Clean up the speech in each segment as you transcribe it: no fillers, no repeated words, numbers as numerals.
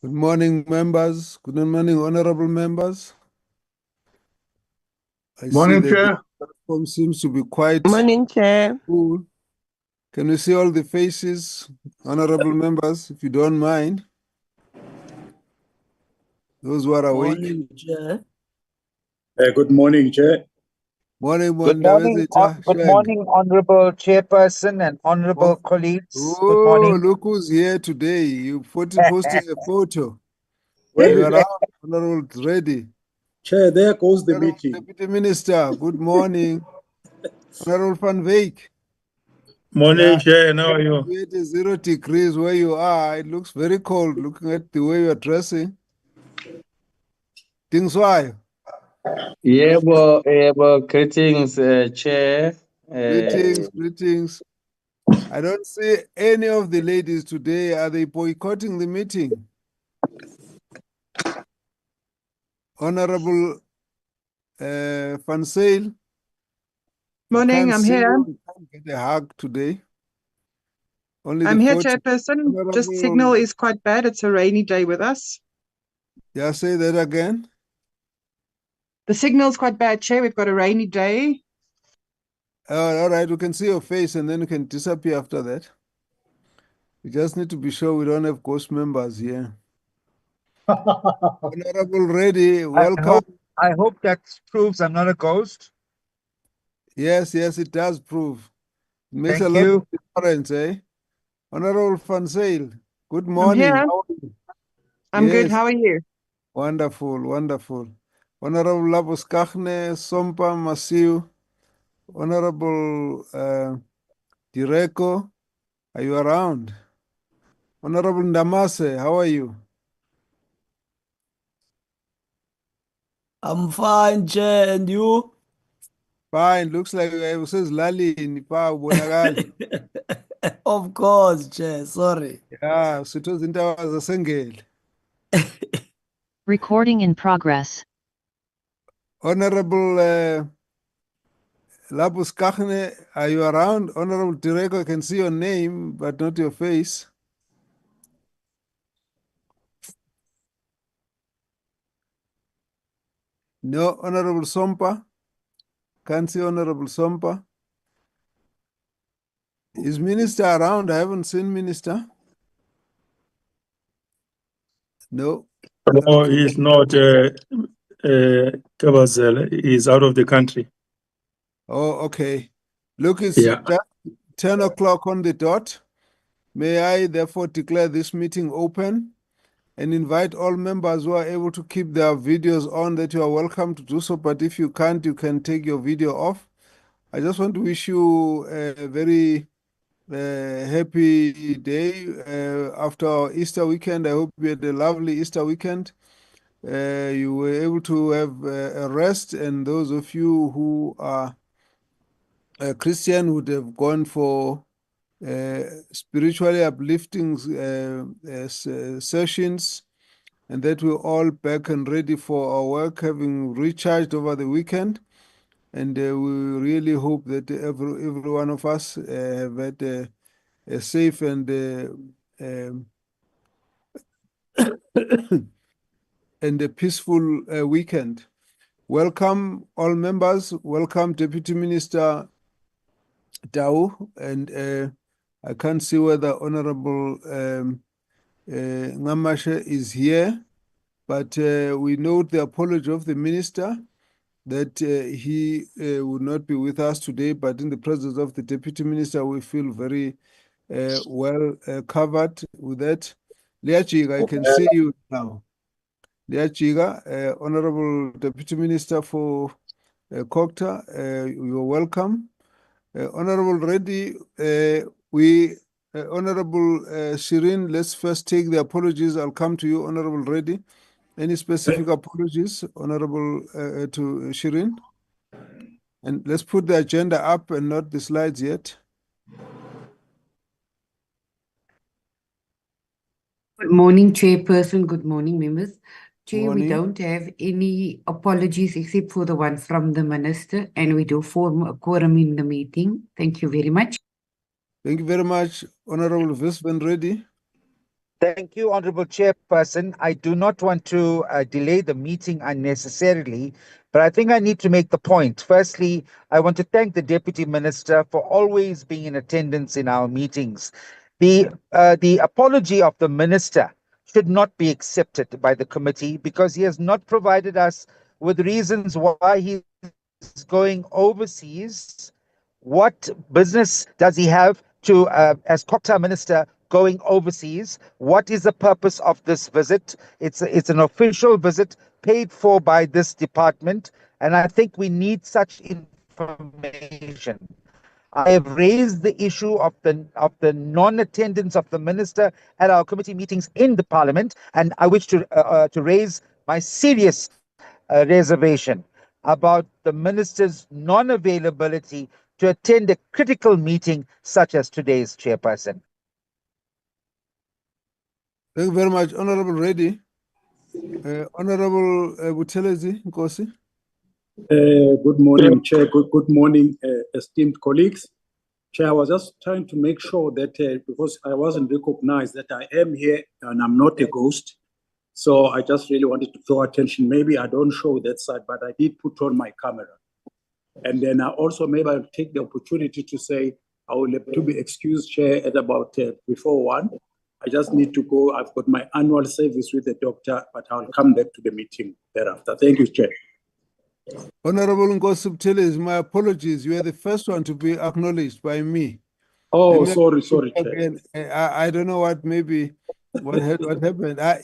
Good morning, members. Good morning, honorable members. Morning, see that Chair. the platform seems to be quite Morning, Chair. full. Can we see all the faces, honorable members, if you don't mind? Those who are awake. Morning, Chair. Good morning, Chair. Morning, Good morning, Honorable Chairperson and Honorable colleagues. Good Oh, morning. look who's here today. You posting a photo. Where You is are out, honorable ready. Chair? There goes the Honorable meeting. Deputy Minister, good morning. Honorable Van Wyk. Morning, Yeah. Chair. How are you? It is 0 degrees where you are. It looks very cold looking at the way you are dressing. Things why? Greetings, Chair. Greetings. I don't see any of the ladies today. Are they boycotting the meeting? Honorable Van Zyl. Morning, I'm here. Can't get a hug today. Only I'm the here, photo. Chairperson. Just signal is quite bad. It's a rainy day with us. Yeah, say that again. The signal's quite bad, Chair. We've got a rainy day. All right, we can see your face and then you can disappear after that. We just need to be sure we don't have ghost members here. Honorable Reddy, welcome. I hope that proves I'm not a ghost. Yes, it does prove. It makes Thank a lot you. of difference, eh? Honorable Van Zyl, good I'm morning. here. How are you? I'm good. Yes. How are you? Wonderful. Honorable Labus Kachne, Sompa Masiu, Honorable Direko, are you around? Honorable Ndamase, how are you? I'm fine, Chair, and you? Fine, looks like I says Lali in Bonakali. Of course, Chair, sorry. Yeah, sito zintawa zasengeli. Recording in progress. Honorable Labus Kachne, are you around? Honorable Direko, I can see your name, but not your face. No, Honorable Sompa. Can't see Honorable Sompa. Is Minister around? I haven't seen Minister. No. No, he's not. Kabazel is out of the country. Oh, okay. Look, it's Yeah. 10 o'clock on the dot. May I therefore declare this meeting open and invite all members who are able to keep their videos on that you are welcome to do so. But if you can't, you can take your video off. I just want to wish you a very happy day after our Easter weekend. I hope you had a lovely Easter weekend. You were able to have a rest, and those of you who are Christian would have gone for spiritually uplifting sessions, and that we're all back and ready for our work, having recharged over the weekend. And we really hope that every one of us have had a safe and and a peaceful weekend. Welcome all members. Welcome Deputy Minister Tau. And I can't see whether Honorable Ngamashe is here, but we note the apology of the Minister that he would not be with us today, but in the presence of the Deputy Minister, we feel very well covered with that. Liachiga, I can see you now. Liachiga, Honorable Deputy Minister for Kokta, you're welcome. Honorable Reddy, Honorable Shirin, let's first take the apologies. I'll come to you, Honorable Reddy. Any specific apologies, Honorable to Shirin? And let's put the agenda up and not the slides yet. Good morning, Chairperson. Good morning, members. Chair, Morning. we don't have any apologies except for the one from the Minister, and we do form a quorum in the meeting. Thank you very much. Thank you very much, Honorable Vice Van Reddy. Thank you, Honorable Chairperson. I do not want to delay the meeting unnecessarily, but I think I need to make the point. Firstly, I want to thank the Deputy Minister for always being in attendance in our meetings. The apology of the Minister should not be accepted by the committee because he has not provided us with reasons why he is going overseas. What business does he have to, as Cooperative Minister, going overseas? What is the purpose of this visit? It's an official visit paid for by this department, and I think we need such information. I have raised the issue of the non-attendance of the minister at our committee meetings in the parliament, and I wish to raise my serious reservation about the minister's non-availability to attend a critical meeting such as today's, Chairperson. Thank you very much, Honorable Reddy. Honorable Buthelezi Nkosi. Good morning, Chair. Good morning, esteemed colleagues. Chair, I was just trying to make sure that because I wasn't recognized that I am here and I'm not a ghost. So I just really wanted to draw attention. Maybe I don't show that side, but I did put on my camera. And then I also maybe I'll take the opportunity to say I will have to be excused, Chair, at about before 1. I just need to go. I've got my annual service with the doctor, but I'll come back to the meeting thereafter. Thank you, Chair. Honorable Nkosi Buthelezi, my apologies. You are the first one to be acknowledged by me. Oh, sorry, Chair. Again, I don't know what happened.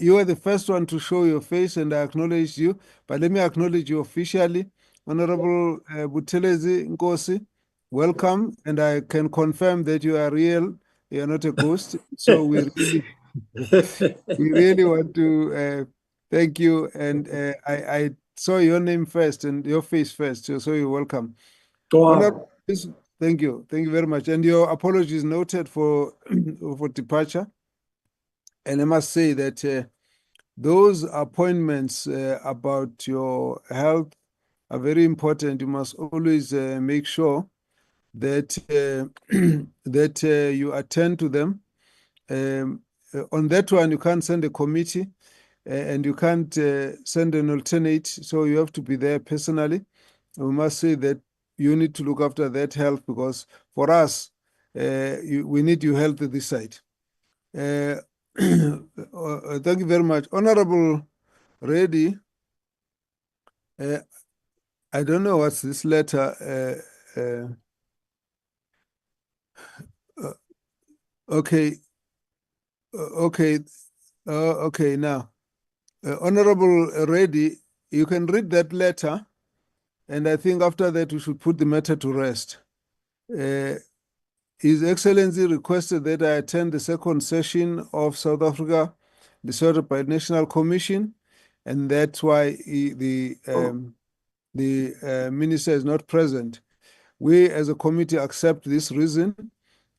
You are the first one to show your face, and I acknowledge you. But let me acknowledge you officially, Honorable Buthelezi Nkosi. Welcome, and I can confirm that you are real. You are not a ghost. So we really want to thank you. And I saw your name first and your face first, so you're welcome. Wow. Thank you very much. And your apologies noted for for departure. And I must say that those appointments about your health are very important. You must always make sure that that you attend to them. On that one, you can't send a committee and you can't send an alternate, so you have to be there personally. We must say that you need to look after that health because for us, we need your health at this side. Thank you very much. Honorable Reddy, I don't know what's this letter. Okay. Okay, now. Honorable Reddy, you can read that letter, and I think after that we should put the matter to rest. His Excellency requested that I attend the second session of South Africa decided by National Commission, and that's why the minister is not present. We as a committee accept this reason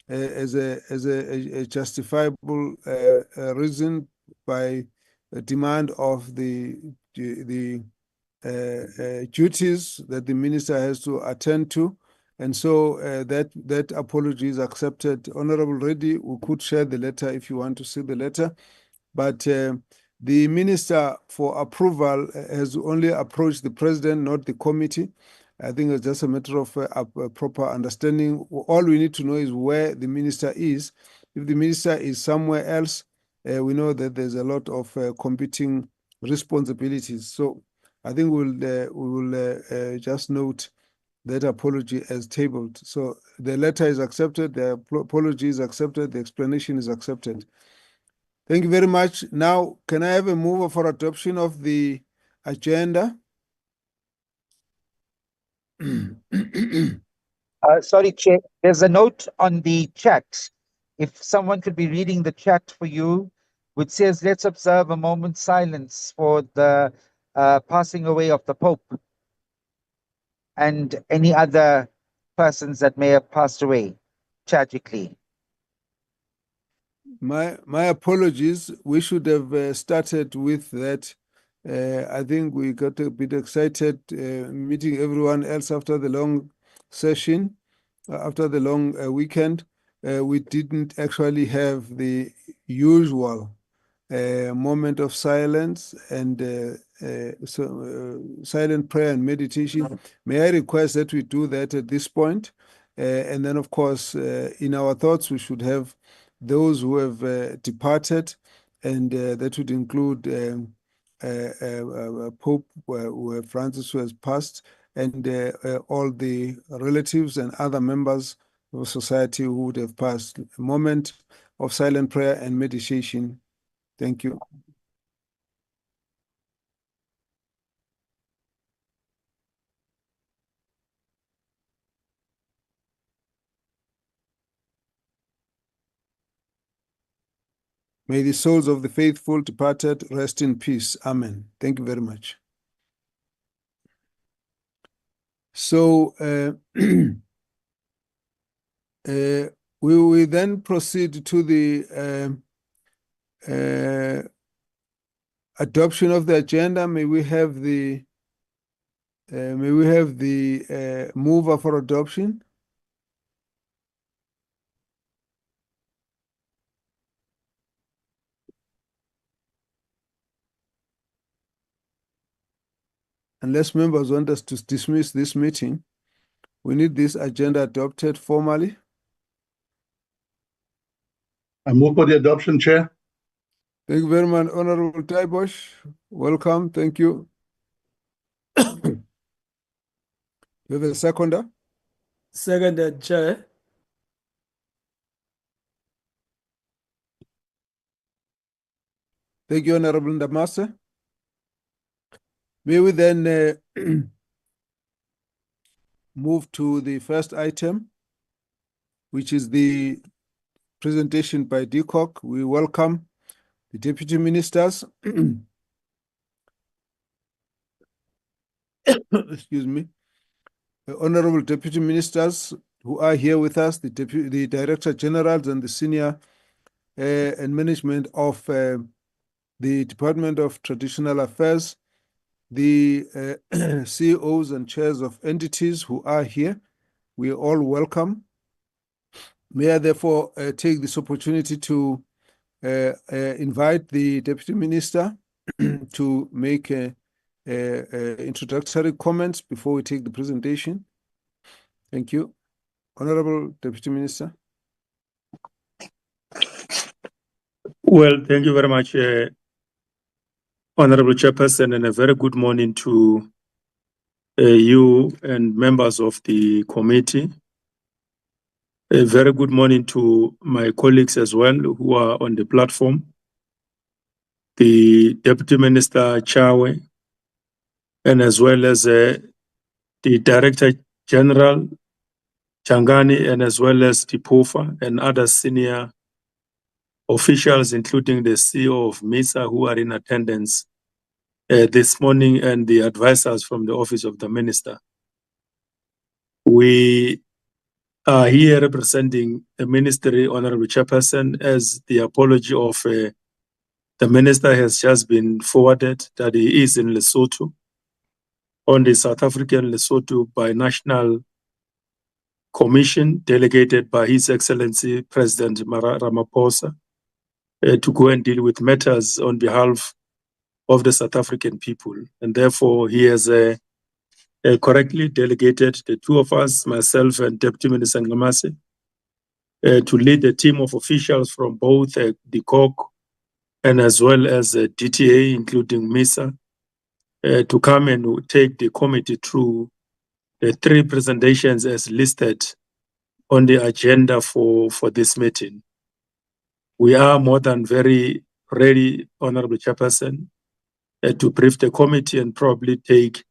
as a justifiable reason by a demand of the duties that the minister has to attend to. And so that apology is accepted. Honorable Reddy, we could share the letter if you want to see the letter. But the minister for approval has only approached the president, not the committee. I think it's just a matter of a proper understanding. All we need to know is where the minister is. If the minister is somewhere else, we know that there's a lot of competing responsibilities. So I think we will just note that apology as tabled. So the letter is accepted, the apology is accepted, the explanation is accepted. Thank you very much. Now, can I have a mover for adoption of the agenda? Sorry, Chair, there's a note on the chat. If someone could be reading the chat for you, which says, let's observe a moment's silence for the passing away of the Pope and any other persons that may have passed away tragically. My apologies. We should have started with that. I think we got a bit excited meeting everyone else after the long session, after the long weekend. We didn't actually have the usual a moment of silence and silent prayer and meditation. May I request that we do that at this point? And then, of course, in our thoughts, we should have those who have departed, and that would include Pope Francis, who has passed, and all the relatives and other members of society who would have passed. A moment of silent prayer and meditation. Thank you. May the souls of the faithful departed rest in peace. Amen. Thank you very much. So we will then proceed to the adoption of the agenda. May we have the mover for adoption? Unless members want us to dismiss this meeting, we need this agenda adopted formally. I move for the adoption, Chair. Thank you very much, Honorable Taibosh. Welcome. Thank you. You have a seconder? Seconded, Chair. Thank you, Honorable Ndamase. May we then move to the first item, which is the presentation by DCoG. We welcome the deputy ministers. Excuse me. The honorable deputy ministers who are here with us, the director generals and the senior and management of the Department of Traditional Affairs, the CEOs and chairs of entities who are here. We are all welcome. May I therefore take this opportunity to invite the Deputy Minister to make introductory comments before we take the presentation. Thank you. Honorable Deputy Minister. Well, thank you very much, Honorable Chairperson, and a very good morning to you and members of the committee. A very good morning to my colleagues as well who are on the platform. The Deputy Minister Chawe, and as well as the Director General Changani, and as well as the POFA and other senior officials, including the CEO of MISA, who are in attendance this morning, and the advisors from the Office of the Minister. We are here representing the Ministry, Honorable Chairperson, as the apology of the Minister has just been forwarded that he is in Lesotho on the South African Lesotho Binational Commission delegated by His Excellency President Ramaphosa to go and deal with matters on behalf of the South African people. And therefore, he has correctly delegated the two of us, myself and Deputy Minister Ngamase, to lead a team of officials from both DCoG and as well as DTA, including MISA, to come and take the committee through the three presentations as listed on the agenda for this meeting. We are more than very ready, Honorable Chairperson, to brief the committee and probably take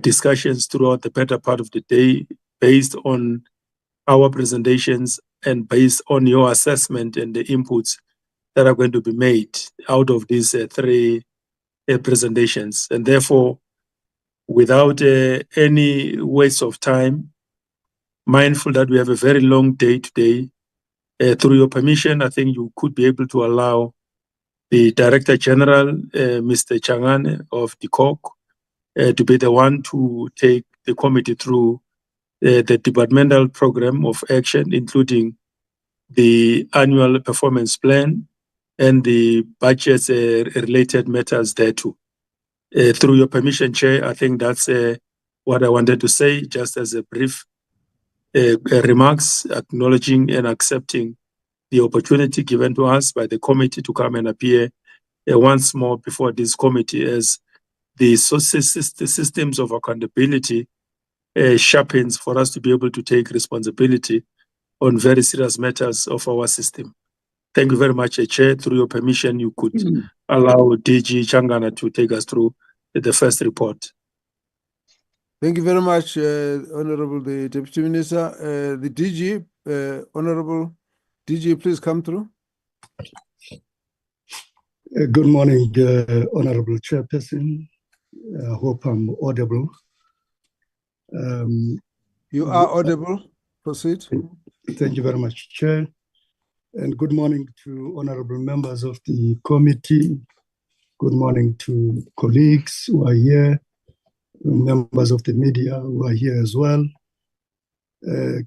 discussions throughout the better part of the day based on our presentations and based on your assessment and the inputs that are going to be made out of these three presentations. And therefore, without any waste of time, mindful that we have a very long day today, through your permission, I think you could be able to allow the Director General, Mr. Changane of DCoG, to be the one to take the committee through the departmental program of action, including the annual performance plan and the budgets related matters there too. Through your permission, Chair, I think that's what I wanted to say, just as a brief remarks, acknowledging and accepting the opportunity given to us by the committee to come and appear once more before this committee as the systems of accountability sharpens for us to be able to take responsibility on very serious matters of our system. Thank you very much, Chair. Through your permission, you could allow DG Changana to take us through the first report. Thank you very much, Honorable the Deputy Minister. The DG, Honorable DG, please come through. Good morning, Honorable Chairperson. I hope I'm audible. You are audible. Proceed. Thank you very much, Chair. And good morning to honorable members of the committee. Good morning to colleagues who are here, members of the media who are here as well.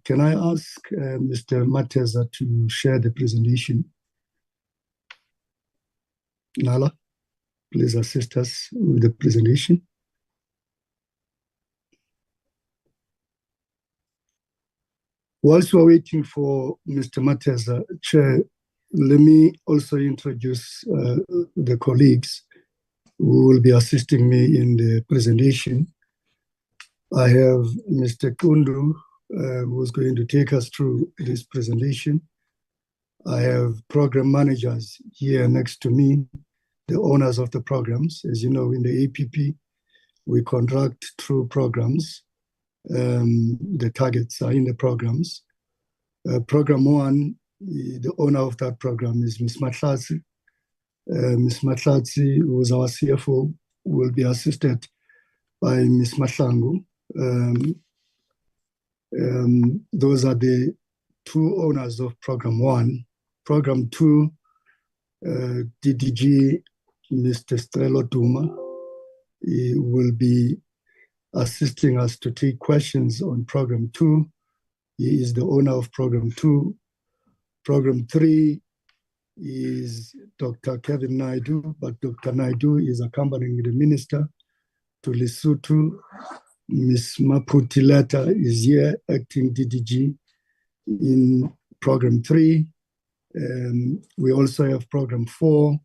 Can I ask Mr. Mateza to share the presentation? Nala, please assist us with the presentation. Whilst we're waiting for Mr. Mateza, Chair, let me also introduce the colleagues who will be assisting me in the presentation. I have Mr. Kundu, who's going to take us through this presentation. I have program managers here next to me, the owners of the programs. As you know, in the APP, we contract through programs. The targets are in the programs. Program 1, the owner of that program is Ms. Matlatsi. Ms. Matlatsi, who is our CFO, will be assisted by Ms. Matlangu. Those are the two owners of Program 1. Program 2, DDG, Mr. Strelo Duma, he will be assisting us to take questions on Program 2. He is the owner of Program 2. Program 3 is Dr. Kevin Naidu, but Dr. Naidu is accompanying the minister to Lesotho. Ms. Maputileta is here, acting DDG in Program 3. We also have Program 4.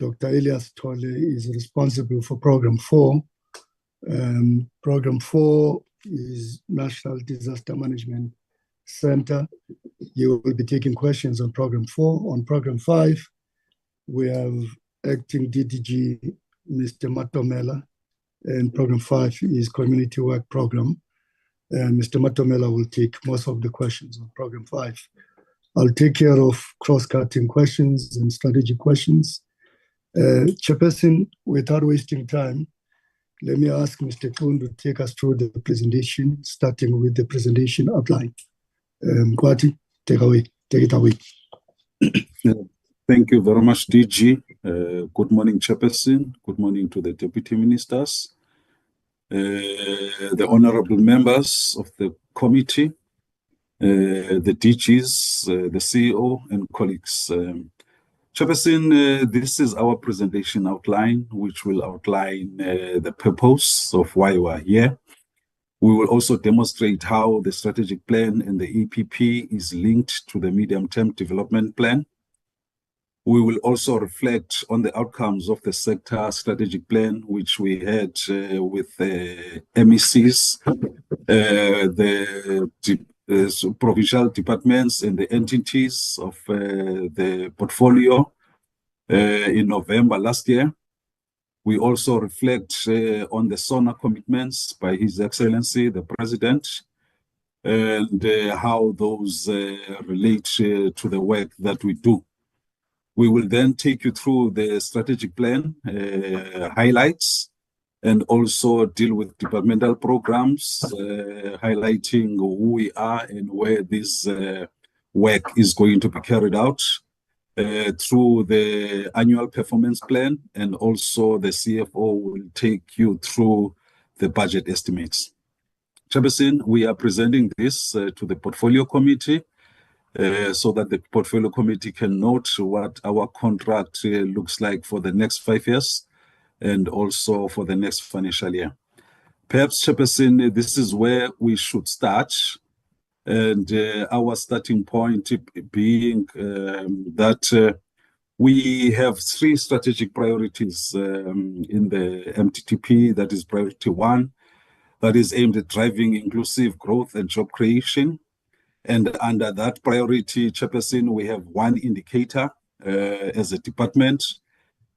Dr. Elias Tole is responsible for Program 4. Program 4 is National Disaster Management Center. You will be taking questions on Program 4. On Program 5, we have acting DDG, Mr. Matomela, and Program 5 is Community Work Program. And Mr. Matomela will take most of the questions on Program 5. I'll take care of cross-cutting questions and strategic questions. Chairperson, without wasting time, let me ask Mr. Kuhn to take us through the presentation, starting with the presentation outline. Kwati, take it away. Thank you very much, DG. Good morning, Chairperson. Good morning to the Deputy Ministers, the honorable members of the committee, the DGs, the CEO, and colleagues. Chairperson, this is our presentation outline, which will outline the purpose of why we are here. We will also demonstrate how the strategic plan and the EPP is linked to the medium-term development plan. We will also reflect on the outcomes of the sector strategic plan, which we had with the MECs, the provincial departments and the entities of the portfolio in November last year. We also reflect on the SONA commitments by His Excellency, the President, and how those relate to the work that we do. We will then take you through the strategic plan highlights and also deal with departmental programs, highlighting who we are and where this work is going to be carried out through the annual performance plan, and also the CFO will take you through the budget estimates. Chairperson, we are presenting this to the portfolio committee, so that the portfolio committee can note what our contract looks like for the next 5 years and also for the next financial year. Perhaps, Chairperson, this is where we should start, and our starting point being that we have 3 strategic priorities in the MTTP. That is priority 1, that is aimed at driving inclusive growth and job creation. And under that priority, Chairperson, we have 1 indicator as a department,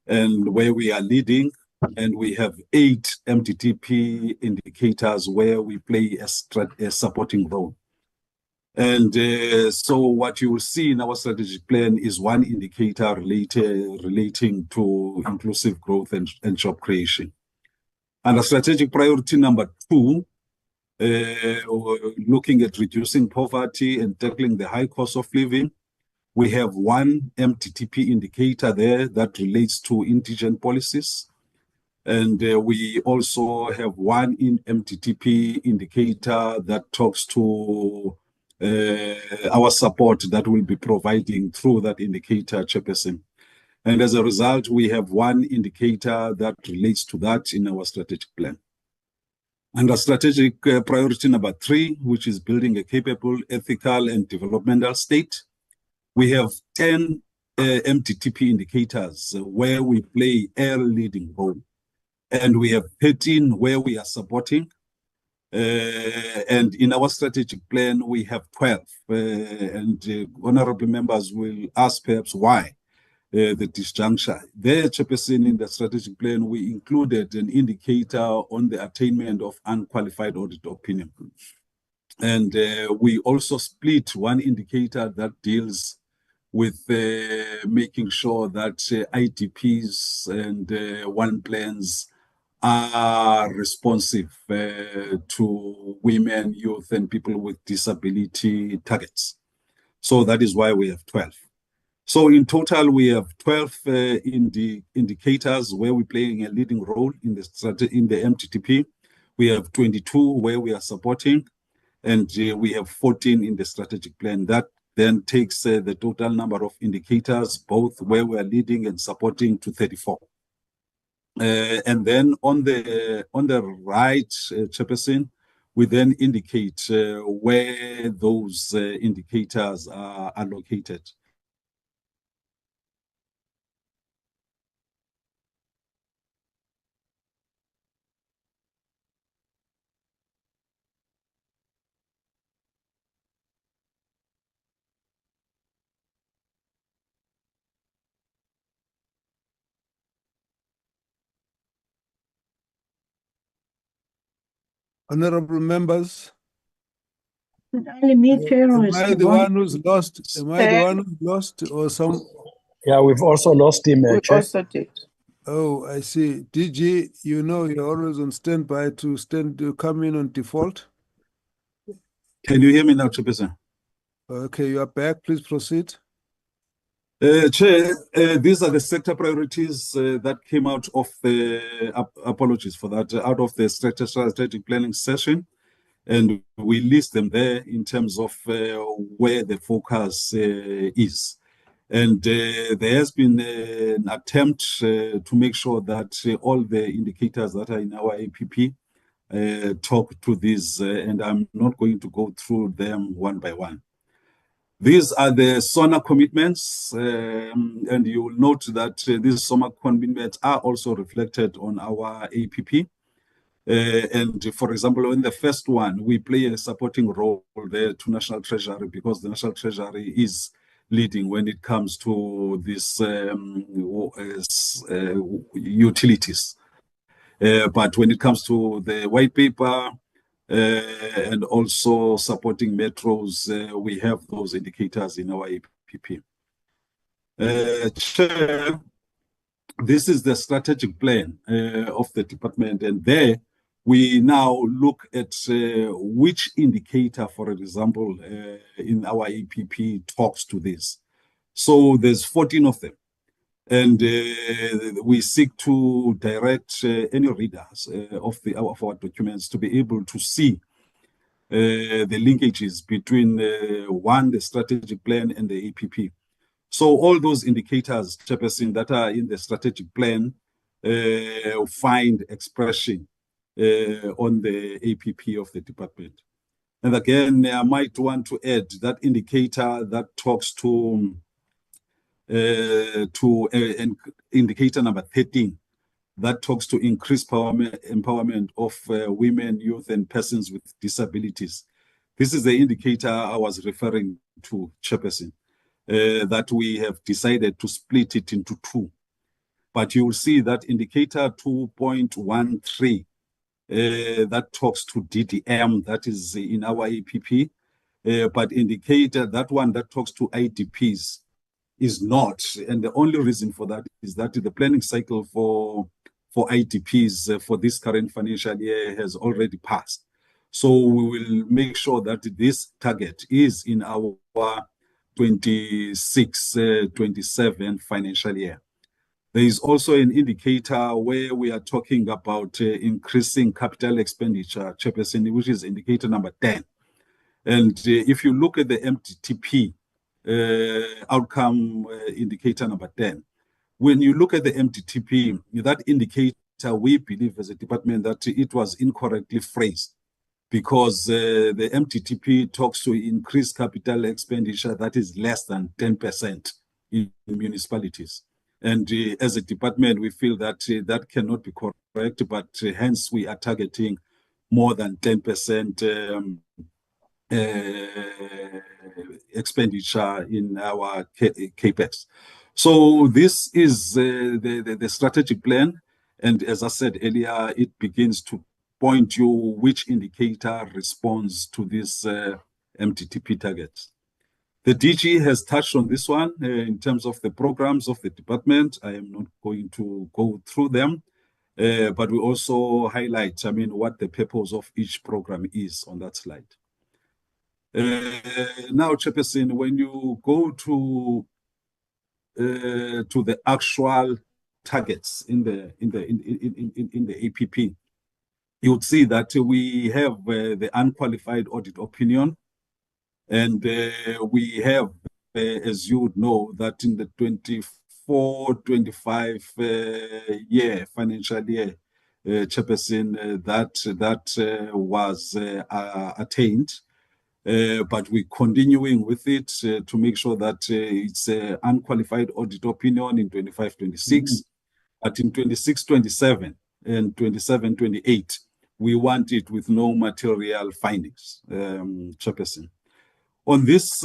and where we are leading, and we have 8 MTTP indicators where we play a supporting role. And so what you will see in our strategic plan is 1 indicator relating to inclusive growth and job creation. Under strategic priority number 2, looking at reducing poverty and tackling the high cost of living, we have 1 MTTP indicator there that relates to indigent policies. And we also have 1 MTTP indicator that talks to our support that we'll be providing through that indicator, Chairperson. And as a result, we have 1 indicator that relates to that in our strategic plan. Under strategic priority number 3, which is building a capable, ethical, and developmental state, we have 10 MTTP indicators where we play a leading role. And we have 13 where we are supporting. And in our strategic plan, we have 12. And honorable members will ask perhaps why the disjuncture. There, Chairperson, in the strategic plan, we included an indicator on the attainment of unqualified audit opinion. And we also split 1 indicator that deals with making sure that IDPs and 1 plans are responsive to women, youth, and people with disability targets. So that is why we have 12. So in total, we have 12 indicators where we're playing a leading role in the MTTP. We have 22 where we are supporting, and we have 14 in the strategic plan. That then takes the total number of indicators, both where we are leading and supporting, to 34. And then on the right, Chairperson, we then indicate where those indicators are located. Honorable members, Am I the one who's lost? Am I the one who's lost, or some? Yeah, we've also lost him, We Chair. also did. Oh, I see. DG, you know you're always on standby to come in on default. Can you hear me now, Chairperson? Okay, you are back. Please proceed. Chair, these are the sector priorities that came out of the, apologies for that, out of the strategic planning session. And we list them there in terms of where the focus is. And there has been an attempt to make sure that all the indicators that are in our APP talk to these, and I'm not going to go through them one by one. These are the SONA commitments, and you will note that these SONA commitments are also reflected on our APP. And for example, in the first one, we play a supporting role there to National Treasury, because the National Treasury is leading when it comes to these utilities. But when it comes to the white paper and also supporting metros, we have those indicators in our APP. Chair, this is the strategic plan of the department, and there we now look at which indicator, for example, in our APP talks to this. So there's 14 of them. And we seek to direct any readers of our documents to be able to see the linkages between the strategic plan and the APP. So all those indicators, Chairperson, that are in the strategic plan find expression on the APP of the department. And again, I might want to add that indicator that talks to indicator number 13, that talks to increased empowerment of women, youth, and persons with disabilities. This is the indicator I was referring to, Chairperson, that we have decided to split it into two. But you will see that indicator 2.13, that talks to DDM, that is in our APP, but indicator, that one that talks to IDPs is not. And the only reason for that is that the planning cycle for IDPs for this current financial year has already passed. So we will make sure that this target is in our 26-27 financial year. There is also an indicator where we are talking about increasing capital expenditure, Chairperson, which is indicator number 10. And if you look at the MTTP outcome indicator number 10, when you look at the MTTP, that indicator, we believe as a department that it was incorrectly phrased, because the MTTP talks to increased capital expenditure that is less than 10% in municipalities. And as a department, we feel that that cannot be correct, but hence we are targeting more than 10% expenditure in our CAPEX. So this is the strategic plan. And as I said earlier, it begins to point you which indicator responds to this MTTP targets. The DG has touched on this one in terms of the programs of the department. I am not going to go through them, but we also highlight, what the purpose of each program is on that slide. Now, Chairperson, when you go to the actual targets in the APP, you would see that we have the unqualified audit opinion. And we have, as you would know, that in the 24-25 financial year, Chairperson, that was attained. But we're continuing with it to make sure that it's an unqualified audit opinion in 25-26. But in 26-27 and 27-28, we want it with no material findings, Chairperson. On this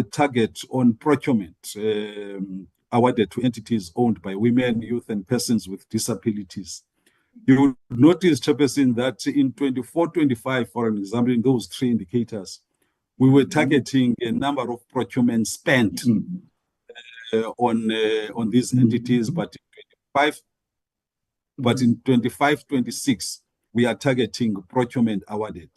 target on procurement awarded to entities owned by women, youth, and persons with disabilities, you will notice, Chairperson, that in 24-25, for example, in those three indicators, we were targeting a number of procurement spent on these entities, but in 25-26, we are targeting procurement awarded.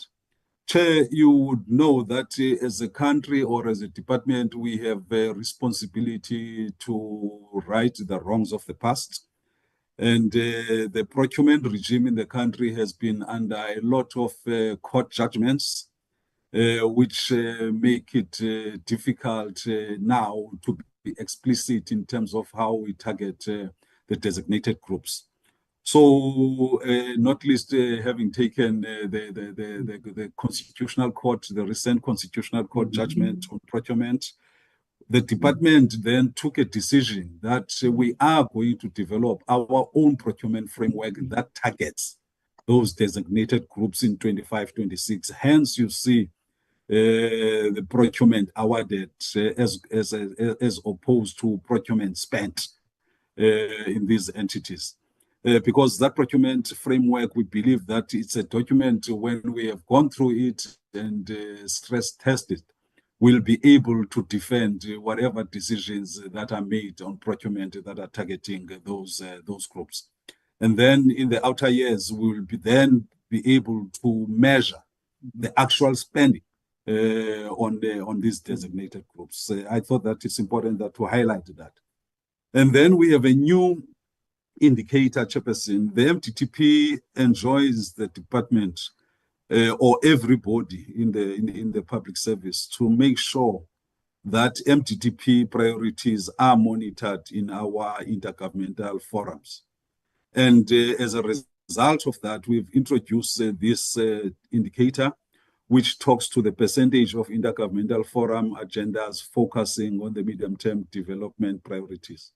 Chair, you would know that as a country or as a department, we have a responsibility to right the wrongs of the past. And the procurement regime in the country has been under a lot of court judgments, which make it difficult now to be explicit in terms of how we target the designated groups. So, not least having taken the Constitutional Court, the recent Constitutional Court judgment on procurement, the department then took a decision that we are going to develop our own procurement framework that targets those designated groups in 25-26. Hence, you see the procurement awarded as opposed to procurement spent in these entities. Because that procurement framework, we believe that it's a document when we have gone through it and stress tested, we'll be able to defend whatever decisions that are made on procurement that are targeting those groups. And then in the outer years, we will then be able to measure the actual spending on these designated groups. I thought that it's important that to highlight that. And then we have a new indicator, Chairperson. The MTTP enjoys the department or everybody in the public service to make sure that MTTP priorities are monitored in our intergovernmental forums. And as a result of that, we've introduced this indicator, which talks to the percentage of intergovernmental forum agendas focusing on the medium-term development priorities.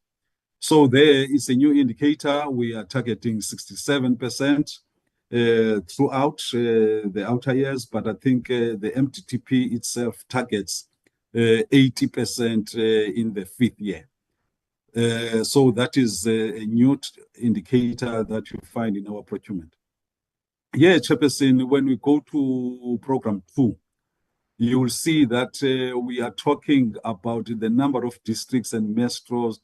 So there is a new indicator. We are targeting 67% throughout the outer years, but I think the MTTP itself targets 80% in the 5th year. So that is a new indicator that you find in our procurement. Yeah, Chairperson, when we go to program 2, you will see that we are talking about the number of districts and metros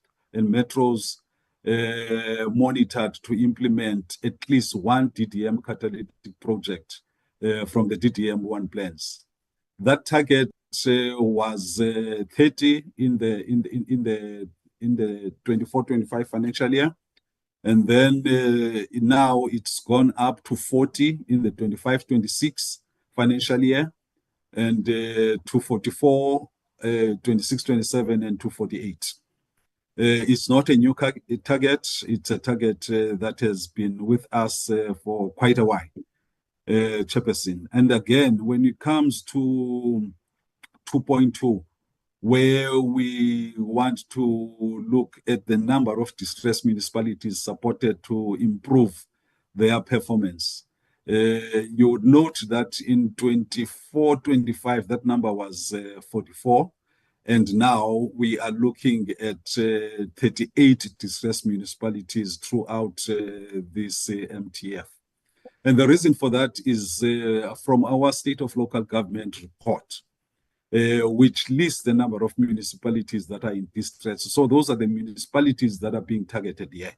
monitored to implement at least one DDM catalytic project from the DDM1 plans. That target was 30 in the 24-25 financial year, and then now it's gone up to 40 in the 25-26 financial year, and to 44, 26-27, and 248. It's not a new target. It's a target that has been with us for quite a while, Chairperson. And again, when it comes to 2.2, where we want to look at the number of distressed municipalities supported to improve their performance, you would note that in 24-25, that number was 44. And now we are looking at 38 distressed municipalities throughout this MTF. And the reason for that is from our State of Local Government report, which lists the number of municipalities that are in distress. So those are the municipalities that are being targeted here,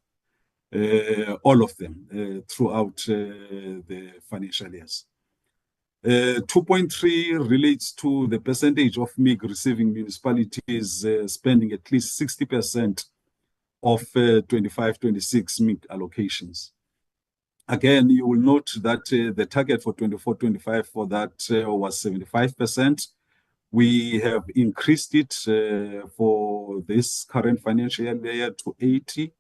all of them throughout the financial years. 2.3 relates to the percentage of MIG receiving municipalities spending at least 60% of 25-26 MIG allocations. Again, you will note that the target for 24-25 for that was 75%. We have increased it for this current financial year to 80.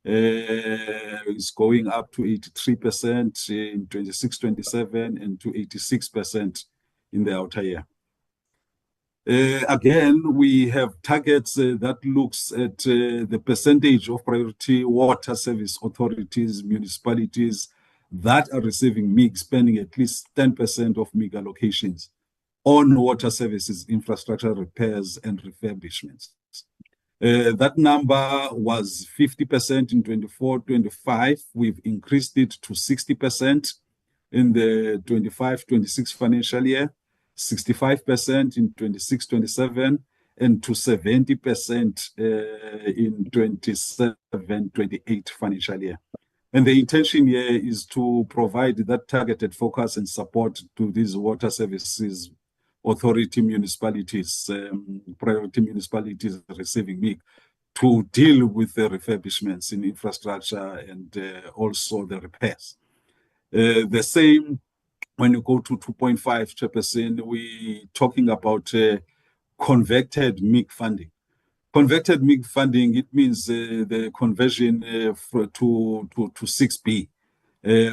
It's going up to 83% in 26-27 and to 86% in the outer year. Again, we have targets that looks at the percentage of priority water service authorities, municipalities that are receiving MIG, spending at least 10% of MIG allocations on water services, infrastructure repairs, and refurbishments. That number was 50% in 24-25. We've increased it to 60% in the 25-26 financial year, 65% in 26-27, and to 70% in 27-28 financial year. And the intention here is to provide that targeted focus and support to these water services authority municipalities, priority municipalities receiving MIG, to deal with the refurbishments in infrastructure and also the repairs. The same when you go to 2.5, Chairperson, we're talking about converted MIG funding. Converted MIG funding, it means the conversion to 6B,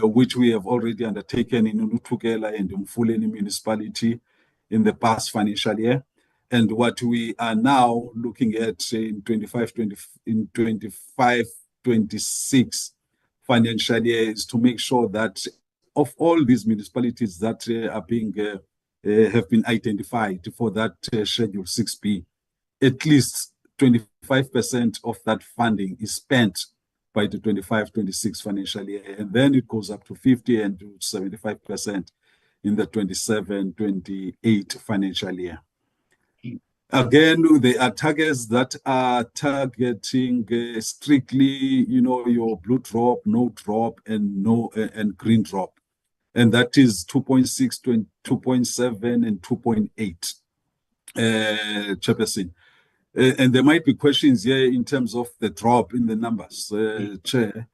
which we have already undertaken in Unutukela and Umfuleni municipality in the past financial year. And what we are now looking at in 25-26 financial year is to make sure that of all these municipalities that are being have been identified for that Schedule 6B, at least 25% of that funding is spent by the 25-26 financial year, and then it goes up to 50 and to 75% in the 27-28 financial year. Again, there are targets that are targeting strictly, your blue drop, no drop, and green drop, and that is 2.6, 2.7, and 2.8. Chairperson, and there might be questions here in terms of the drop in the numbers, Chair.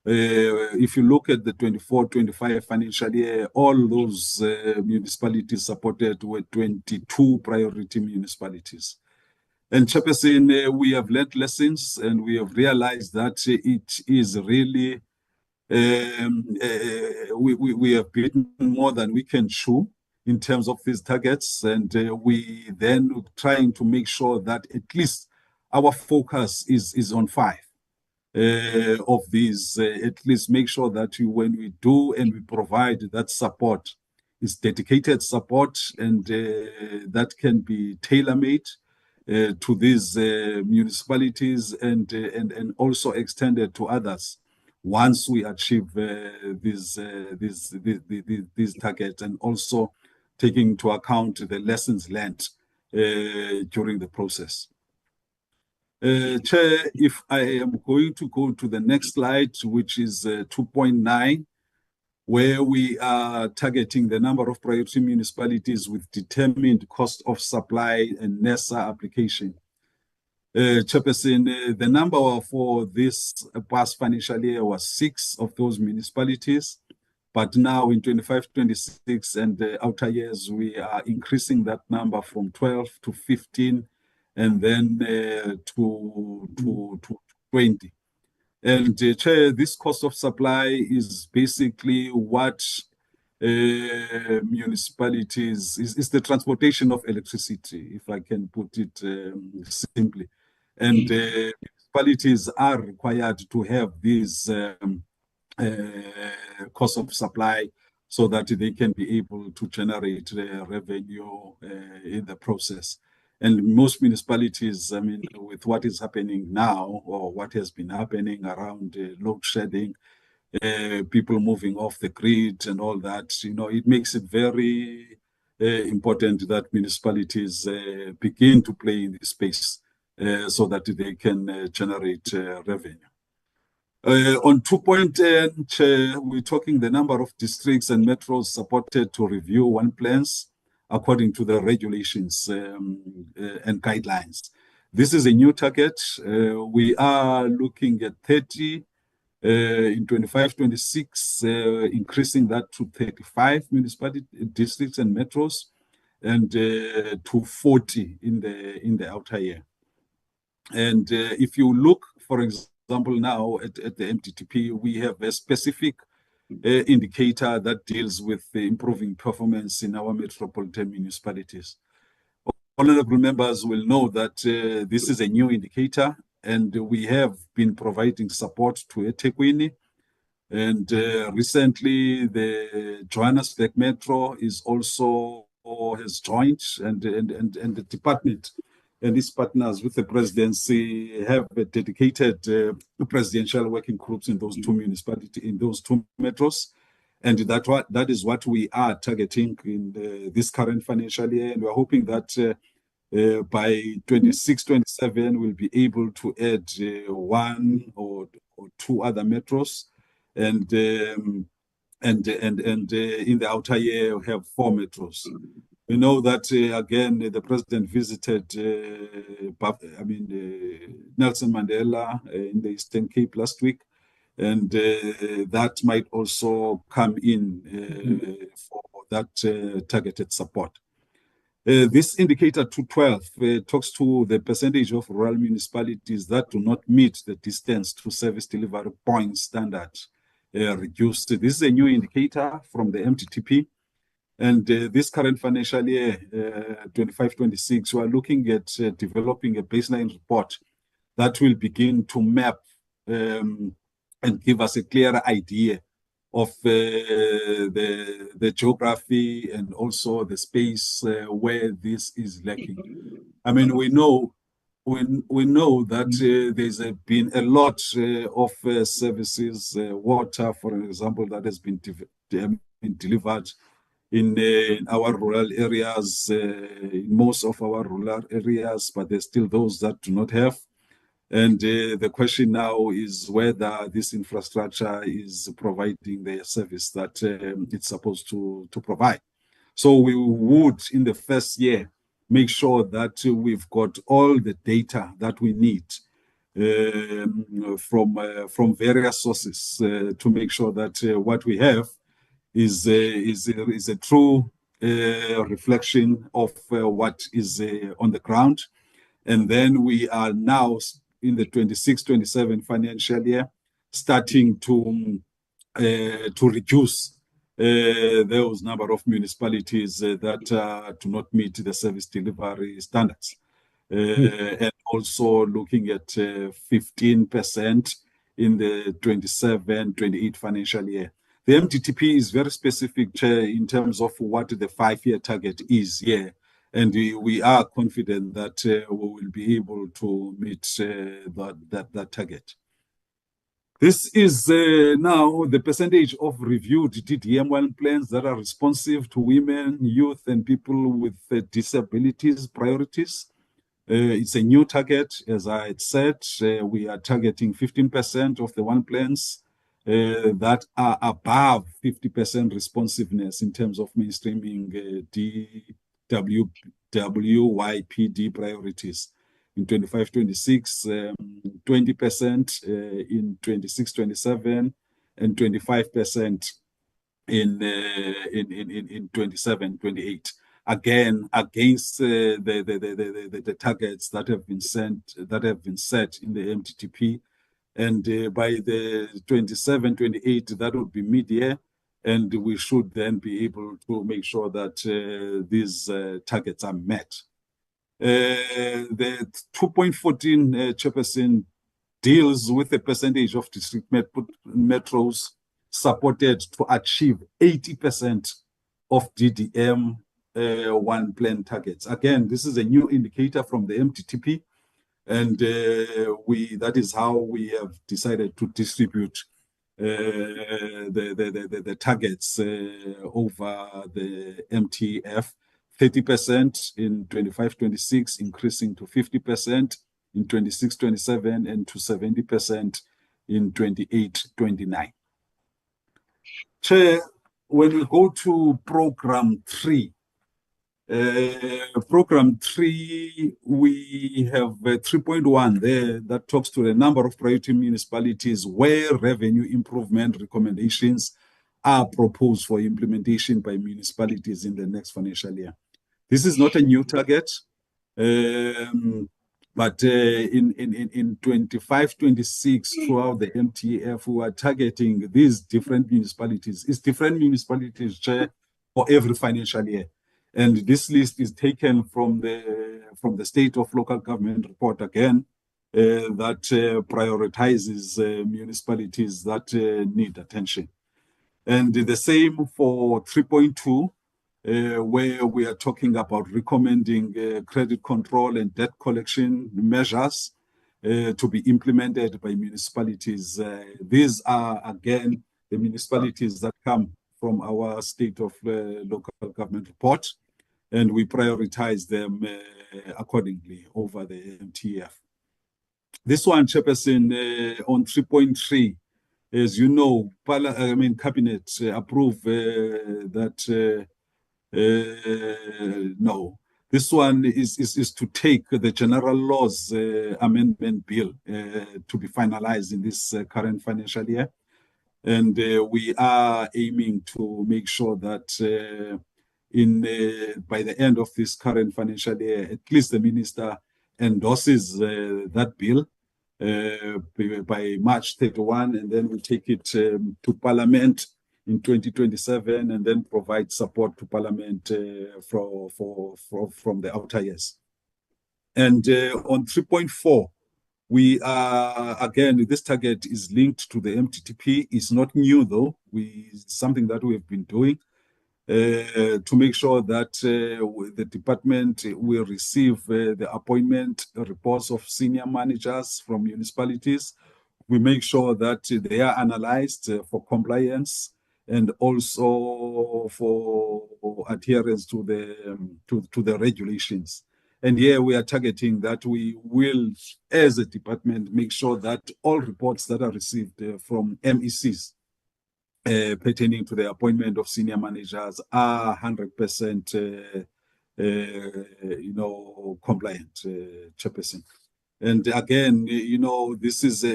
If you look at the 24-25 financial year, all those municipalities supported were 22 priority municipalities. And Chairperson, we have learned lessons and we have realized that it is really, we have beaten more than we can chew in terms of these targets. And we then trying to make sure that at least our focus is on 5 of these, at least make sure that when we do and we provide that support, is dedicated support and that can be tailor-made to these municipalities and also extended to others once we achieve these targets, and also taking into account the lessons learned during the process. Chair, if I am going to go to the next slide, which is 2.9, where we are targeting the number of priority municipalities with determined cost of supply and NESA application. Chairperson, the number for this past financial year was 6 of those municipalities, but now in 25-26 and the outer years, we are increasing that number from 12 to 15 and then to 20. And Chair, this cost of supply is basically what municipalities is the transportation of electricity, if I can put it simply. And municipalities are required to have these cost of supply so that they can be able to generate revenue in the process. And most municipalities, I mean, with what is happening now or what has been happening around load shedding, people moving off the grid and all that, you know, it makes it very important that municipalities begin to play in this space so that they can generate revenue. On 2.10, we're talking the number of districts and metros supported to review one plans according to the regulations and guidelines. This is a new target. We are looking at 30 in 25-26, increasing that to 35 municipality districts and metros, and to 40 in the outer year. And if you look, for example, now at the MTTP, we have a specific indicator that deals with the improving performance in our metropolitan municipalities. Honorable members will know that this is a new indicator, and we have been providing support to eThekwini. And recently, the Johannesburg Metro is also has joined, and the department and its partners with the presidency have a dedicated presidential working groups in those 2 municipalities, in those 2 metros. And that is what we are targeting in this current financial year. And we're hoping that by 26-27, we'll be able to add 1 or 2 other metros. And in the outer year, we have 4 metros. We know that, again, the president visited, Nelson Mandela in the Eastern Cape last week, and that might also come in for that targeted support. This indicator 212 talks to the percentage of rural municipalities that do not meet the distance to service delivery point standard reduced. This is a new indicator from the MTTP. And this current financial year, 25-26, we are looking at developing a baseline report that will begin to map and give us a clearer idea of the geography and also the space where this is lacking. I mean, we know that there's been a lot of services, water, for example, that has been delivered in our rural areas, in most of our rural areas, but there's still those that do not have. And the question now is whether this infrastructure is providing the service that it's supposed to provide. So we would, in the first year, make sure that we've got all the data that we need from various sources to make sure that what we have is a true reflection of what is on the ground. And then we are now in the 26-27 financial year starting to reduce those number of municipalities that do not meet the service delivery standards. And also looking at 15% in the 27-28 financial year. The MTTP is very specific in terms of what the 5-year target is here. And we are confident that we will be able to meet that target. This is now the percentage of reviewed DDM1 plans that are responsive to women, youth, and people with disabilities priorities. It's a new target, as I had said. We are targeting 15% of the one plans that are above 50% responsiveness in terms of mainstreaming DWYPD priorities. In 25-26, 20% in 26-27, and 25% in 27-28. Again, against the targets that have been set in the MTTP, and by the 27-28, that would be mid-year, and we should then be able to make sure that these targets are met. The 2.14 chairperson deals with the percentage of district metros supported to achieve 80% of DDM one plan targets. Again, this is a new indicator from the MTTP, and that is how we have decided to distribute the targets over the MTF. 30% in 25-26, increasing to 50% in 26-27, and to 70% in 28-29. Chair, when we go to Program 3, Program 3, we have 3.1 there that talks to the number of priority municipalities where revenue improvement recommendations are proposed for implementation by municipalities in the next financial year. This is not a new target, but in 25-26 throughout the MTF, we are targeting these different municipalities. It's different municipalities, Chair, for every financial year. And this list is taken from the State of Local Government report again, that prioritizes municipalities that need attention. And the same for 3.2, where we are talking about recommending credit control and debt collection measures to be implemented by municipalities. These are, again, the municipalities that come from our State of Local Government report, and we prioritize them accordingly over the MTF. This one, Chairperson, on 3.3, as you know, Cabinet approved that. No, this one is to take the General Laws Amendment Bill to be finalized in this current financial year. And we are aiming to make sure that by the end of this current financial year, at least the Minister endorses that bill by March 31, and then we take it to Parliament in 2027, and then provide support to Parliament from the outer years. And on 3.4, we are, again, this target is linked to the MTTP. It's not new, though. It's something that we have been doing to make sure that the department will receive the appointment reports of senior managers from municipalities. We make sure that they are analyzed for compliance and also for adherence to the regulations. And here we are targeting that we will, as a department, make sure that all reports that are received from MECs pertaining to the appointment of senior managers are 100% compliant, Chairperson. And again, you know, this is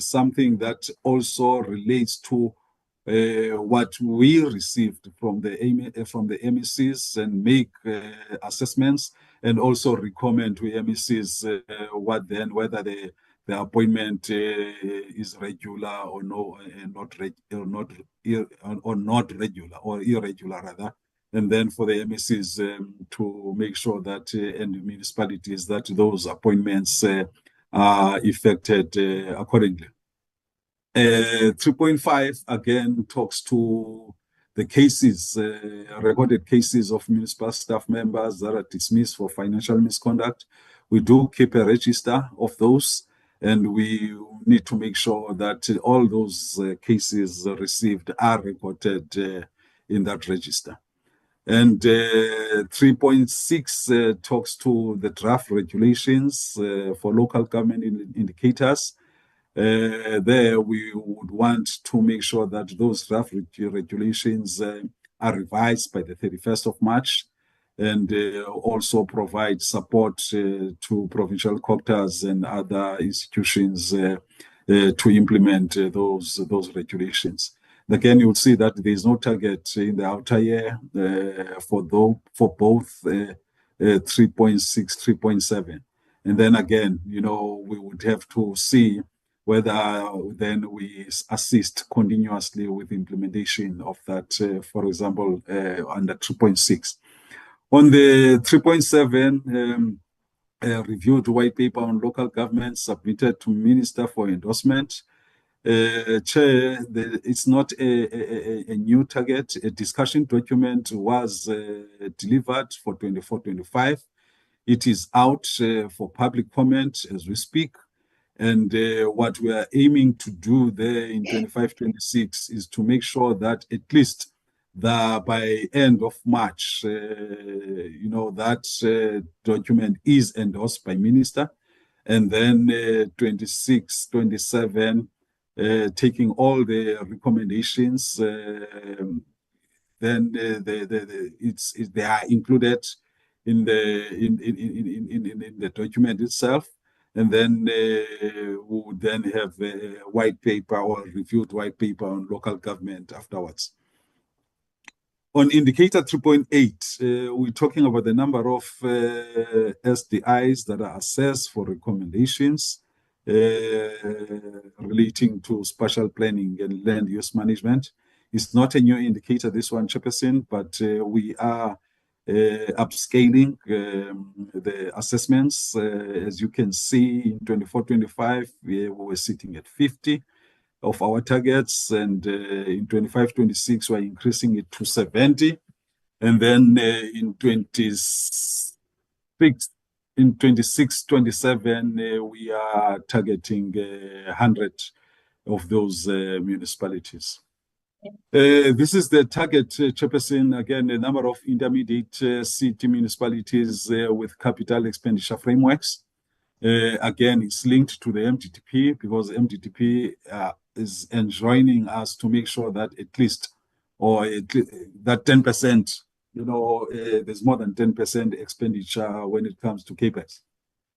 something that also relates to what we received from the MECs and make assessments, and also recommend to MECs whether the appointment is regular or no, not regular or irregular rather. And then for the MECs to make sure that and the municipalities that those appointments are effected accordingly. 3.5 again talks to the cases, recorded cases of municipal staff members that are dismissed for financial misconduct. We do keep a register of those, and we need to make sure that all those cases received are recorded in that register. And 3.6 talks to the draft regulations for local government indicators. There we would want to make sure that those draft regulations are revised by the 31st of March, and also provide support to provincial COGTAs and other institutions to implement those regulations. Again, you'll see that there is no target in the outer year for both 3.6, 3.7. And then again, you know, we would have to see whether then we assist continuously with implementation of that, for example, under 2.6. On the 3.7, reviewed white paper on local government submitted to Minister for endorsement. Chair, it's not a new target. A discussion document was delivered for 24-25. It is out for public comment as we speak. And what we are aiming to do there in 25-26 is to make sure that at least by end of March, you know, that document is endorsed by Minister. And then 26, 27, taking all the recommendations, then they are included in the document itself. And then we would then have a white paper or reviewed white paper on local government afterwards. On indicator 3.8, we're talking about the number of SDIs that are assessed for recommendations relating to spatial planning and land use management. It's not a new indicator, this one, Chairperson, but we are upscaling the assessments. As you can see, in 24-25, we were sitting at 50 of our targets, and in 25-26, we're increasing it to 70. And then in 26-27, we are targeting 100 of those municipalities. This is the target, Chairperson, again, a number of intermediate city municipalities with capital expenditure frameworks. Again, it's linked to the MDTP because MDTP is enjoining us to make sure that at least, that 10%, you know, there's more than 10% expenditure when it comes to CAPEX.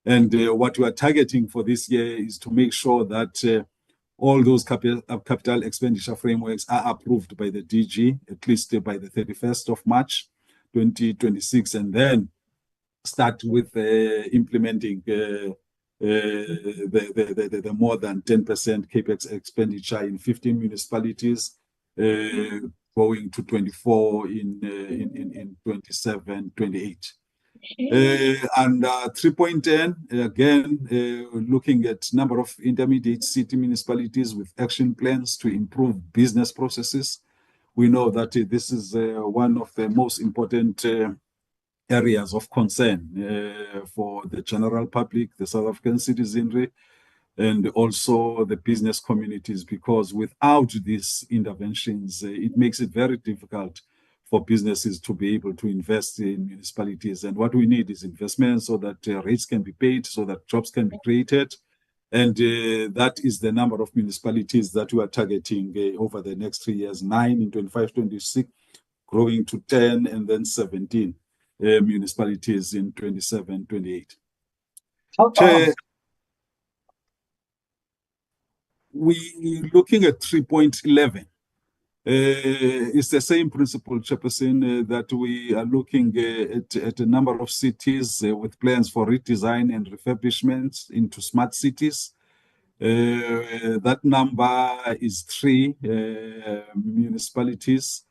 And what we are targeting for this year is to make sure that all those capital expenditure frameworks are approved by the DG, at least by the 31st of March, 2026, and then start with implementing the more than 10% CAPEX expenditure in 15 municipalities, going to 24 in 27, 28. And 3.10, again, looking at number of intermediate city municipalities with action plans to improve business processes. We know that this is one of the most important areas of concern for the general public, the South African citizenry, and also the business communities, because without these interventions, it makes it very difficult for businesses to be able to invest in municipalities. And what we need is investment so that rates can be paid, so that jobs can be created. And that is the number of municipalities that we are targeting over the next 3 years, 9 in 25-26, growing to 10 and then 17 municipalities in 27-28. Chair, we looking at 3.11. It's the same principle, Chairperson, that we are looking at a number of cities with plans for redesign and refurbishment into smart cities. That number is 3 municipalities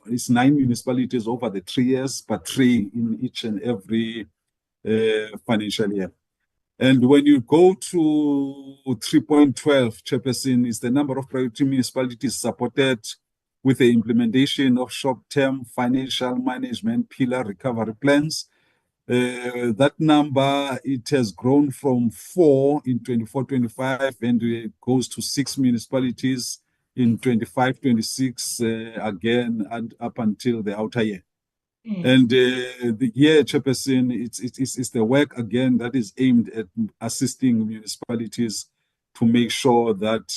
it's 9 municipalities over the 3 years, but 3 in each and every financial year. And when you go to 3.12, Chairperson, is the number of priority municipalities supported with the implementation of short-term financial management pillar recovery plans. That number, it has grown from 4 in 24-25 and it goes to 6 municipalities in 25-26 again and up until the outer year. And the year, Chairperson, it's the work again that is aimed at assisting municipalities to make sure that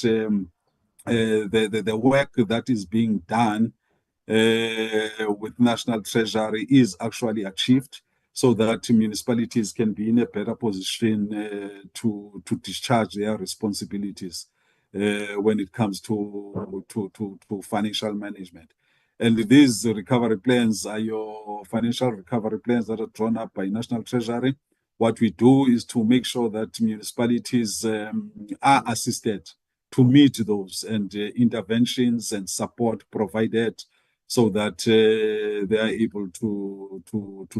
the work that is being done with National Treasury is actually achieved, so that municipalities can be in a better position to discharge their responsibilities when it comes to financial management. And these recovery plans are your financial recovery plans that are drawn up by National Treasury. What we do is to make sure that municipalities are assisted to meet those and interventions and support provided so that they are able to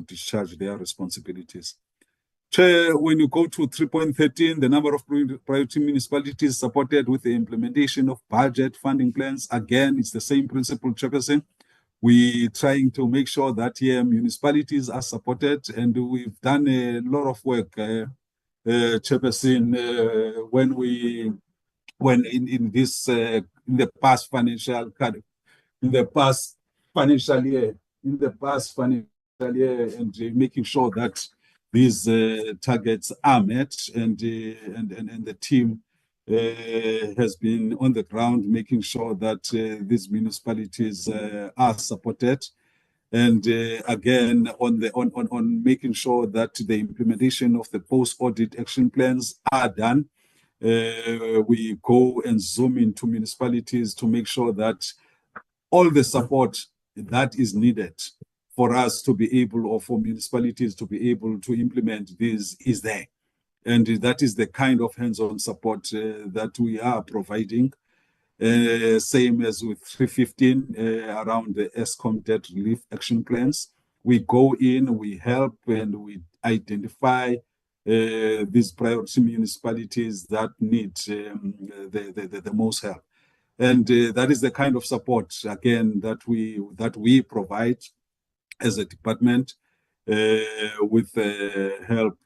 discharge their responsibilities. Chair, when you go to 3.13, the number of priority municipalities supported with the implementation of budget funding plans, again, it's the same principle, Chairperson. We're trying to make sure that municipalities are supported, and we've done a lot of work, Chairperson, when in the past financial year, and making sure that these targets are met, and the team has been on the ground making sure that these municipalities are supported, and again on making sure that the implementation of the post-audit action plans are done. We go and zoom into municipalities to make sure that all the support that is needed for us to be able, or for municipalities to be able to implement this, is there. And that is the kind of hands-on support that we are providing. Same as with 315 around the ESCOM debt relief action plans. We go in, we help, and we identify these priority municipalities that need the most help. And that is the kind of support, again, that we provide as a department, with the help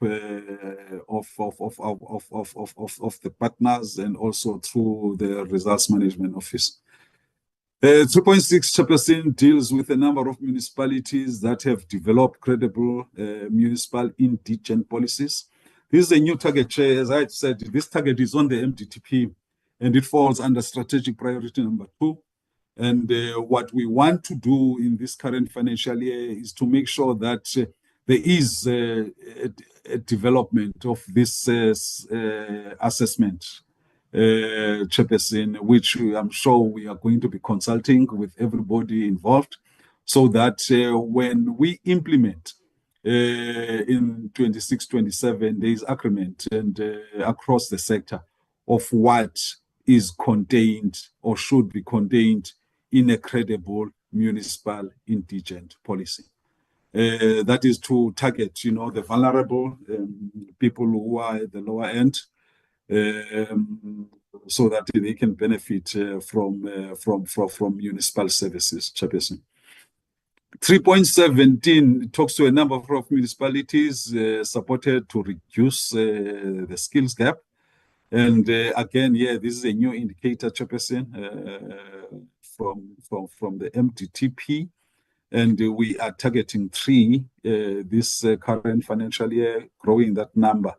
of the partners, and also through the results management office. 3.6% deals with a number of municipalities that have developed credible municipal indigent policies. This is a new target, Chair. As I said, this target is on the MDTP, and it falls under strategic priority number 2. And what we want to do in this current financial year is to make sure that there is a development of this assessment, Chairperson, which I'm sure we are going to be consulting with everybody involved, so that when we implement in 26-27, there is agreement and across the sector of what is contained or should be contained in a credible municipal indigent policy. That is to target, the vulnerable people who are at the lower end, so that they can benefit from municipal services, Chairperson. 3.17 talks to a number of municipalities supported to reduce the skills gap. And again, this is a new indicator, Chairperson, from the MDTP, and we are targeting 3 this current financial year, growing that number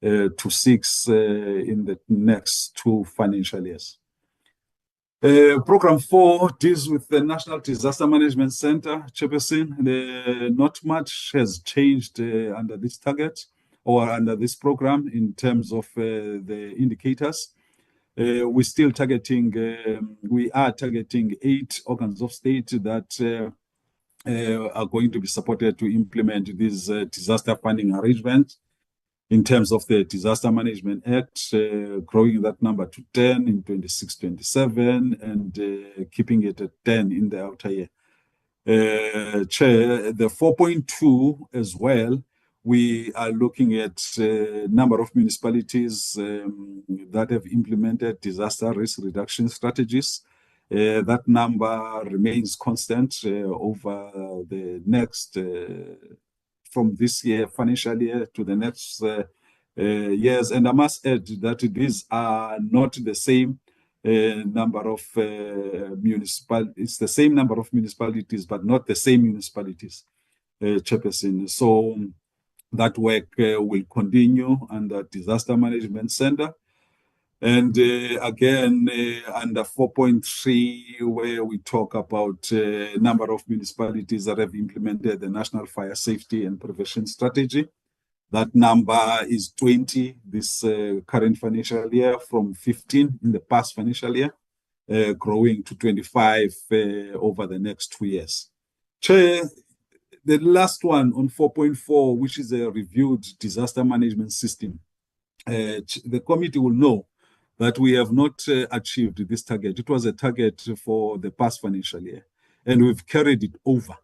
to 6 in the next 2 financial years. Program 4 deals with the National Disaster Management Center, Chairperson. Not much has changed under this target or under this program in terms of the indicators. We are targeting 8 organs of state that are going to be supported to implement this disaster funding arrangement. In terms of the Disaster Management Act, growing that number to 10 in 26-27 and keeping it at 10 in the outer year. Chair, the 4.2 as well, we are looking at number of municipalities that have implemented disaster risk reduction strategies. That number remains constant over the next from this year, financial year, to the next years. And I must add that these are not the same number of municipalities. It's the same number of municipalities, but not the same municipalities, Chairperson. So that work will continue under Disaster Management Center. And again, under 4.3, where we talk about number of municipalities that have implemented the National Fire Safety and Prevention Strategy, that number is 20 this current financial year, from 15 in the past financial year, growing to 25 over the next 2 years. Chair, the last one on 4.4, which is a reviewed disaster management system, the committee will know that we have not achieved this target. It was a target for the past financial year, and we've carried it over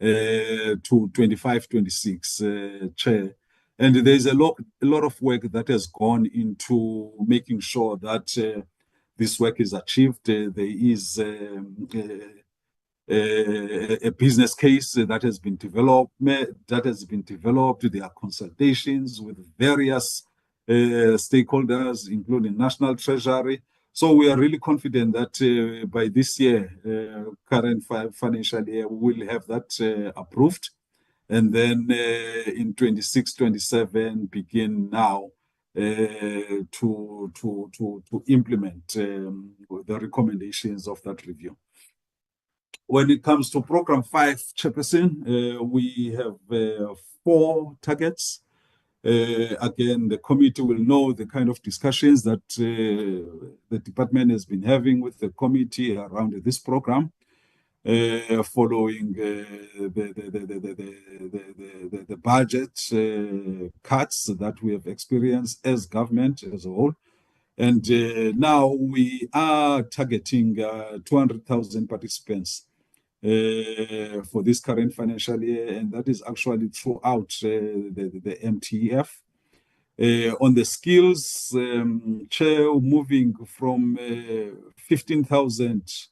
to 25-26, Chair. And there's a lot of work that has gone into making sure that this work is achieved. There is a business case that has been developed. There are consultations with various stakeholders, including National Treasury. So we are really confident that by this year, current financial year, we will have that approved. And then in 26-27, begin now to implement the recommendations of that review. When it comes to Program 5, Chairperson, we have 4 targets. Again, the committee will know the kind of discussions that the department has been having with the committee around this program, following the budget cuts that we have experienced as government as a whole. And now we are targeting 200,000 participants for this current financial year, and that is actually throughout the MTEF. On the skills, Chair, moving from 15,000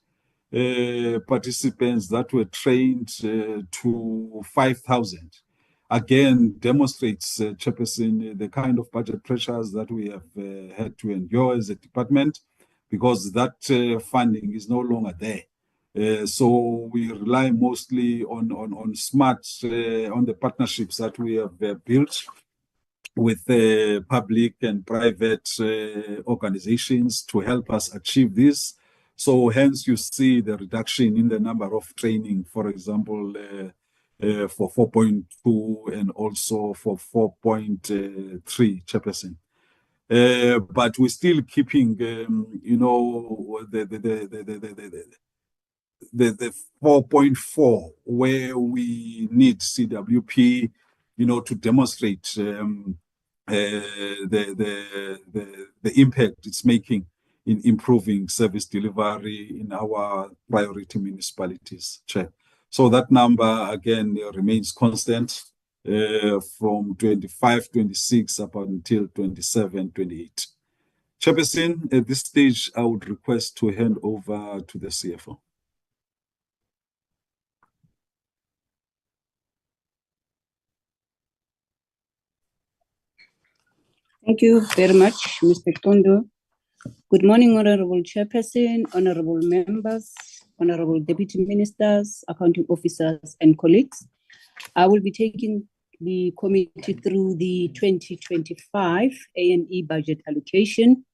participants that were trained to 5,000, again demonstrates, Chairperson, the kind of budget pressures that we have had to endure as a department, because that funding is no longer there. So we rely mostly on smart, on the partnerships that we have built with public and private organizations to help us achieve this. So hence you see the reduction in the number of training, for example, for 4.2 and also for 4.3, Chairperson. But we're still keeping, you know, the 4.4, where we need CWP, you know, to demonstrate the impact it's making in improving service delivery in our priority municipalities, Chair. So that number, again, remains constant from 25-26 up until 27-28. Chairperson, at this stage, I would request to hand over to the CFO. Thank you very much, Mr. Kondo. Good morning, Honorable Chairperson, Honorable Members, Honorable Deputy Ministers, Accounting Officers, and colleagues. I will be taking the committee through the 2025 A&E budget allocation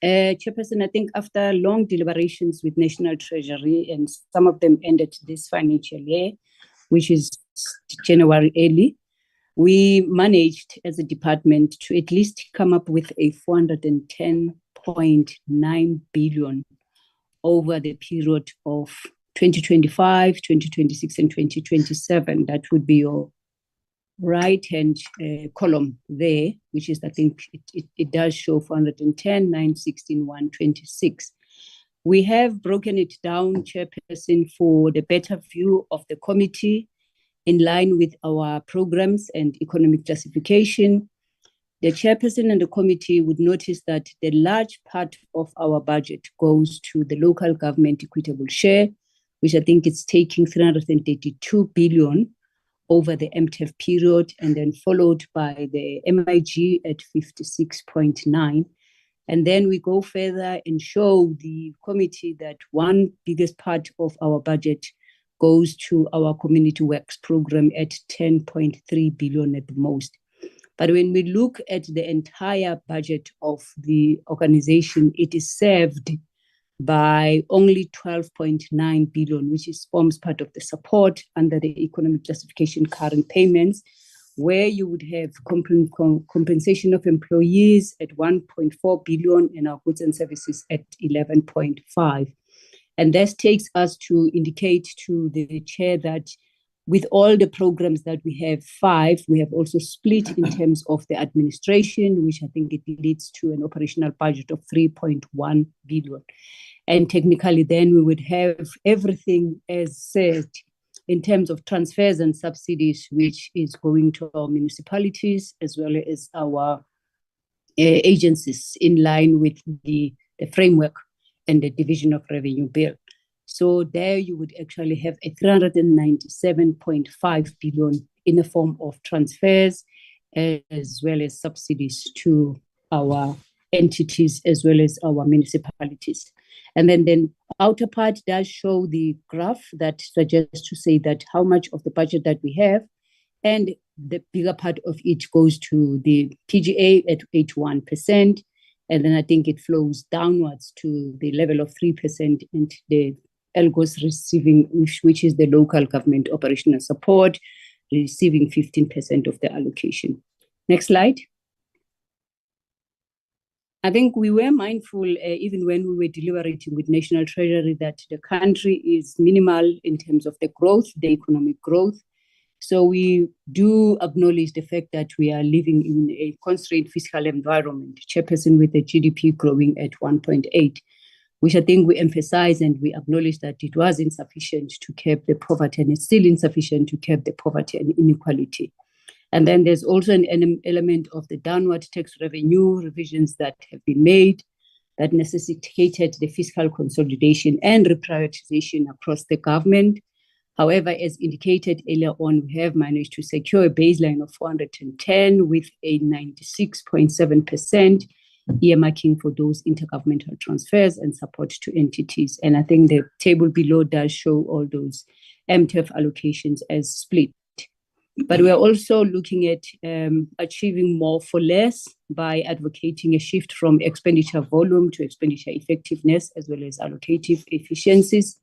Chairperson, I think after long deliberations with National Treasury, and some of them ended this financial year, which is January early, we managed as a department to at least come up with a 410.9 billion over the period of 2025, 2026, and 2027. That would be your right-hand column there, which is, I think, it does show 410, 916, 126. We have broken it down, Chairperson, for the better view of the committee in line with our programs and economic classification. The Chairperson and the committee would notice that the large part of our budget goes to the local government equitable share, which I think is taking 332 billion over the MTEF period, and then followed by the MIG at 56.9. And then we go further and show the committee that one biggest part of our budget goes to our community works program at 10.3 billion at the most. But when we look at the entire budget of the organization, it is served by only 12.9 billion, which forms part of the support under the economic classification current payments, where you would have compensation of employees at 1.4 billion and our goods and services at 11.5. And this takes us to indicate to the chair that with all the programs that we have, 5, we have also split in terms of the administration, which I think it leads to an operational budget of 3.1 billion. And technically, then we would have everything as said in terms of transfers and subsidies, which is going to our municipalities as well as our agencies in line with the framework and the division of revenue bill. So there you would actually have a 397.5 billion in the form of transfers as well as subsidies to our entities as well as our municipalities. And then the outer part does show the graph that suggests to say that how much of the budget that we have, and the bigger part of it goes to the PGA at 81%. And then I think it flows downwards to the level of 3% and the ELGOS receiving, which is the local government operational support, receiving 15% of the allocation. Next slide. I think we were mindful, even when we were deliberating with National Treasury, that the country is minimal in terms of the growth, the economic growth. So we do acknowledge the fact that we are living in a constrained fiscal environment, Chairperson, with the GDP growing at 1.8, which I think we emphasize and we acknowledge that it was insufficient to curb the poverty, and it's still insufficient to curb the poverty and inequality. And then there's also an element of the downward tax revenue revisions that have been made that necessitated the fiscal consolidation and reprioritization across the government. However, as indicated earlier on, we have managed to secure a baseline of 410 with a 96.7% earmarking for those intergovernmental transfers and support to entities. And I think the table below does show all those MTEF allocations as split. But we are also looking at achieving more for less by advocating a shift from expenditure volume to expenditure effectiveness as well as allocative efficiencies.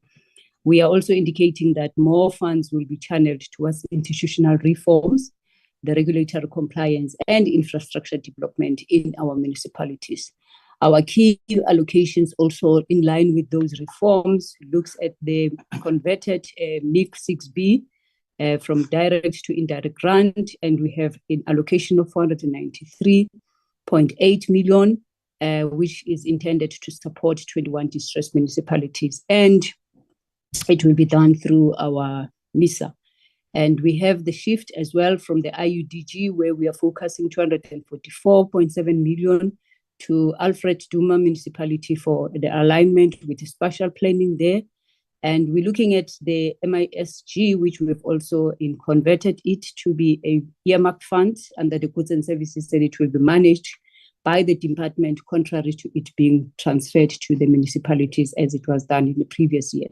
We are also indicating that more funds will be channeled towards institutional reforms, the regulatory compliance and infrastructure development in our municipalities. Our key allocations also in line with those reforms looks at the converted MIG 6B from direct to indirect grant, and we have an allocation of 493.8 million, which is intended to support 21 distressed municipalities, and it will be done through our MISA. And we have the shift as well from the IUDG, where we are focusing 244.7 million to Alfred Duma Municipality for the alignment with the spatial planning there. And we're looking at the MISG, which we've also converted it to be a earmarked fund under the goods and services, and it will be managed by the department, contrary to it being transferred to the municipalities as it was done in the previous year.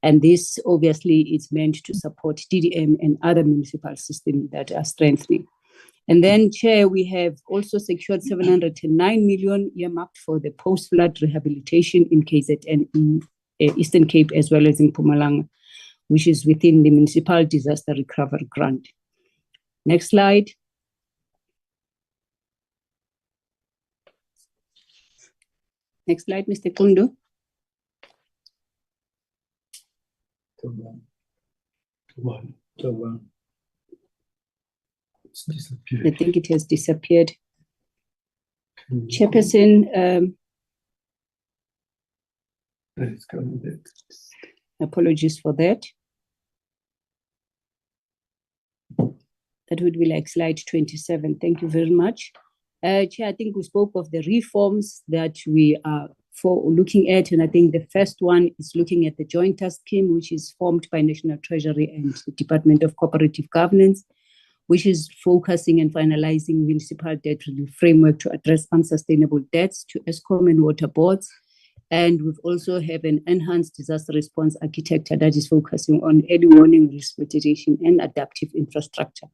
And this obviously is meant to support DDM and other municipal systems that are strengthening. And then, Chair, we have also secured 709 million earmarked for the post-flood rehabilitation in KZN, in Eastern Cape, as well as in Mpumalanga, which is within the Municipal Disaster Recovery Grant. Next slide. Next slide, Mr. Kundu. It's disappeared. I think it has disappeared. Chairperson, It's coming back. apologies for that. That would be like slide 27. Thank you very much. Chair, I think we spoke of the reforms that we are looking at, and I think the first one is looking at the joint task scheme, which is formed by National Treasury and the Department of Cooperative Governance, which is focusing and finalizing municipal debt relief framework to address unsustainable debts to Eskom and water boards. And we've also have an enhanced disaster response architecture that is focusing on early warning, risk mitigation, and adaptive infrastructure.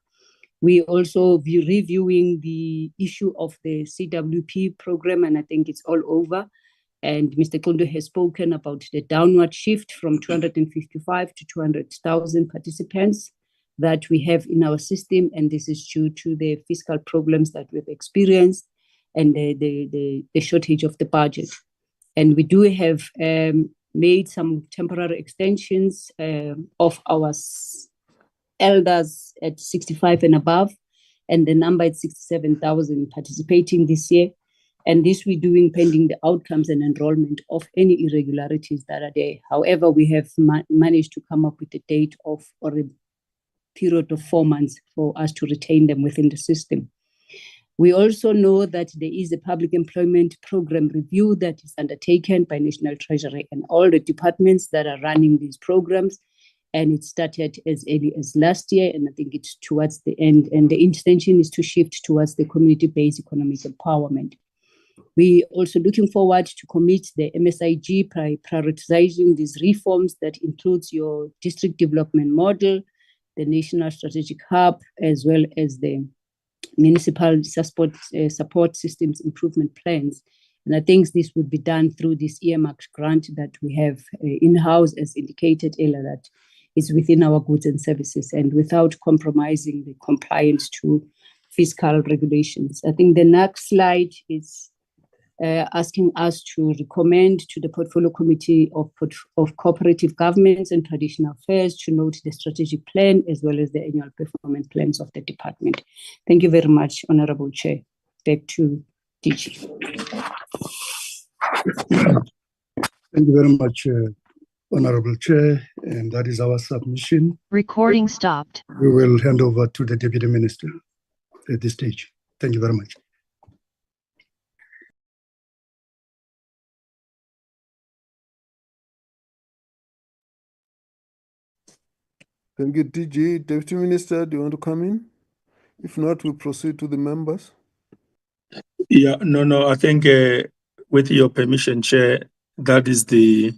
We also be reviewing the issue of the CWP program, and I think it's all over. And Mr. Kondo has spoken about the downward shift from 255 to 200,000 participants that we have in our system, and this is due to the fiscal problems that we've experienced and the shortage of the budget. And we do have made some temporary extensions of our elders at 65 and above, and the number is 67,000 participating this year. And this we're doing pending the outcomes and enrollment of any irregularities that are there. However, we have managed to come up with a date of or a period of 4 months for us to retain them within the system. We also know that there is a public employment program review that is undertaken by National Treasury and all the departments that are running these programs. And it started as early as last year, and I think it's towards the end. And the intention is to shift towards the community-based economic empowerment. We also looking forward to commit the MSIG by prioritizing these reforms that includes your district development model, the National Strategic Hub, as well as the municipal support systems improvement plans. And I think this would be done through this earmarked grant that we have in-house, as indicated earlier, that is within our goods and services and without compromising the compliance to fiscal regulations. I think the next slide is asking us to recommend to the Portfolio Committee of Cooperative Governments and Traditional Affairs to note the strategic plan as well as the annual performance plans of the department. Thank you very much, Honorable Chair. Back to DG. Thank you very much, Honorable Chair, and that is our submission. Recording stopped. We will hand over to the Deputy Minister at this stage. Thank you very much. Thank you, DG. Deputy Minister, do you want to come in? If not, we proceed to the members. Yeah, no, I think with your permission, Chair, that is the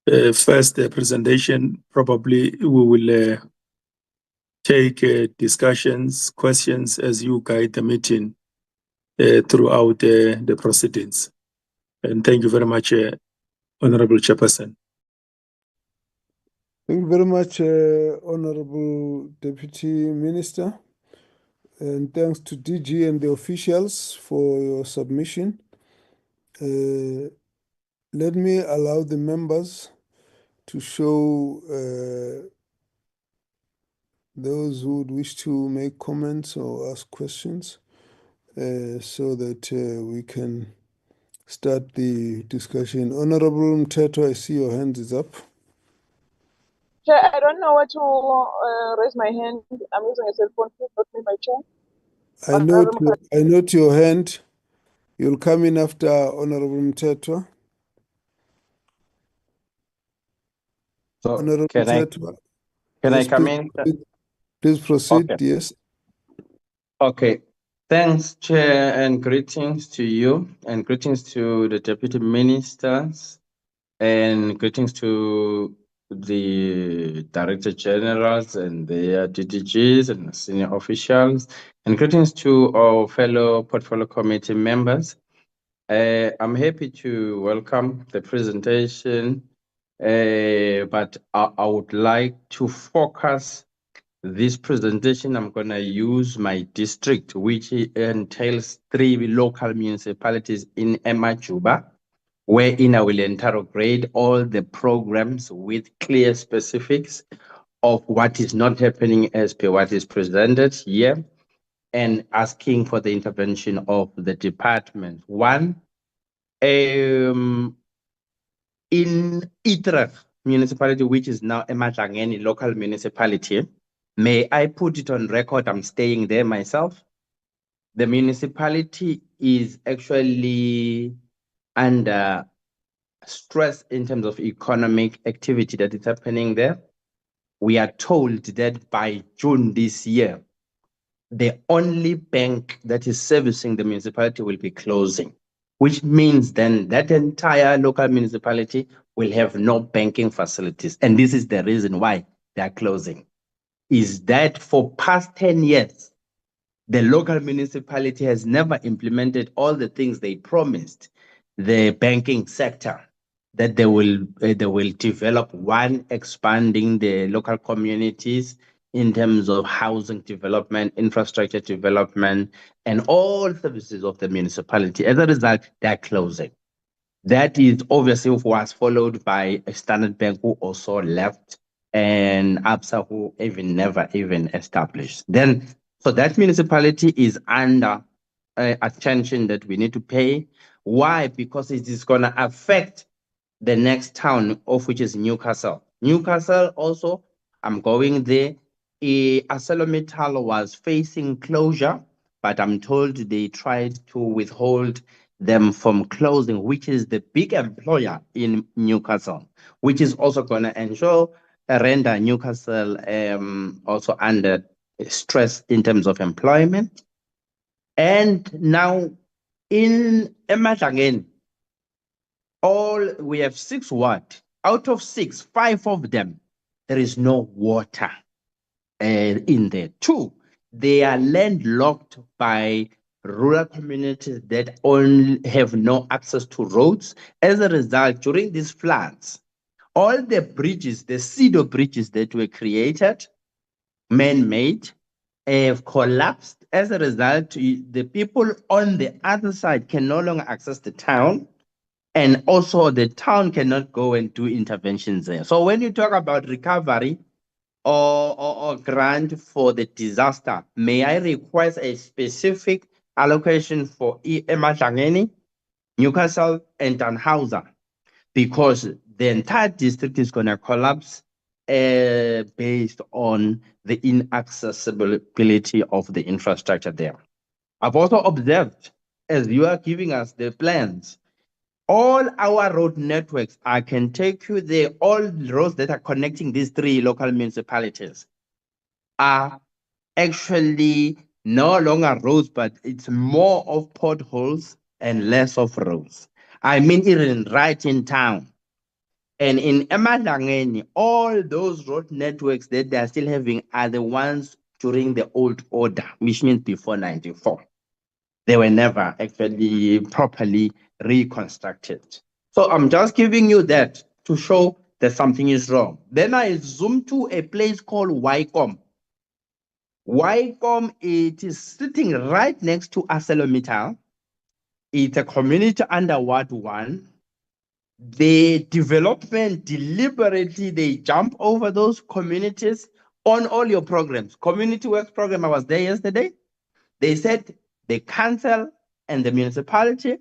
first presentation. Probably we will take discussions, questions as you guide the meeting throughout the proceedings. And thank you very much, Honorable Chairperson. Thank you very much, Honorable Deputy Minister. And thanks to DG and the officials for your submission. Let me allow the members to show those who would wish to make comments or ask questions so that we can start the discussion. Honorable Mteto, I see your hand is up. Chair, I don't know where to raise my hand. I'm using a cell phone. Please note me, my chair. I note your hand. You'll come in after Honorable Mteto. So Honorable Mteto. Can I come in? Please proceed, Okay. Yes. Okay. Thanks, Chair, and greetings to you, and greetings to the Deputy Ministers, and greetings to the Director Generals and their DDGs and senior officials, and greetings to our fellow Portfolio Committee members. I'm happy to welcome the presentation, but I would like to focus this presentation. I'm going to use my district, which entails 3 local municipalities in Emajuba, wherein I will interrogate all the programs with clear specifics of what is not happening as per what is presented here, and asking for the intervention of the department. One, in Utrecht municipality, which is now Ematlangeni local municipality, may I put it on record, I'm staying there myself. The municipality is actually under stress in terms of economic activity that is happening there. We are told that by June this year, the only bank that is servicing the municipality will be closing, which means then that entire local municipality will have no banking facilities. And this is the reason why they are closing. Is that for past 10 years, the local municipality has never implemented all the things they promised the banking sector, that they will develop, one, expanding the local communities in terms of housing development, infrastructure development, and all services of the municipality. As a result, they're closing. That is obviously was followed by a Standard Bank who also left, and ABSA who never established. Then, so that municipality is under attention that we need to pay. Why? Because it is going to affect the next town, of which is Newcastle. Newcastle also, I'm going there. ArcelorMittal was facing closure, but I'm told they tried to withhold them from closing, which is the big employer in Newcastle, which is also going to render Newcastle also under stress in terms of employment. And now in Ematlangeni, we have 6 wards. Out of 6, 5 of them, there is no water in there. 2, they are landlocked by rural communities that only have no access to roads. As a result, during these floods, all the bridges, the pseudo bridges that were created, man-made, have collapsed. As a result, the people on the other side can no longer access the town. And also the town cannot go and do interventions there. So when you talk about recovery or grant for the disaster, may I request a specific allocation for Ematlangeni, Newcastle, and Tannhauser, because the entire district is going to collapse based on the inaccessibility of the infrastructure there. I've also observed, as you are giving us the plans, all our road networks, I can take you there, all roads that are connecting these 3 local municipalities are actually no longer roads, but it's more of potholes and less of roads. I mean, even right in town. And in Ematlangeni, all those road networks that they are still having are the ones during the old order, which means before 94. They were never actually properly reconstructed. So I'm just giving you that to show that something is wrong. Then I zoom to a place called Wycombe. Wycombe, it is sitting right next to ArcelorMittal. It's a community under Ward 1. The development deliberately, they jump over those communities on all your programs. Community Works program, I was there yesterday. They said the council and the municipality,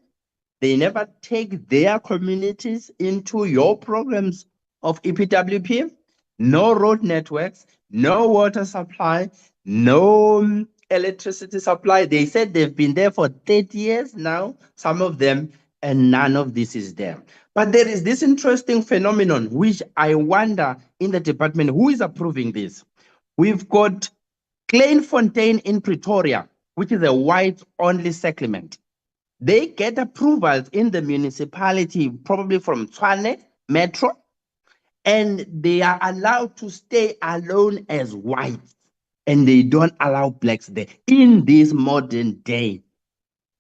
they never take their communities into your programs of EPWP. No road networks, no water supply, no electricity supply. They said they've been there for 30 years now, some of them, and none of this is there. But there is this interesting phenomenon, which I wonder in the department, who is approving this? We've got Kleinfontein in Pretoria, which is a white-only settlement. They get approvals in the municipality, probably from Tshwane Metro, and they are allowed to stay alone as whites, and they don't allow blacks there in this modern day.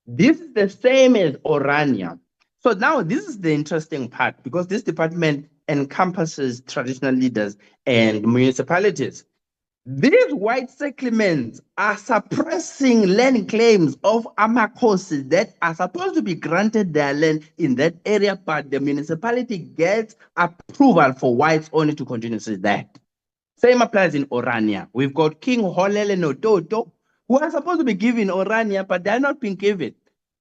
This is the same as Orania. So now this is the interesting part, because this department encompasses traditional leaders and municipalities. These white settlements are suppressing land claims of Amakosi that are supposed to be granted their land in that area, but the municipality gets approval for whites only to continue to that. Same applies in Orania. We've got King Holele Nototo, who are supposed to be given Orania, but they're not being given.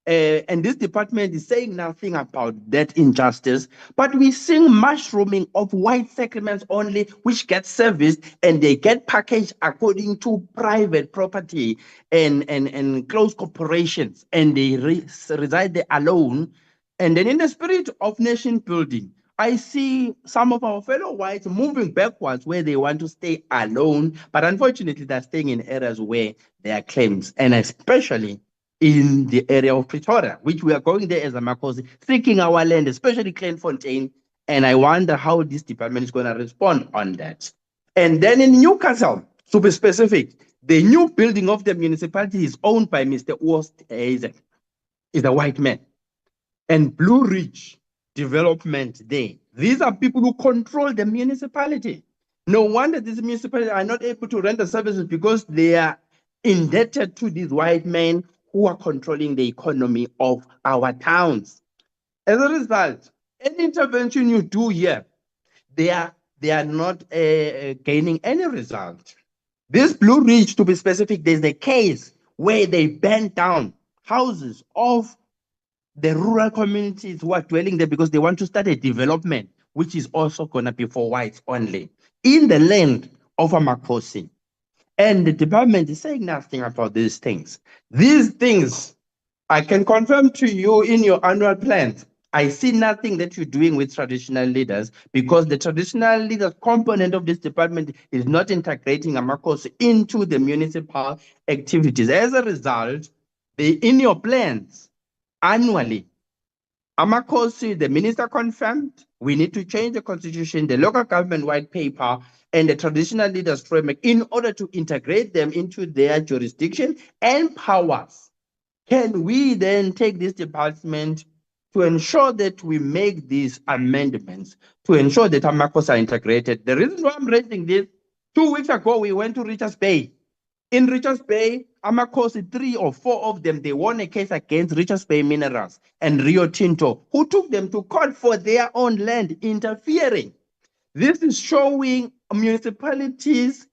And this department is saying nothing about that injustice, but we're seeing mushrooming of white settlements only, which get serviced and they get packaged according to private property and close corporations, and they reside there alone. And then in the spirit of nation building, I see some of our fellow whites moving backwards where they want to stay alone, but unfortunately they're staying in areas where there are claims, and especially in the area of Pretoria, which we are going there as a Makosi, seeking our land, especially Kleinfontein. And I wonder how this department is going to respond on that. And then in Newcastle, to be specific, the new building of the municipality is owned by Mr. Oosthuizen. He's a white man. And Blue Ridge Development there, these are people who control the municipality. No wonder these municipalities are not able to render services, because they are indebted to these white men who are controlling the economy of our towns. As a result, any intervention you do here, they are not gaining any result. This Blue Ridge, to be specific, there's a case where they burned down houses of the rural communities who are dwelling there because they want to start a development, which is also going to be for whites only, in the land of Amakosi. And the department is saying nothing about these things. These things, I can confirm to you in your annual plans, I see nothing that you're doing with traditional leaders, because the traditional leaders component of this department is not integrating Amakosi into the municipal activities. As a result, in your plans, annually, Amakosi, the minister confirmed, we need to change the constitution, the local government white paper, and the traditional leaders framework in order to integrate them into their jurisdiction and powers. Can we then take this department to ensure that we make these amendments to ensure that Amakosi are integrated? The reason why I'm raising this, 2 weeks ago, we went to Richards Bay. In Richards Bay, Amakosi, 3 or 4 of them, they won a case against Richards Bay Minerals and Rio Tinto, who took them to court for their own land interfering. This is showing municipalities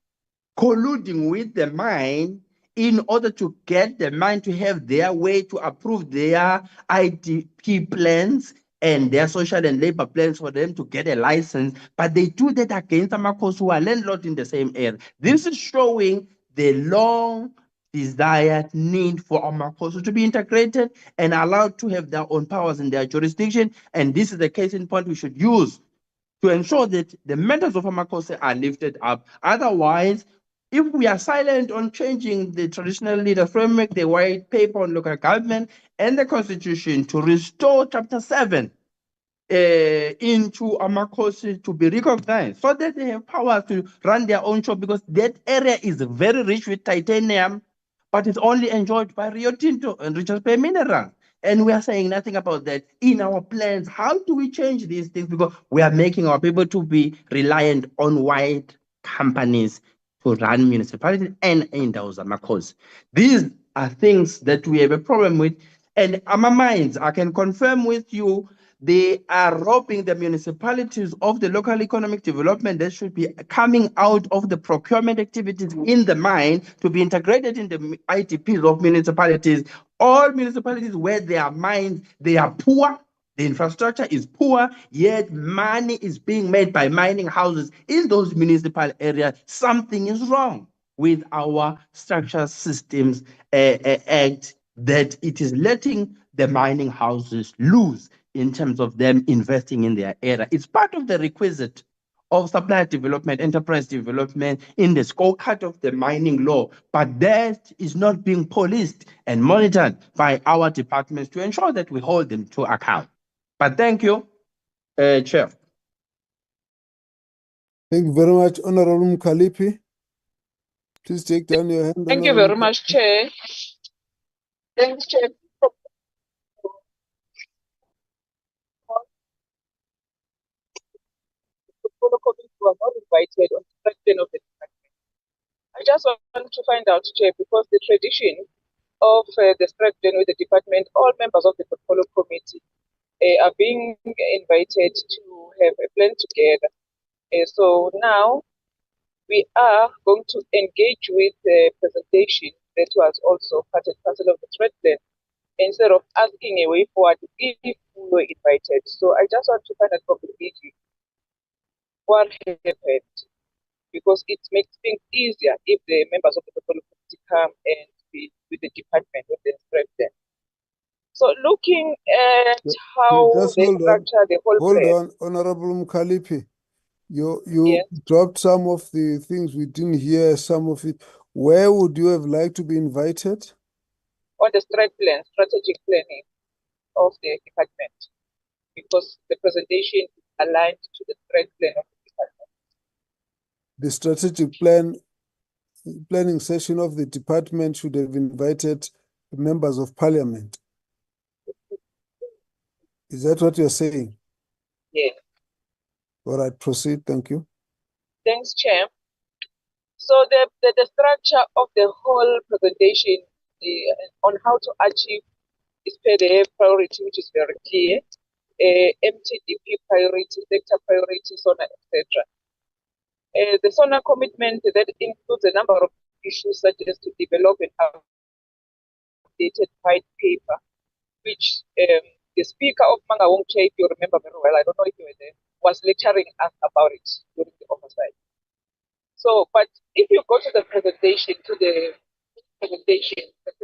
colluding with the mine in order to get the mine to have their way to approve their IDP plans and their social and labor plans for them to get a license. But they do that against Amakosi, who are landlords in the same area. This is showing the long desired need for Amakosi to be integrated and allowed to have their own powers in their jurisdiction. And this is the case in point we should use to ensure that the matters of Amakosi are lifted up. Otherwise, if we are silent on changing the traditional leader framework, the white paper on local government, and the constitution to restore chapter 7 into Amakosi to be recognized, so that they have power to run their own show, because that area is very rich with titanium, but it's only enjoyed by Rio Tinto and Richards Bay Minerals. And we are saying nothing about that in our plans. How do we change these things? Because we are making our people to be reliant on white companies to run municipalities and in those Amakosi. These are things that we have a problem with. And our minds, I can confirm with you, they are robbing the municipalities of the local economic development that should be coming out of the procurement activities in the mine to be integrated in the IDPs of municipalities. All municipalities where there are mines, they are poor, the infrastructure is poor, yet money is being made by mining houses in those municipal areas. Something is wrong with our structure systems act, that it is letting the mining houses lose in terms of them investing in their area. It's part of the requisite of supply development, enterprise development in the scorecard of the mining law, but that is not being policed and monitored by our departments to ensure that we hold them to account. But thank you, Chair. Thank you very much, Honorable Mkalipi. Please take down your hand. Thank you Honorable very much, Chair. Thanks, Chair. Portfolio committee were not invited on the president of the department. I just want to find out, Chair, because the tradition of the president with the department, all members of the portfolio committee are being invited to have a plan together. So now we are going to engage with the presentation that was also part and parcel of the president instead of asking a way forward if we were invited. So I just want to find out from the DG what happened, because it makes things easier if the members of the portfolio committee come and be with the department with the president. So looking at how just they hold on. structure the whole Hold plan. on, Honorable Mkalipi. You Yes. dropped some of the things we didn't hear, some of it. Where would you have liked to be invited? On the strategic planning of the department, because the presentation is aligned to the strat plan of the department. The strategic planning session of the department should have invited members of parliament. Is that what you're saying? Yes. All right, proceed. Thank you. Thanks, Chair. So the structure of the whole presentation on how to achieve is per the priority, which is very clear. MTDP priority, sector priority, SONA, etc. The SONA commitment that includes a number of issues such as to develop an updated white paper, which the speaker of Mangawong Chair, if you remember very well, I don't know if you were there, was lecturing us about it during the oversight. So, but if you go to the presentation, the presentation does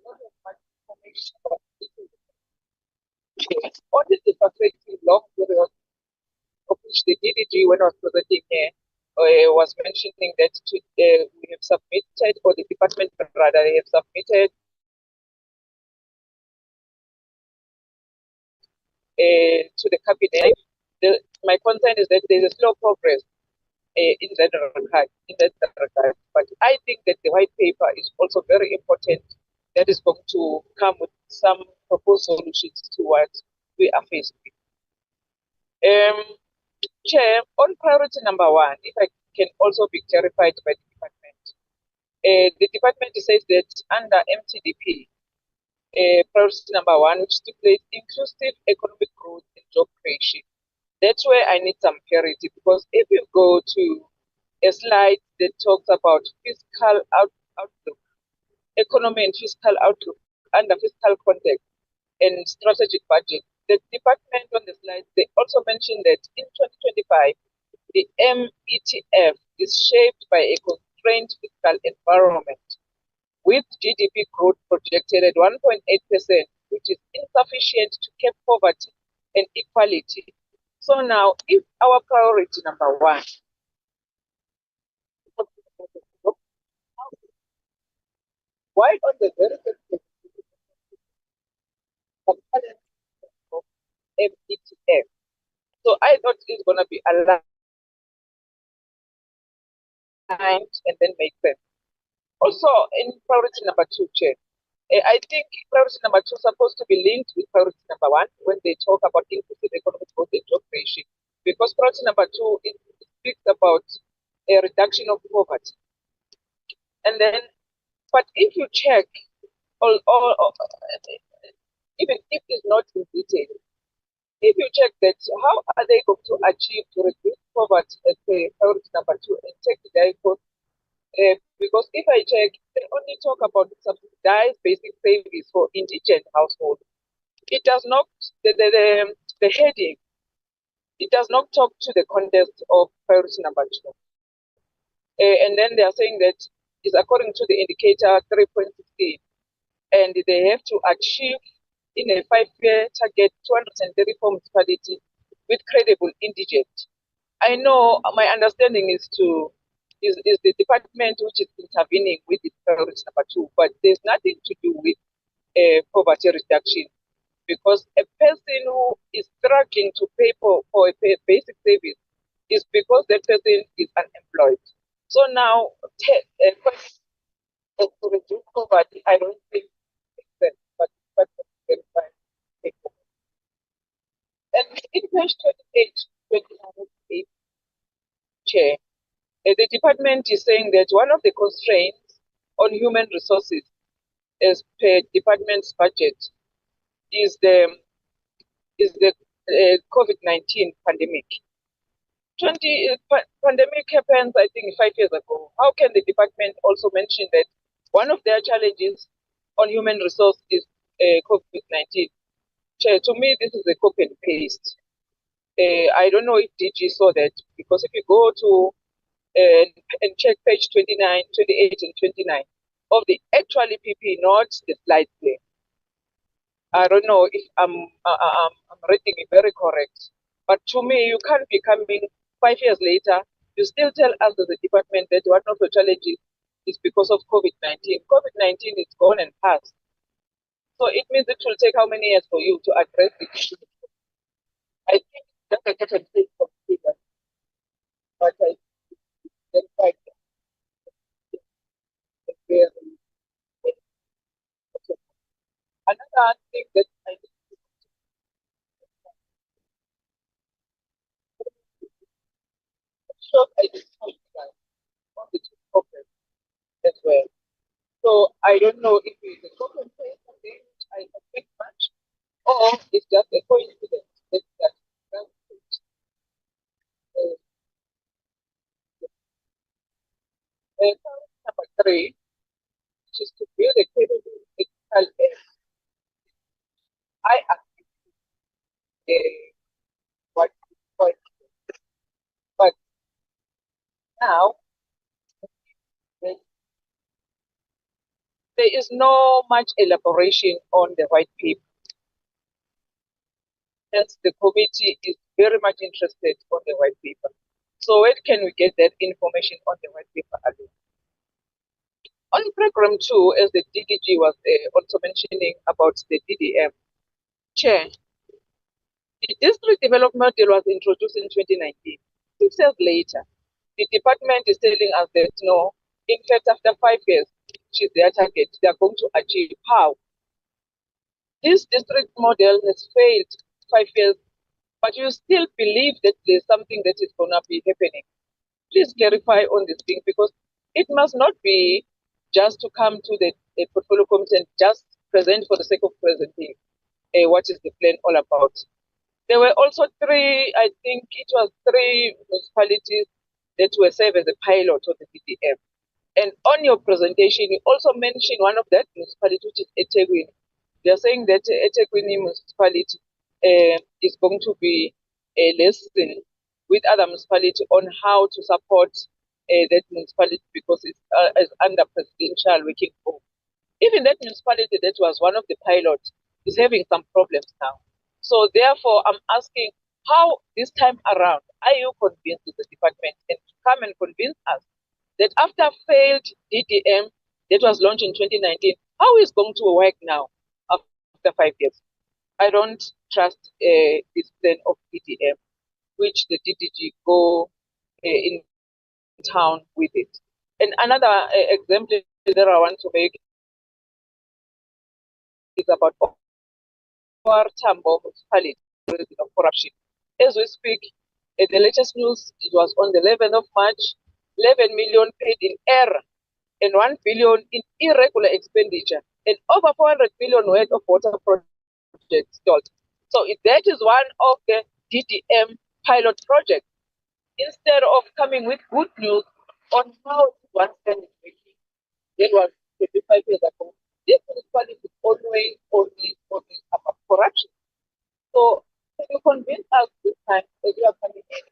not have much information about it. Only the perspective long period of which the DDG, when I was presenting here, was mentioning that we have submitted, or the department rather, they have submitted to the cabinet. My concern is that there is a slow progress in that regard. But I think that the white paper is also very important. That is going to come with some proposed solutions to what we are faced with. Chair, on priority number one, if I can also be clarified by the department says that under MTDP, priority number one, which stipulates inclusive economic growth and job creation. That's where I need some clarity, because if you go to a slide that talks about fiscal outlook, economy and fiscal outlook under fiscal context and strategic budget, the department on the slide, they also mentioned that in 2025, the METF is shaped by a constrained fiscal environment, with GDP growth projected at 1.8%, which is insufficient to curb poverty and equality. So now, if our priority number one, why on the very first METF? So I thought it's going to be aligned and then make sense. Also, in priority number two, Chair, I think priority number two is supposed to be linked with priority number one when they talk about inclusive economic growth and job creation, because priority number two it speaks about a reduction of poverty. And then, but if you check, even if it's not in detail, if you check that, how are they going to achieve to reduce poverty as priority number two and take the diet? Because if I check, they only talk about subsidized basic savings for indigent households. It does not, the heading, it does not talk to the context of priority number two. And then they are saying that it's according to the indicator 3.16, and they have to achieve in a 5-year target 234 municipalities with credible indigent. I know my understanding is the department which is intervening with the priority number two, but there's nothing to do with poverty reduction, because a person who is struggling to pay for a basic service is because that person is unemployed. So now, to reduce poverty, I don't think it's sense, but verify. And in page 28, Chair, the department is saying that one of the constraints on human resources as per department's budget is the COVID-19 pandemic. Pandemic happened, I think, 5 years ago. How can the department also mention that one of their challenges on human resource is COVID-19? Chair, to me, this is a copy and paste. I don't know if DG saw that, because if you go to and check page 29, 28, and 29 of the actual PP, not the slide there. I don't know if I'm reading it very correct, but to me, you can't be coming 5 years later. You still tell us as a department that one of the challenges is because of COVID-19. COVID-19 is gone and past. So it means it will take how many years for you to address the issue? I think that's a different thing from figures. But I think like another thing that I think I discussed on the two problems as well. So I don't know if it's a problem which I think much, or it's just a coincidence that number 3, which is to build a capable digital I ask what, but now there is no much elaboration on the white paper. Hence, the committee is very much interested on the white paper. So where can we get that information on the white paper alone? On program 2, as the DDG was also mentioning about the DDM, Chair, the district development model was introduced in 2019. 6 years later, the department is telling us that no, in fact, after 5 years, which is their target, they are going to achieve. How? This district model has failed 5 years, but you still believe that there's something that is going to be happening. Please clarify on this thing, because it must not be just to come to the portfolio committee and just present for the sake of presenting what is the plan all about. There were also 3, I think it was 3 municipalities that were served as a pilot of the DDM. And on your presentation, you also mentioned one of that municipality, which is eThekwini. They are saying that eThekwini municipality is going to be a lesson with other municipalities on how to support that municipality, because it's under presidential working group. Even that municipality that was one of the pilots is having some problems now. So therefore, I'm asking, how this time around are you convinced the department and come and convince us that after failed DDM that was launched in 2019, how is going to work now after 5 years? I don't trust this plan of DDM, which the DDG go in town with it. And another example that I want to make is about our Tambo municipality of corruption. As we speak, the latest news, it was on the 11th of March, 11 million paid in error and 1 billion in irregular expenditure, and over 400 million worth of water projects stalled. So if that is one of the DDM pilot projects, instead of coming with good news on how one thing is making, that was 25 years ago, this municipality is always about corruption. So can you convince us this time that you are coming in?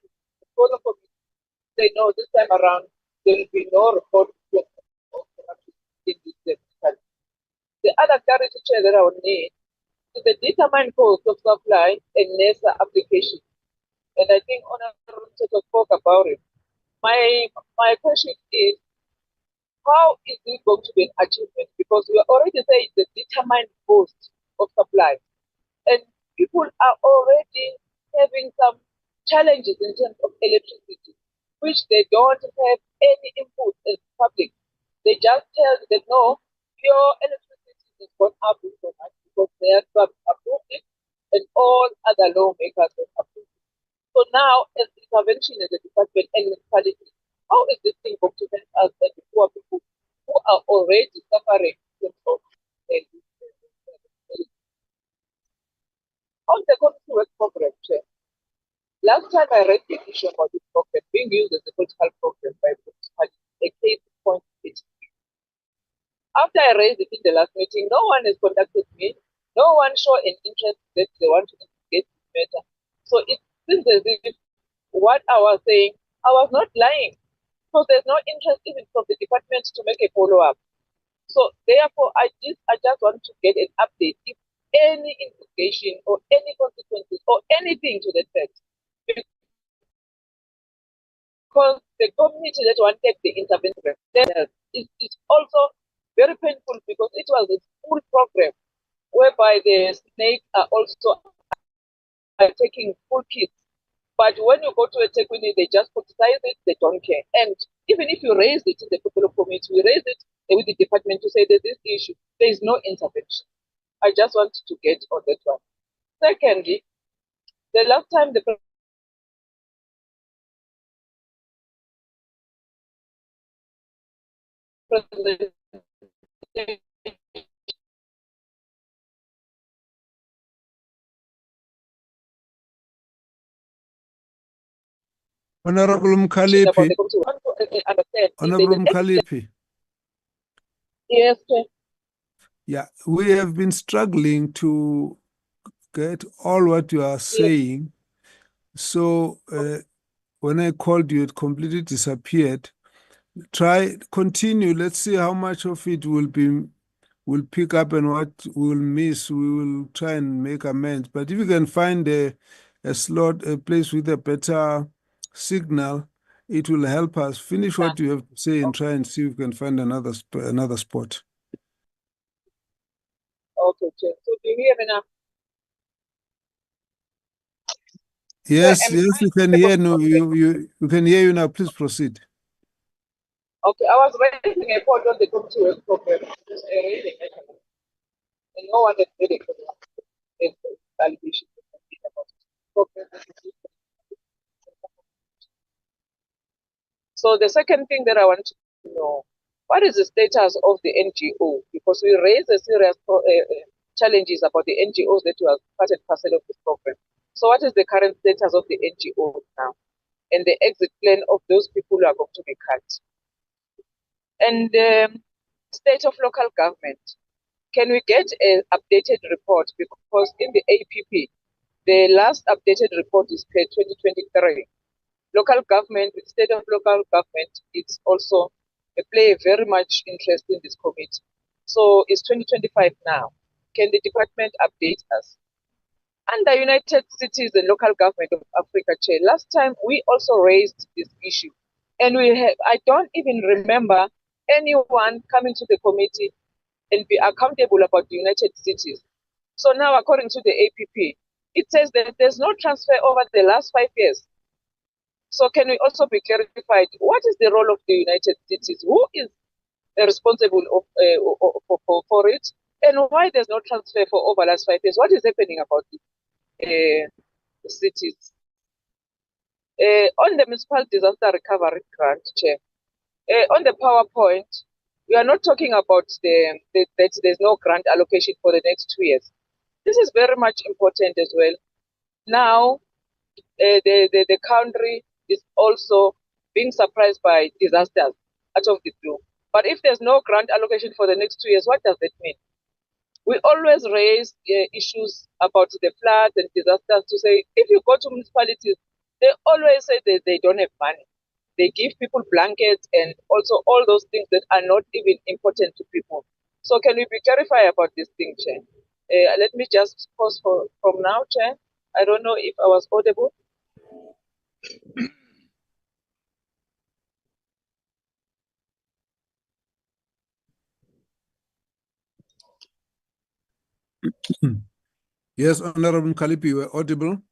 They know this time around there will be no report of corruption in this municipality. The other clarity, Chair, that I would need is the determined cost of supply and MISA application. And I think Honorable Mthetho spoke about it. My question is, how is it going to be an achievement? Because we already say it's the determined cost of supply. And people are already having some challenges in terms of electricity, which they don't have any input as public. They just tell that no, your electricity has gone up so much because they have approved it and all other lawmakers have approved it. So now, as intervention as a department and municipality, how is this thing going to help us and the poor people who are already suffering from on the community work program, Chair? Last time I read the issue about this program being used as a political program by municipalities, a case in point. After I raised it in the last meeting, no one has contacted me. No one showed an interest that they want to investigate this matter. So it seems as if what I was saying, I was not lying. So there's no interest even from the department to make a follow-up. So therefore, I just want to get an update if any investigation or any consequences or anything to that effect. Because the community that wanted the intervention is also very painful because it was a school program whereby the snakes are also taking school kids. But when you go to a Tekwini, they just politicize it, they don't care. And even if you raise it in the people committee, we raise it with the department to say there's this issue, there is no intervention. I just wanted to get on that one. Secondly, the last time the president Honorable Mkalipi. Honorable Mkalipi. Yes, sir. Yeah, we have been struggling to get all what you are saying. So when I called you, it completely disappeared. Continue. Let's see how much of it will pick up and what we'll miss. We will try and make amends. But if you can find a place with a better signal, it will help us finish what you have to say and try and see if we can find another spot. Okay, Chair. So do you hear me now? Yes, yes, we can hear. No, you can hear you now. Please proceed. Okay, I was raising a point on the community work program. And no one had made a validation about it. So the second thing that I want to know, what is the status of the NGO? Because we raised a serious challenges about the NGOs that were part and parcel of this program. So what is the current status of the NGOs now? And the exit plan of those people who are going to be cut? And state of local government. Can we get an updated report? Because in the APP, the last updated report is per 2023. Local government, the state of local government, it's also play very much interest in this committee. So it's 2025 now. Can the department update us? Under United Cities and Local Government of Africa, Chair, last time we also raised this issue. And I don't even remember anyone coming to the committee and be accountable about the United Cities. So now, according to the APP, it says that there's no transfer over the last 5 years. So can we also be clarified, what is the role of the United Cities? Who is responsible for it? And why there's no transfer for over the last 5 years? What is happening about the cities? On the Municipal Disaster Recovery Grant, Chair, on the PowerPoint, we are not talking about that there's no grant allocation for the next 2 years. This is very much important as well. Now, the country is also being surprised by disasters out of the blue. But if there's no grant allocation for the next 2 years, what does that mean? We always raise issues about the floods and disasters to say, if you go to municipalities, they always say that they don't have money. They give people blankets and also all those things that are not even important to people. So can we be clarified about this thing, Chair? Let me just pause from now, Chair. I don't know if I was audible. Yes, Honorable Mkalipi, you were audible.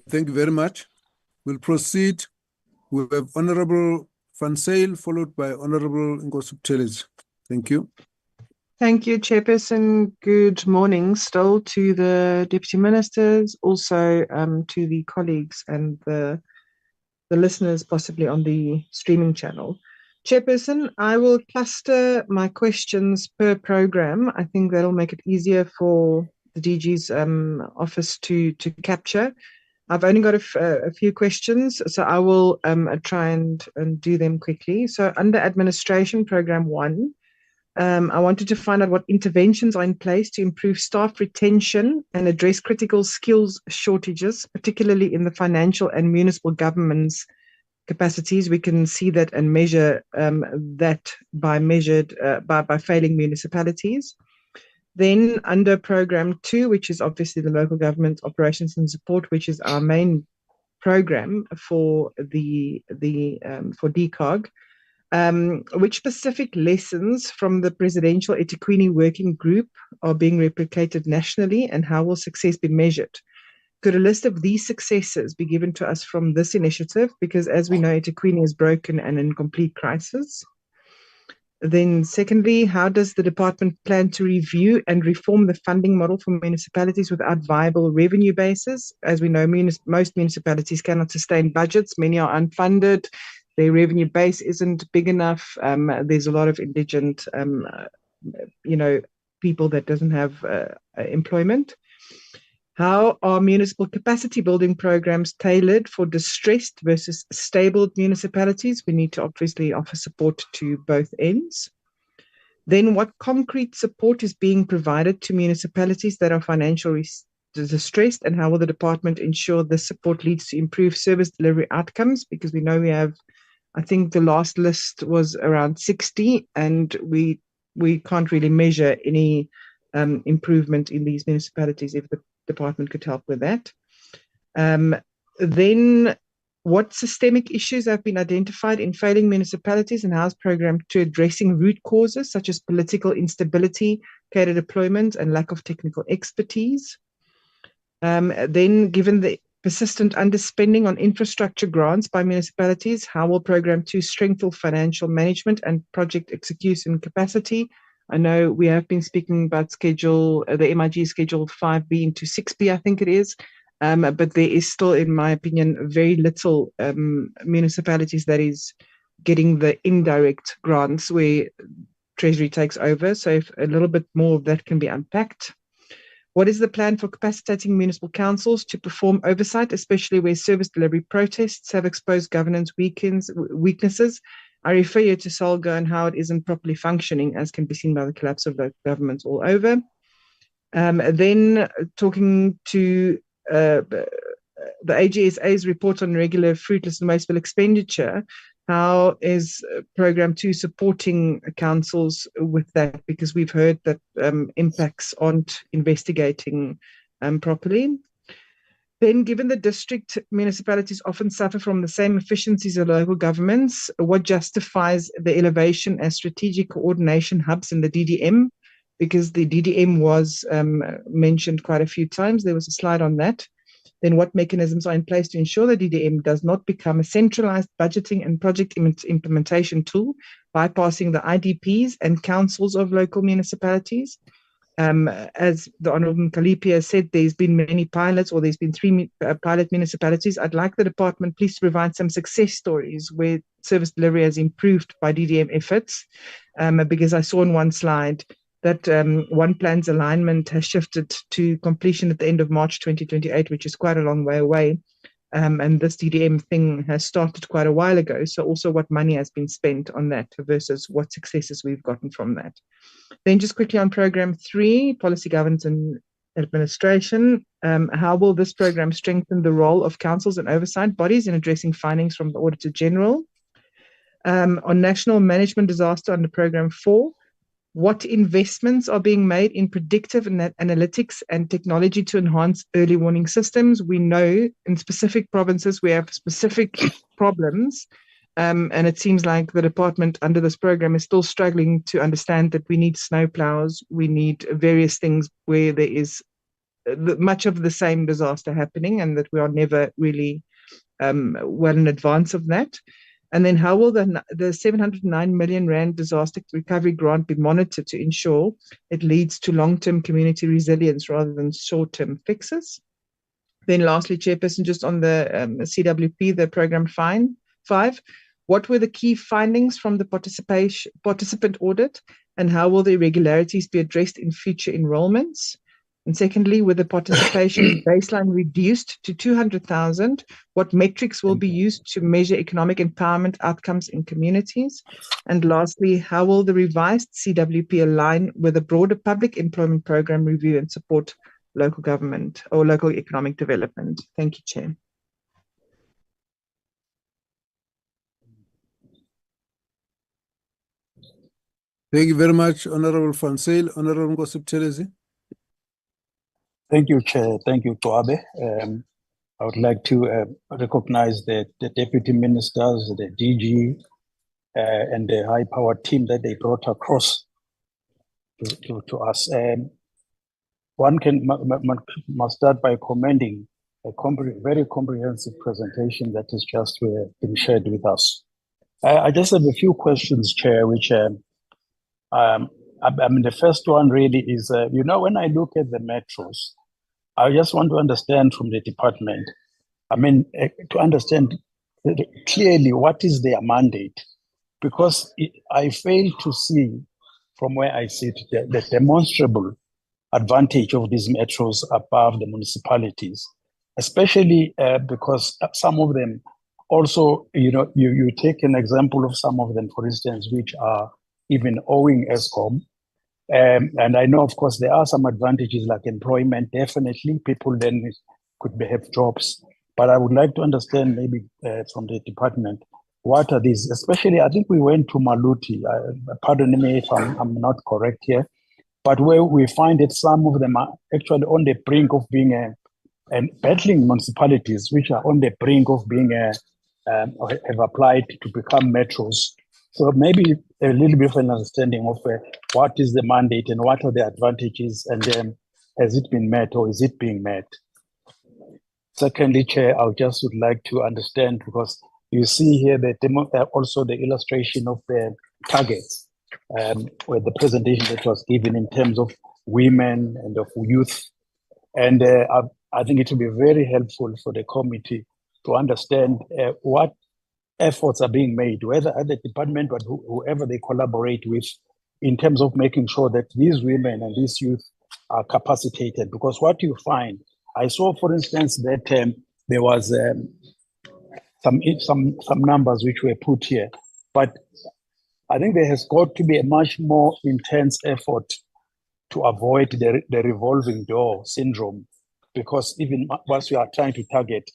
Thank you very much. We'll proceed. We have Honorable Van Zyl, followed by Honorable Nkosi Buthelezi. Thank you. Thank you, Chairperson. Good morning still to the Deputy Ministers, also to the colleagues and the listeners possibly on the streaming channel. Chairperson, I will cluster my questions per program. I think that'll make it easier for the DG's office to capture. I've only got a few questions, so I will try and do them quickly. So under Administration, Program 1, I wanted to find out what interventions are in place to improve staff retention and address critical skills shortages, particularly in the financial and municipal government's capacities. We can see that and measure that by failing municipalities. Then under Program 2, which is obviously the local government operations and support, which is our main program for for DCoG. Which specific lessons from the Presidential eThekwini Working Group are being replicated nationally, and how will success be measured? Could a list of these successes be given to us from this initiative? Because as we know, eThekwini is broken and in complete crisis. Then secondly, how does the department plan to review and reform the funding model for municipalities without viable revenue bases? As we know, most municipalities cannot sustain budgets. Many are unfunded. Their revenue base isn't big enough. There's a lot of indigent, people that doesn't have employment. How are municipal capacity building programs tailored for distressed versus stable municipalities? We need to obviously offer support to both ends. Then what concrete support is being provided to municipalities that are financially distressed, and how will the department ensure this support leads to improved service delivery outcomes? Because we know we have, I think the last list was around 60, and we can't really measure any improvement in these municipalities. If the department could help with that. Then what systemic issues have been identified in failing municipalities, and how is Program 2 addressing root causes such as political instability, cadre deployment, and lack of technical expertise? Then given the persistent underspending on infrastructure grants by municipalities, how will Program 2 strengthen financial management and project execution capacity? I know we have been speaking about the MIG Schedule 5B into 6B, I think it is, but there is still, in my opinion, very little municipalities that is getting the indirect grants where Treasury takes over. So if a little bit more of that can be unpacked. What is the plan for capacitating municipal councils to perform oversight, especially where service delivery protests have exposed governance weaknesses? I refer you to SALGO and how it isn't properly functioning, as can be seen by the collapse of local governments all over. Then talking to the AGSA's report on regular fruitless and wasteful expenditure, how is Program 2 supporting councils with that? Because we've heard that impacts aren't investigating properly. Then, given the district municipalities often suffer from the same efficiencies of local governments, what justifies the elevation as strategic coordination hubs in the DDM? Because the DDM was mentioned quite a few times. There was a slide on that. Then what mechanisms are in place to ensure the DDM does not become a centralized budgeting and project implementation tool, bypassing the IDPs and councils of local municipalities? As the Honourable Kalipia said, there's been many pilots, or there's been 3 pilot municipalities. I'd like the department please to provide some success stories where service delivery has improved by DDM efforts, because I saw in one slide that one plan's alignment has shifted to completion at the end of March 2028, which is quite a long way away. And this DDM thing has started quite a while ago. So also what money has been spent on that versus what successes we've gotten from that. Then just quickly on Program 3, Policy Governance and Administration, how will this program strengthen the role of councils and oversight bodies in addressing findings from the Auditor General? On National Management Disaster under Program 4, what investments are being made in predictive analytics and technology to enhance early warning systems? We know in specific provinces we have specific problems, and it seems like the department under this program is still struggling to understand that we need snowplows, we need various things where there is much of the same disaster happening, and that we are never really well in advance of that? And then how will the 709 million rand disaster recovery grant be monitored to ensure it leads to long-term community resilience rather than short-term fixes? Then lastly, Chairperson, just on the CWP, the Program 5, what were the key findings from the participant audit, and how will the irregularities be addressed in future enrollments? And secondly, with the participation baseline reduced to 200,000, what metrics will be used to measure economic empowerment outcomes in communities? And lastly, how will the revised CWP align with a broader public employment program review and support local government or local economic development? Thank you, Chair. Thank you very much, Honorable Van Zyl. Honorable Ngosip. Thank you, Chair. Thank you, Toabe. I would like to recognize the deputy ministers, the DG, and the high-powered team that they brought across to us. One must start by commending a very comprehensive presentation that has just been shared with us. I just have a few questions, Chair, which I mean, the first one really is, when I look at the metros, I just want to understand from the department, I mean, to understand clearly what is their mandate, because I fail to see from where I sit the demonstrable advantage of these metros above the municipalities, especially because some of them also, you take an example of some of them, for instance, which are even owing ESCOM. And I know, of course, there are some advantages like employment. Definitely, people then could have jobs. But I would like to understand maybe from the department, what are these? Especially, I think we went to Maluti. Pardon me if I'm not correct here. But where we find that some of them are actually on the brink of being and battling municipalities, which are on the brink of being have applied to become metros. So maybe a little bit of an understanding of what is the mandate and what are the advantages, and then has it been met or is it being met? Secondly, Chair, I just would like to understand, because you see here also the illustration of the targets, with the presentation that was given in terms of women and of youth. And I think it will be very helpful for the committee to understand what efforts are being made, whether at the department or whoever they collaborate with, in terms of making sure that these women and these youth are capacitated. Because what you find, I saw, for instance, that there was some numbers which were put here, but I think there has got to be a much more intense effort to avoid the revolving door syndrome, because even once we are trying to target,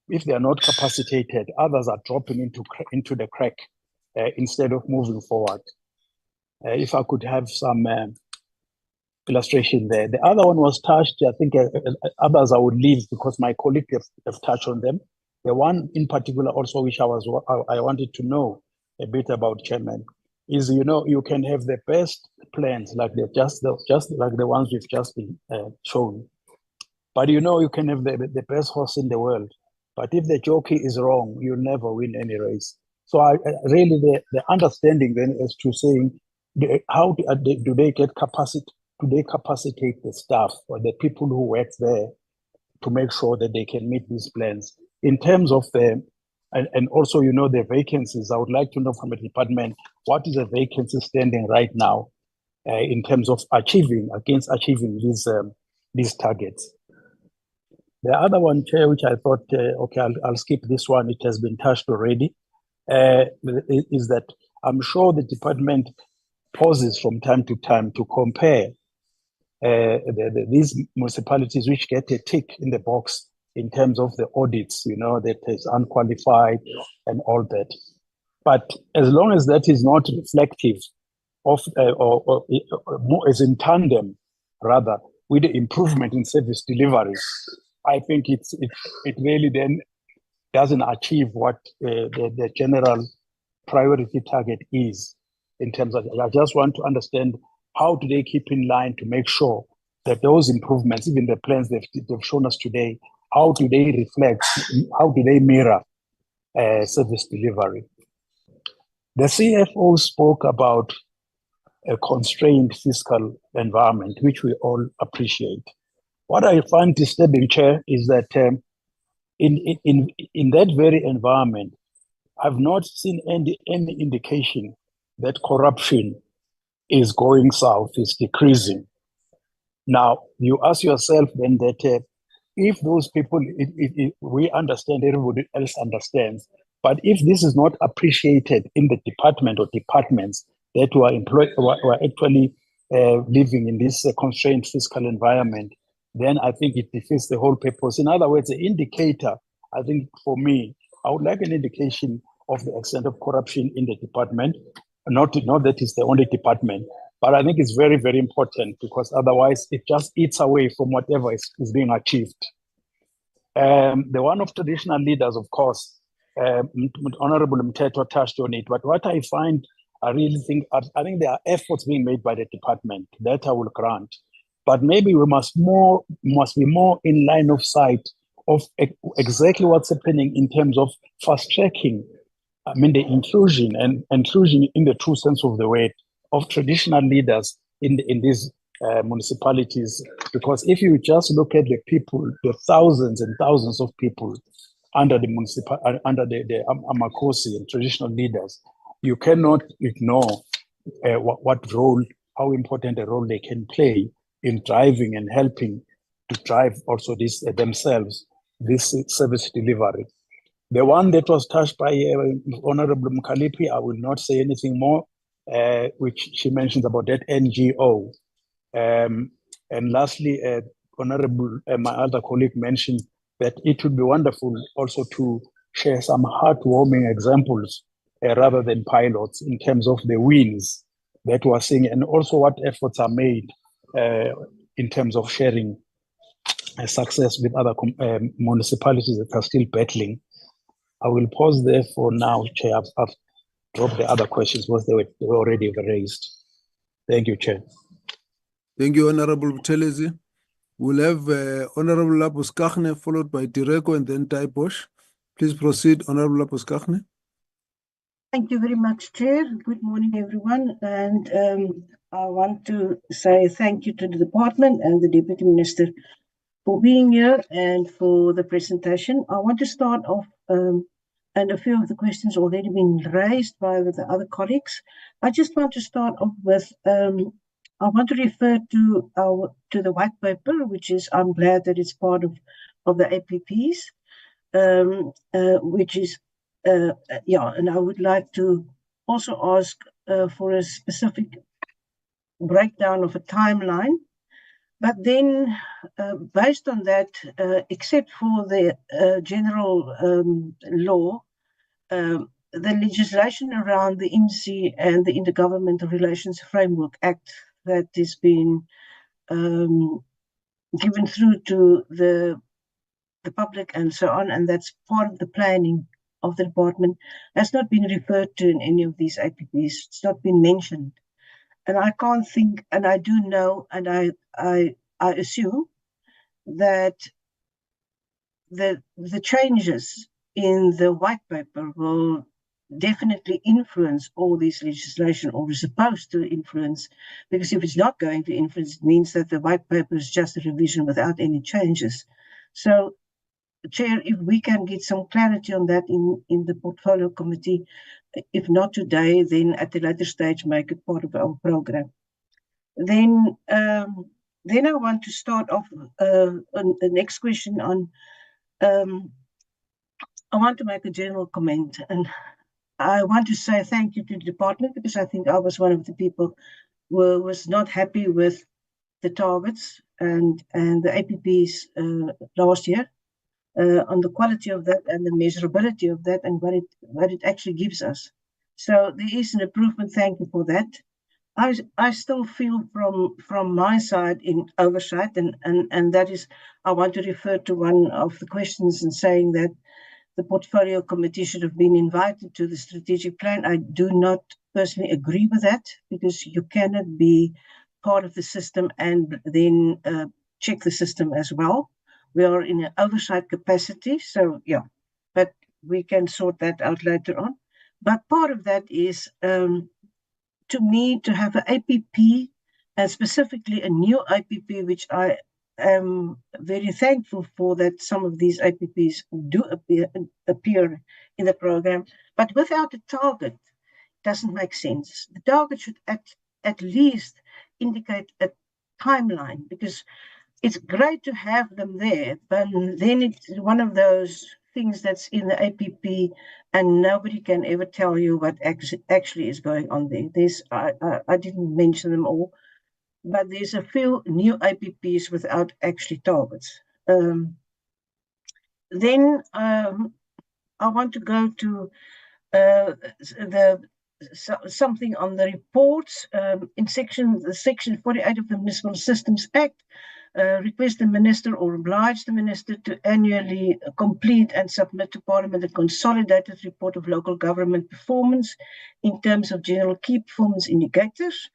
if they are not capacitated, others are dropping into the crack instead of moving forward. If I could have some illustration there. The other one was touched, I think others I would leave because my colleagues have touched on them. The one in particular also which I wanted to know a bit about, Chairman, is you can have the best plans like just like the ones we've just been shown, but you can have the best horse in the world, but if the jockey is wrong, you'll never win any race. So really the understanding then is to saying how do they get capacity? Do they capacitate the staff or the people who work there to make sure that they can meet these plans? In terms of and also, the vacancies, I would like to know from the department, what is the vacancy standing right now in terms of achieving these targets? The other one, Chair, which I thought, okay, I'll skip this one, it has been touched already, is that I'm sure the department pauses from time to time to compare these municipalities which get a tick in the box in terms of the audits, that is unqualified and all that. But as long as that is not reflective of, or is in tandem, rather, with the improvement in service delivery, I think it really then doesn't achieve what the general priority target is in terms of. I just want to understand, how do they keep in line to make sure that those improvements, even the plans they've shown us today, how do they reflect, how do they mirror service delivery? The CFO spoke about a constrained fiscal environment, which we all appreciate. What I find disturbing, Chair, is that in that very environment, I've not seen any indication that corruption is going south, is decreasing. Now, you ask yourself then that if those people, we understand, everybody else understands, but if this is not appreciated in the department or departments that were actually living in this constrained fiscal environment, then I think it defeats the whole purpose. In other words, the indicator, I think for me, I would like an indication of the extent of corruption in the department. Not that it's the only department, but I think it's very, very important because otherwise it just eats away from whatever is being achieved. The one of traditional leaders, of course, Honorable Mteto touched on it, but what I find, I think there are efforts being made by the department that I will grant, but maybe we must be more in line of sight of exactly what's happening in terms of fast tracking. I mean, the inclusion in the true sense of the word of traditional leaders in these municipalities. Because if you just look at the people, the thousands and thousands of people under the Amakosi and traditional leaders, you cannot ignore how important a role they can play in driving and helping to drive also this themselves, this service delivery. The one that was touched by Honorable Mkalipi, I will not say anything more, which she mentions about that NGO. And lastly, Honorable, my other colleague mentioned that it would be wonderful also to share some heartwarming examples rather than pilots in terms of the wins that we're seeing and also what efforts are made in terms of sharing success with other municipalities that are still battling. I will pause there for now, Chair. I've dropped the other questions because they were already raised. Thank you, Chair. Thank you, Honorable Buthelezi. We'll have Honorable Lapus Kahne followed by Direko and then Taiposh. Please proceed, Honorable Lapus Kahne. Thank you very much, Chair. Good morning, everyone. And I want to say thank you to the department and the Deputy Minister for being here and for the presentation. I want to start off, and a few of the questions already been raised by the other colleagues. I just want to start off with, I want to refer to the white paper, which is, I'm glad that it's part of the APPs, which is, and I would like to also ask for a specific breakdown of a timeline. But then, based on that, except for the general law, the legislation around the IMSI and the Intergovernmental Relations Framework Act that has been given through to the public and so on, and that's part of the planning of the department, has not been referred to in any of these APPs. It's not been mentioned. And I can't think, and I do know, and I assume that the changes in the white paper will definitely influence all this legislation, or is supposed to influence, because if it's not going to influence, it means that the white paper is just a revision without any changes. So, Chair, if we can get some clarity on that in the portfolio committee, if not today, then at a later stage, make it part of our program. Then I want to start off on the next question on, I want to make a general comment, and I want to say thank you to the department, because I think I was one of the people who was not happy with the targets and the APPs last year. On the quality of that and the measurability of that and what it actually gives us. So there is an improvement. Thank you for that. I still feel from my side in oversight, and that is, I want to refer to one of the questions and saying that the portfolio committee should have been invited to the strategic plan. I do not personally agree with that, because you cannot be part of the system and then check the system as well. We are in an oversight capacity, so yeah, but we can sort that out later on. But part of that is, to me, to have an APP, and specifically a new APP, which I am very thankful for, that some of these APPs do appear in the program, but without a target, doesn't make sense. The target should at least indicate a timeline, because it's great to have them there, but then it's one of those things that's in the APP and nobody can ever tell you what actually is going on there. I didn't mention them all, but there's a few new APPs without actually targets. Then I want to go to something on the reports. In section 48 of the Municipal Systems Act, request the minister or oblige the minister to annually complete and submit to Parliament a consolidated report of local government performance in terms of general key performance indicators.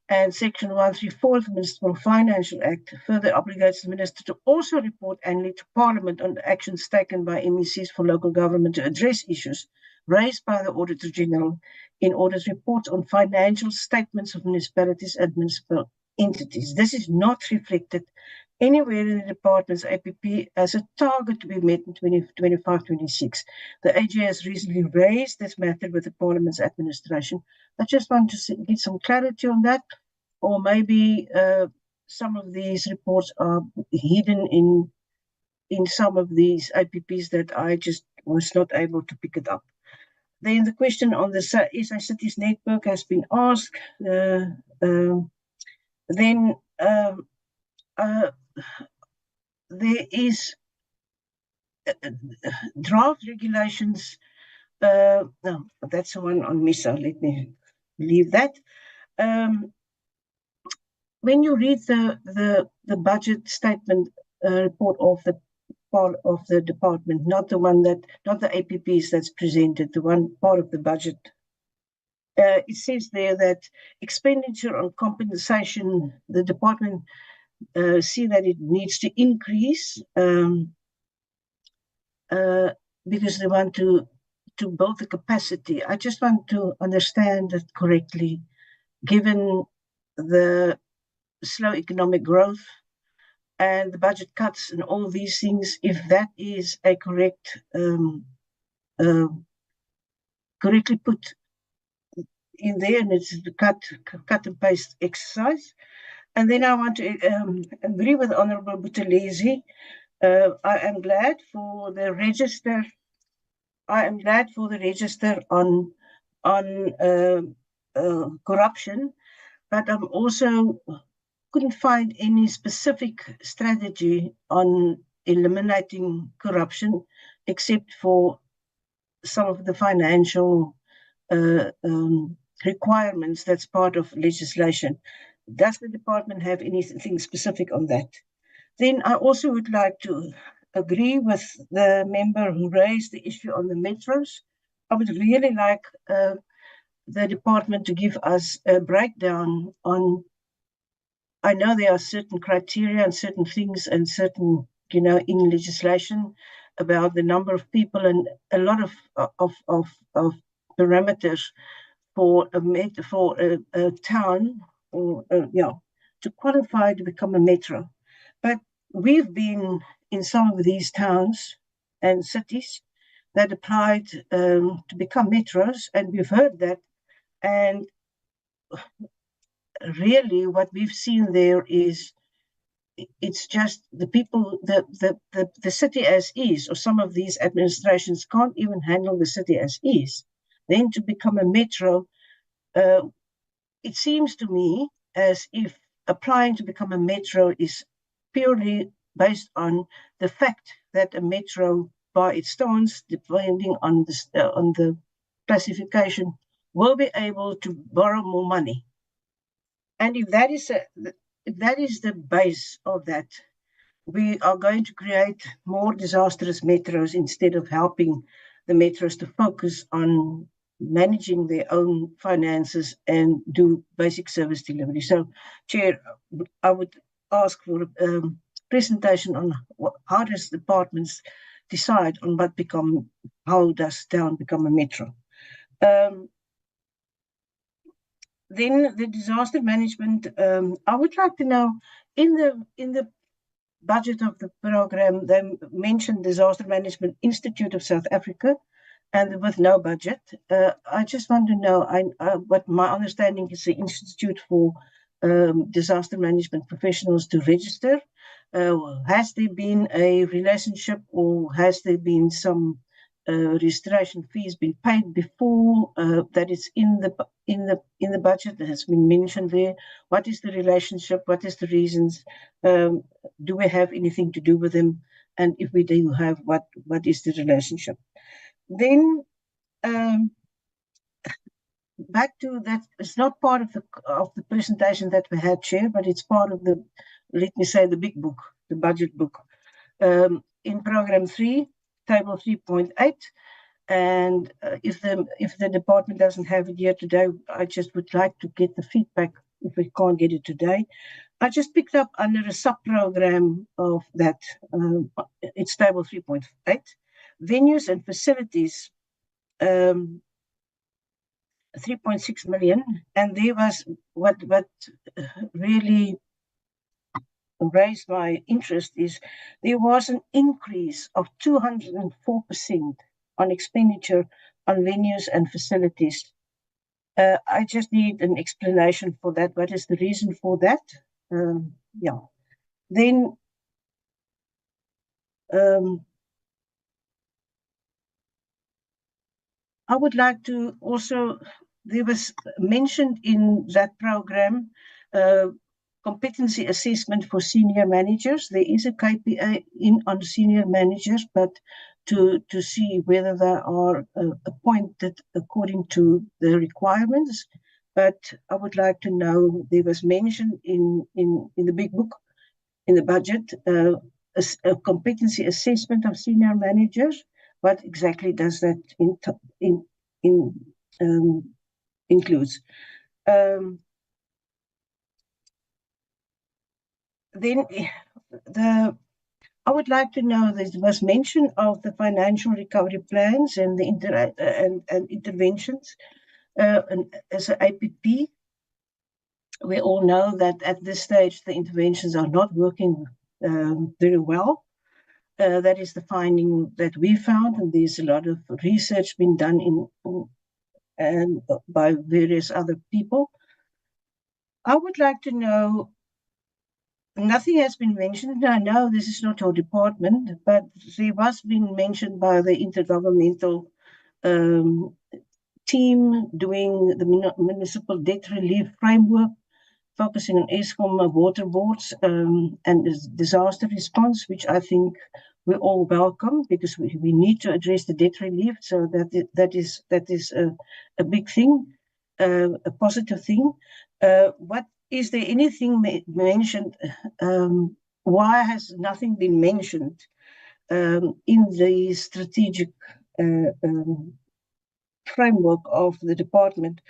And Section 134 of the Municipal Financial Act further obligates the minister to also report annually to Parliament on the actions taken by MECs for local government to address issues raised by the Auditor General in audit reports on financial statements of municipalities and municipal entities. This is not reflected anywhere in the department's APP as a target to be met in 2025-26. The AG has recently raised this matter with the Parliament's administration. I just want to get some clarity on that, or maybe some of these reports are hidden in some of these APPs that I just was not able to pick it up. Then the question on the SA Cities Network has been asked. Then there is draft regulations. No, that's the one on MISA. Let me leave that. When you read the budget statement report of the part of the department, not the APPs that's presented, the one part of the budget, it says there that expenditure on compensation, the department see that it needs to increase because they want to build the capacity. I just want to understand that correctly, given the slow economic growth and the budget cuts and all these things, if that is a correctly put in there, and it's the cut and paste exercise. And then I want to agree with Honourable Buthelezi. I am glad for the register. I am glad for the register on corruption, but I'm also couldn't find any specific strategy on eliminating corruption, except for some of the financial requirements that's part of legislation. Does the department have anything specific on that? Then I also would like to agree with the member who raised the issue on the metros. I would really like the department to give us a breakdown on, I know there are certain criteria and certain things and certain, in legislation about the number of people and a lot of parameters for a town or to qualify to become a metro. But we've been in some of these towns and cities that applied to become metros, and we've heard that. And really what we've seen there is it's just the people, the city as is, or some of these administrations can't even handle the city as is. Then to become a metro, it seems to me as if applying to become a metro is purely based on the fact that a metro by its stance, depending on the classification, will be able to borrow more money. And if that is the base of that, we are going to create more disastrous metros instead of helping the metros to focus on managing their own finances and do basic service delivery. So, Chair, I would ask for a presentation on how does departments decide on how does town become a metro. Then the disaster management, I would like to know, in the budget of the program, they mentioned Disaster Management Institute of South Africa, and with no budget. I just want to know what my understanding is, the Institute for Disaster Management Professionals to register. Has there been a relationship, or has there been some registration fees been paid before that is in the budget that has been mentioned there? What is the relationship? What is the reasons? Do we have anything to do with them? And if we do have, what is the relationship? Then back to that, it's not part of the presentation that we had, Chair, but it's part of the, let me say, the big book, the budget book. In program 3, table 3.8, and if the department doesn't have it here today, I just would like to get the feedback if we can't get it today. I just picked up under a sub-program of that, it's table 3.8, venues and facilities, 3.6 million, and there was what really raised my interest is there was an increase of 204% on expenditure on venues and facilities. I just need an explanation for that. What is the reason for that? Yeah. Then I would like to also, there was mentioned in that program, competency assessment for senior managers. There is a KPI on senior managers, but to see whether they are appointed according to the requirements. But I would like to know, there was mentioned in the big book, in the budget, a competency assessment of senior managers. What exactly does that includes? Then I would like to know, there was mention of the financial recovery plans and the interventions as an APP. We all know that at this stage the interventions are not working very well. That is the finding that we found, and there's a lot of research being done by various other people. I would like to know, nothing has been mentioned. I know this is not your department, but there was been mentioned by the intergovernmental team doing the municipal debt relief framework, focusing on ESCOM water boards and disaster response, which I think we all welcome, because we need to address the debt relief. So that is a big thing, a positive thing. What is there anything mentioned? Why has nothing been mentioned in the strategic framework of the department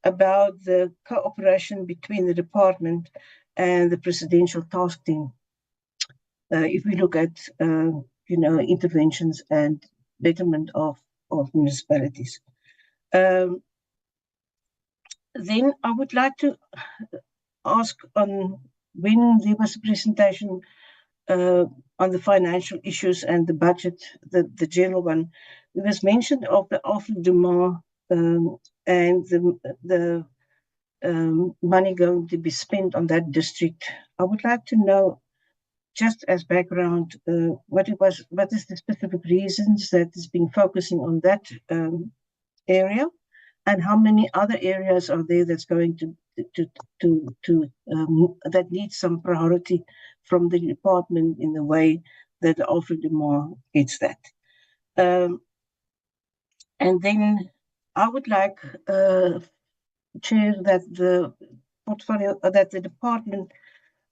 about the cooperation between the department and the presidential task team? If we look at interventions and betterment of municipalities. Then I would like to ask on when there was a presentation on the financial issues and the budget, the general one, there was mention of the Alfred Dumas and the money going to be spent on that district. I would like to know, just as background, what is the specific reasons that is being focusing on that area, and how many other areas are there that's going to that needs some priority from the department in the way that Alfred Dumas gets that. And then I would like, Chair, that the portfolio, that the department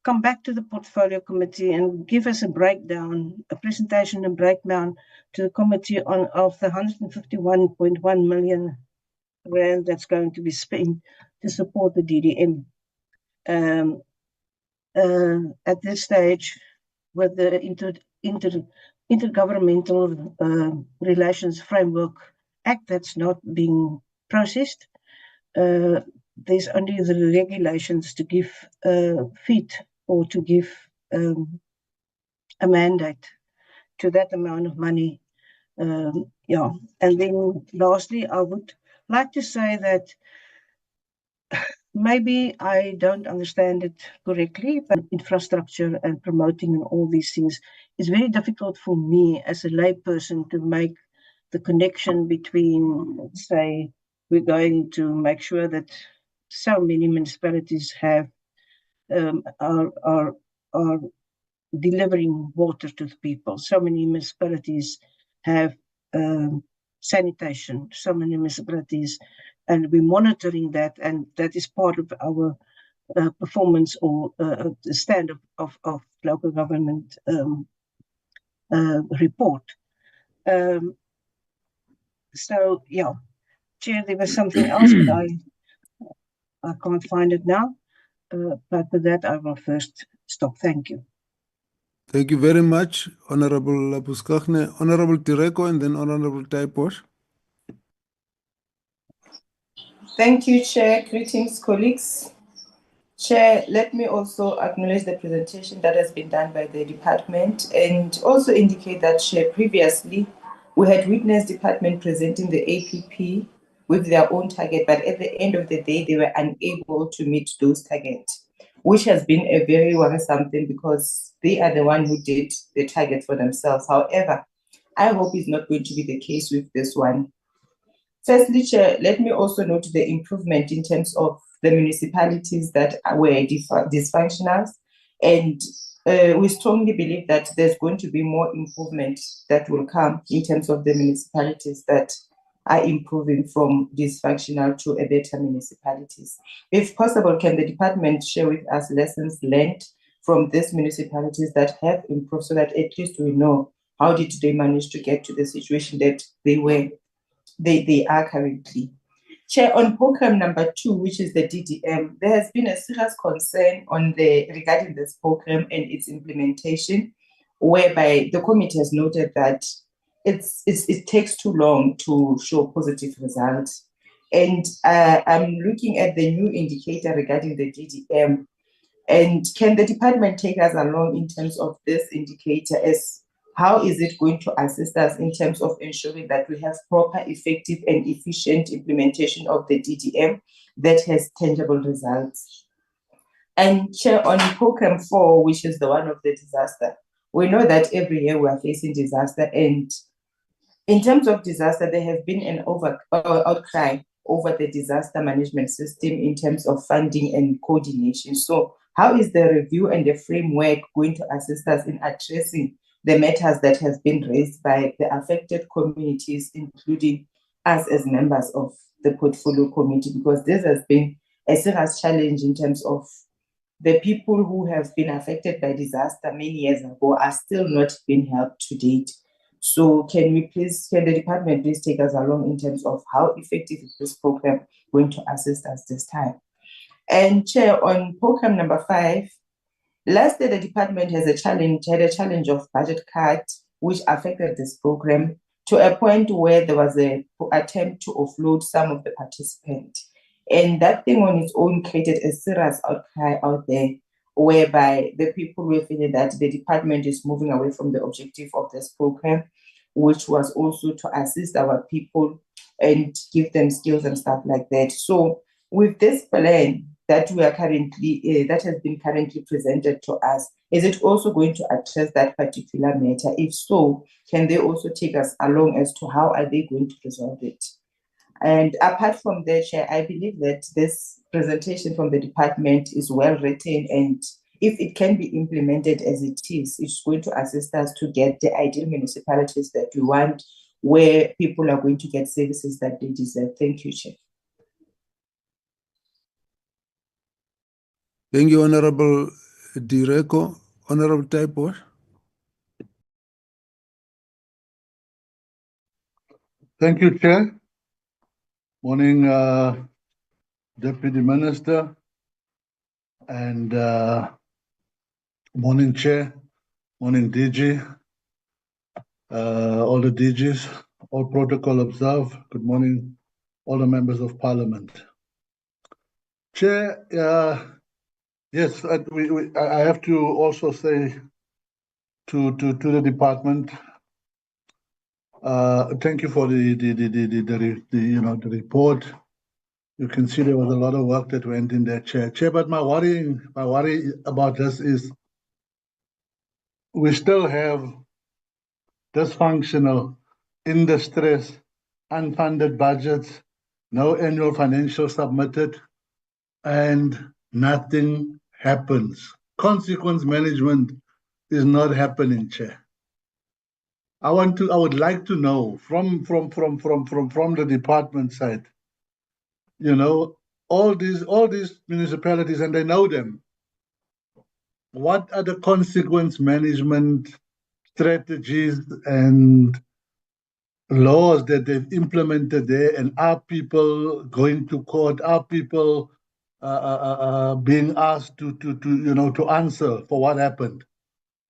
come back to the portfolio committee and give us a breakdown, a presentation and breakdown to the committee of the 151.1 million rand that's going to be spent to support the DDM. At this stage, with the Intergovernmental Relations Framework Act that's not being processed, there's only the regulations to give feed or to give a mandate to that amount of money. Yeah, and then lastly, I would like to say that maybe I don't understand it correctly, but infrastructure and promoting and all these things is very difficult for me as a layperson to make the connection between, let's say, we're going to make sure that so many municipalities have are delivering water to the people. So many municipalities have sanitation. So many municipalities, and we're monitoring that, and that is part of our performance or the stand of local government report. So yeah, Chair, there was something else, but I can't find it now. But with that, I will first stop. Thank you. Thank you very much, Honorable Labuskaghni. Honorable Direko and then Honorable Taiposh. Thank you, Chair. Greetings, colleagues. Chair, let me also acknowledge the presentation that has been done by the department and also indicate that, Chair, previously we had witnessed department presenting the APP with their own target, but at the end of the day, they were unable to meet those targets, which has been a very worrisome thing because they are the one who did the target for themselves. However, I hope it's not going to be the case with this one. Firstly, Chair, let me also note the improvement in terms of the municipalities that were dysfunctional, and we strongly believe that there's going to be more improvement that will come in terms of the municipalities that are improving from dysfunctional to a better municipalities. If possible, can the department share with us lessons learned from these municipalities that have improved so that at least we know how did they manage to get to the situation that they are currently. Chair, on program number 2, which is the DDM, there has been a serious concern regarding this program and its implementation, whereby the committee has noted that it takes too long to show positive results. And I'm looking at the new indicator regarding the DDM. And can the department take us along in terms of this indicator as how is it going to assist us in terms of ensuring that we have proper, effective, and efficient implementation of the DDM that has tangible results? And Chair, on program 4, which is the one of the disaster, we know that every year we are facing disaster, and in terms of disaster, there have been an outcry over the disaster management system in terms of funding and coordination. So how is the review and the framework going to assist us in addressing the matters that have been raised by the affected communities, including us as members of the portfolio committee? Because this has been a serious challenge in terms of the people who have been affected by disaster many years ago are still not being helped to date. So can the department please take us along in terms of how effective is this program going to assist us this time? And Chair, on program number 5, last year the department had a challenge of budget cut, which affected this program to a point where there was an attempt to offload some of the participants. And that thing on its own created a serious outcry out there, whereby the people were feeling that the department is moving away from the objective of this program, which was also to assist our people and give them skills and stuff like that. So with this plan that we are currently, that has been currently presented to us, is it also going to address that particular matter? If so, can they also take us along as to how are they going to resolve it? And apart from that, Chair, I believe that this presentation from the department is well written, and if it can be implemented as it is, it's going to assist us to get the ideal municipalities that we want, where people are going to get services that they deserve. Thank you, Chair. Thank you, Honorable Direko. Honorable Taiposh. Thank you, Chair. Morning, Deputy Minister, and morning, Chair, morning, DG, all the DGs, all protocol observed. Good morning, all the members of Parliament. Chair, yes, I have to also say to the department, thank you for the report. You can see there was a lot of work that went in there, Chair. Chair, but my worry about this is we still have dysfunctional, in distress, unfunded budgets, no annual financial submitted, and nothing happens. Consequence management is not happening, Chair. I would like to know from the department side, all these municipalities, and they know them. What are the consequence management strategies and laws that they've implemented there? And are people going to court? Are people being asked to answer for what happened?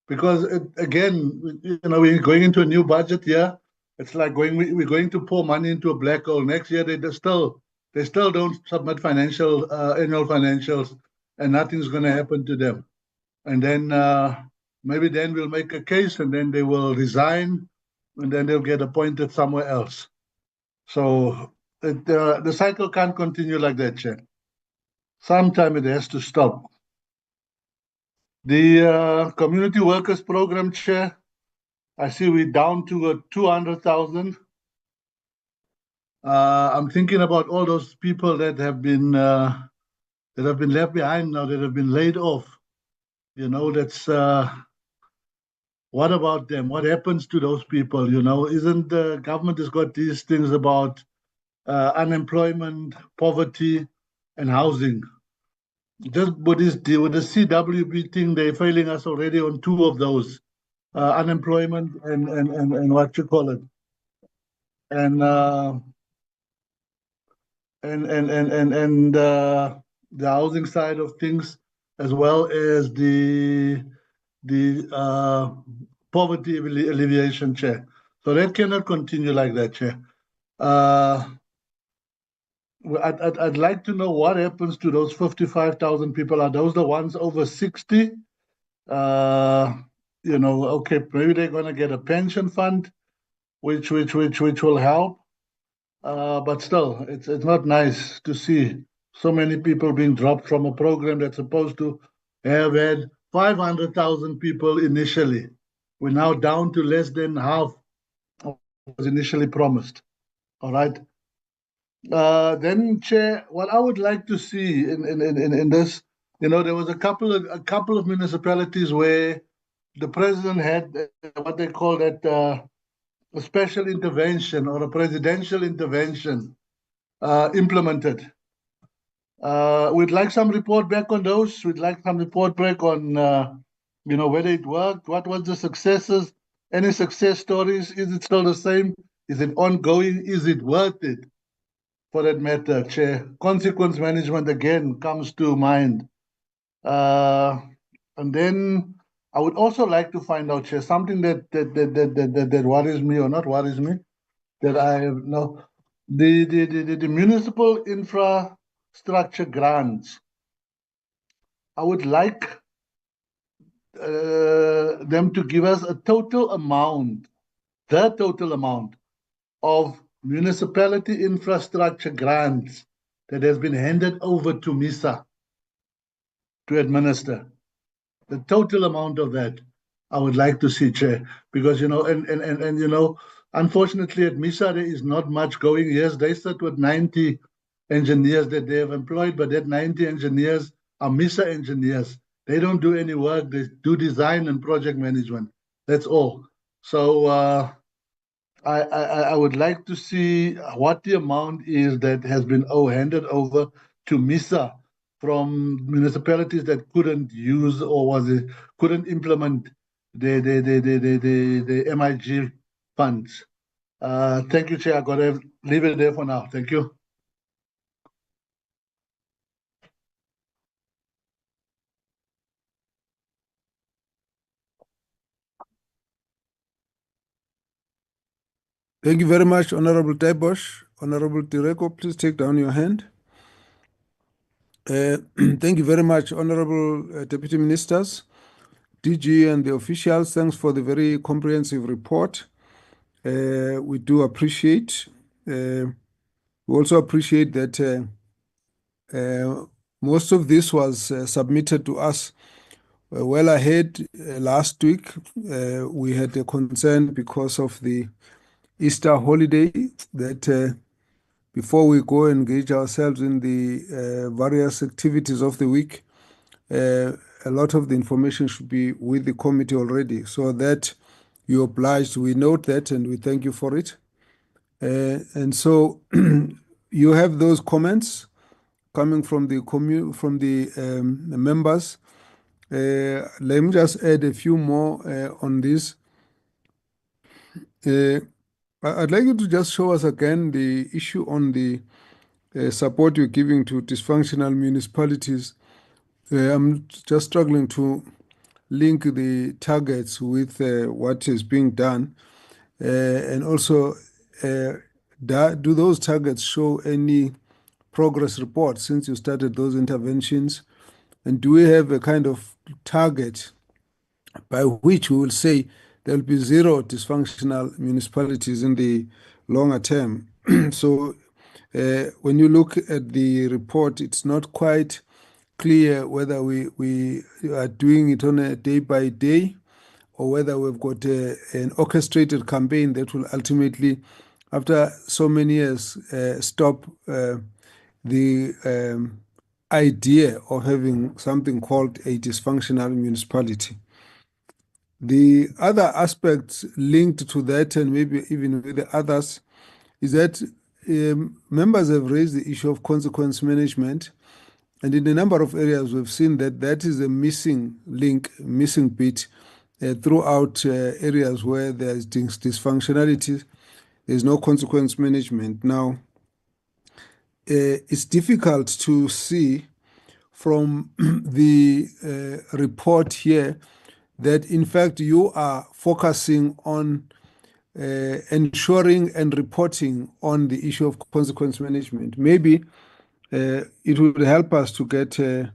Because again, we're going into a new budget year. It's like we're going to pour money into a black hole. Next year, they still don't submit annual financials, and nothing's going to happen to them. And then maybe then we'll make a case, and then they will resign, and then they'll get appointed somewhere else. So the cycle can't continue like that, Chair. Sometime it has to stop. The community workers program, Chair, I see we're down to 200,000. I'm thinking about all those people that have been left behind now, that have been laid off. That's what about them? What happens to those people? Isn't the government has got these things about unemployment, poverty, and housing? Just with the CWB thing, they're failing us already on two of those. Unemployment and what you call it, and the housing side of things, as well as the poverty alleviation, Chair. So that cannot continue like that, Chair. I'd like to know what happens to those 55,000 people. Are those the ones over 60? Okay, maybe they're going to get a pension fund, which will help. But still, it's not nice to see so many people being dropped from a program that's supposed to have had 500,000 people initially. We're now down to less than half of what was initially promised. All right. Then, Chair, what I would like to see in this, there was a couple of municipalities where the president had what they call that a special intervention or a presidential intervention implemented. We'd like some report back on those. We'd like some report back on, whether it worked, what was the successes, any success stories. Is it still the same? Is it ongoing? Is it worth it? For that matter, Chair. Consequence management again comes to mind. And then I would also like to find out, Chair, something that worries me or not worries me, that I know the municipal infrastructure grants. I would like them to give us a total amount, the total amount of municipality infrastructure grants that has been handed over to MISA to administer. The total amount of that I would like to see, Chair, because unfortunately at MISA there is not much going. Yes, they sit with 90 engineers that they have employed, but that 90 engineers are MISA engineers. They don't do any work. They do design and project management. That's all. So I would like to see what the amount is that has been handed over to MISA from municipalities that couldn't use or couldn't implement the MIG funds. Thank you, Chair. I've got to leave it there for now. Thank you. Thank you very much, Honorable Taibosh. Honorable Tireko, please take down your hand. Thank you very much, Honorable Deputy Ministers, DG and the officials. Thanks for the very comprehensive report. We do appreciate. We also appreciate that most of this was submitted to us well ahead. Last week, we had a concern because of the Easter holiday that before we go engage ourselves in the various activities of the week, a lot of the information should be with the committee already. So that you're obliged, we note that and we thank you for it. And so you have those comments coming from the members. Let me just add a few more on this. I'd like you to just show us again the issue on the support you're giving to dysfunctional municipalities. I'm just struggling to link the targets with what is being done. And also, do those targets show any progress report since you started those interventions? And do we have a kind of target by which we will say there will be zero dysfunctional municipalities in the longer term? So when you look at the report, it's not quite clear whether we are doing it on a day by day or whether we've got an orchestrated campaign that will ultimately, after so many years, stop the idea of having something called a dysfunctional municipality. The other aspects linked to that, and maybe even with the others, is that members have raised the issue of consequence management. And in a number of areas, we've seen that that is a missing link, missing bit throughout areas where there's dysfunctionality. There's no consequence management. Now, it's difficult to see from the report here that, in fact, you are focusing on ensuring and reporting on the issue of consequence management. Maybe it would help us to get a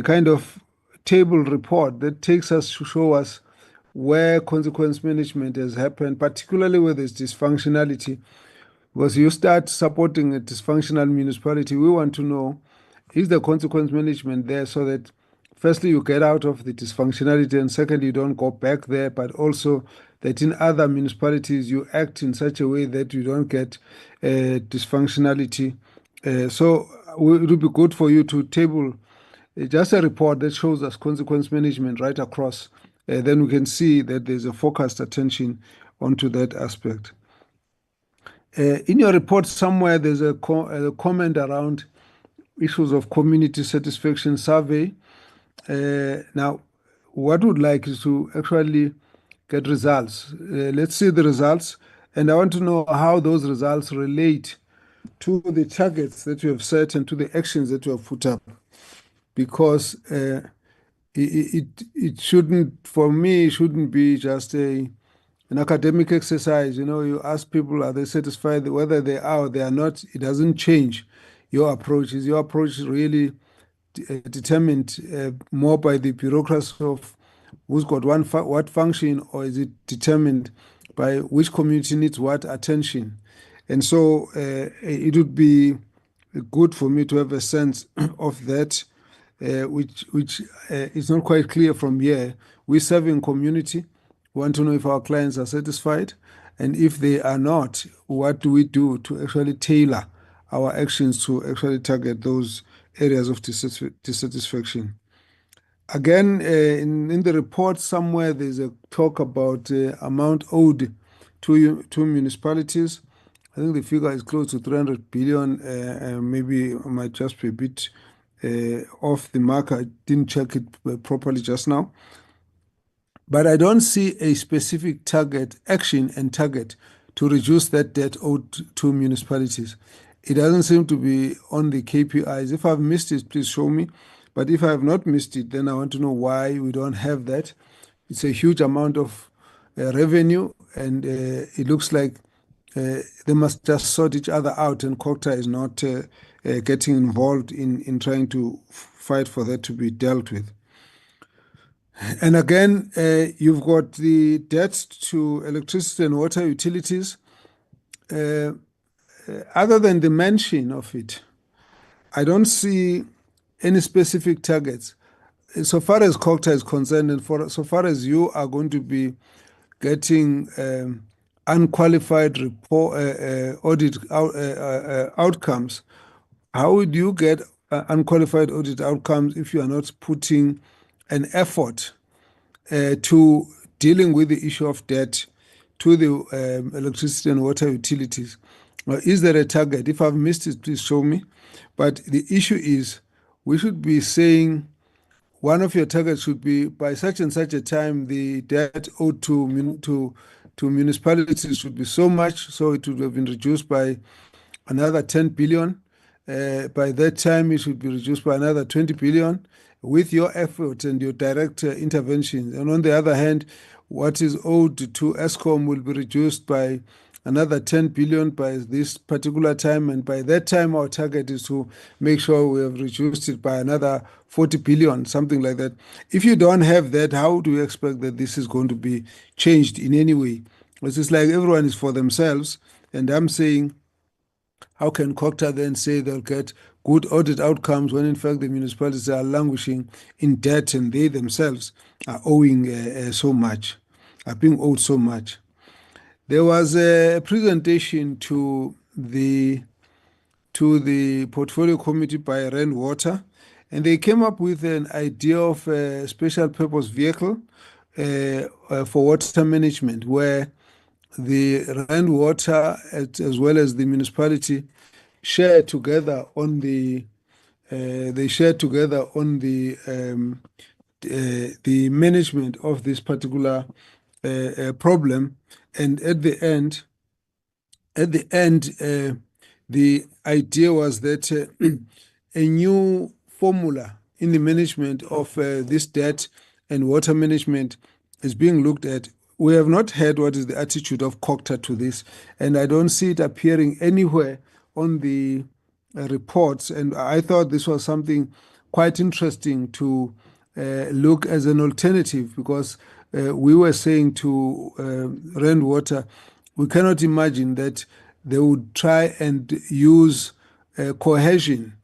kind of table report that takes us to show us where consequence management has happened, particularly where there's dysfunctionality. Because you start supporting a dysfunctional municipality, we want to know, is the consequence management there so that firstly you get out of the dysfunctionality and secondly you don't go back there, but also that in other municipalities you act in such a way that you don't get dysfunctionality. So it would be good for you to table just a report that shows us consequence management right across. Then we can see that there's a focused attention onto that aspect. In your report somewhere, there's a comment around issues of community satisfaction survey. Now, what we'd like is to actually get results. Let's see the results. And I want to know how those results relate to the targets that you have set and to the actions that you have put up. Because it shouldn't, for me, it shouldn't be just an academic exercise. You know, you ask people, are they satisfied? Whether they are or they are not, it doesn't change your approach. Is your approach really determined more by the bureaucracy of who's got what function, or is it determined by which community needs what attention? And so it would be good for me to have a sense of that, which is not quite clear from here. We're serving community. We want to know if our clients are satisfied, and if they are not, what do we do to actually tailor our actions to actually target those areas of dissatisfaction. Again, in the report somewhere, there's a talk about amount owed to municipalities. I think the figure is close to 300 billion. Maybe I might just be a bit off the mark. I didn't check it properly just now. But I don't see a specific target, action and target to reduce that debt owed to municipalities. It doesn't seem to be on the KPIs. If I've missed it, please show me. But if I have not missed it, then I want to know why we don't have that. It's a huge amount of revenue, and it looks like they must just sort each other out, and COGTA is not getting involved in trying to fight for that to be dealt with. And again, you've got the debt to electricity and water utilities. Other than the mention of it, I don't see any specific targets. So far as COGTA is concerned, and so far as you are going to be getting unqualified audit outcomes, how would you get unqualified audit outcomes if you are not putting an effort to dealing with the issue of debt to the electricity and water utilities? Is there a target? If I've missed it, please show me. But the issue is, we should be saying one of your targets should be by such and such a time the debt owed to municipalities should be so much, so it would have been reduced by another 10 billion. By that time, it should be reduced by another 20 billion with your effort and your direct interventions. And on the other hand, what is owed to ESCOM will be reduced by another 10 billion by this particular time. And by that time, our target is to make sure we have reduced it by another 40 billion, something like that. If you don't have that, how do you expect that this is going to be changed in any way? It's just like everyone is for themselves. And I'm saying, how can COGTA then say they'll get good audit outcomes when in fact the municipalities are languishing in debt and they themselves are owing so much, are being owed so much? There was a presentation to the portfolio committee by Rand Water, and they came up with an idea of a special purpose vehicle for water management, where the Rand Water as well as the municipality share together on the the management of this particular problem. And at the end, the idea was that a new formula in the management of this debt and water management is being looked at. We have not heard what is the attitude of COGTA to this, and I don't see it appearing anywhere on the reports. And I thought this was something quite interesting to look as an alternative, because we were saying to Rand Water, we cannot imagine that they would try and use cohesion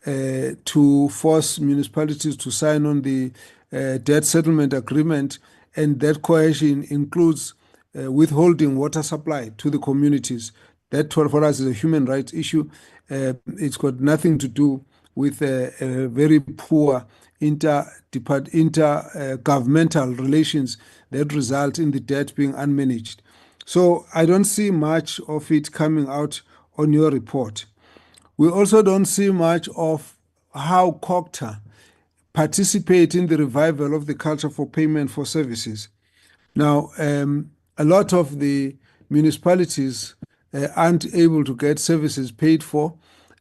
to force municipalities to sign on the debt settlement agreement, and that cohesion includes withholding water supply to the communities. That for us is a human rights issue. It's got nothing to do with a very poor intergovernmental relations that result in the debt being unmanaged. So I don't see much of it coming out on your report. We also don't see much of how COGTA participate in the revival of the culture for payment for services. Now, a lot of the municipalities aren't able to get services paid for.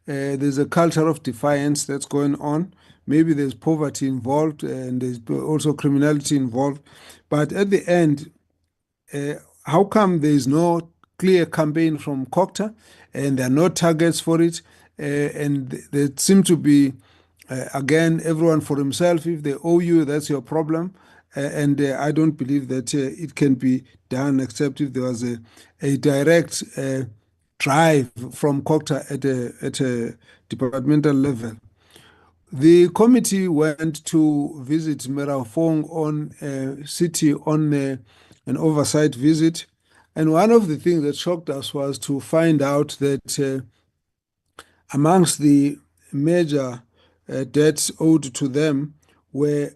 There's a culture of defiance that's going on. Maybe there's poverty involved and there's also criminality involved. But at the end, how come there's no clear campaign from COGTA and there are no targets for it? And there seem to be, again, everyone for himself. If they owe you, that's your problem. And I don't believe that it can be done except if there was a direct drive from COGTA at a departmental level. The committee went to visit Merafong on city on an oversight visit. And one of the things that shocked us was to find out that amongst the major debts owed to them were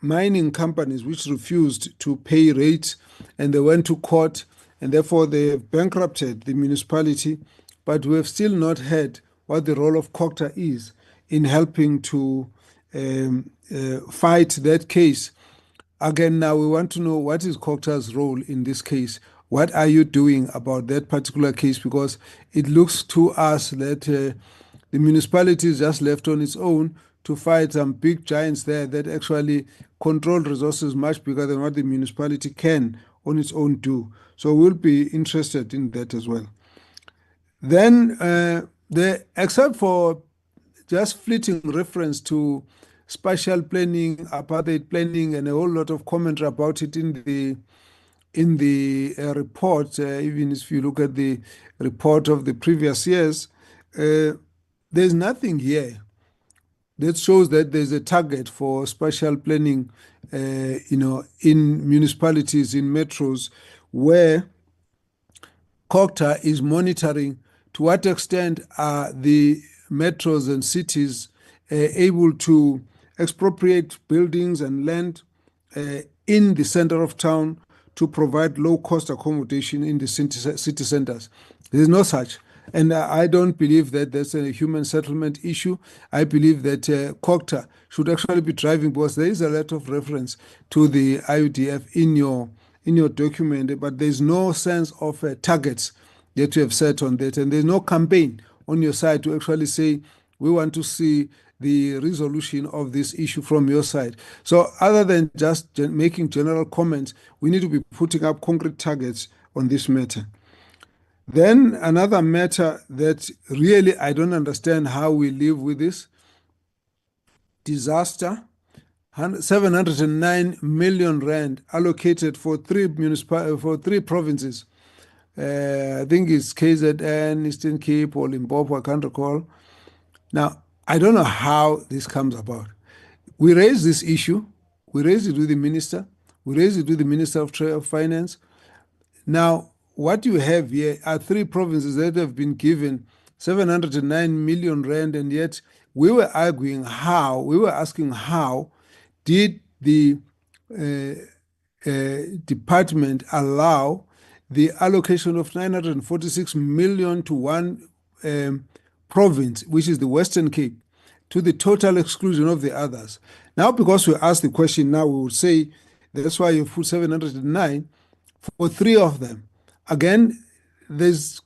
mining companies which refused to pay rates, and they went to court, and therefore they bankrupted the municipality. But we have still not heard what the role of COGTA is in helping to fight that case. Again, now we want to know, what is COGTA's role in this case? What are you doing about that particular case? Because it looks to us that the municipality is just left on its own to fight some big giants there that actually control resources much bigger than what the municipality can on its own do. So we'll be interested in that as well. Then, except for just fleeting reference to spatial planning, apartheid planning, and a whole lot of commentary about it in the report, even if you look at the report of the previous years, there's nothing here that shows that there's a target for spatial planning, in municipalities, in metros, where COGTA is monitoring to what extent are the metros and cities able to expropriate buildings and land in the center of town to provide low-cost accommodation in the city centers. There is no such. And I don't believe that that's a human settlement issue. I believe that COGTA should actually be driving, because there is a lot of reference to the IUDF in your document, but there's no sense of targets that you have set on that, and there's no campaign on your side to actually say, we want to see the resolution of this issue from your side. So other than just making general comments, we need to be putting up concrete targets on this matter. Then another matter that really I don't understand how we live with this, disaster, 709 million rand allocated for three provinces. I think it's KZN, Eastern Cape, or Limpopo, I can't recall. Now, I don't know how this comes about. We raised this issue. We raised it with the minister. We raised it with the Minister of Finance. Now, what you have here are three provinces that have been given 709 million rand, and yet we were asking how did the department allow the allocation of 946 million to one province, which is the Western Cape, to the total exclusion of the others. Now, because we asked the question, now we would say that's why you put 709 for three of them. Again, there's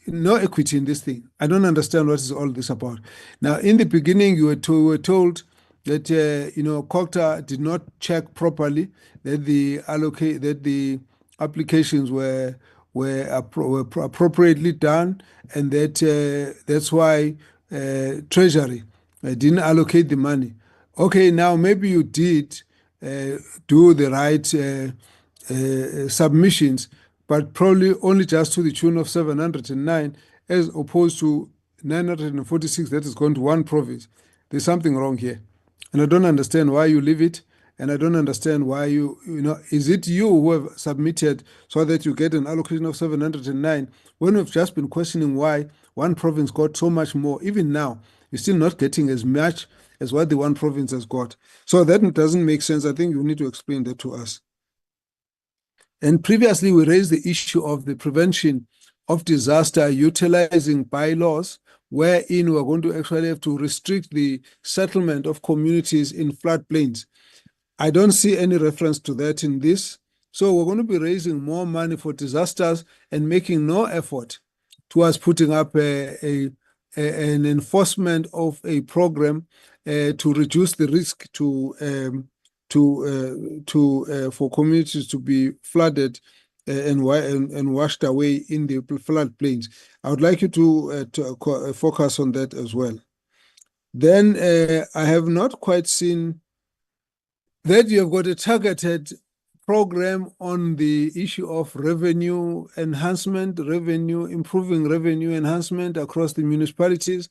no equity in this thing. I don't understand what is all this about. Now, in the beginning, you were told that COGTA did not check properly, that the applications were appropriately done, and that that's why Treasury didn't allocate the money. Okay, now maybe you did do the right submissions, but probably only just to the tune of 709, as opposed to 946 that has gone to one province. There's something wrong here. And I don't understand why you leave it. And I don't understand why is it you who have submitted so that you get an allocation of 709 when we've just been questioning why one province got so much more? Even now, you're still not getting as much as what the one province has got. So that doesn't make sense. I think you need to explain that to us. And previously, we raised the issue of the prevention of disaster utilizing bylaws, wherein we're going to actually have to restrict the settlement of communities in floodplains. I don't see any reference to that in this. So we're going to be raising more money for disasters and making no effort towards putting up an enforcement of a program to reduce the risk for communities to be flooded and washed away in the floodplains. I would like you to focus on that as well. Then I have not quite seen that you have got a targeted program on the issue of revenue enhancement, improving revenue enhancement across the municipalities.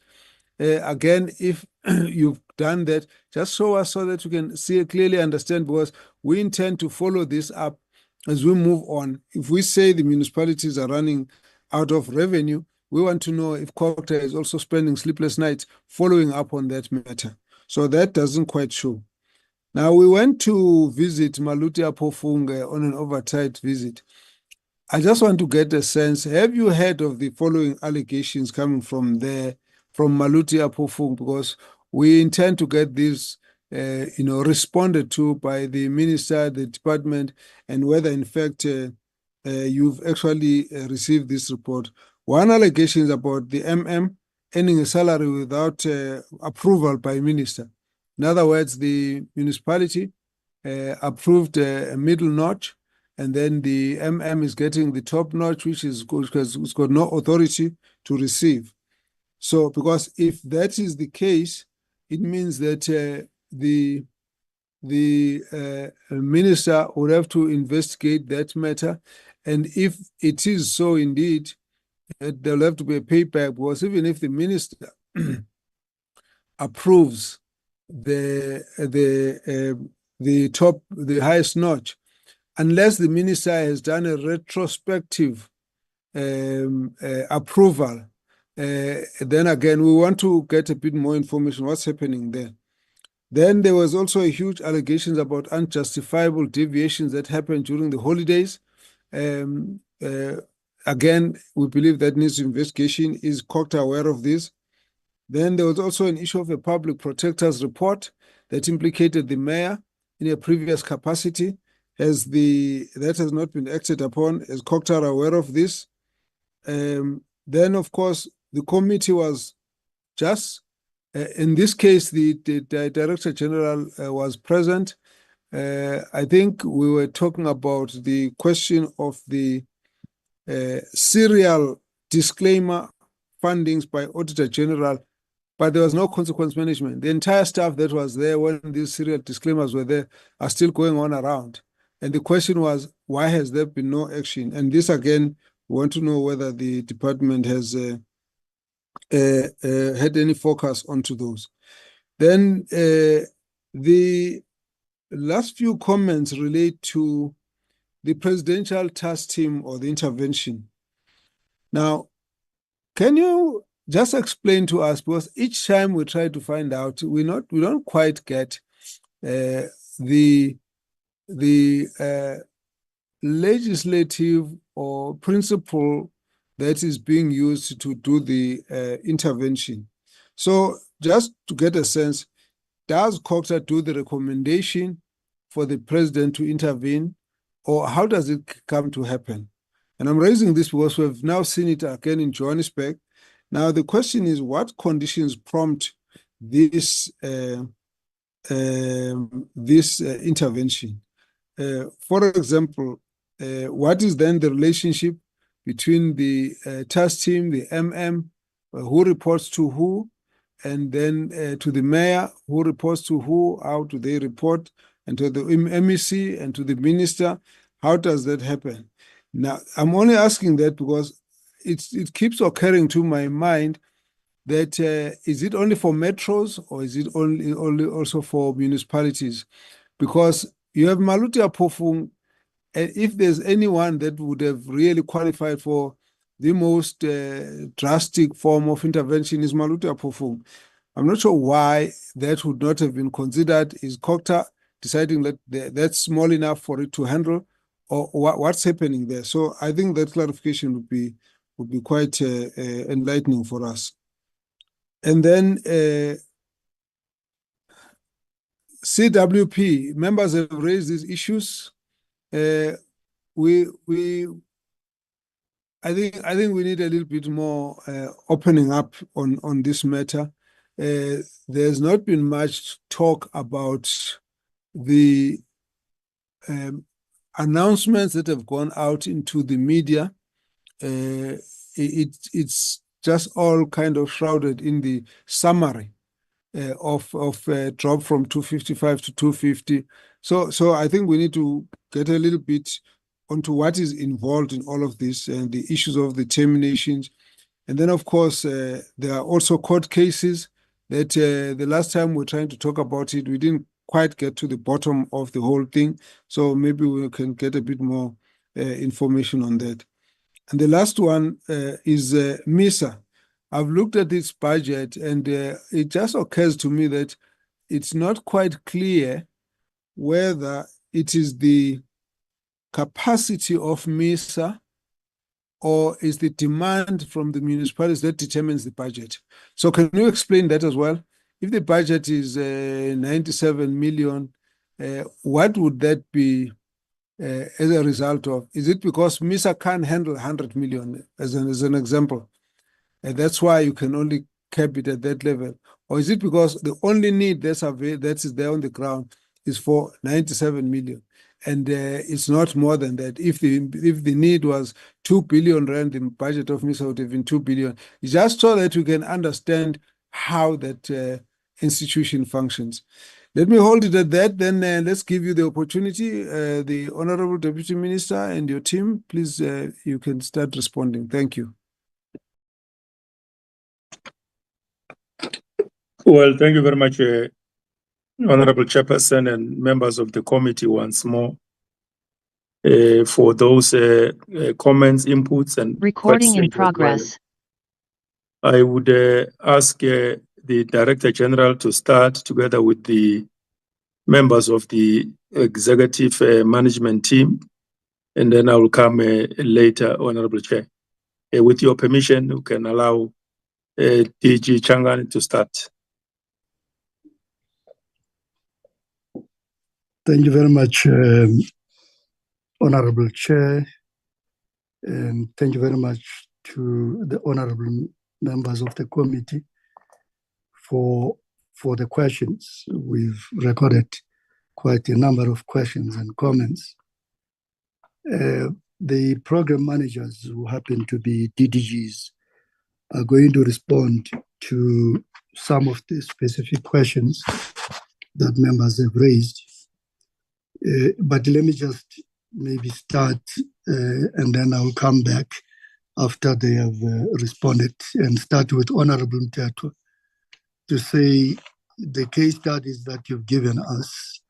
Again, if you've done that, just show us so that you can clearly understand, because we intend to follow this up as we move on. If we say the municipalities are running out of revenue, we want to know if COGTA is also spending sleepless nights following up on that matter. So that doesn't quite show. Now, we went to visit Maluti Apofunga on an overnight visit. I just want to get a sense, have you heard of the following allegations coming from there, from Maluti Apofunga? Because we intend to get this responded to by the minister, the department, and whether in fact you've actually received this report. One allegation is about the MM earning a salary without approval by minister. In other words, the municipality approved a middle notch, and then the MM is getting the top notch, which is because it's got no authority to receive. So, because if that is the case, it means that the minister would have to investigate that matter, and if it is so indeed, there'll have to be a payback, because even if the minister approves the highest notch, unless the minister has done a retrospective approval, then again, we want to get a bit more information what's happening there. Then there was also a huge allegations about unjustifiable deviations that happened during the holidays. Again, we believe that needs investigation. Is COGTA aware of this? Then there was also an issue of a public protector's report that implicated the mayor in a previous capacity. That has not been acted upon. Is COGTA aware of this? Then, of course, the committee was just, in this case, the Director General was present. I think we were talking about the question of the serial disclaimer fundings by Auditor General, but there was no consequence management. The entire staff that was there when these serial disclaimers were there are still going on around. And the question was, why has there been no action? And this, again, we want to know whether the department has had any focus onto those. Then the last few comments relate to the presidential task team or the intervention. Now, can you just explain to us, because each time we try to find out, we don't quite get the legislative or principle that is being used to do the intervention. So just to get a sense, does COGTA do the recommendation for the president to intervene, or how does it come to happen? And I'm raising this because we've now seen it again in Johannesburg. Now the question is, what conditions prompt this intervention? For example, what is then the relationship between the task team, the MM, who reports to who, and then to the mayor, who reports to who, how do they report, and to the MEC and to the minister? How does that happen? Now, I'm only asking that because it keeps occurring to my mind that is it only for metros or is it only also for municipalities? Because you have Maluti Apofung, and if there's anyone that would have really qualified for the most drastic form of intervention is Maluti Apofung. I'm not sure why that would not have been considered. Is COGTA deciding that that's small enough for it to handle, or what's happening there? So I think that clarification would be quite enlightening for us. And then CWP members have raised these issues. I think we need a little bit more opening up on this matter. There's not been much talk about the announcements that have gone out into the media. It's just all kind of shrouded in the summary of drop from 255 to 250. So I think we need to get a little bit onto what is involved in all of this and the issues of the terminations. And then, of course, there are also court cases that the last time we were trying to talk about it, we didn't quite get to the bottom of the whole thing. So maybe we can get a bit more information on that. And the last one is MISA. I've looked at this budget and it just occurs to me that it's not quite clear whether it is the capacity of MISA or is the demand from the municipalities that determines the budget. So can you explain that as well? If the budget is 97 million, what would that be as a result of? Is it because MISA can't handle 100 million as an example? And that's why you can only cap it at that level? Or is it because the only need that is there on the ground is for 97 million? and it's not more than that. If the need was 2 billion rand, the budget of MISA would have been 2 billion, just so that we can understand how that institution functions. Let me hold it at that. Then let's give you the opportunity, the Honorable Deputy Minister and your team. Please, you can start responding. Thank you. Well, thank you very much, Honorable Chairperson and members of the committee once more for those comments, inputs, and recording in questions as well. progress. I would ask the Director General to start together with the members of the executive management team, and then I will come later, Honorable Chair. With your permission, you can allow DG Changan to start. Thank you very much, Honorable Chair, and thank you very much to the honorable members of the committee for the questions. We've recorded quite a number of questions and comments. The program managers, who happen to be DDGs, are going to respond to some of the specific questions that members have raised. But let me just maybe start and then I'll come back after they have responded, and start with Honorable Mteto to say the case studies that you've given us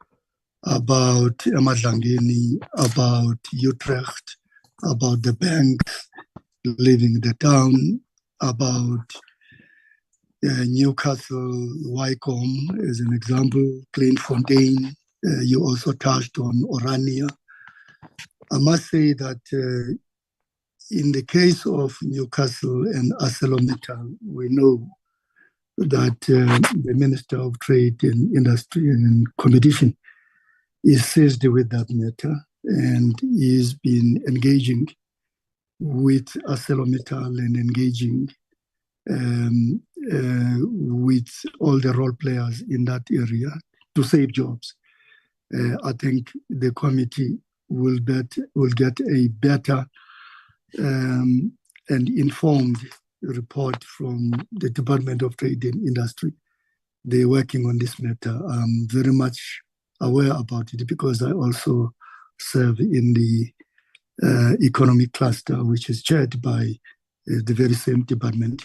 about eMadlangeni, about Utrecht, about the banks leaving the town, about Newcastle, Wycombe as an example, Plainfontaine. You also touched on Orania. I must say that in the case of Newcastle and ArcelorMittal, we know that the Minister of Trade and Industry and Competition is seized with that matter and is been engaging with ArcelorMittal and engaging with all the role players in that area to save jobs. I think the committee will get a better and informed report from the Department of Trade and Industry. They're working on this matter. I'm very much aware about it because I also serve in the economic cluster, which is chaired by the very same department.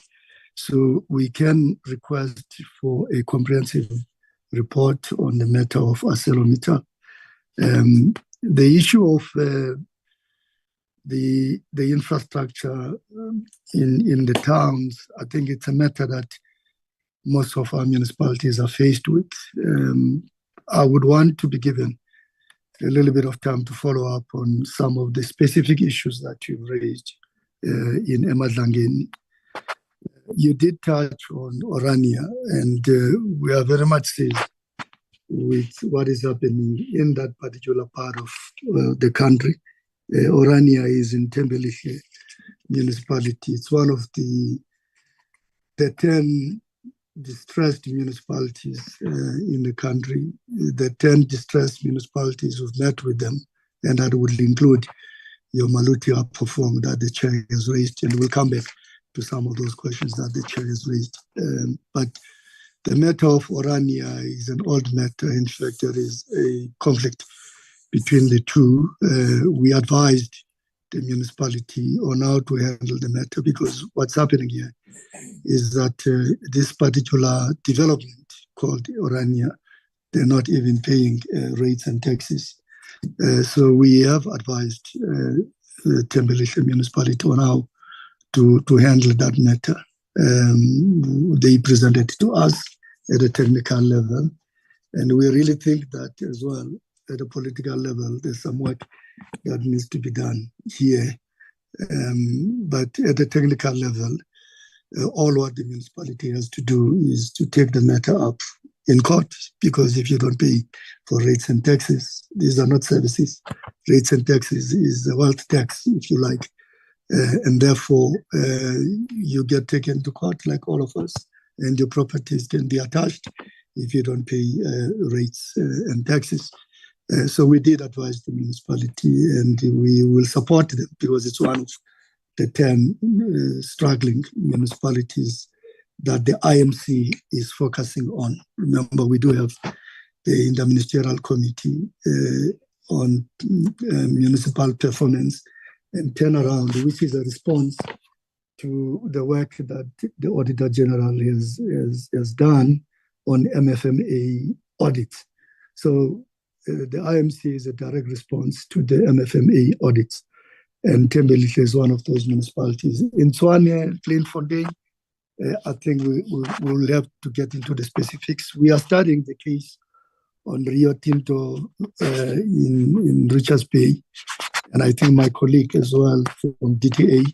So we can request for a comprehensive report on the matter of ArcelorMittal. The issue of the infrastructure in the towns, I think it's a matter that most of our municipalities are faced with. I would want to be given a little bit of time to follow up on some of the specific issues that you've raised in eMadlangeni. You did touch on Orania, and we are very much seized with what is happening in that particular part of the country. Orania is in Thembelihle municipality. It's one of the 10 distressed municipalities in the country. The 10 distressed municipalities, we've met with them, and that would include your Maluti Upperform that the chair has raised, and we'll come back to some of those questions that the chair has raised. But the matter of Orania is an old matter. In fact, there is a conflict between the two. We advised the municipality on how to handle the matter, because what's happening here is that this particular development called Orania, they're not even paying rates and taxes. So we have advised Thembelihle municipality on how to handle that matter. They presented it to us at a technical level, and we really think that as well at a political level there's some work that needs to be done here. But at a technical level, all what the municipality has to do is to take the matter up in court, because if you don't pay for rates and taxes, these are not services. Rates and taxes is a wealth tax, if you like. And therefore, you get taken to court like all of us, and your properties can be attached if you don't pay rates and taxes. So we did advise the municipality, and we will support them because it's one of the 10 struggling municipalities that the IMC is focusing on. Remember, we do have the Interministerial Committee on municipal performance and turnaround, which is a response to the work that the Auditor General has done on MFMA audits. So the IMC is a direct response to the MFMA audits. And Tembelihle is one of those municipalities. In Tshwane, Plainfontein, I think we will have to get into the specifics. We are studying the case on Rio Tinto in Richards Bay. And I think my colleague as well from DTA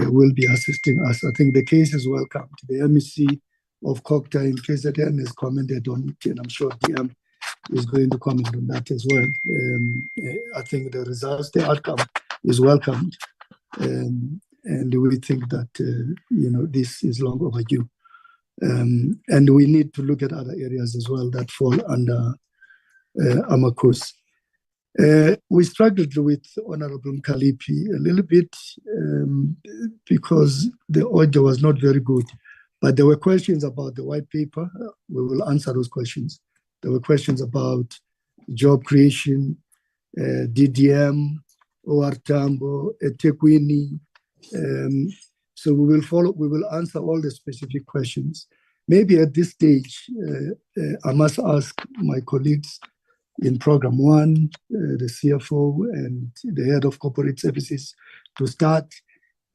will be assisting us. I think the case is welcome. The MEC of Kokta in KZN has commented on it, and I'm sure DM is going to comment on that as well. I think the results, the outcome is welcomed. And we think that, this is long overdue. And we need to look at other areas as well that fall under AMACOS. We struggled with Honorable Mkalipi a little bit because the audio was not very good. But there were questions about the white paper. We will answer those questions. There were questions about job creation, DDM, OR Tambo, eThekwini. So we will answer all the specific questions. Maybe at this stage, I must ask my colleagues in Program 1, the CFO and the Head of Corporate Services to start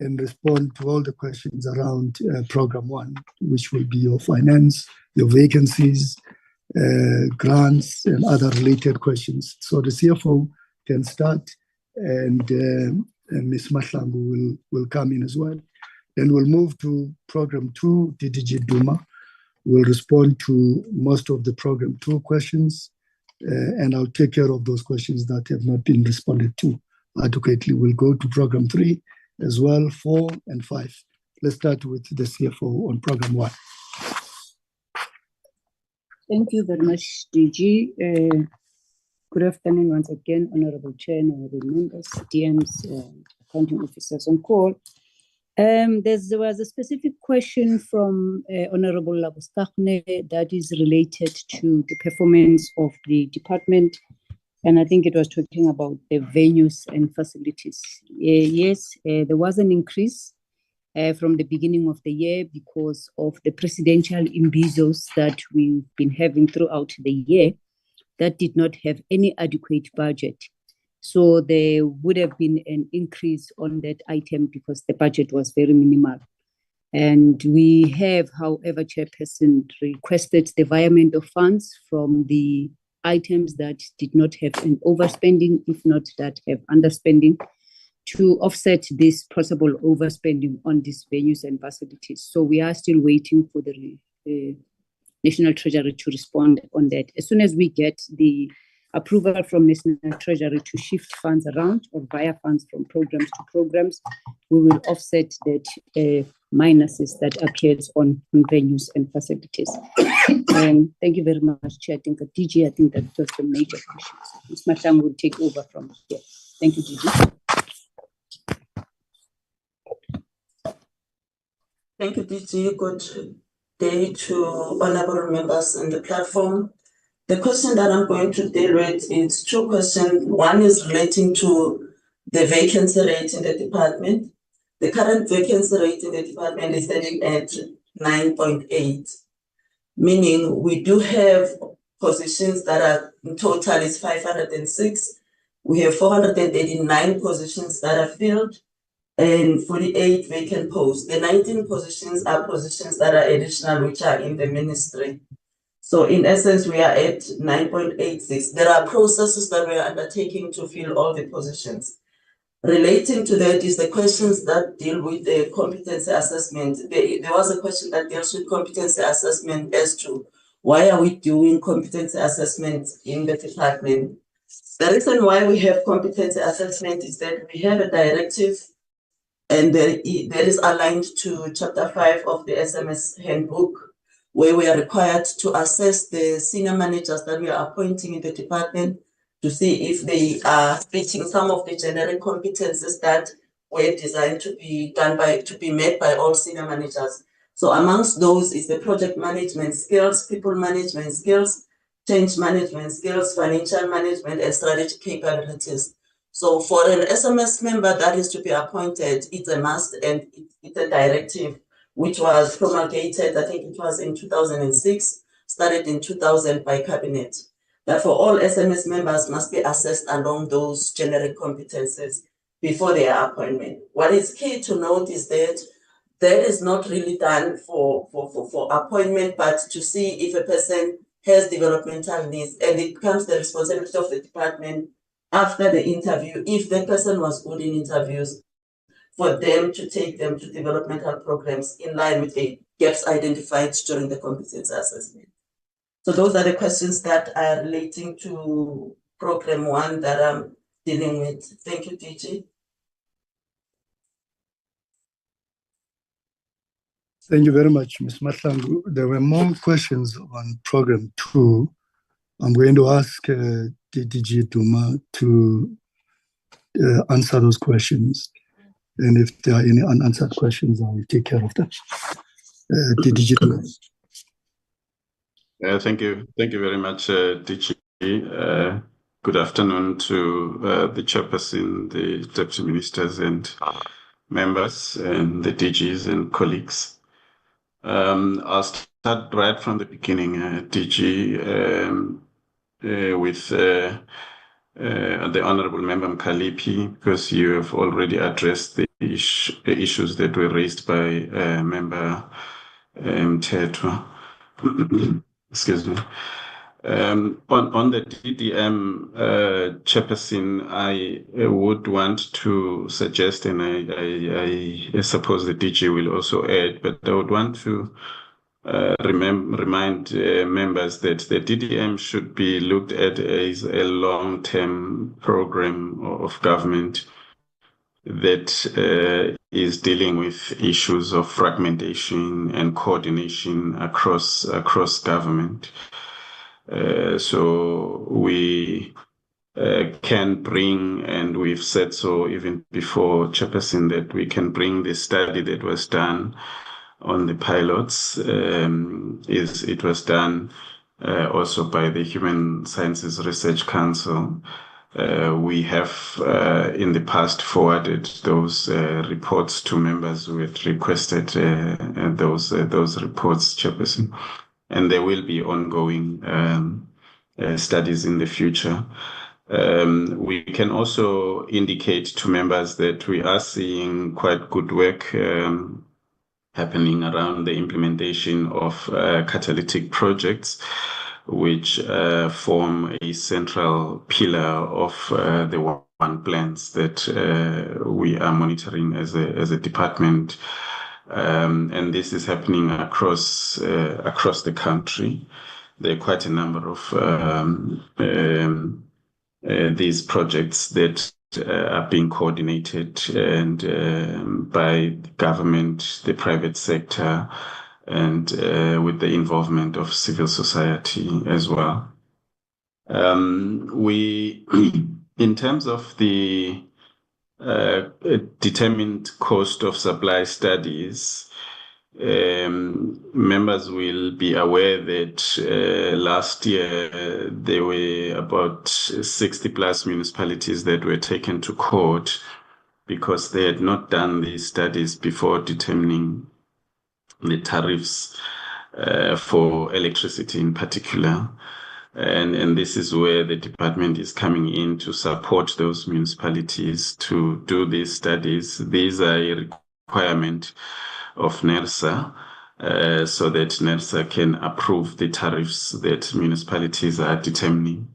and respond to all the questions around Program 1, which will be your finance, your vacancies, grants, and other related questions. So the CFO can start, and Ms. Mahlangu will come in as well. Then we'll move to Program 2, DDG Duma. We'll respond to most of the Program 2 questions, and I'll take care of those questions that have not been responded to adequately. We'll go to Program 3 as well, 4 and 5. Let's start with the CFO on Program 1. Thank you very much, DG. Good afternoon once again, Honorable Chair, Honorable members, DMs, accounting officers on call. There was a specific question from Honorable Labustakne that is related to the performance of the department. And I think it was talking about the venues and facilities. Yes, there was an increase from the beginning of the year because of the presidential imbizos that we've been having throughout the year that did not have any adequate budget. So there would have been an increase on that item because the budget was very minimal. And we have, however, Chairperson, requested the virement of funds from the items that did not have an overspending, if not that have underspending, to offset this possible overspending on these venues and facilities. So we are still waiting for the National Treasury to respond on that. As soon as we get the approval from National Treasury to shift funds around or via funds from programs to programs, we will offset that minuses that appears on venues and facilities. Thank you very much, Chair. I think DG, I think that was the major questions. Ms. Mahlangu will take over from here. Thank you, DG. Thank you, DG. Good day to honorable members on the platform. The question that I'm going to deal with is two questions. One is relating to the vacancy rate in the department. The current vacancy rate in the department is standing at 9.8, meaning we do have positions that are in total is 506. We have 489 positions that are filled and 48 vacant posts. The 19 positions are positions that are additional, which are in the ministry. So in essence, we are at 9.86. There are processes that we are undertaking to fill all the positions. Relating to that is the questions that deal with the competency assessment. There was a question that deals with competency assessment as to why are we doing competency assessment in the department. The reason why we have competency assessment is that we have a directive and that is aligned to Chapter 5 of the SMS handbook, where we are required to assess the senior managers that we are appointing in the department to see if they are fitting some of the generic competencies that were designed to be met by all senior managers. So amongst those is the project management skills, people management skills, change management skills, financial management, and strategic capabilities. So for an SMS member that is to be appointed, it's a must, and it's a directive which was promulgated, I think it was in 2006, started in 2000 by Cabinet. Therefore, all SMS members must be assessed along those generic competences before their appointment. What is key to note is that is not really done for appointment, but to see if a person has developmental needs, and it becomes the responsibility of the department after the interview, if the person was good in interviews, for them to take them to developmental programs in line with the gaps identified during the competency assessment. So those are the questions that are relating to program 1 that I'm dealing with. Thank you, DG. Thank you very much, Ms. Mahlangu. There were more questions on program 2. I'm going to ask DG Duma to answer those questions. And if there are any unanswered questions, I will take care of them. DG Duma. Thank you very much, DG. Good afternoon to the chairperson, the deputy ministers and members, and the DGs and colleagues. I'll start right from the beginning, DG, with the Honorable Member Mkhaliphi, because you have already addressed the issues that were raised by Member Mthethwa. Excuse me. On the DDM chairperson, I would want to suggest, and I suppose the DG will also add, but I would want to remind members that the DDM should be looked at as a long-term program of government that is dealing with issues of fragmentation and coordination across government. So we can bring, and we've said so even before, Chairperson, that we can bring the study that was done on the pilots. It was done also by the Human Sciences Research Council. We have in the past forwarded those reports to members who had requested those reports, Chairperson, and there will be ongoing studies in the future. We can also indicate to members that we are seeing quite good work happening around the implementation of catalytic projects, which form a central pillar of the one plans that we are monitoring as a department. And this is happening across the country. There are quite a number of these projects that are being coordinated and by the government, the private sector, and with the involvement of civil society as well. We, in terms of the determined cost of supply studies, members will be aware that last year there were about 60 plus municipalities that were taken to court because they had not done these studies before determining the tariffs for electricity in particular. And this is where the department is coming in to support those municipalities to do these studies. These are a requirement of NERSA, so that NERSA can approve the tariffs that municipalities are determining.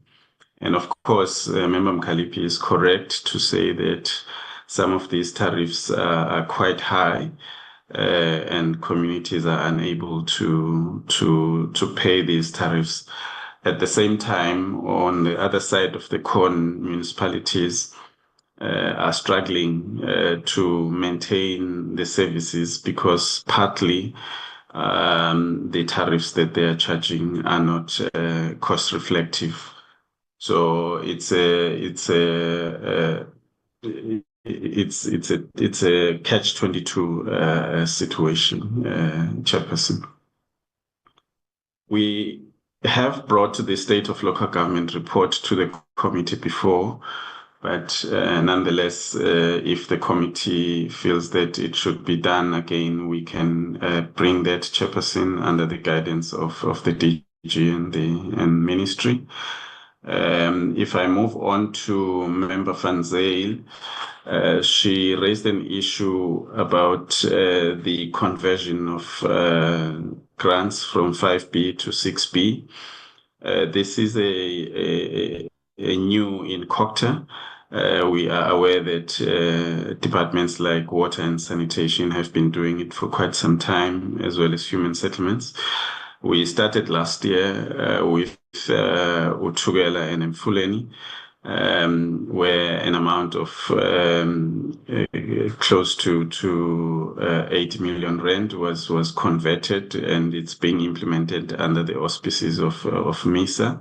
And of course, Member Mkhaliphi is correct to say that some of these tariffs are quite high, and communities are unable to pay these tariffs. At the same time, on the other side of the coin, municipalities are struggling to maintain the services because partly the tariffs that they are charging are not cost reflective. So it's a catch-22 situation, Chairperson. We have brought the State of Local Government report to the committee before, but nonetheless, if the committee feels that it should be done again, we can bring that, Chairperson, under the guidance of the DG and the Ministry. If I move on to Member Van Zyl, she raised an issue about the conversion of grants from 5B to 6B. This is a new in COCTA. We are aware that departments like water and sanitation have been doing it for quite some time, as well as human settlements. We started last year with Utugela and Mfuleni, where an amount of close to 8 million rand was converted, and it's being implemented under the auspices of MISA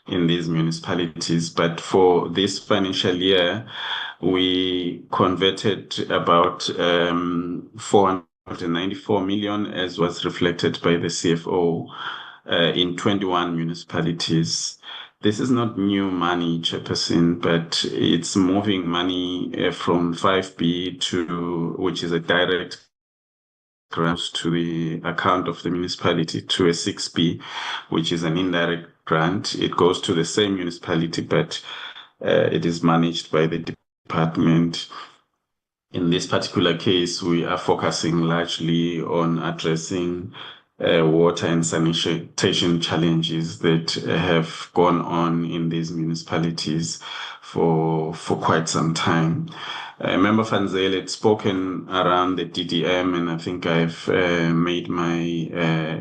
in these municipalities. But for this financial year, we converted about 494 million, as was reflected by the CFO, in 21 municipalities. This is not new money, Chairperson, but it's moving money from 5B to, which is a direct grant to the account of the municipality, to a 6B, which is an indirect grant. It goes to the same municipality, but it is managed by the department. In this particular case, we are focusing largely on addressing water and sanitation challenges that have gone on in these municipalities for quite some time. Member Van Zyl had spoken around the DDM, and I think I've made my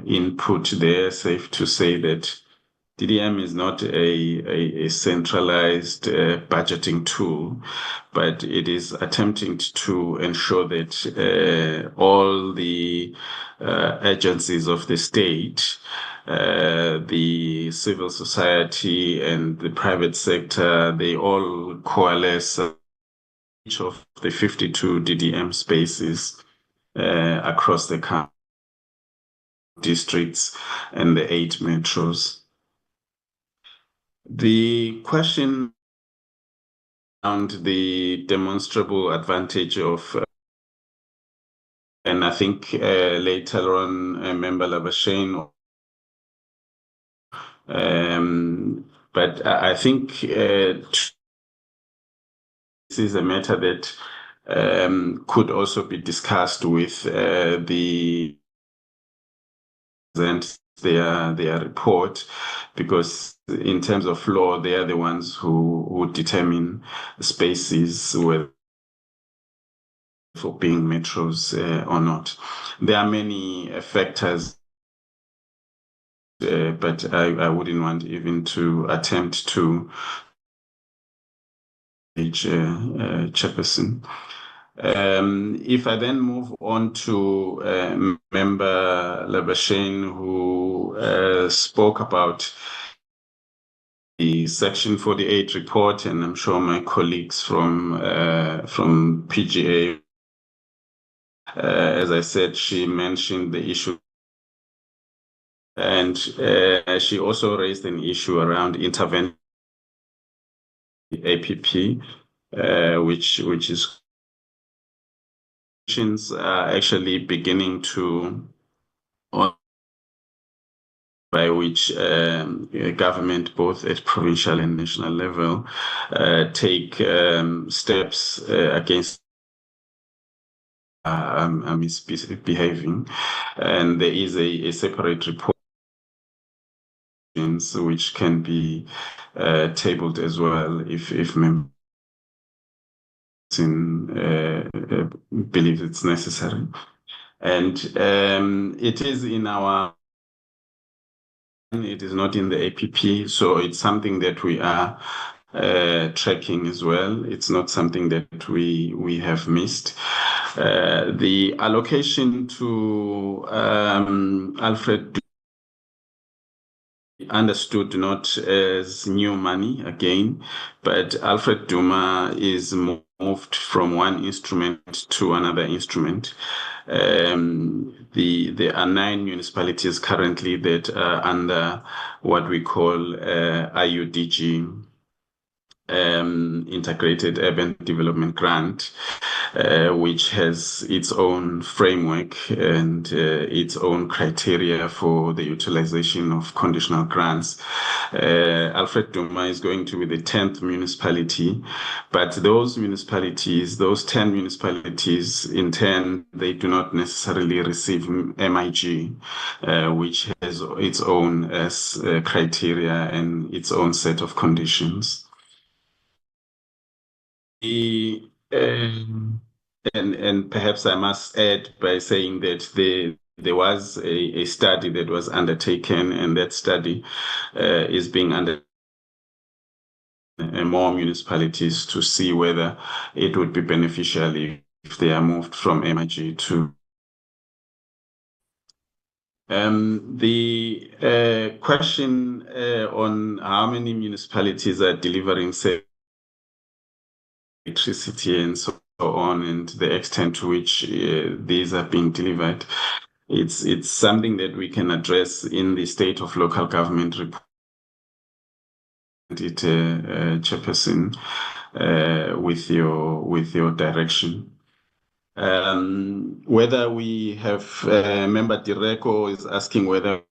input there. Safe to say that DDM is not a centralized budgeting tool, but it is attempting to ensure that all the agencies of the state, the civil society and the private sector, they all coalesce each of the 52 DDM spaces across the country, districts and the 8 metros. The question around the demonstrable advantage of, and I think later on, Member Labashane, but I think this is a matter that could also be discussed with the their report, because in terms of law, they are the ones who determine spaces whether for being metros or not. There are many factors, but I wouldn't want even to attempt to Chairperson. If I then move on to Member Labashane, who spoke about the Section 48 report, and I'm sure my colleagues from PGA, as I said, she mentioned the issue, and she also raised an issue around intervention APP, which is are actually beginning to, by which government, both at provincial and national level, take steps against misbehaving. And there is a separate report which can be tabled as well if members believe it's necessary. And it is in our, it is not in the APP, so it's something that we are tracking as well. It's not something that we have missed. The allocation to Alfred understood not as new money again, but Alfred Duma is moved from one instrument to another instrument. There are 9 municipalities currently that are under what we call IUDG, Integrated Urban Development Grant, which has its own framework and its own criteria for the utilization of conditional grants. Alfred Duma is going to be the 10th municipality, but those municipalities, those 10 municipalities in turn, they do not necessarily receive MIG, which has its own criteria and its own set of conditions. And perhaps I must add by saying that there was a study that was undertaken, and that study is being under more municipalities to see whether it would be beneficial if they are moved from MIG to. The question on how many municipalities are delivering electricity and so on, and the extent to which these are being delivered, it's something that we can address in the State of Local Government report. Chairperson, with your direction. Whether we have member Direko is asking whether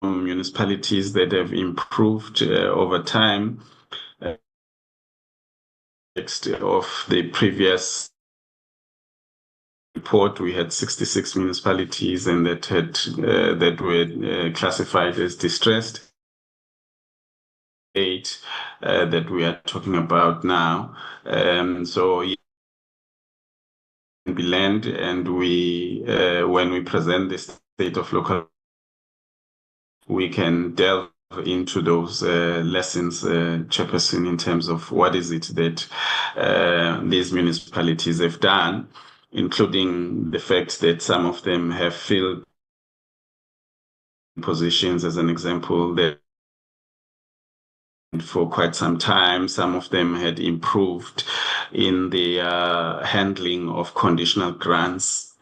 municipalities that have improved over time. Of the previous report, we had 66 municipalities and that were classified as distressed. 8 that we are talking about now. So be land, and we when we present the State of Local, we can delve into those lessons, Chairperson, in terms of what is it that these municipalities have done, including the fact that some of them have filled positions, as an example, that for quite some time. Some of them had improved in the handling of conditional grants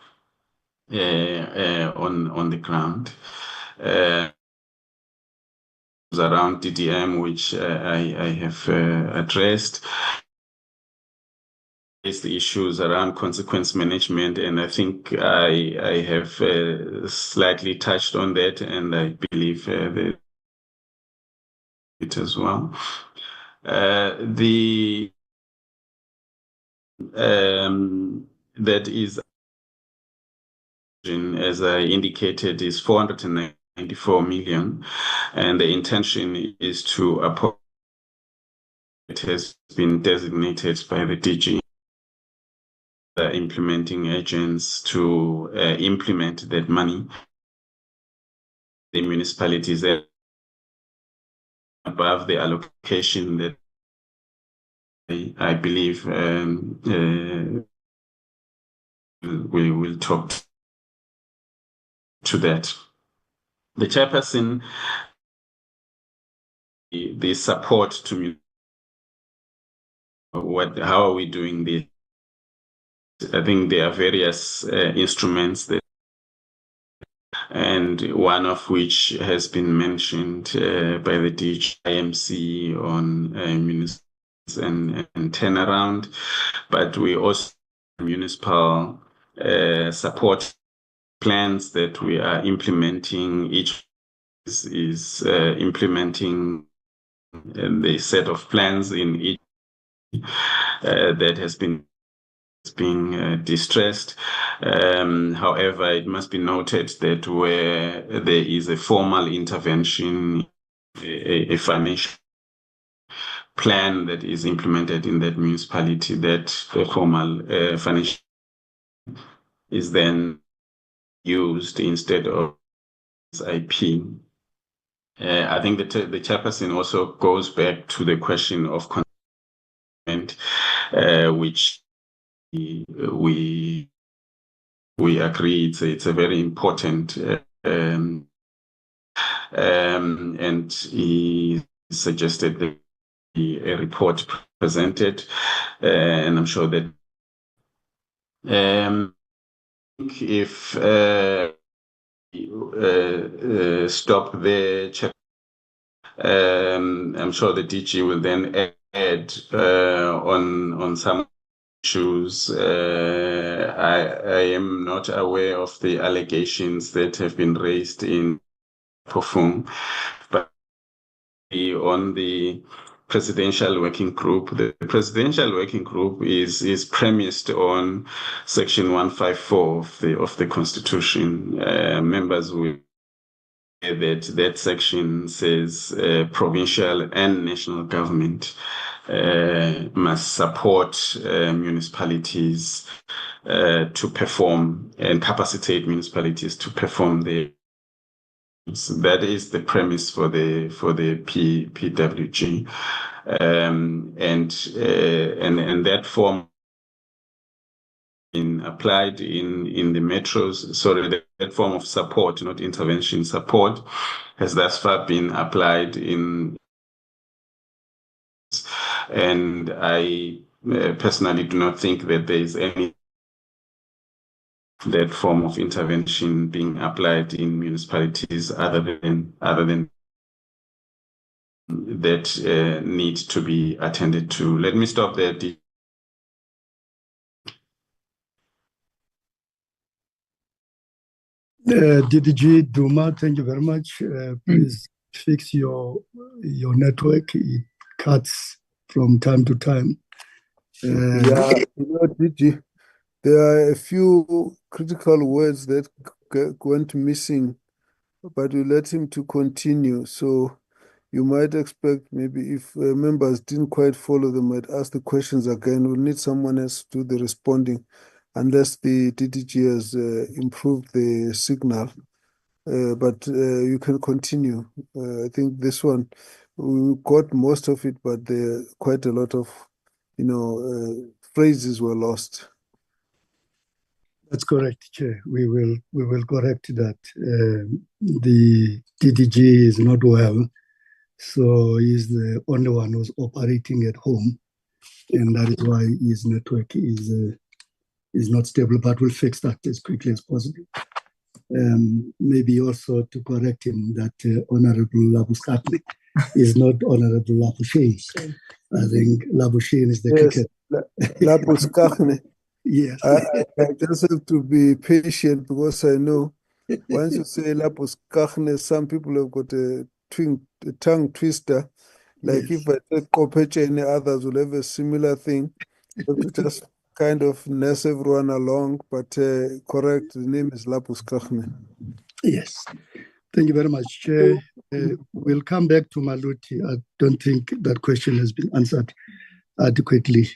on the ground. Around DDM, which I have addressed, is the issues around consequence management, and I think I have slightly touched on that, and I believe that it as well. That is, as I indicated, is 494 million, and the intention is to approach. It has been designated by the DG, the implementing agents, to implement that money. The municipalities above the allocation that I believe we will talk to that. The Chairperson, the support to me, how are we doing this? I think there are various instruments that, and one of which has been mentioned by the DIMC on municipal and turnaround, but we also municipal support plans that we are implementing. Each is implementing the set of plans in each that has been being distressed. However, it must be noted that where there is a formal intervention, a financial plan that is implemented in that municipality, that the formal financial is then used instead of IP. I think that the Chairperson also goes back to the question of consent, which we agree it's a very important and he suggested that a report presented, and I'm sure that if stop there, check. I'm sure the DG will then add on some issues. I am not aware of the allegations that have been raised in Pofung, but on the presidential working group, the presidential working group is premised on section 154 of the Constitution. Members will that section says provincial and national government must support municipalities to perform and capacitate municipalities to perform their. So that is the premise for the PWG, and that form been applied in the metros. Sorry, that form of support, not intervention support, has thus far been applied in. And I personally do not think that there is any that form of intervention being applied in municipalities other than that need to be attended to. Let me stop there. DDG Duma, thank you very much. Please fix your network. It cuts from time to time. Yeah, DG, there are a few critical words that went missing, but we let him to continue. So you might expect maybe if members didn't quite follow, they might ask the questions again. We'll need someone else to do the responding, unless the DDG has improved the signal. But you can continue. I think this one, we got most of it, but there are quite a lot of, phrases were lost. That's correct, Chair. We will correct that. The DDG is not well, so he's the only one who's operating at home, and that is why his network is not stable. But we'll fix that as quickly as possible. Maybe also to correct him that Honorable Labuschagne is not Honorable Labuschagne. I think Labuschagne is the cricket. Labuschagne. Yes. I just have to be patient, because I know once you say Labuschagne, some people have got a tongue twister. Like if I say Cooperative, others will have a similar thing. So to just kind of nurse everyone along, but correct, the name is Labuschagne. Yes. Thank you very much, Chair. We'll come back to Maluti. I don't think that question has been answered adequately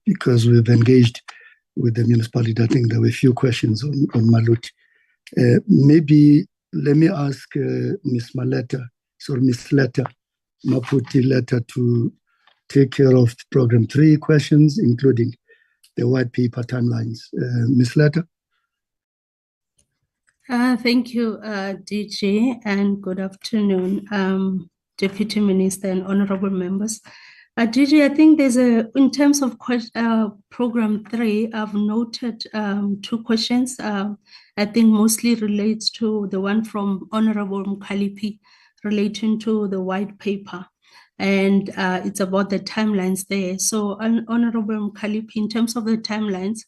because we've engaged with the municipality. I think there were a few questions on Maluti. Maybe let me ask Ms. Letta Maputi Letta to take care of program 3 questions, including the white paper timelines. Ms. Letta? Thank you, DG, and good afternoon, Deputy Minister and honorable members. DG, I think there's in terms of program 3, I've noted 2 questions. I think mostly relates to the one from Honorable Mkhalipi relating to the white paper. And it's about the timelines there. So Honorable Mkhalipi, in terms of the timelines,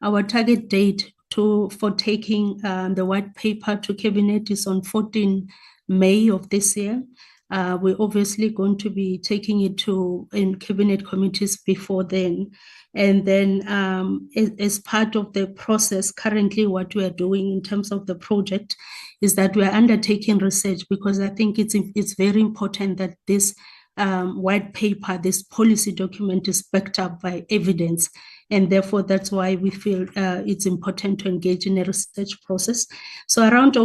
our target date for taking the white paper to cabinet is on 14 May of this year. We're obviously going to be taking it in cabinet committees before then. And then as part of the process, currently what we are doing in terms of the project is that we are undertaking research, because I think it's very important that this white paper, this policy document is backed up by evidence. And therefore, that's why we feel it's important to engage in a research process. So around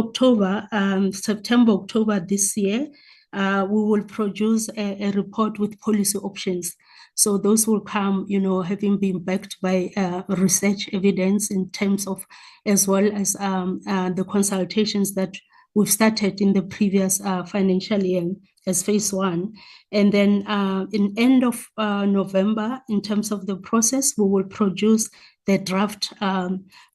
September, October this year, we will produce a report with policy options. So those will come, having been backed by research evidence in terms of, as well as the consultations that we've started in the previous financial year as phase one. And then in end of November, in terms of the process, we will produce the draft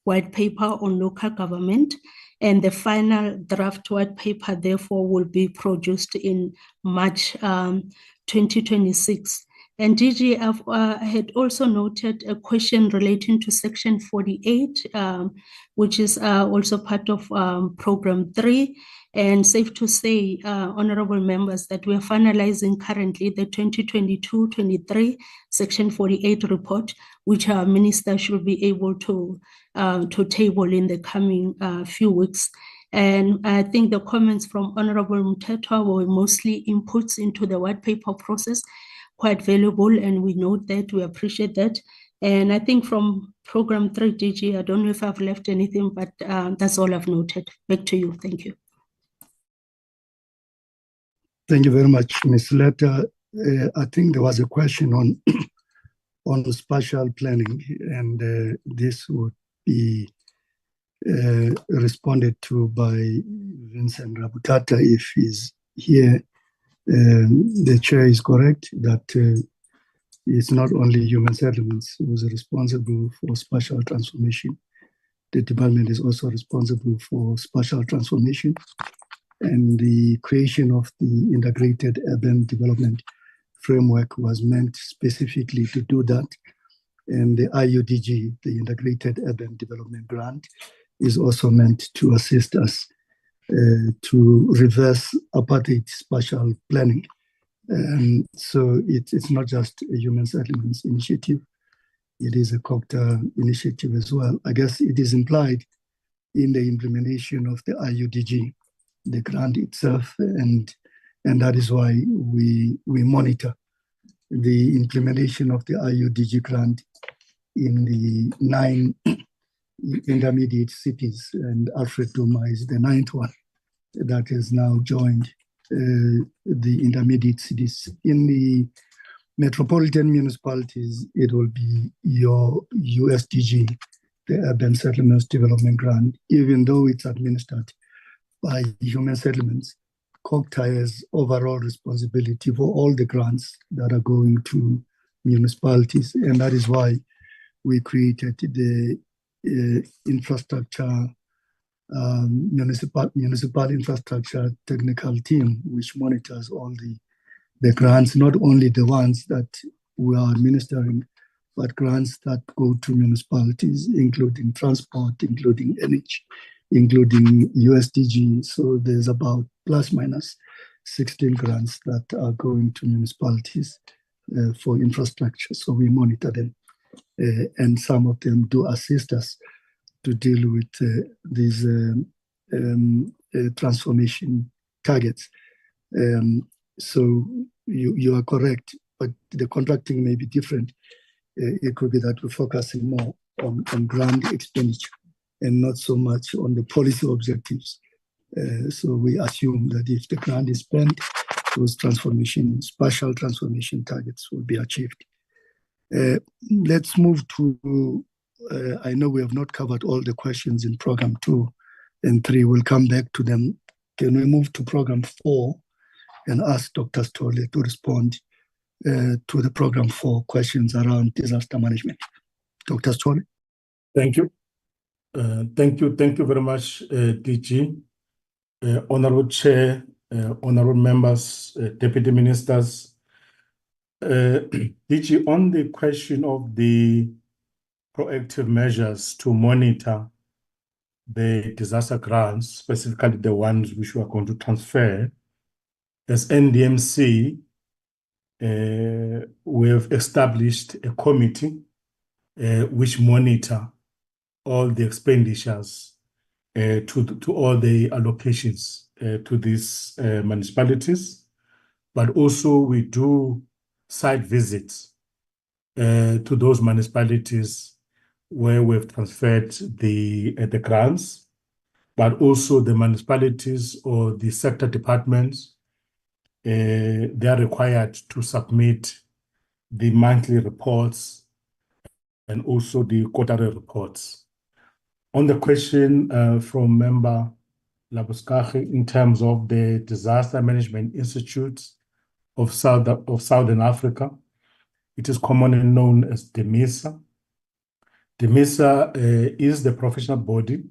white paper on local government. And the final draft white paper, therefore, will be produced in March 2026. And DG, I had also noted a question relating to Section 48, which is also part of Program 3. And safe to say, honorable members, that we are finalizing currently the 2022-23 Section 48 report, which our minister should be able to table in the coming few weeks. And I think the comments from Honorable Mthethwa were mostly inputs into the white paper process, quite valuable, and we note that, we appreciate that. And I think from Program 3, DG, I don't know if I've left anything, but that's all I've noted. Back to you. Thank you. Thank you very much, Ms. Letta. I think there was a question on on spatial planning, and this would be responded to by Vincent Rabutata if he's here. The chair is correct that it's not only human settlements who's responsible for spatial transformation. The department is also responsible for spatial transformation, and the creation of the integrated urban development framework was meant specifically to do that. And the IUDG, the Integrated Urban Development Grant, is also meant to assist us to reverse apartheid spatial planning. So it's not just a human settlements initiative, it is a COCTA initiative as well. I guess it is implied in the implementation of the IUDG, the grant itself, and that is why we monitor the implementation of the IUDG grant in the 9 intermediate cities, and Alfred Duma is the 9th one that has now joined the intermediate cities. In the metropolitan municipalities, it will be your USDG, the Urban Settlements Development Grant, even though it's administered by human settlements. COCTA has overall responsibility for all the grants that are going to municipalities, and that is why we created the infrastructure, municipal infrastructure technical team, which monitors all the grants, not only the ones that we are administering, but grants that go to municipalities, including transport, including energy, including USDG. So there's about plus minus 16 grants that are going to municipalities for infrastructure. So we monitor them. And some of them do assist us to deal with these transformation targets. So you are correct, but the contracting may be different. It could be that we're focusing more on grant expenditure and not so much on the policy objectives. So we assume that if the grant is spent, those spatial transformation targets will be achieved. Let's move to, I know we have not covered all the questions in Program 2 and 3. We'll come back to them. Can we move to Program 4 and ask Dr. Stolle to respond to the Program 4 questions around disaster management? Dr. Stolle. Thank you. Thank you very much, DG. Honorable Chair, honorable members, deputy ministers. DG, on the question of the proactive measures to monitor the disaster grants, specifically the ones which we are going to transfer, as NDMC, we have established a committee which monitor all the expenditures to all the allocations to these municipalities, but also we do site visits to those municipalities where we've transferred the grants, but also the municipalities or the sector departments, they are required to submit the monthly reports and also the quarterly reports. On the question from member Labuskaghni in terms of the Disaster Management Institutes of Southern Africa. It is commonly known as the MISA. The MISA is the professional body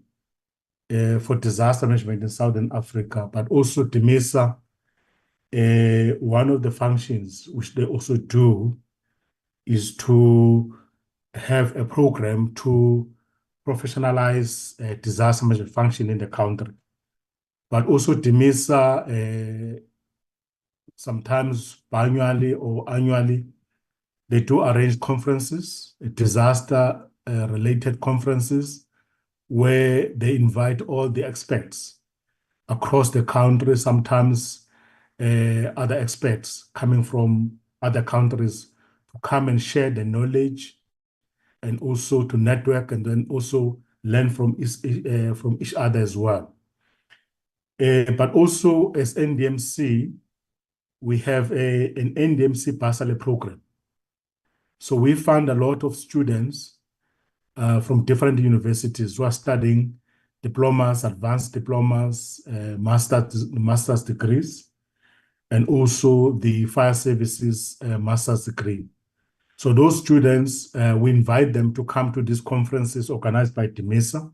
for disaster management in Southern Africa, but also the MISA, one of the functions which they also do is to have a program to professionalize disaster management function in the country. But also the MISA, sometimes biannually or annually, they do arrange conferences, disaster related conferences, where they invite all the experts across the country, sometimes other experts coming from other countries to come and share the knowledge and also to network and then also learn from each other as well. But also as NDMC, we have an NDMC bursary program. So we found a lot of students from different universities who are studying diplomas, advanced diplomas, master's degrees, and also the fire services master's degree. So those students, we invite them to come to these conferences organized by MISA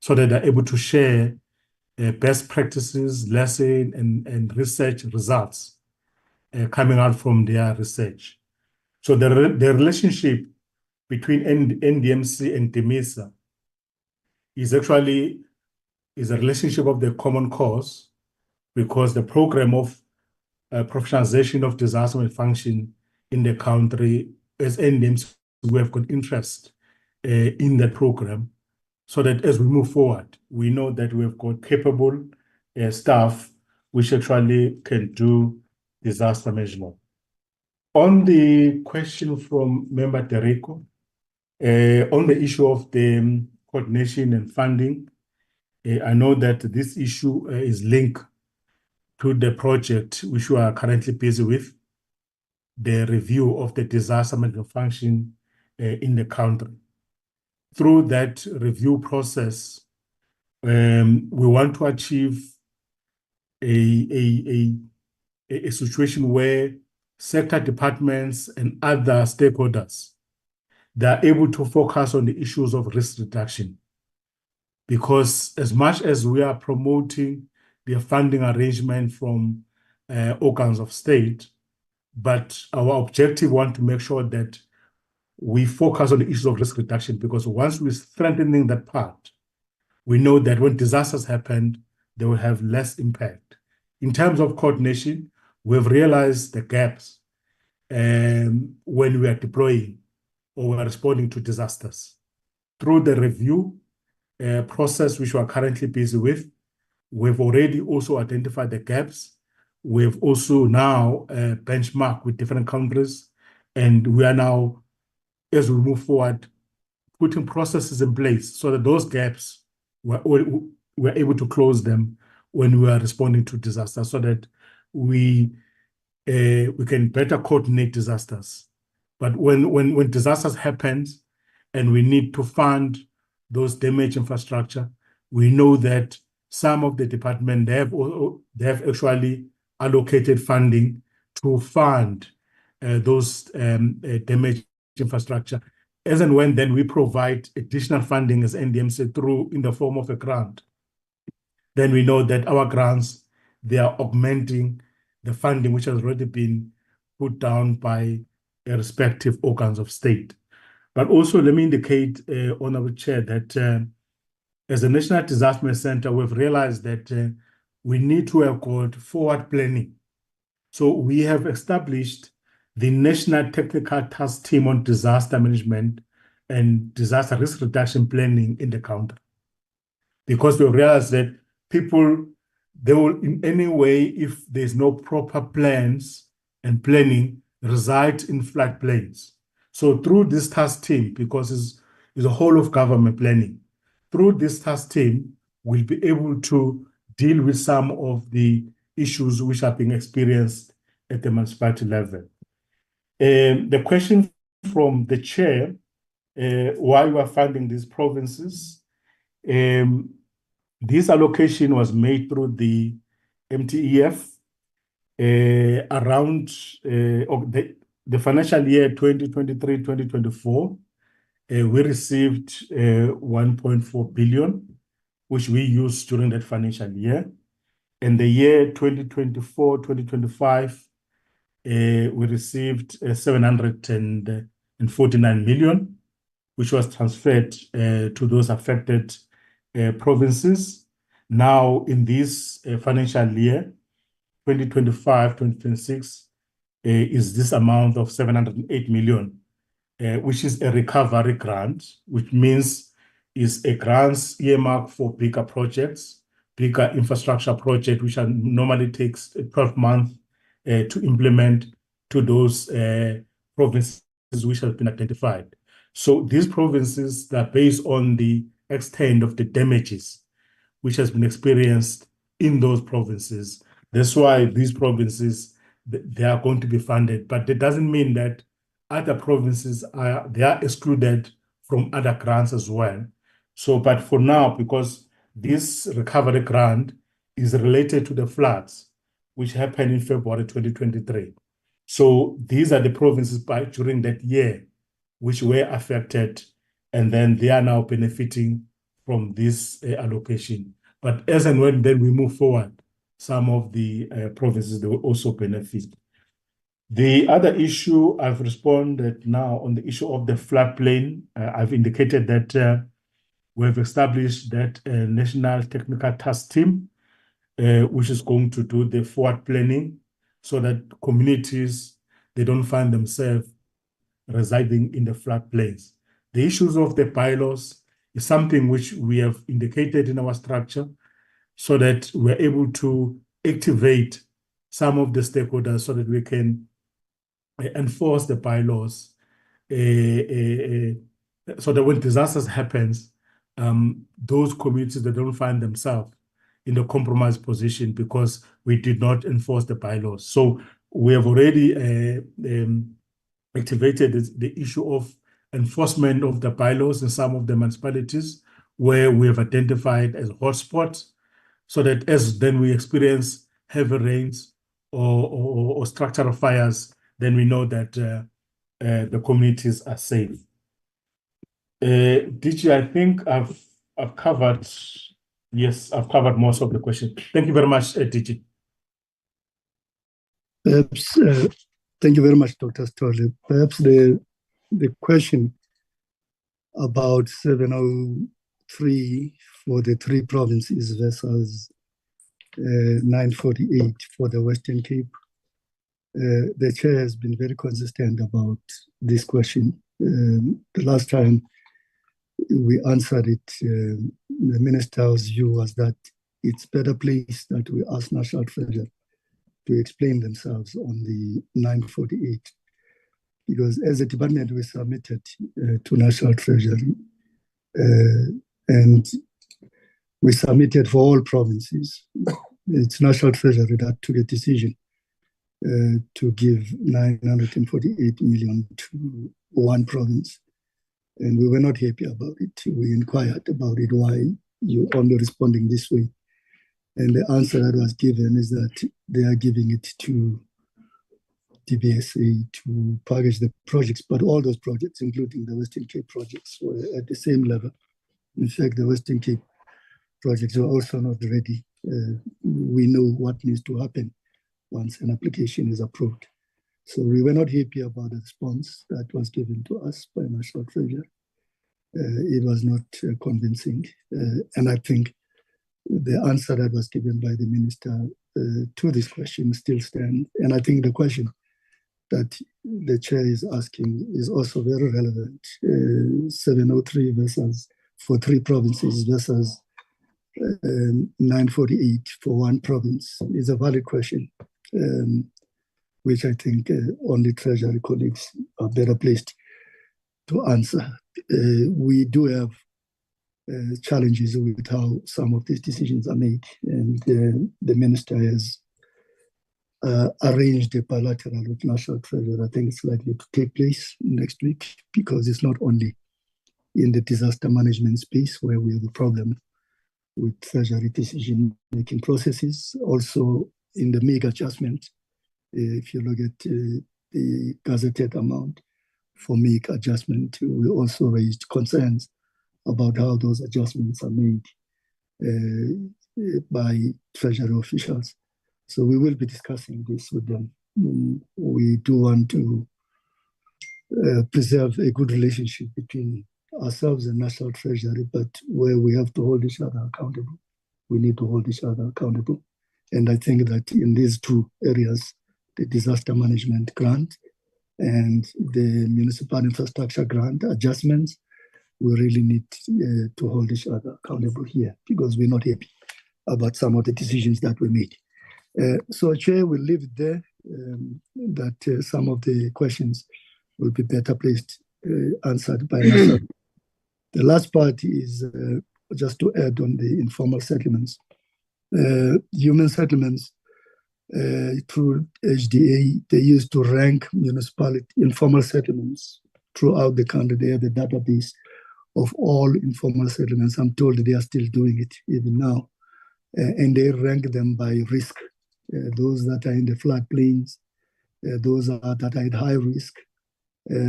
so that they're able to share best practices, lesson, and research results coming out from their research. So the relationship between NDMC and MISA is actually a relationship of the common cause, because the program of professionalization of disaster management function in the country, as NDMC, we have got interest in that program, so that as we move forward, we know that we've got capable staff which actually can do disaster management. On the question from Member Dereko, on the issue of the coordination and funding, I know that this issue is linked to the project which we are currently busy with, the review of the disaster management function in the country. Through that review process, we want to achieve a situation where sector departments and other stakeholders, they are able to focus on the issues of risk reduction. Because as much as we are promoting the funding arrangement from organs of state, but our objective want to make sure that we focus on the issues of risk reduction, because once we're strengthening that part, we know that when disasters happen, they will have less impact. In terms of coordination, we've realized the gaps when we are deploying or we are responding to disasters. Through the review process, which we are currently busy with, we've already also identified the gaps. We've also now benchmarked with different countries, and we are now, as we move forward, putting processes in place so that those gaps, we're able to close them when we are responding to disasters, so that we can better coordinate disasters. But when disasters happen and we need to fund those damaged infrastructure, we know that some of the department, they have actually allocated funding to fund those damaged infrastructure. As and when then we provide additional funding as NDMC through in the form of a grant, then we know that our grants, they are augmenting the funding which has already been put down by respective organs of state. But also let me indicate, Honorable Chair, that as a National Disaster Management Center, we've realized that we need to have got forward planning. So we have established the National Technical Task Team on Disaster Management and Disaster Risk Reduction Planning in the country. Because we realize that people, they will in any way, if there's no proper plans and planning, reside in floodplains. So through this task team, because it's a whole of government planning, through this task team, we'll be able to deal with some of the issues which are being experienced at the municipality level. The question from the chair, why we are funding these provinces, This allocation was made through the MTEF around the financial year 2023-2024. We received 1.4 billion, which we used during that financial year. In the year 2024-2025, we received 749 million, which was transferred to those affected provinces. Now, in this financial year, 2025-2026, is this amount of 708 million, which is a recovery grant, which means is a grant earmarked for bigger projects, bigger infrastructure project, which normally takes 12 months to implement to those provinces which have been identified. So these provinces are based on the extent of the damages which has been experienced in those provinces. That's why these provinces, they are going to be funded, but that doesn't mean that other provinces are excluded from other grants as well. So, but for now, because this recovery grant is related to the floods, which happened in February 2023. So these are the provinces during that year which were affected, and then they are now benefiting from this allocation. But as and when then we move forward, some of the provinces, they will also benefit. The other issue I've responded now on the issue of the floodplain. I've indicated that we have established that National Technical Task Team, which is going to do the forward planning so that communities, they don't find themselves residing in the floodplains. The issues of the bylaws is something which we have indicated in our structure so that we're able to activate some of the stakeholders so that we can enforce the bylaws so that when disasters happens, those communities that don't find themselves in a compromised position because we did not enforce the bylaws. So we have already activated the issue of enforcement of the bylaws in some of the municipalities where we have identified as hotspots, so that as then we experience heavy rains or structural fires, then we know that the communities are safe. DG, I think I've covered, yes, I've covered most of the questions. Thank you very much, DG. Perhaps, thank you very much, Dr. Stolle. Perhaps the question about 703 for the 3 provinces versus 948 for the Western Cape. The chair has been very consistent about this question. The last time we answered it, the minister's view was that it's better place that we ask National Treasury to explain themselves on the 948. Because as a department, we submitted to National Treasury and we submitted for all provinces. It's National Treasury that took a decision to give 948 million to one province. And we were not happy about it. We inquired about it, why you only responding this way. And the answer that was given is that they are giving it to DBSA to package the projects, but all those projects, including the Western Cape projects, were at the same level. In fact, the Western Cape projects were also not ready. We know what needs to happen once an application is approved. So we were not happy about the response that was given to us by National Treasury. It was not convincing. And I think the answer that was given by the minister to this question still stands. And I think the question that the chair is asking is also very relevant. 703 versus for 3 provinces versus 948 for one province is a valid question, which I think only Treasury colleagues are better placed to answer. We do have challenges with how some of these decisions are made, and the minister has arranged a bilateral with National Treasury. I think it's likely to take place next week, because it's not only in the disaster management space where we have a problem, with Treasury decision-making processes. Also, in the MEG adjustment, if you look at the gazetted amount for MEG adjustment, we also raised concerns about how those adjustments are made by Treasury officials. So we will be discussing this with them. We do want to preserve a good relationship between ourselves and National Treasury, but where we have to hold each other accountable, we need to hold each other accountable. And I think that in these two areas, the disaster management grant and the municipal infrastructure grant adjustments, we really need to hold each other accountable here because we're not happy about some of the decisions that we made. So, Chair, we'll leave it there, that some of the questions will be better placed, answered by myself. The last part is just to add on the informal settlements. Human settlements through HDA, they used to rank municipality informal settlements throughout the country. They have a database of all informal settlements. I'm told they are still doing it even now. And they rank them by risk. Those that are in the floodplains, those that are at high risk.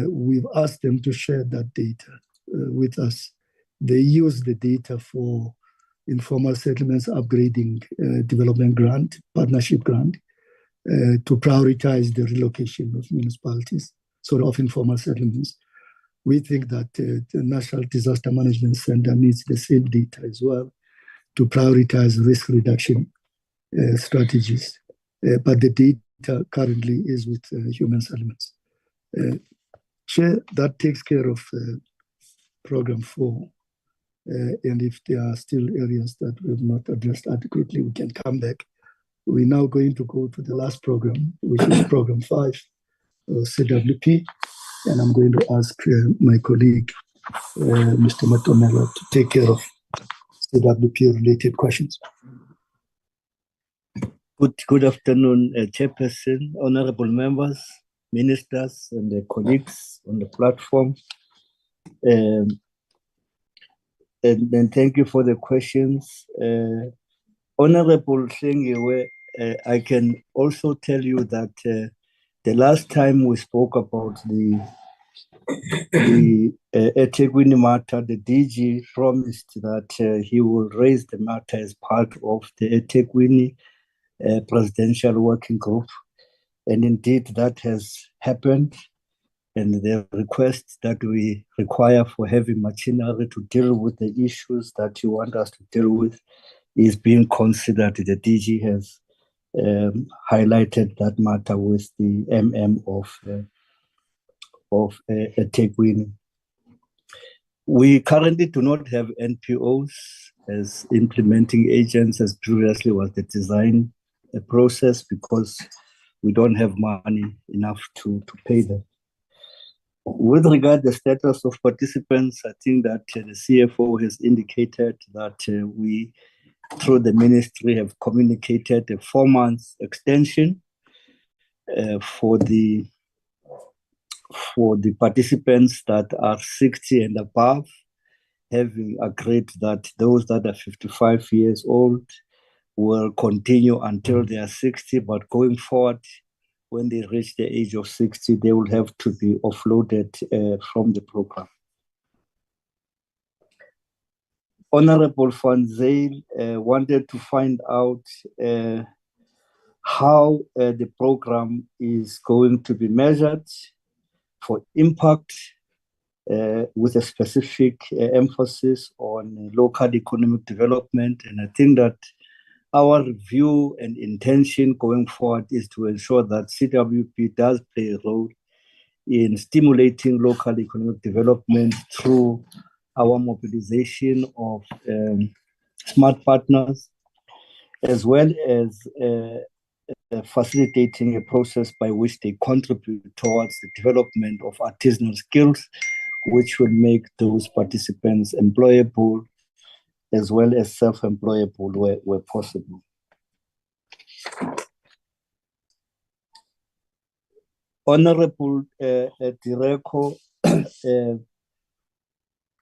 We've asked them to share that data with us. They use the data for informal settlements upgrading development grant, partnership grant, to prioritize the relocation of municipalities, sort of informal settlements. We think that the National Disaster Management Center needs the same data as well to prioritize risk reduction strategies. But the data currently is with human settlements. Chair, that takes care of Program 4. And if there are still areas that we have not addressed adequately, we can come back. We're now going to go to the last program, which is Program 5, CWP. And I'm going to ask my colleague, Mr. Matomela, to take care of CWP-related questions. Good afternoon, Chairperson, honorable members, ministers, and the colleagues on the platform. And thank you for the questions. Honorable Sengiwe, I can also tell you that the last time we spoke about the eThekwini matter, the DG promised that he will raise the matter as part of the eThekwini presidential working group. And indeed, that has happened. And the request that we require for heavy machinery to deal with the issues that you want us to deal with is being considered. The DG has highlighted that matter with the MM of eThekwini. We currently do not have NPOs as implementing agents as previously was the design process because we don't have money enough to pay them. With regard to the status of participants, I think that the CFO has indicated that we, through the ministry, have communicated a 4-month extension for the participants that are 60 and above, having agreed that those that are 55 years old will continue until they are 60, but going forward, when they reach the age of 60, they will have to be offloaded from the program. Honorable Van Zyl wanted to find out how the program is going to be measured for impact with a specific emphasis on local economic development. And I think that our view and intention going forward is to ensure that CWP does play a role in stimulating local economic development through our mobilization of smart partners, as well as facilitating a process by which they contribute towards the development of artisanal skills, which will make those participants employable as well as self-employable where possible. Honorable Direko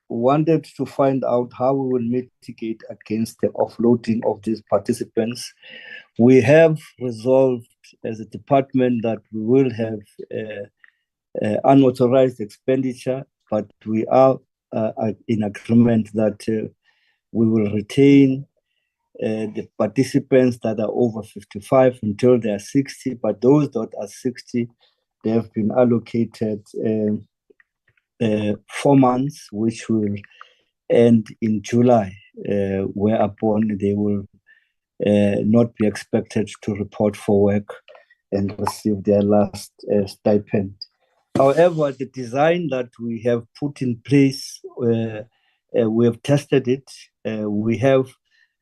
wanted to find out how we will mitigate against the offloading of these participants. We have resolved as a department that we will have unauthorized expenditure, but we are in agreement that we will retain the participants that are over 55 until they are 60, but those that are 60, they have been allocated 4 months, which will end in July, whereupon they will not be expected to report for work and receive their last stipend. However, the design that we have put in place, we have tested it. We have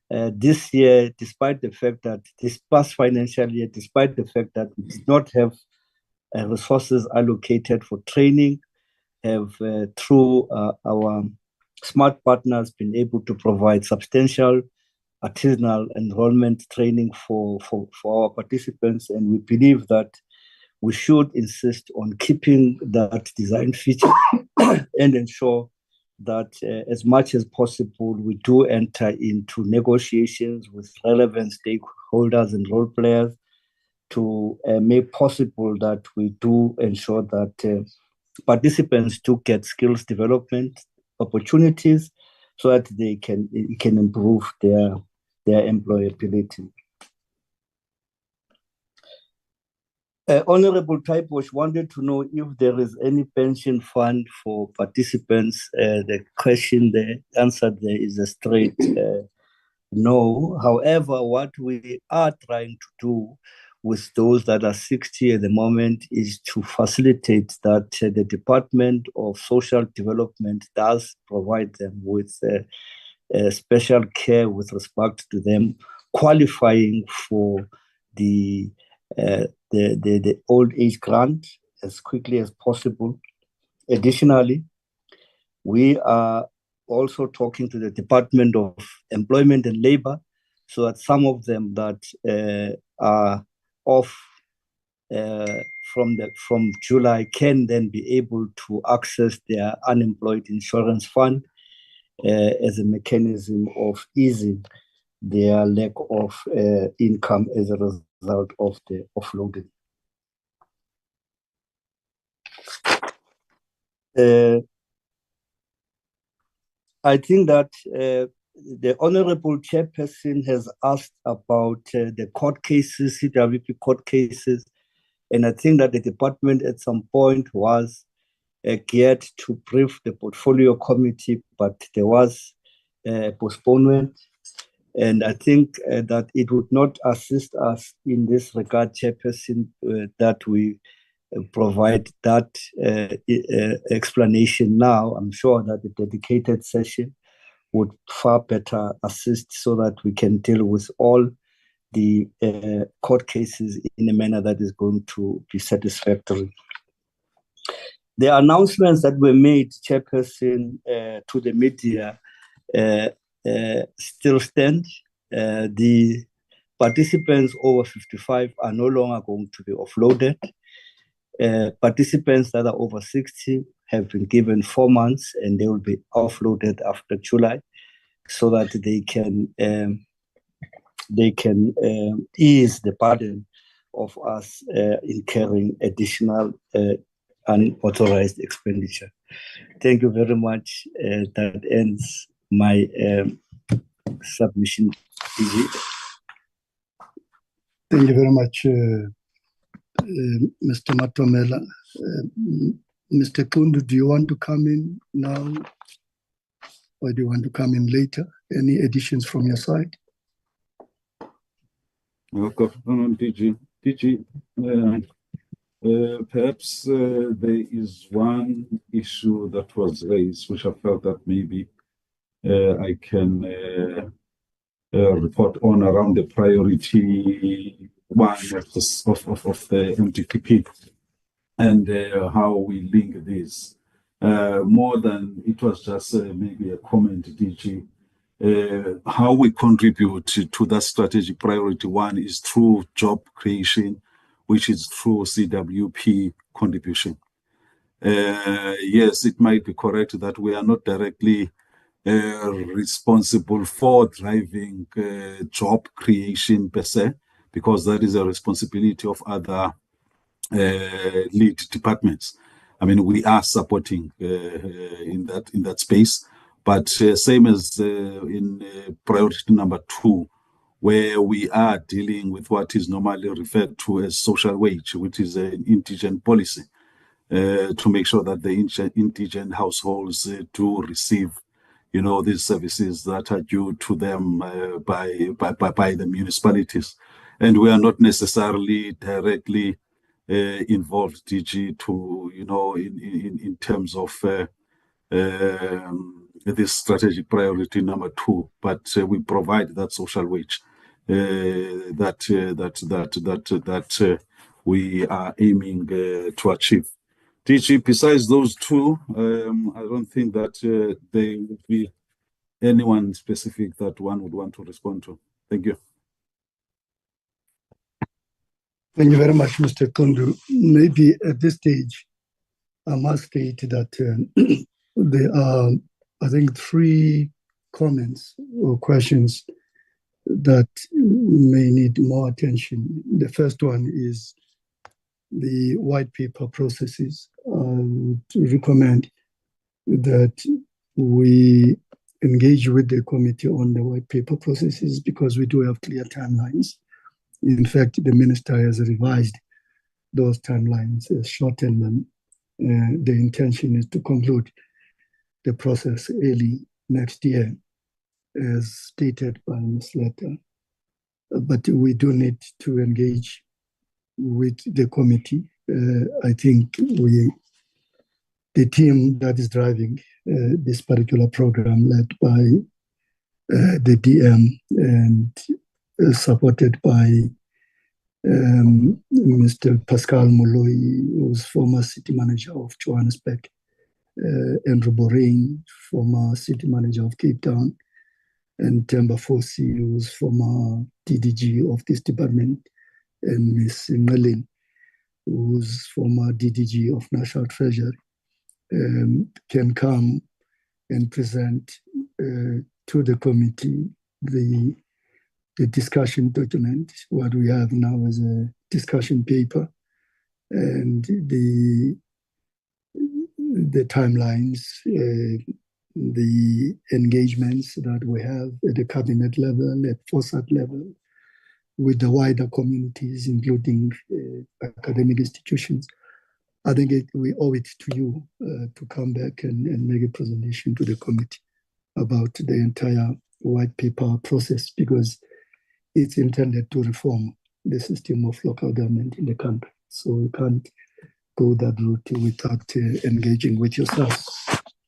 this year, despite the fact that this past financial year, despite the fact that we did not have resources allocated for training, have through our smart partners been able to provide substantial artisanal enrollment training for our participants, and we believe that we should insist on keeping that design feature and ensure that as much as possible, we do enter into negotiations with relevant stakeholders and role players to make possible that we do ensure that participants do get skills development opportunities so that they can improve their employability. Honorable Typosh wanted to know if there is any pension fund for participants. The question, the answer there is a straight no. However, what we are trying to do with those that are 60 at the moment is to facilitate that the Department of Social Development does provide them with special care with respect to them qualifying for the old age grant as quickly as possible. Additionally, we are also talking to the Department of Employment and Labor so that some of them that are off from July can then be able to access their unemployed insurance fund as a mechanism of easing their lack of income as a result of the offloading. I think that the Honorable Chairperson has asked about the court cases, CWP court cases, and I think that the department at some point was geared to brief the portfolio committee, but there was postponement. And I think that it would not assist us in this regard, Chairperson, that we provide that explanation now. I'm sure that the dedicated session would far better assist so that we can deal with all the court cases in a manner that is going to be satisfactory. The announcements that were made, Chairperson, to the media still stand. The participants over 55 are no longer going to be offloaded. Participants that are over 60 have been given 4 months and they will be offloaded after July so that they can ease the burden of us incurring additional unauthorized expenditure. Thank you very much. That ends my submission. Thank you very much, Mr. Matomela. Mr. Kundu, do you want to come in now or do you want to come in later? Any additions from your side? Okay, DG, perhaps there is one issue that was raised, which I felt that maybe I can report on around the priority one of the MTPP and how we link this. More than it was just maybe a comment, DG. How we contribute to that strategic priority one is through job creation, which is through CWP contribution. Yes, it might be correct that we are not directly responsible for driving job creation per se, because that is a responsibility of other lead departments. I mean, we are supporting in that space, but same as in priority number 2, where we are dealing with what is normally referred to as social wage, which is an indigent policy, to make sure that the indigent households do receive, these services that are due to them by the municipalities. And we are not necessarily directly involved, DG, to, in terms of this strategic priority number 2, but we provide that social wage that we are aiming to achieve. DG, besides those 2, I don't think that there would be anyone specific that one would want to respond to. Thank you. Thank you very much, Mr. Kundu. Maybe at this stage, I must state that there are, I think, 3 comments or questions that may need more attention. The first one is the white paper processes. I would recommend that we engage with the committee on the white paper processes, because we do have clear timelines. In fact, the minister has revised those timelines, shortened them. The intention is to conclude the process early next year, as stated by Ms. Letter. But we do need to engage with the committee. I think the team that is driving this particular program, led by the DM and supported by Mr. Pascal Moloi, who's former city manager of Johannesburg, Andrew Borain, former city manager of Cape Town, and Temba Fosi, who's former DDG of this department, and Ms. Melin, who's former DDG of National Treasury, can come and present to the committee the discussion document. What we have now is a discussion paper, and the timelines, the engagements that we have at the cabinet level, at FOSAT level, with the wider communities, including academic institutions. I think we owe it to you to come back and make a presentation to the committee about the entire white paper process, because it's intended to reform the system of local government in the country. So we can't go that route without engaging with yourselves.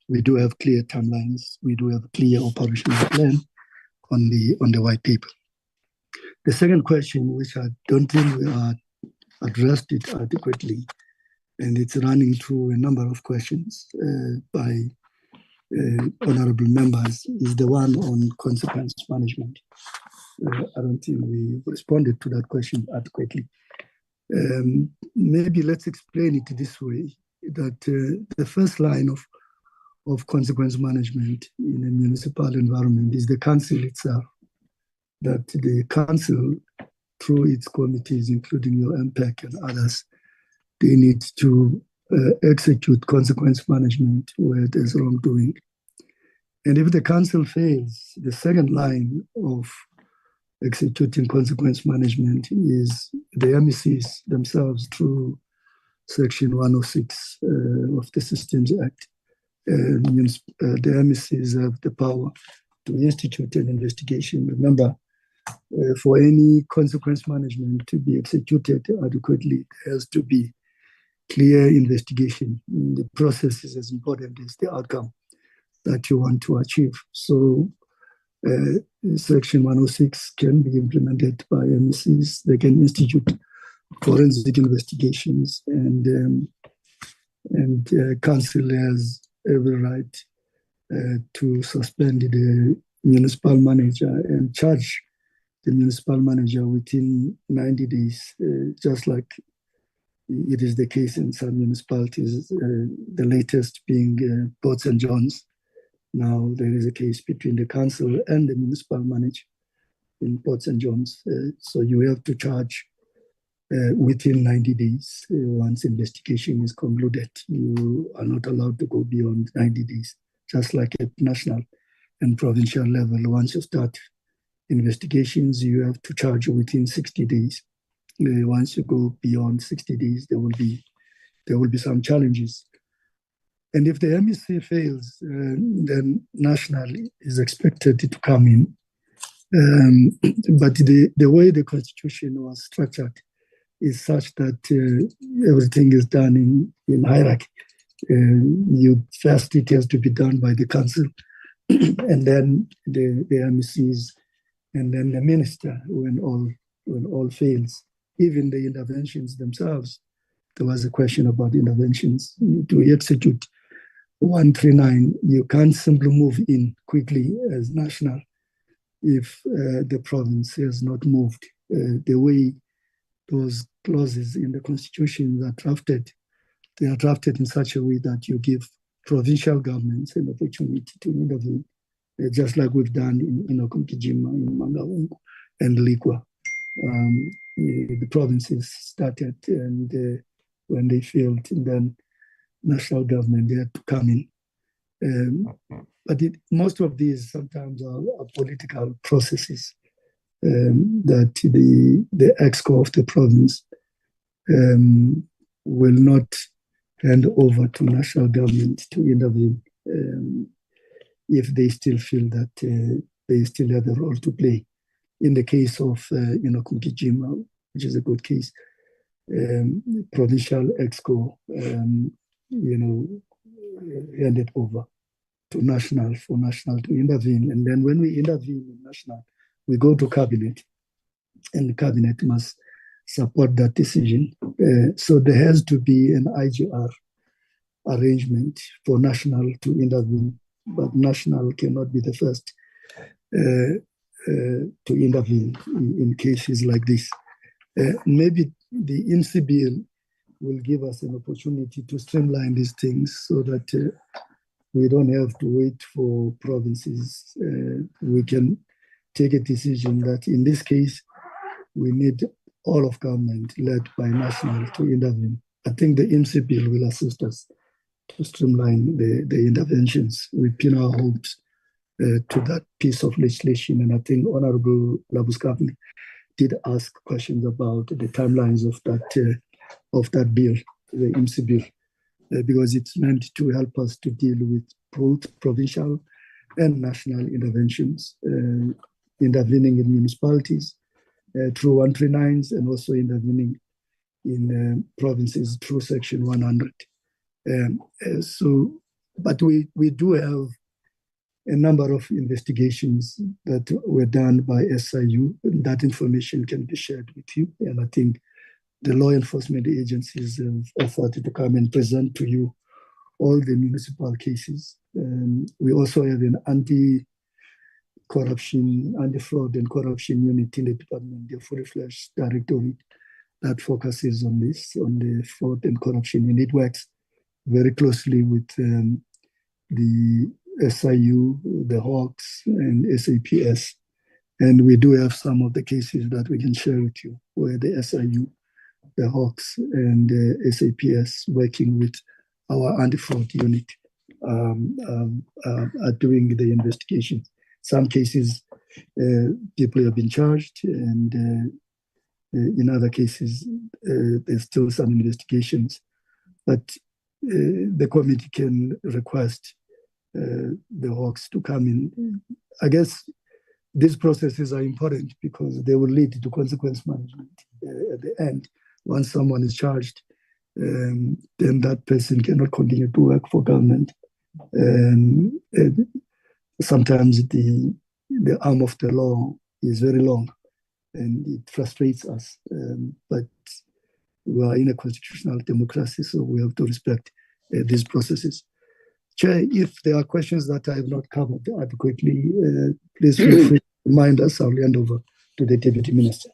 We do have clear timelines. We do have a clear operational plan on the white paper. The second question, which I don't think we are addressed it adequately, and it's running through a number of questions by honorable members, is the one on consequence management. I don't think we responded to that question adequately. Maybe let's explain it this way, that the first line of consequence management in a municipal environment is the council itself. That the council, through its committees, including your MPEC and others, they need to execute consequence management where there's wrongdoing. And if the council fails, the second line of executing consequence management is the MECs themselves, through Section 106 of the Systems Act. The MECs have the power to institute an investigation. Remember, for any consequence management to be executed adequately, there has to be clear investigation. The process is as important as the outcome that you want to achieve. So Section 106 can be implemented by MECs. They can institute forensic investigations, and council has every right to suspend the municipal manager and charge the municipal manager within 90 days, just like It is the case in some municipalities, the latest being Port St. John's. Now there is a case between the council and the municipal manager in Port St. John's. So you have to charge within 90 days. Once investigation is concluded, you are not allowed to go beyond 90 days, just like at national and provincial level. Once you start investigations, you have to charge within 60 days. Once you go beyond 60 days, there will be some challenges. And if the MISA fails, then national is expected to come in. But the way the constitution was structured is such that everything is done in hierarchy. First, it has to be done by the council, and then the MECs, and then the minister when all fails. Even the interventions themselves, there was a question about interventions. To execute 139, you can't simply move in quickly as national if the province has not moved. The way those clauses in the constitution are drafted, they are drafted in such a way that you give provincial governments an opportunity to intervene, just like we've done in Okumkijima, in Mangaung, and Likwa. The provinces started, and when they failed, then national government had to come in. But most of these sometimes are political processes that the EXCO of the province will not hand over to national government to intervene if they still feel that they still have a role to play. In the case of Kunkijima, which is a good case, provincial EXCO, handed over to national for national to intervene. And then when we intervene in national, we go to cabinet, and the cabinet must support that decision. So there has to be an IGR arrangement for national to intervene, but national cannot be the first to intervene in cases like this. Maybe the IMSI bill will give us an opportunity to streamline these things so that we don't have to wait for provinces. We can take a decision that in this case, we need all of government led by national to intervene. I think the IMSI bill will assist us to streamline the interventions. We pin our hopes to that piece of legislation. And I think Honorable Labuschagne did ask questions about the timelines of that bill, the IMSI bill, because it's meant to help us to deal with both provincial and national interventions, intervening in municipalities through 139s and also intervening in provinces through Section 100. But we do have a number of investigations that were done by SIU, and that information can be shared with you. And I think the law enforcement agencies have offered to come and present to you all the municipal cases. We also have an anti-corruption, anti-fraud and corruption unit in the department, the fully-fledged directorate that focuses on this, on the fraud and corruption. And it works very closely with the SIU, the Hawks, and SAPS. And we do have some of the cases that we can share with you, where the SIU, the Hawks, and the SAPS, working with our anti-fraud unit, are doing the investigation. Some cases, people have been charged, and in other cases, there's still some investigations. But the committee can request the Hawks to come in. I guess these processes are important because they will lead to consequence management at the end. Once someone is charged, then that person cannot continue to work for government. Sometimes the arm of the law is very long, and it frustrates us. But we are in a constitutional democracy, so we have to respect these processes. Chair, if there are questions that I have not covered adequately, please feel free to remind us. I'll hand over to the Deputy Minister.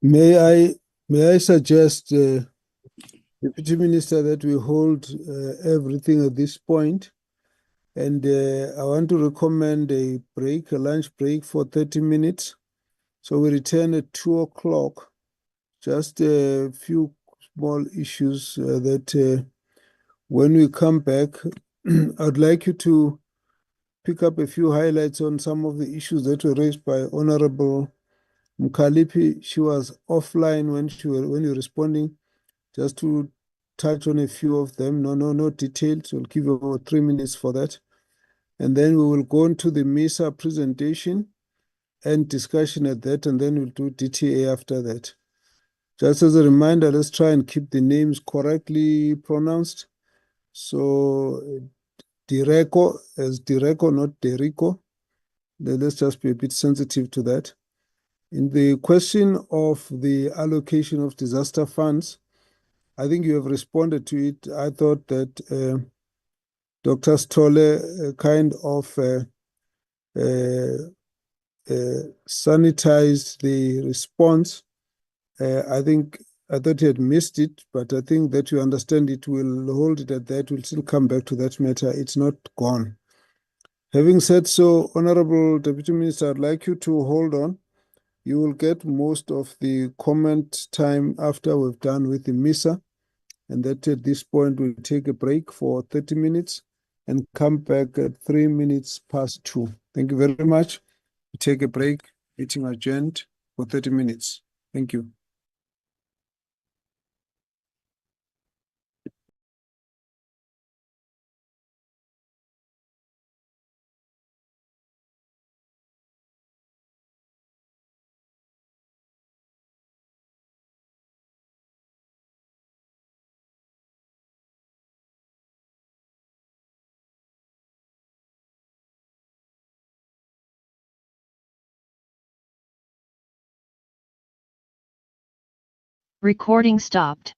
May I May I suggest, Deputy Minister, that we hold everything at this point, and I want to recommend a break, a lunch break for 30 minutes. So we return at 2 o'clock. Just a few small issues that when we come back, I'd like you to pick up a few highlights on some of the issues that were raised by Honorable Mkalipi. She was offline when you were responding, just to touch on a few of them. No details. We'll give you about 3 minutes for that. And then we will go into the MISA presentation and discussion at that, and then we'll do DTA after that. Just as a reminder, let's try and keep the names correctly pronounced. So Direko as Direko, not Derico. Let's just be a bit sensitive to that. In the question of the allocation of disaster funds, I think you have responded to it. I thought that Dr. Stolle kind of sanitized the response. I thought he had missed it, but I think that you understand it. Will hold it at that. We'll still come back to that matter. It's not gone. Having said so, Honorable Deputy Minister, I'd like you to hold on. You will get most of the comment time after we've done with the MISA, and that at this point we'll take a break for 30 minutes and come back at 3 minutes past 2. Thank you very much. We take a break, meeting adjourned for 30 minutes. Thank you. Recording stopped.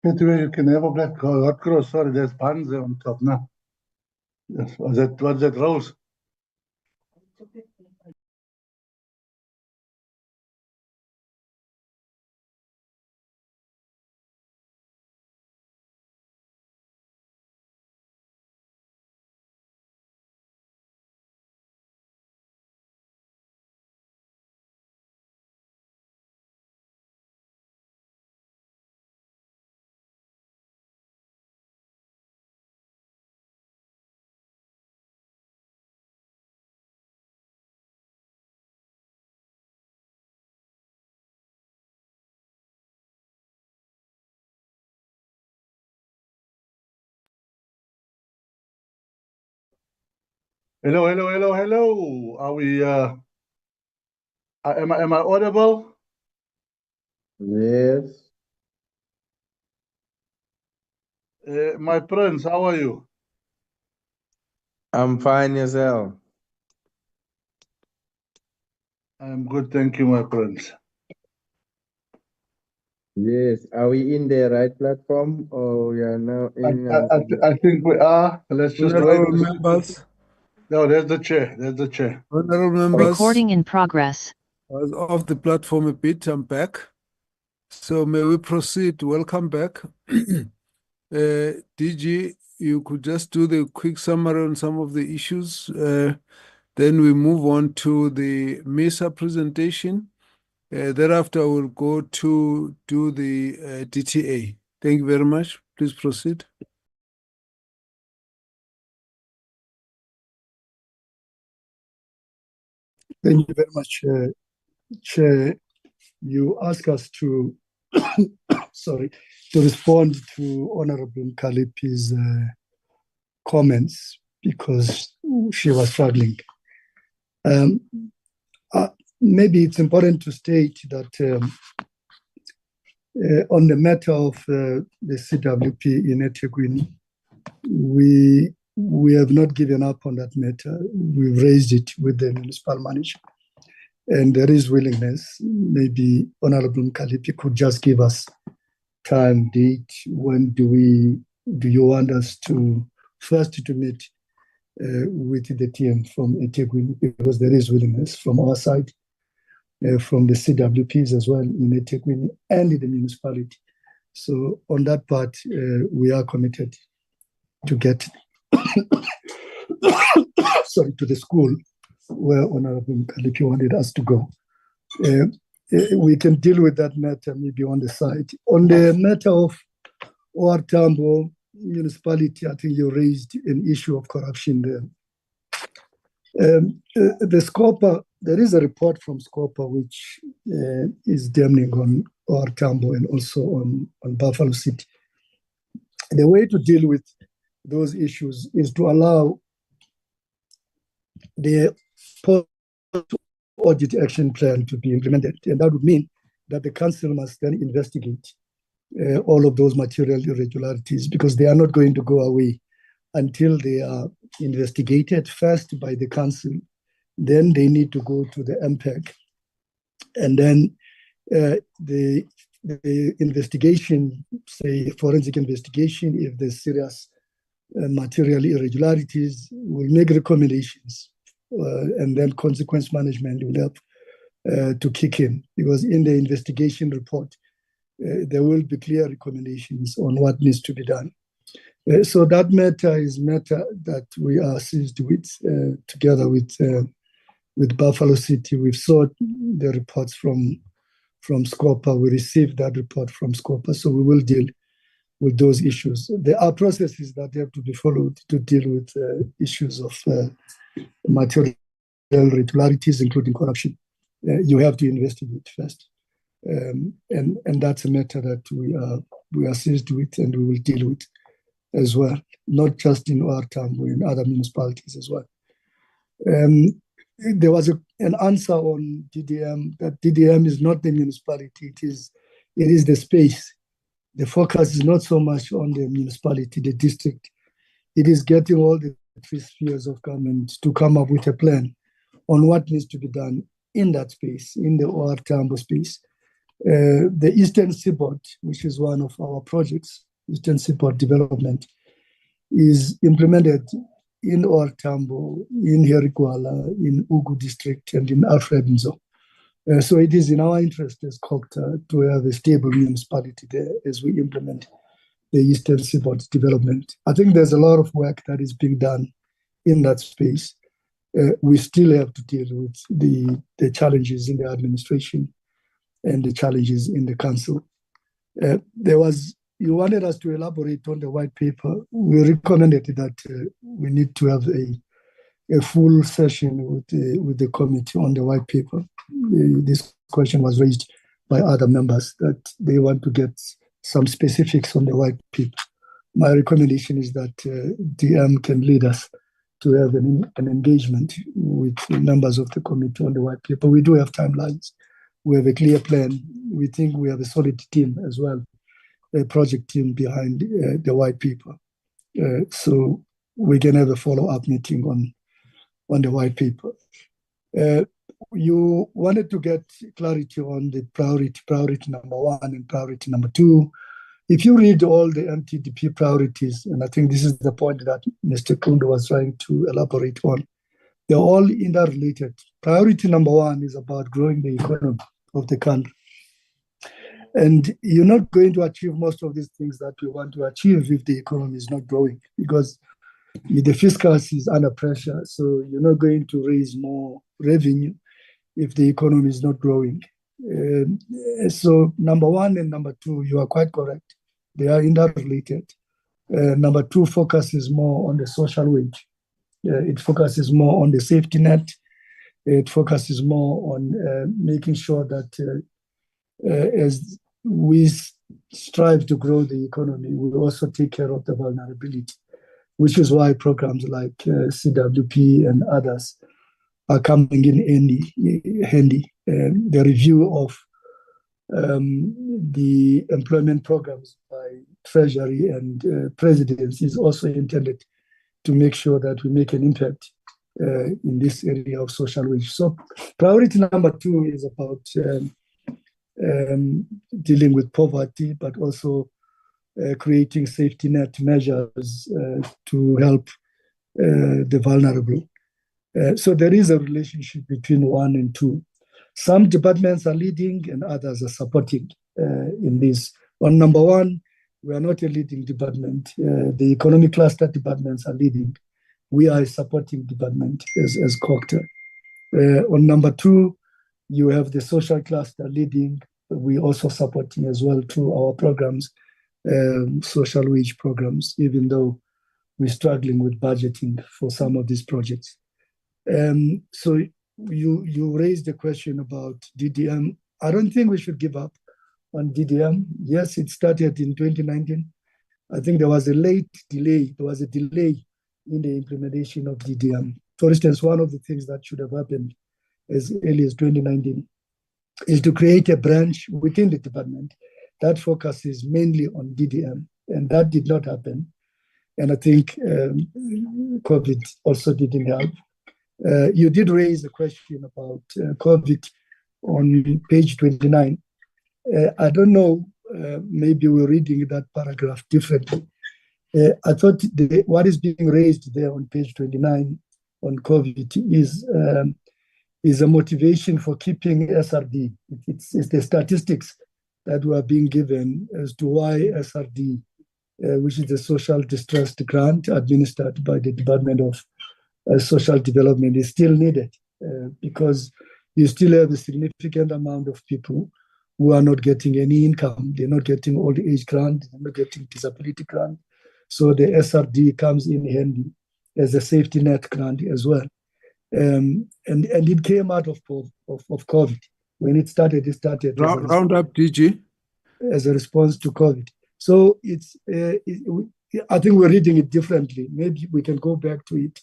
Anyway, you can have a black hot cross. Sorry, there's buns there on top now. Yes, what's that, Rose? Hello. Are we, am I audible? Yes. My prince, how are you? I'm fine, yourself. I'm good, thank you, my prince. Yes. Are we in the right platform or we are now in? I think we are. Let's just wait. Honorable members. No, there's the chair. There's the chair. Honorable members. Recording in progress. I was off the platform a bit. I'm back. So may we proceed? Welcome back. DG, you could just do the quick summary on some of the issues. Then we move on to the MISA presentation. Thereafter, we'll go to do the DTA. Thank you very much. Please proceed. Thank you very much, Chair. You ask us to, to respond to Honorable Mkalipi's comments because she was struggling. Maybe it's important to state that on the matter of the CWP in eThekwini, we have not given up on that matter. We've raised it with the municipal manager, and there is willingness. Maybe Honorable Mkalipi could just give us time, date. When do you want us to first to meet with the team from eThekwini, because there is willingness from our side, from the CWPs as well in eThekwini and in the municipality. So on that part, we are committed to get to the school where Honorable Mkalipi wanted us to go. We can deal with that matter maybe on the side. On the matter of OR Tambo municipality, I think you raised an issue of corruption there. The SCOPA, there is a report from SCOPA which is damning on OR Tambo and also on Buffalo City. The way to deal with those issues is to allow the post-audit action plan to be implemented. And that would mean that the council must then investigate all of those material irregularities, because they are not going to go away until they are investigated first by the council. Then they need to go to the MPEG. And then the investigation, say forensic investigation, if there's serious material irregularities, will make recommendations. And then consequence management will have to kick in, because in the investigation report, there will be clear recommendations on what needs to be done. So that matter is matter that we are seized with together with Buffalo City. We've sought the reports from SCOPA. We received that report from SCOPA, so we will deal with those issues. There are processes that have to be followed to deal with issues of material irregularities, including corruption. You have to investigate first. And that's a matter that we are seized with and we will deal with as well, not just in OR Tambo, in other municipalities as well. There was an answer on DDM, that DDM is not the municipality, it is the space. The focus is not so much on the municipality, the district. It is getting all the three spheres of government to come up with a plan on what needs to be done in that space, in the OR Tambo space. The Eastern Seaboard, which is one of our projects, Eastern Seaboard Development, is implemented in Ortambo, in Herigwala, in Ugu District, and in Alfred Nzo. So it is in our interest as COGTA to have a stable municipality there as we implement the Eastern Seaboard Development. I think there's a lot of work that is being done in that space. We still have to deal with the challenges in the administration and the challenges in the council. You wanted us to elaborate on the white paper. We recommended that we need to have a full session with the committee on the white paper. This question was raised by other members that they want to get some specifics on the white paper. My recommendation is that DM can lead us to have an engagement with the members of the committee on the white paper. We do have timelines. We have a clear plan. We think we have a solid team as well, a project team behind the white paper. So we can have a follow-up meeting on the white paper. You wanted to get clarity on the priority number 1 and priority number 2. If you read all the MTDP priorities, and I think this is the point that Mr. Kundu was trying to elaborate on, they're all interrelated. Priority number 1 is about growing the economy of the country. And you're not going to achieve most of these things that we want to achieve if the economy is not growing, because the fiscal is under pressure. So you're not going to raise more revenue if the economy is not growing. So number 1 and number 2, you are quite correct. They are interrelated. Number 2 focuses more on the social wage. It focuses more on the safety net. It focuses more on making sure that as we strive to grow the economy, we also take care of the vulnerability, which is why programs like CWP and others are coming in handy. The review of the employment programs by Treasury and Presidency is also intended to make sure that we make an impact in this area of social wage. So priority number 2 is about dealing with poverty, but also creating safety net measures to help the vulnerable. So there is a relationship between 1 and 2. Some departments are leading and others are supporting in this. On number 1, we are not a leading department. The economic cluster departments are leading. We are a supporting department as COGTA. On number 2, you have the social cluster leading. We also supporting as well through our programs, social wage programs, even though we're struggling with budgeting for some of these projects. So you raised the question about DDM. I don't think we should give up on DDM. Yes, it started in 2019. I think there was a late delay. There was a delay in the implementation of DDM. For instance, one of the things that should have happened as early as 2019 is to create a branch within the department that focuses mainly on DDM, and that did not happen. And I think COVID also didn't help. You did raise a question about COVID on page 29. I don't know, maybe we're reading that paragraph differently. I thought what is being raised there on page 29 on COVID is a motivation for keeping SRD. It's the statistics that were being given as to why SRD, which is the Social Distress Grant administered by the Department of Social Development, is still needed because you still have a significant amount of people who are not getting any income. They're not getting old age grant, they're not getting disability grant. So the SRD comes in handy as a safety net grant as well. And it came out of COVID. When it started round up DG as a response to COVID. So I think we're reading it differently. Maybe we can go back to it,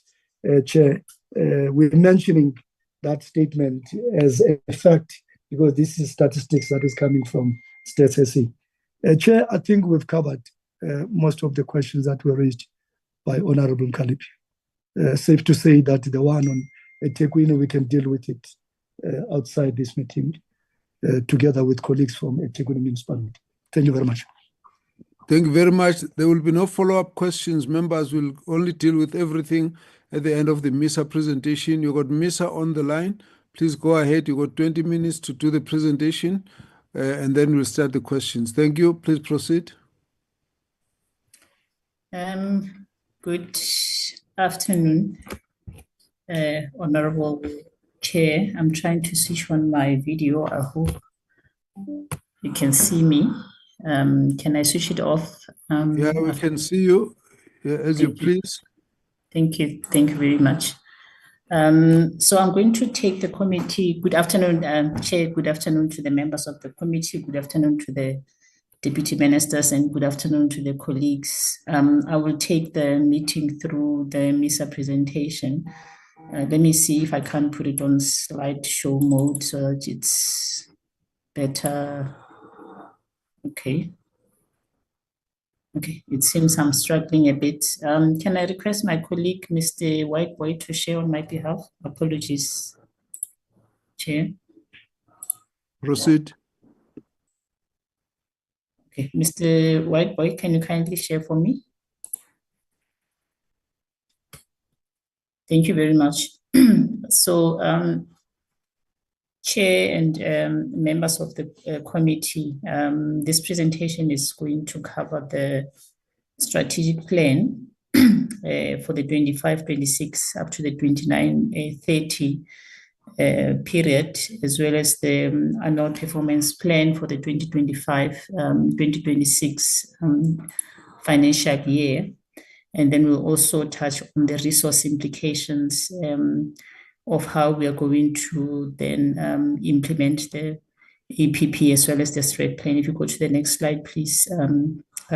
Chair. We're mentioning that statement as a fact because this is statistics that is coming from State SSC. Chair, I think we've covered most of the questions that were raised by Honorable Mkhaliphi. Safe to say that the one on eThekwini, we can deal with it outside this meeting. together with colleagues from eThekwini Municipality. Thank you very much. Thank you very much. There will be no follow-up questions. Members will only deal with everything at the end of the MISA presentation. You got MISA on the line. Please go ahead. You got 20 minutes to do the presentation, and then we'll start the questions. Thank you. Please proceed. Good afternoon, Honorable Chair. I'm trying to switch on my video. I hope you can see me. Can I switch it off? Yeah, we can see you as you please. Thank you. Thank you very much. So I'm going to take the committee. Good afternoon, Chair. Good afternoon to the members of the committee. Good afternoon to the Deputy Ministers, and good afternoon to the colleagues. I will take the meeting through the MISA presentation. Let me see if I can put it on slideshow mode so that it's better. Okay. Okay, it seems I'm struggling a bit. Can I request my colleague, Mr. Whiteboy, to share on my behalf? Apologies, Chair. Proceed. Okay, Mr. Whiteboy, can you kindly share for me? Thank you very much. So, Chair and members of the committee, this presentation is going to cover the strategic plan for the 25-26 up to the 29-30 period, as well as the annual performance plan for the 2025-2026 financial year. And then we'll also touch on the resource implications of how we are going to then implement the EPP as well as the strat plan. If you go to the next slide, please,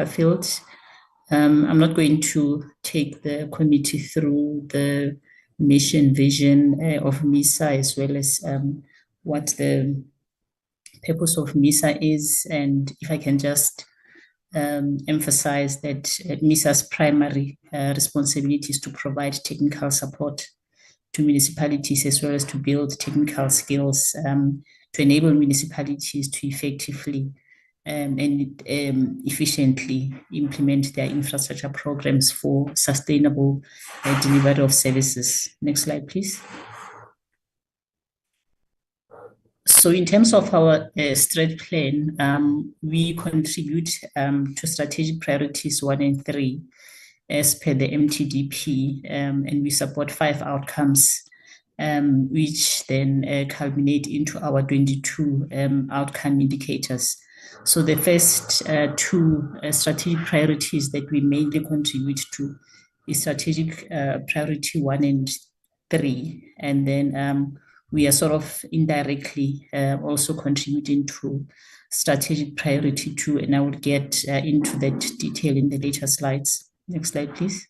Field. I'm not going to take the committee through the mission vision of MISA as well as what the purpose of MISA is. And if I can just emphasize that MISA's primary responsibility is to provide technical support to municipalities as well as to build technical skills to enable municipalities to effectively and efficiently implement their infrastructure programs for sustainable delivery of services. Next slide, please. So in terms of our strat plan, we contribute to strategic priorities 1 and 3 as per the MTDP, and we support 5 outcomes, which then culminate into our 22 outcome indicators. So the first 2 strategic priorities that we mainly contribute to is strategic priority 1 and 3, and then we are sort of indirectly also contributing to strategic priority 2, and I will get into that detail in the later slides. Next slide, please.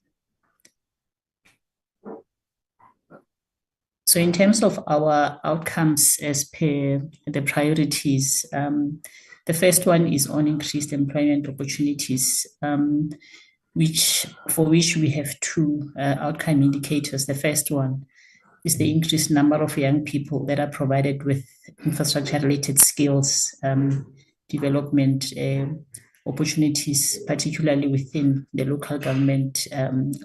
So in terms of our outcomes as per the priorities, the first one is on increased employment opportunities, for which we have 2 outcome indicators. The first one is the increased number of young people that are provided with infrastructure-related skills development opportunities, particularly within the local government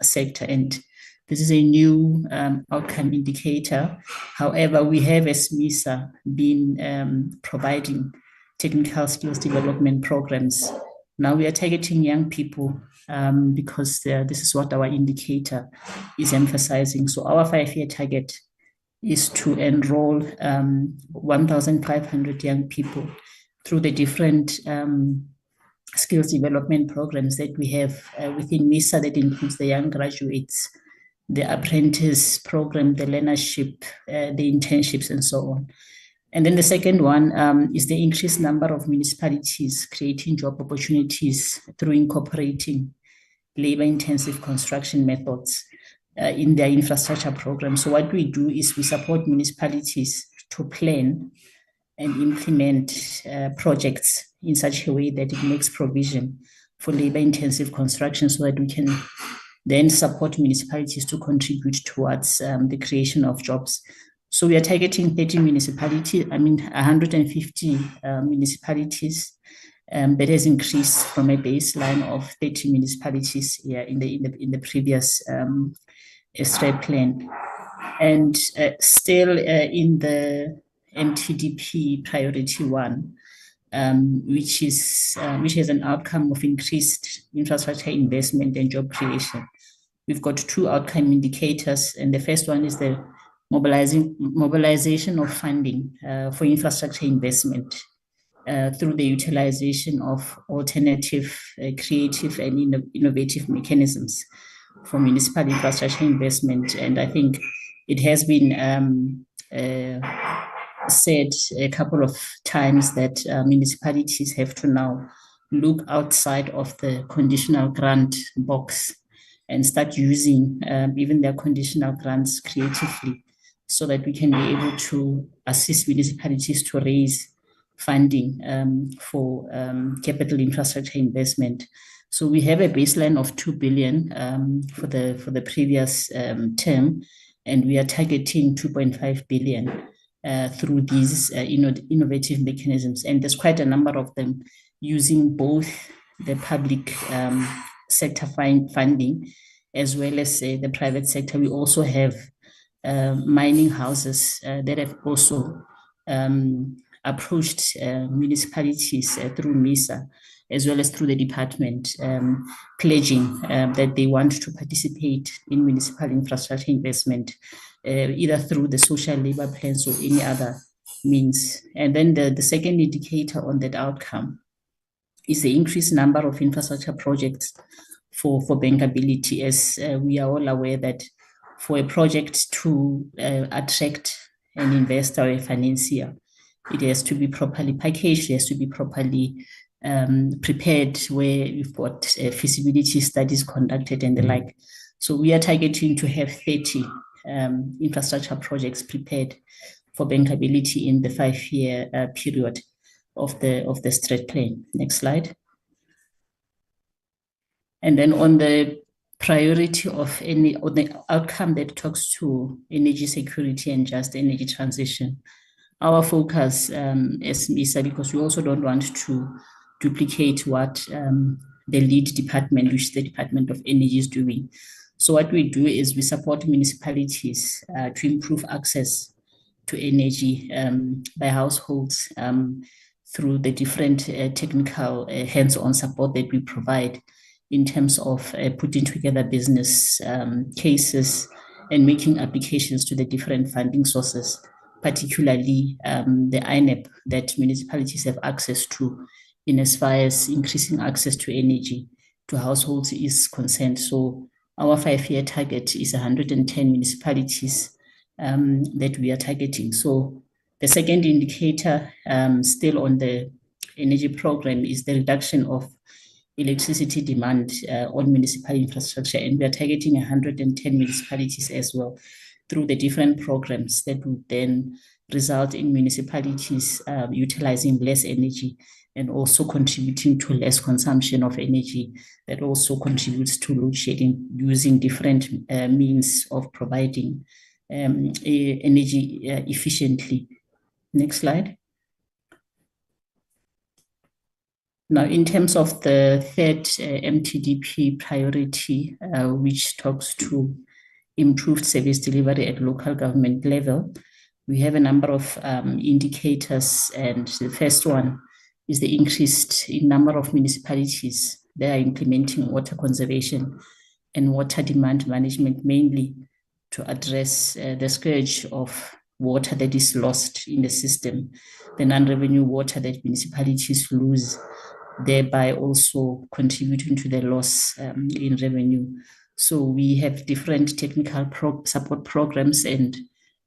sector. And this is a new outcome indicator. However, we have as MISA been providing technical skills development programs. Now we are targeting young people because this is what our indicator is emphasizing. So our 5-year target is to enroll 1,500 young people through the different skills development programs that we have within MISA. That includes the young graduates, the apprentice program, the learnership, the internships, and so on. And then the second one is the increased number of municipalities creating job opportunities through incorporating labor-intensive construction methods in their infrastructure program. So what we do is we support municipalities to plan and implement projects in such a way that it makes provision for labor-intensive construction, so that we can then support municipalities to contribute towards the creation of jobs. So we are targeting 30 municipalities, 150 municipalities. That has increased from a baseline of 30 municipalities here in the previous strat plan. And still in the MTDP priority 1, which has an outcome of increased infrastructure investment and job creation. We've got 2 outcome indicators, and the first one is the mobilization of funding for infrastructure investment through the utilization of alternative, creative and innovative mechanisms for municipal infrastructure investment. And I think it has been said a couple of times that municipalities have to now look outside of the conditional grant box and start using even their conditional grants creatively, so that we can be able to assist municipalities to raise funding for capital infrastructure investment. So we have a baseline of 2 billion for the previous term, and we are targeting 2.5 billion through these innovative mechanisms. And there's quite a number of them using both the public sector funding as well as the private sector. We also have mining houses that have also approached municipalities through MISA, as well as through the department, pledging that they want to participate in municipal infrastructure investment, either through the social labor plans or any other means. And then the second indicator on that outcome is the increased number of infrastructure projects for bankability, as we are all aware that for a project to attract an investor or a financier, it has to be properly packaged, it has to be properly prepared, where you've got feasibility studies conducted and the like. So we are targeting to have 30 infrastructure projects prepared for bankability in the 5-year period of the strat plan. Next slide. And then on the priority of or the outcome that talks to energy security and just energy transition, our focus as MISA, because we also don't want to duplicate what the lead department, which the Department of Energy, is doing. So what we do is we support municipalities to improve access to energy by households through the different technical hands-on support that we provide in terms of putting together business cases and making applications to the different funding sources, particularly the INEP that municipalities have access to, in as far as increasing access to energy to households is concerned. So our 5-year target is 110 municipalities that we are targeting. So the second indicator still on the energy program is the reduction of electricity demand on municipal infrastructure, and we are targeting 110 municipalities as well through the different programs that would then result in municipalities utilizing less energy and also contributing to less consumption of energy, that also contributes to load shedding using different means of providing energy efficiently. Next slide. Now, in terms of the third MTDP priority, which talks to improved service delivery at local government level, we have a number of indicators, and the first one is the increased in number of municipalities that are implementing water conservation and water demand management, mainly to address the scourge of water that is lost in the system, the non-revenue water that municipalities lose, thereby also contributing to the loss in revenue. So we have different technical support programs, and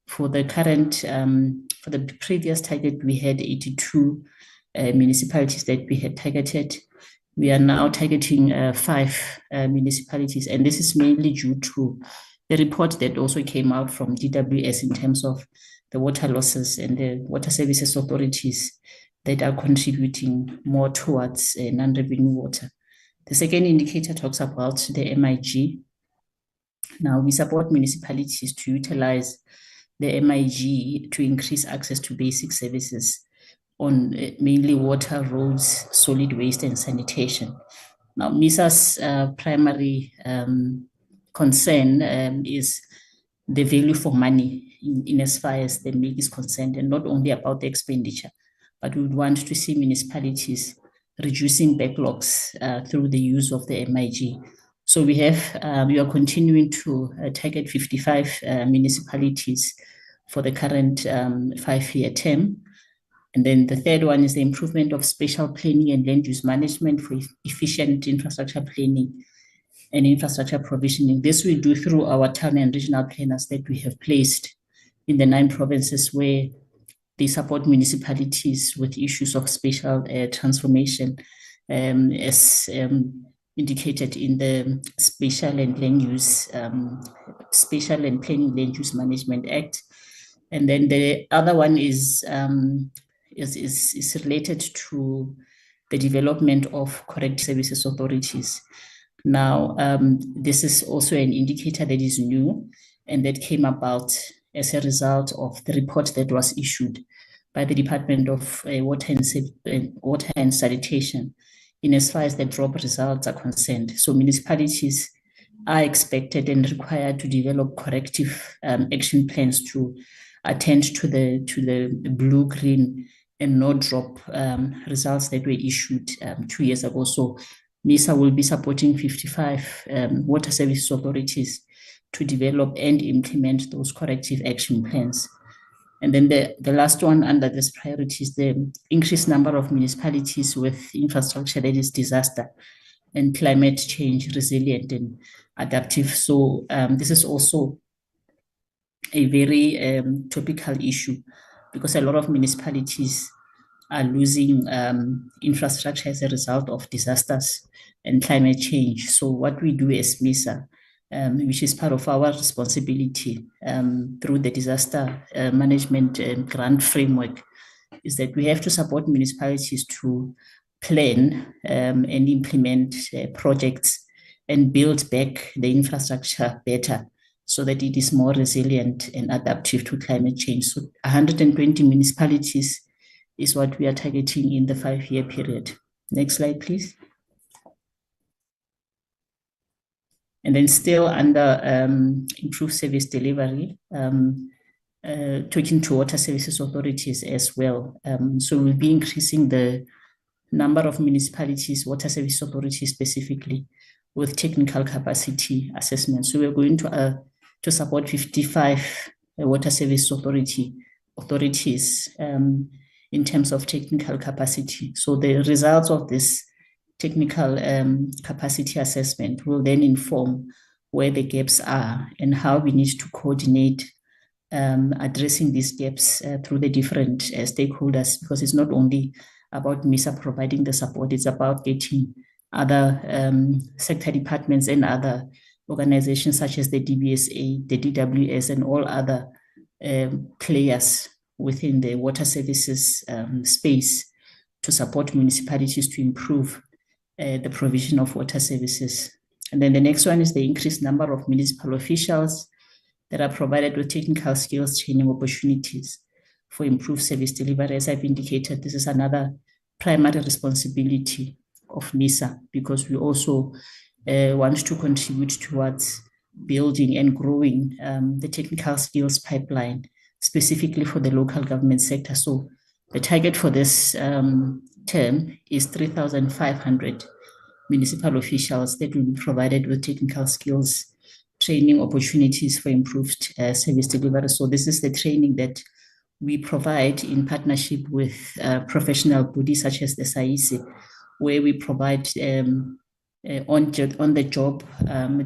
for the current, for the previous target, we had 82 municipalities that we had targeted. We are now targeting 5 municipalities, and this is mainly due to the report that also came out from DWS in terms of the water losses and the water services authorities that are contributing more towards non-revenue water. The second indicator talks about the MIG. Now, we support municipalities to utilize the MIG to increase access to basic services on mainly water, roads, solid waste, and sanitation. Now, MISA's primary concern is the value for money in as far as the MIG is concerned, and not only about the expenditure, but we would want to see municipalities reducing backlogs through the use of the MIG. So we are continuing to target 55 municipalities for the current 5-year term. And then the third one is the improvement of spatial planning and land use management for efficient infrastructure planning and infrastructure provisioning. This we do through our town and regional planners that we have placed in the 9 provinces where they support municipalities with issues of spatial transformation, as indicated in the Spatial and Planning Land Use Management Act. And then the other one is related to the development of corrective services authorities. Now, this is also an indicator that is new and that came about as a result of the report that was issued by the Department of Water and Sanitation in as far as the drop results are concerned. So municipalities are expected and required to develop corrective action plans to attend to the blue, green, and no drop results that were issued 2 years ago. So MISA will be supporting 55 water services authorities to develop and implement those corrective action plans. And then the last one under this priority is the increased number of municipalities with infrastructure that is disaster and climate change resilient and adaptive. So this is also a very topical issue because a lot of municipalities are losing infrastructure as a result of disasters and climate change. So what we do as MISA, which is part of our responsibility through the disaster management grant framework, is that we have to support municipalities to plan and implement projects and build back the infrastructure better so that it is more resilient and adaptive to climate change. So 120 municipalities is what we are targeting in the 5-year period. Next slide, please. And then still under improved service delivery, talking to water services authorities as well. So we'll be increasing the number of municipalities, water service authorities specifically, with technical capacity assessment. So we're going to support 55 water service authorities in terms of technical capacity. So the results of this technical capacity assessment will then inform where the gaps are and how we need to coordinate addressing these gaps through the different stakeholders, because it's not only about MISA providing the support, it's about getting other sector departments and other organizations such as the DBSA, the DWS, and all other players within the water services space to support municipalities to improve the provision of water services. And then the next one is the increased number of municipal officials that are provided with technical skills training opportunities for improved service delivery. As I've indicated, this is another primary responsibility of MISA, because we also want to contribute towards building and growing the technical skills pipeline, specifically for the local government sector. So the target for this term is 3,500 municipal officials that will be provided with technical skills training opportunities for improved service delivery. So this is the training that we provide in partnership with professional bodies such as the SAISI, where we provide on-the-job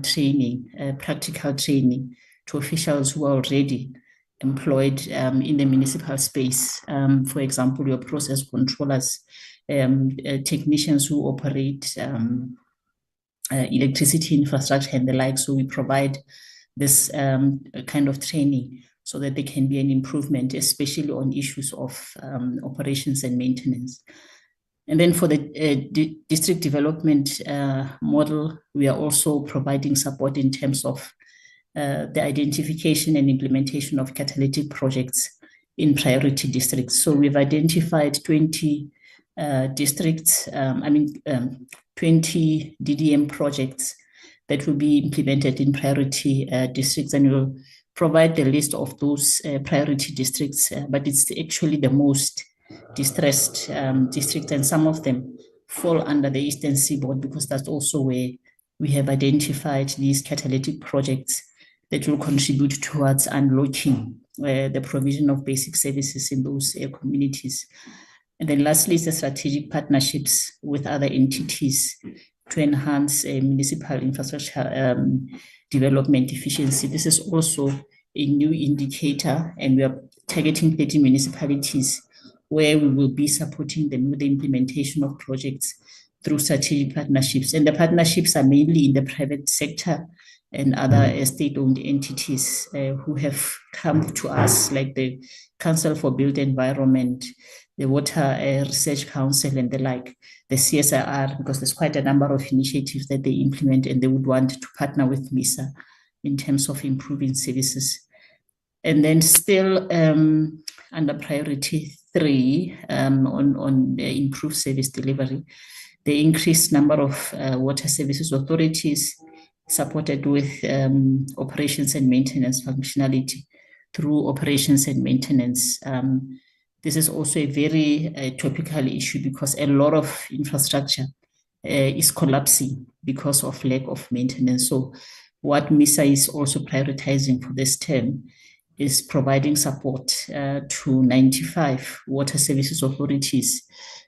training, practical training to officials who are already employed in the municipal space. For example, your process controllers, technicians who operate electricity infrastructure and the like. So we provide this kind of training so that there can be an improvement, especially on issues of operations and maintenance. And then for the district development model, we are also providing support in terms of the identification and implementation of catalytic projects in priority districts. So we've identified 20 districts, 20 DDM projects that will be implemented in priority districts, and we'll provide the list of those priority districts, but it's actually the most distressed districts, and some of them fall under the Eastern Seaboard because that's also where we have identified these catalytic projects that will contribute towards unlocking the provision of basic services in those communities. And then lastly is the strategic partnerships with other entities to enhance municipal infrastructure development efficiency. This is also a new indicator, and we are targeting 30 municipalities where we will be supporting them with the implementation of projects through strategic partnerships. And the partnerships are mainly in the private sector and other state-owned entities who have come to us, like the Council for Built Environment, the Water Research Council, and the like, the CSIR, because there's quite a number of initiatives that they implement, and they would want to partner with MISA in terms of improving services. And then still under priority 3 on improved service delivery, the increased number of water services authorities supported with operations and maintenance functionality through operations and maintenance. This is also a very topical issue because a lot of infrastructure is collapsing because of lack of maintenance. So what MISA is also prioritizing for this term is providing support to 95 water services authorities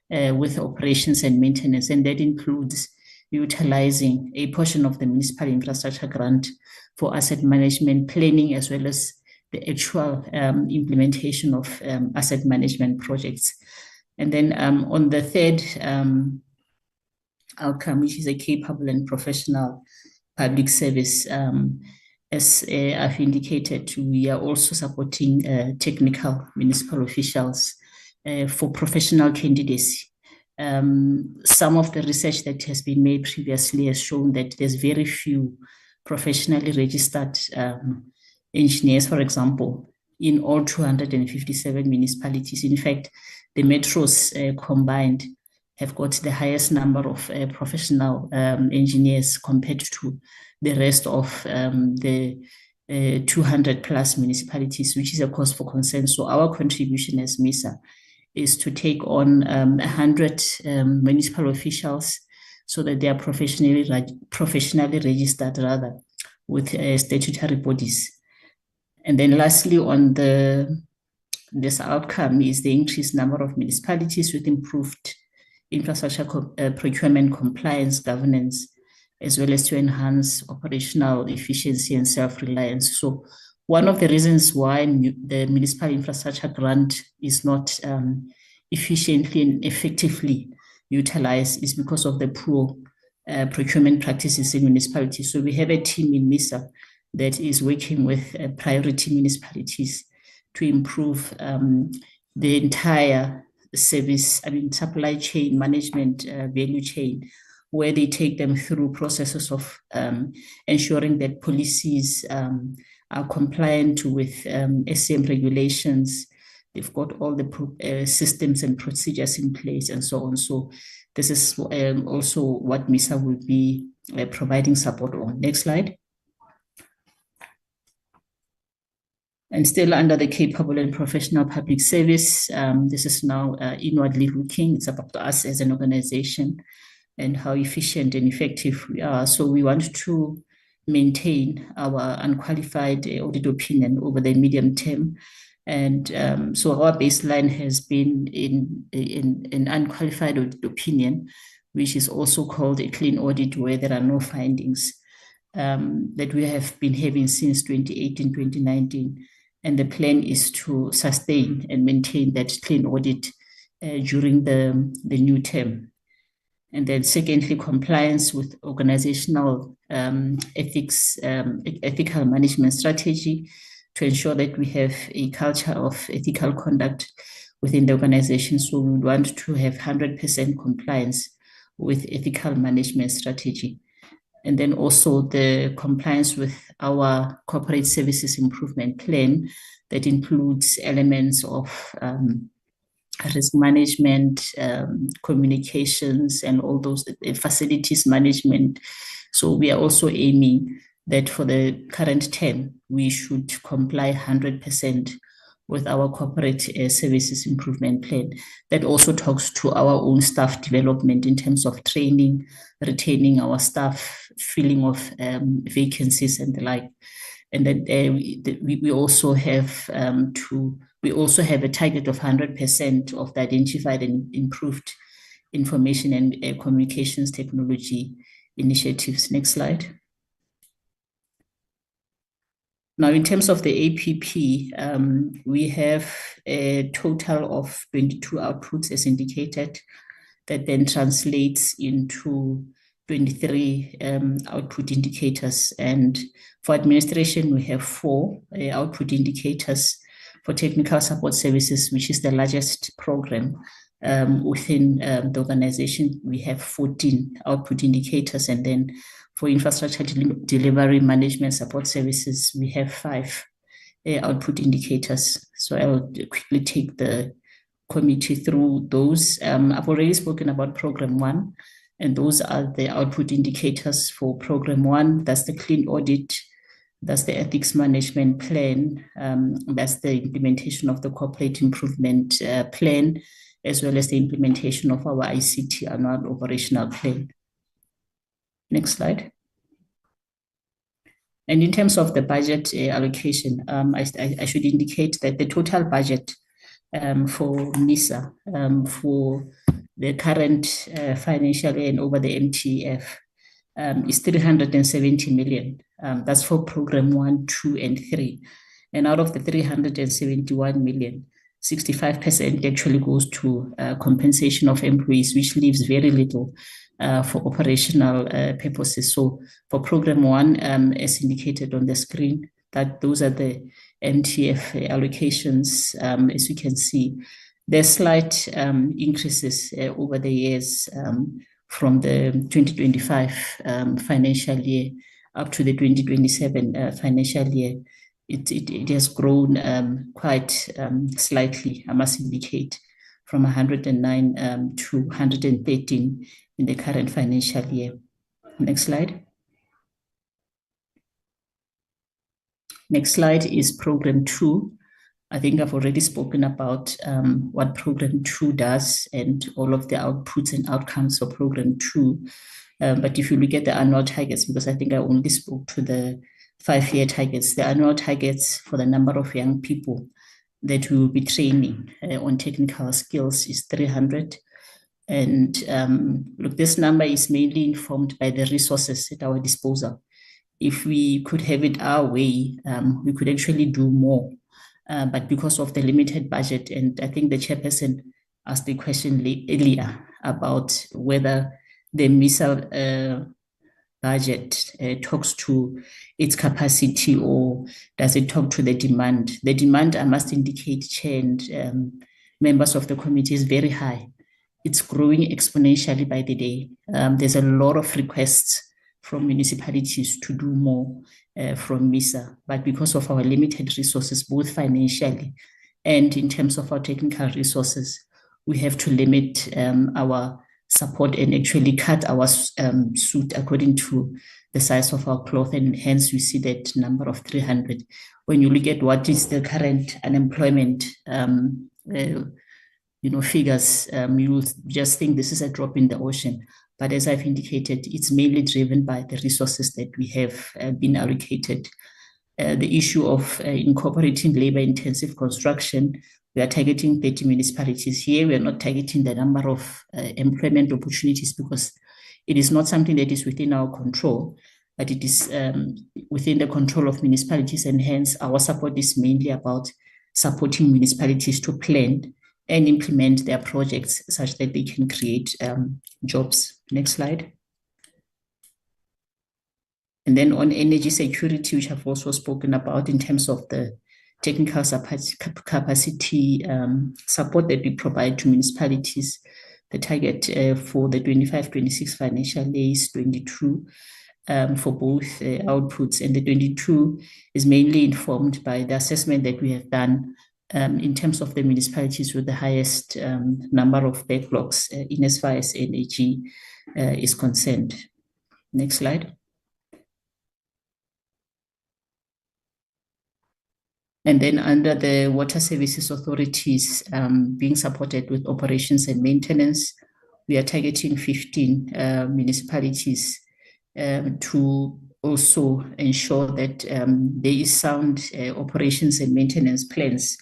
with operations and maintenance, and that includes utilizing a portion of the municipal infrastructure grant for asset management planning, as well as the actual implementation of asset management projects. And then on the third outcome, which is a capable and professional public service, as I've indicated, we are also supporting technical municipal officials for professional candidacy. Some of the research that has been made previously has shown that there's very few professionally registered engineers, for example, in all 257 municipalities. In fact, the metros combined have got the highest number of professional engineers compared to the rest of the 200 plus municipalities, which is a cause for concern. So our contribution as MISA is to take on 100 municipal officials so that they are professionally registered rather with statutory bodies. And then lastly, on this outcome is the increased number of municipalities with improved infrastructure procurement compliance governance, as well as to enhance operational efficiency and self-reliance. So one of the reasons why the municipal infrastructure grant is not efficiently and effectively utilized is because of the poor procurement practices in municipalities. So we have a team in MISA that is working with priority municipalities to improve the entire service, supply chain management value chain, where they take them through processes of ensuring that policies are compliant with SCM regulations. They've got all the systems and procedures in place and so on. So this is also what MISA will be providing support on. Next slide. And still under the capable and professional public service, this is now inwardly looking. It's about us as an organization and how efficient and effective we are. So we want to maintain our unqualified audit opinion over the medium term. And so our baseline has been in an unqualified audit opinion, which is also called a clean audit, where there are no findings, that we have been having since 2018, 2019. And the plan is to sustain and maintain that clean audit during the new term. And then secondly, compliance with organizational ethics, ethical management strategy to ensure that we have a culture of ethical conduct within the organization. So we want to have 100% compliance with ethical management strategy. And then also the compliance with our corporate services improvement plan that includes elements of risk management, communications, and all those facilities management. So we are also aiming that for the current term, we should comply 100% with our corporate services improvement plan. That also talks to our own staff development in terms of training, retaining our staff, filling of vacancies and the like. And then we also have a target of 100% of the identified and improved information and communications technology initiatives. Next slide. Now, in terms of the APP, we have a total of 22 outputs as indicated, that then translates into 23 output indicators. And for administration, we have 4 output indicators. For technical support services, which is the largest program within the organization, we have 14 output indicators. And then for infrastructure delivery management support services, we have 5 output indicators. So I'll quickly take the committee through those. I've already spoken about program 1, and those are the output indicators for program 1. That's the clean audit, that's the ethics management plan, that's the implementation of the corporate improvement plan, as well as the implementation of our ICT annual operational plan. Next slide. And in terms of the budget allocation, I should indicate that the total budget for MISA for the current financial year and over the MTF is 370 million. That's for program 1, 2, and 3. And out of the 371 million, 65% actually goes to compensation of employees, which leaves very little for operational purposes. So for program 1, as indicated on the screen, that those are the MTF allocations. As you can see, there's slight increases over the years from the 2025 financial year up to the 2027 financial year. It has grown quite slightly, I must indicate, from 109 to 113 in the current financial year. Next slide. Next slide is program 2. I think I've already spoken about what program 2 does and all of the outputs and outcomes of program 2. But if you look at the annual targets, because I think I only spoke to the 5-year targets, the annual targets for the number of young people that we will be training on technical skills is 300. And look, this number is mainly informed by the resources at our disposal. If we could have it our way, we could actually do more. But because of the limited budget, and I think the chairperson asked the question earlier about whether the MISA budget talks to its capacity or does it talk to the demand? The demand, I must indicate, Chair and members of the committee, is very high. It's growing exponentially by the day. There's a lot of requests from municipalities to do more from MISA, but because of our limited resources, both financially and in terms of our technical resources, we have to limit our support and actually cut our suit according to the size of our cloth, and hence we see that number of 300. When you look at what is the current unemployment figures, you just think this is a drop in the ocean. But as I've indicated, it's mainly driven by the resources that we have been allocated. The issue of incorporating labor-intensive construction, we are targeting 30 municipalities here. We are not targeting the number of employment opportunities because it is not something that is within our control, but it is within the control of municipalities, and hence our support is mainly about supporting municipalities to plan and implement their projects such that they can create jobs. Next slide. And then on energy security, which I've also spoken about in terms of the technical capacity support that we provide to municipalities. The target for the 25-26 financial year is 22. for both outputs, and the 22 is mainly informed by the assessment that we have done in terms of the municipalities with the highest number of backlogs in as far as NAG is concerned. Next slide. And then under the water services authorities being supported with operations and maintenance, we are targeting 15 municipalities to also ensure that there is sound operations and maintenance plans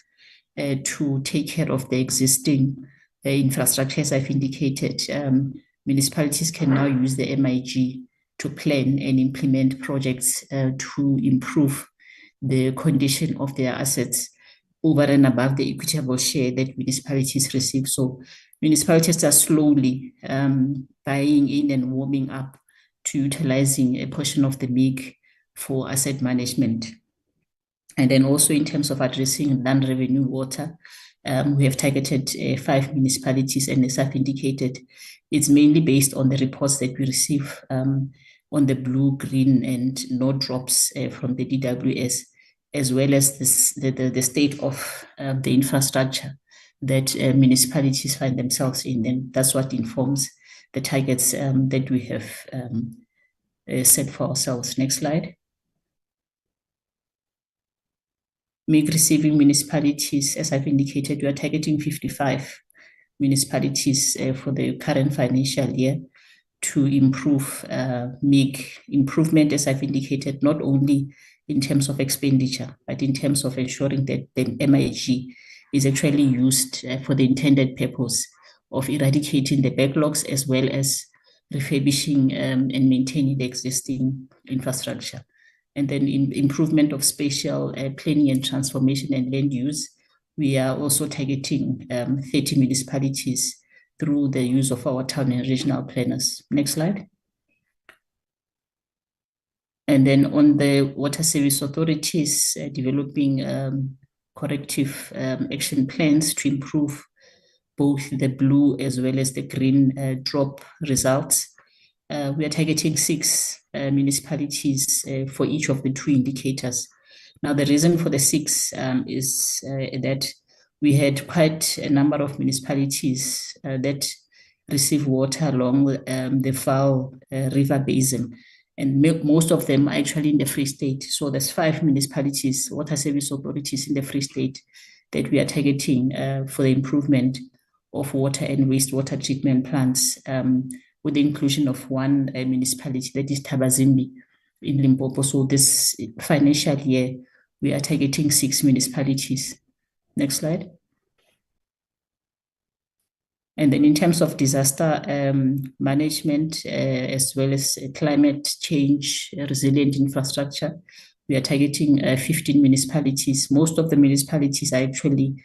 to take care of the existing infrastructure. As I've indicated, municipalities can now use the MIG to plan and implement projects to improve the condition of their assets over and above the equitable share that municipalities receive. So municipalities are slowly buying in and warming up to utilizing a portion of the MIG for asset management. And then also in terms of addressing non-revenue water, we have targeted 5 municipalities, and as I've indicated, it's mainly based on the reports that we receive on the blue, green, and no drops from the DWS, as well as the state of the infrastructure that municipalities find themselves in. And that's what informs the targets that we have set for ourselves. Next slide. MIG receiving municipalities, as I've indicated, we are targeting 55 municipalities for the current financial year to improve MIG improvement, as I've indicated, not only in terms of expenditure, but in terms of ensuring that the MIG is actually used for the intended purpose of eradicating the backlogs, as well as refurbishing and maintaining the existing infrastructure. And then in improvement of spatial planning and transformation and land use, we are also targeting 30 municipalities through the use of our town and regional planners. Next slide. And then on the water service authorities, developing corrective action plans to improve both the blue as well as the green drop results. We are targeting 6 municipalities for each of the 2 indicators. Now, the reason for the 6 is that we had quite a number of municipalities that receive water along the Vaal River Basin, and most of them are actually in the Free State. So there's 5 municipalities, water service authorities in the Free State, that we are targeting for the improvement of water and wastewater treatment plants, with the inclusion of 1 municipality, that is Tabazimbi in Limpopo. So this financial year, we are targeting 6 municipalities. Next slide. And then in terms of disaster management, as well as climate change, resilient infrastructure, we are targeting 15 municipalities. Most of the municipalities are actually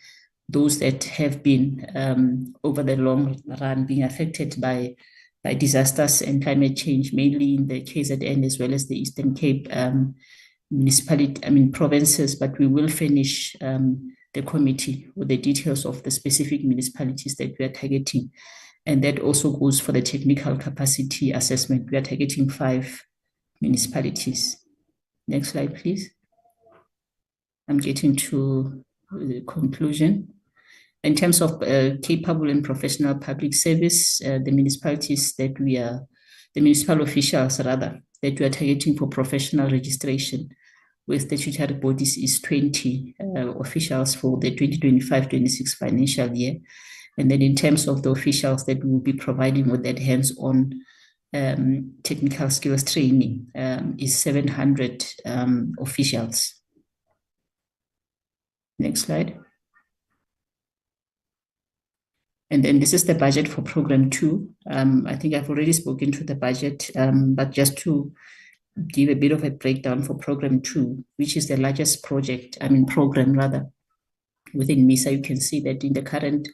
those that have been, over the long run, being affected by disasters and climate change, mainly in the KZN as well as the Eastern Cape provinces. But we will finish the committee with the details of the specific municipalities that we are targeting. And that also goes for the technical capacity assessment. We are targeting 5 municipalities. Next slide, please. I'm getting to the conclusion. In terms of capable and professional public service, the municipalities that we are, the municipal officials rather, that we are targeting for professional registration with statutory bodies is 20 officials for the 2025-26 financial year. And then in terms of the officials that we will be providing with that hands-on technical skills training is 700 officials. Next slide. And then this is the budget for Program 2. I think I've already spoken to the budget, but just to give a bit of a breakdown for Program 2, which is the largest program rather, within MISA, you can see that in the current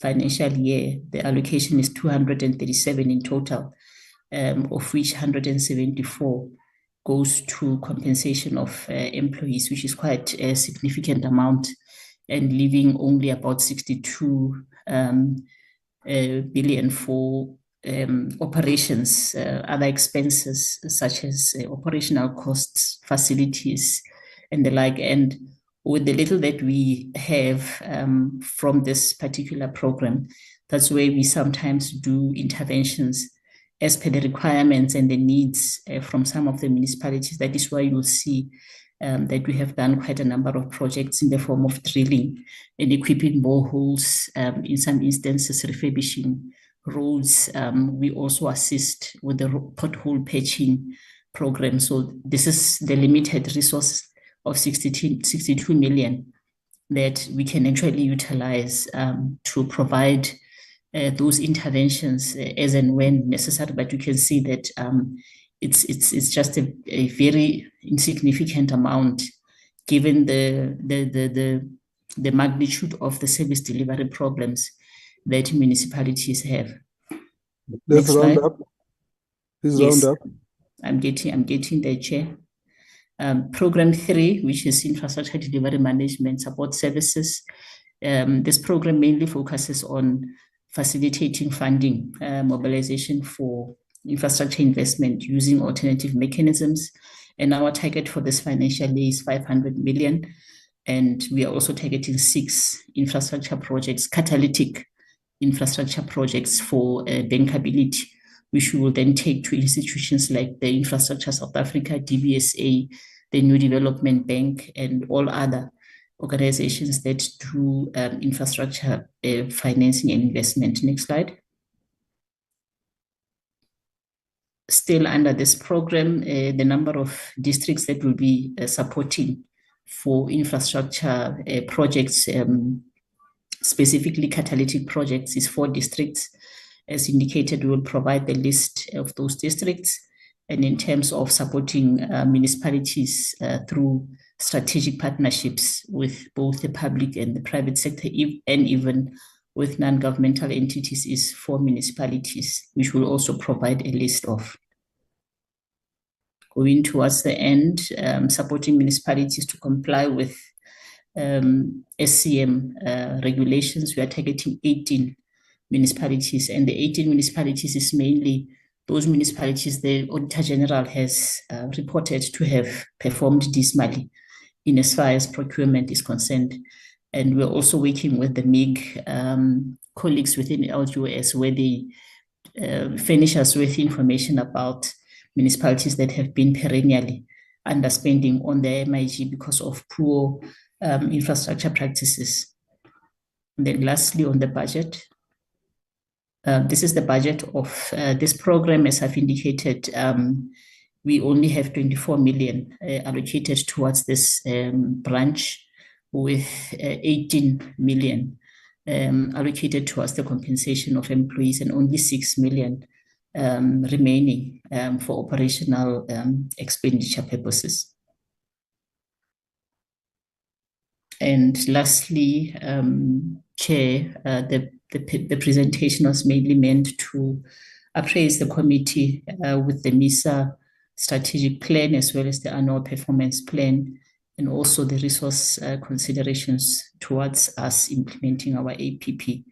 financial year, the allocation is 237 in total, of which 174 goes to compensation of employees, which is quite a significant amount, and leaving only about 62 billion for operations, other expenses such as operational costs, facilities, and the like. And with the little that we have from this particular program, that's where we sometimes do interventions as per the requirements and the needs from some of the municipalities. That is why you'll see that we have done quite a number of projects in the form of drilling and equipping boreholes, in some instances refurbishing roads. We also assist with the pothole patching program. So this is the limited resource of 62 million that we can actually utilize to provide those interventions as and when necessary. But you can see that it's just a very insignificant amount given the magnitude of the service delivery problems that municipalities have. Let's Next round slide. up. Please Yes, round up. I'm getting there, Chair. Program 3, which is Infrastructure Delivery Management Support Services. This program mainly focuses on facilitating funding mobilization for infrastructure investment using alternative mechanisms. And our target for this financial year is 500 million. And we are also targeting 6 infrastructure projects, catalytic infrastructure projects for bankability, which we will then take to institutions like the Infrastructure South Africa, DBSA, the New Development Bank, and all other organizations that do infrastructure financing and investment. Next slide. Still under this program, the number of districts that will be supporting for infrastructure projects, specifically catalytic projects, is 4 districts. As indicated, we will provide the list of those districts. And in terms of supporting municipalities through strategic partnerships with both the public and the private sector, and even with non-governmental entities, is 4 municipalities, which will also provide a list of. Going towards the end, supporting municipalities to comply with SCM regulations. We are targeting 18 municipalities, and the 18 municipalities is mainly those municipalities the Auditor General has reported to have performed dismally in as far as procurement is concerned. And we're also working with the MIG colleagues within LGOS, where they furnish us with information about municipalities that have been perennially underspending on their MIG because of poor infrastructure practices. And then lastly, on the budget. This is the budget of this program. As I've indicated, we only have 24 million allocated towards this branch, with 18 million allocated towards the compensation of employees and only 6 million remaining for operational expenditure purposes. And lastly, Chair, the presentation was mainly meant to appraise the committee with the MISA strategic plan, as well as the annual performance plan, and also the resource considerations towards us implementing our APP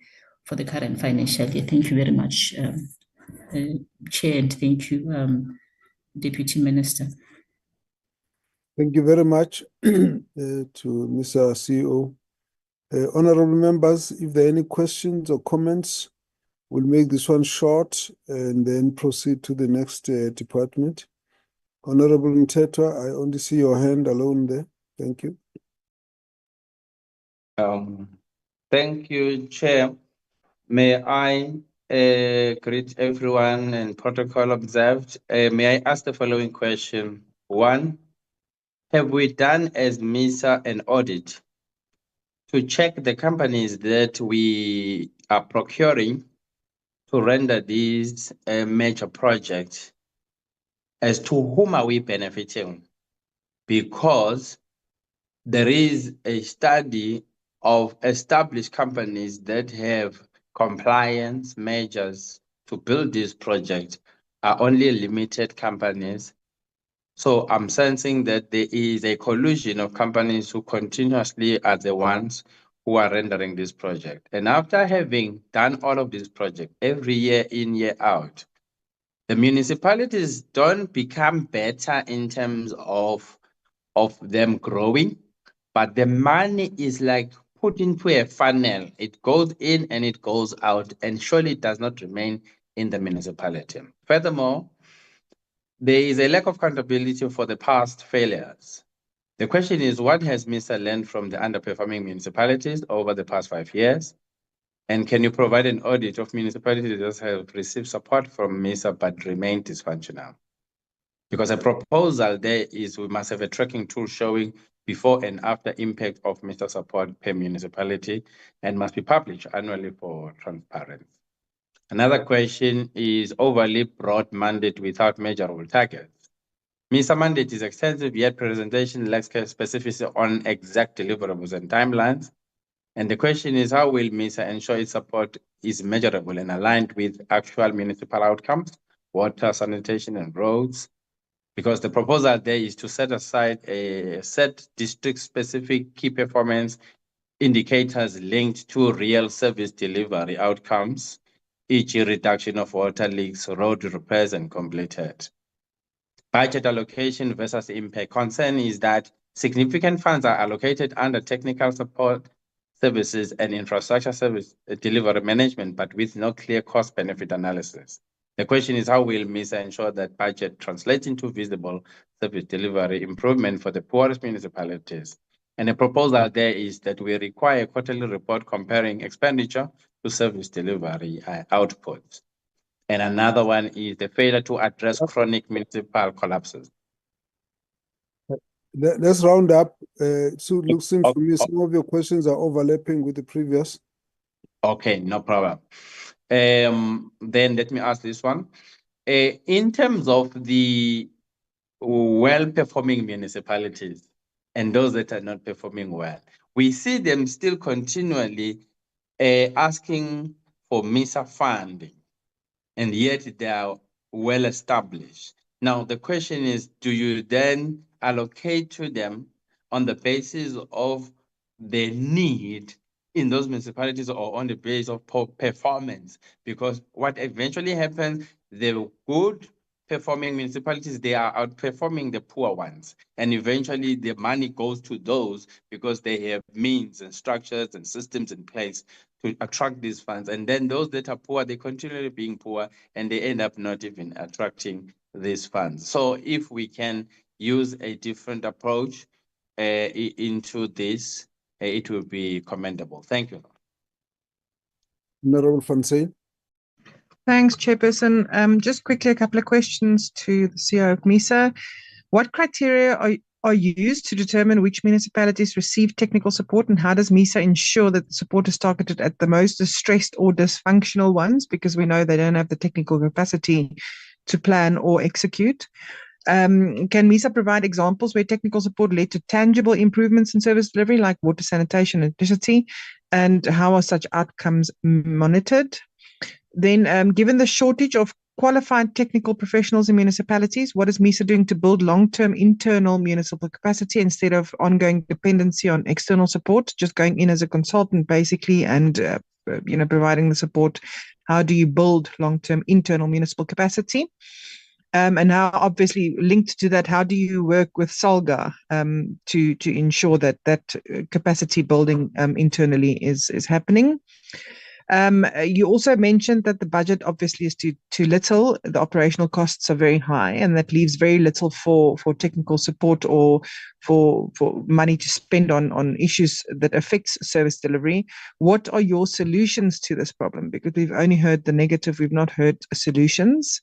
for the current financial year. Thank you very much, Chair, and thank you, Deputy Minister. Thank you very much to Mr. CEO. Honorable members, if there are any questions or comments, we'll make this one short and then proceed to the next department. Honorable Mtetwa, I only see your hand alone there. Thank you. Thank you, Chair. May I greet everyone and protocol observed. May I ask the following question? 1, have we done as MISA an audit to check the companies that we are procuring to render these major projects? As to whom are we benefiting? Because there is a study of established companies that have compliance measures to build these projects are only limited companies. So I'm sensing that there is a collusion of companies who continuously are the ones who are rendering this project. And after having done all of this project every year in, year out, the municipalities don't become better in terms of them growing, but the money is like put into a funnel. It goes in and it goes out, and surely it does not remain in the municipality. Furthermore, there is a lack of accountability for the past failures. The question is, what has MISA learned from the underperforming municipalities over the past 5 years? And can you provide an audit of municipalities that have received support from MISA but remain dysfunctional? Because a proposal there is we must have a tracking tool showing before and after impact of MISA support per municipality and must be published annually for transparency. Another question is overly broad mandate without measurable targets. MISA mandate is extensive, yet presentation lacks specificity on exact deliverables and timelines. And the question is, how will MISA ensure its support is measurable and aligned with actual municipal outcomes, water, sanitation, and roads? Because the proposal there is to set aside a set district-specific key performance indicators linked to real service delivery outcomes, e.g. reduction of water leaks, road repairs, and completed. Budget allocation versus impact. Concern is that significant funds are allocated under technical support services and infrastructure service delivery management, but with no clear cost-benefit analysis. The question is, how will MISA ensure that budget translates into visible service delivery improvement for the poorest municipalities? And the proposal there is that we require a quarterly report comparing expenditure to service delivery outputs. And another one is the failure to address chronic municipal collapses. Let's round up. So it looks to me some of your questions are overlapping with the previous. Okay, no problem. Then let me ask this one. In terms of the well-performing municipalities and those that are not performing well, we see them still continually asking for MISA funding, and yet they are well established. Now, the question is, do you then allocate to them on the basis of the need in those municipalities or on the basis of performance? Because what eventually happens, the good performing municipalities, they are outperforming the poor ones. And eventually the money goes to those because they have means and structures and systems in place to attract these funds. And then those that are poor, they continue being poor and they end up not even attracting these funds. So if we can use a different approach into this, it will be commendable. Thank you. Honorable Fontaine. Thanks, Chairperson. Just quickly, a couple of questions to the CEO of MISA. What criteria are used to determine which municipalities receive technical support, and how does MISA ensure that the support is targeted at the most distressed or dysfunctional ones, because we know they don't have the technical capacity to plan or execute? Can MISA provide examples where technical support led to tangible improvements in service delivery, like water, sanitation, and electricity, and how are such outcomes monitored? Then, given the shortage of qualified technical professionals in municipalities, what is MISA doing to build long-term internal municipal capacity instead of ongoing dependency on external support, just going in as a consultant basically and providing the support? How do you build long-term internal municipal capacity? And how, obviously linked to that, how do you work with SALGA to ensure that capacity building internally is happening? You also mentioned that the budget obviously is too little. The operational costs are very high, and that leaves very little for technical support or for money to spend on issues that affects service delivery. What are your solutions to this problem? Because we've only heard the negative, we've not heard solutions.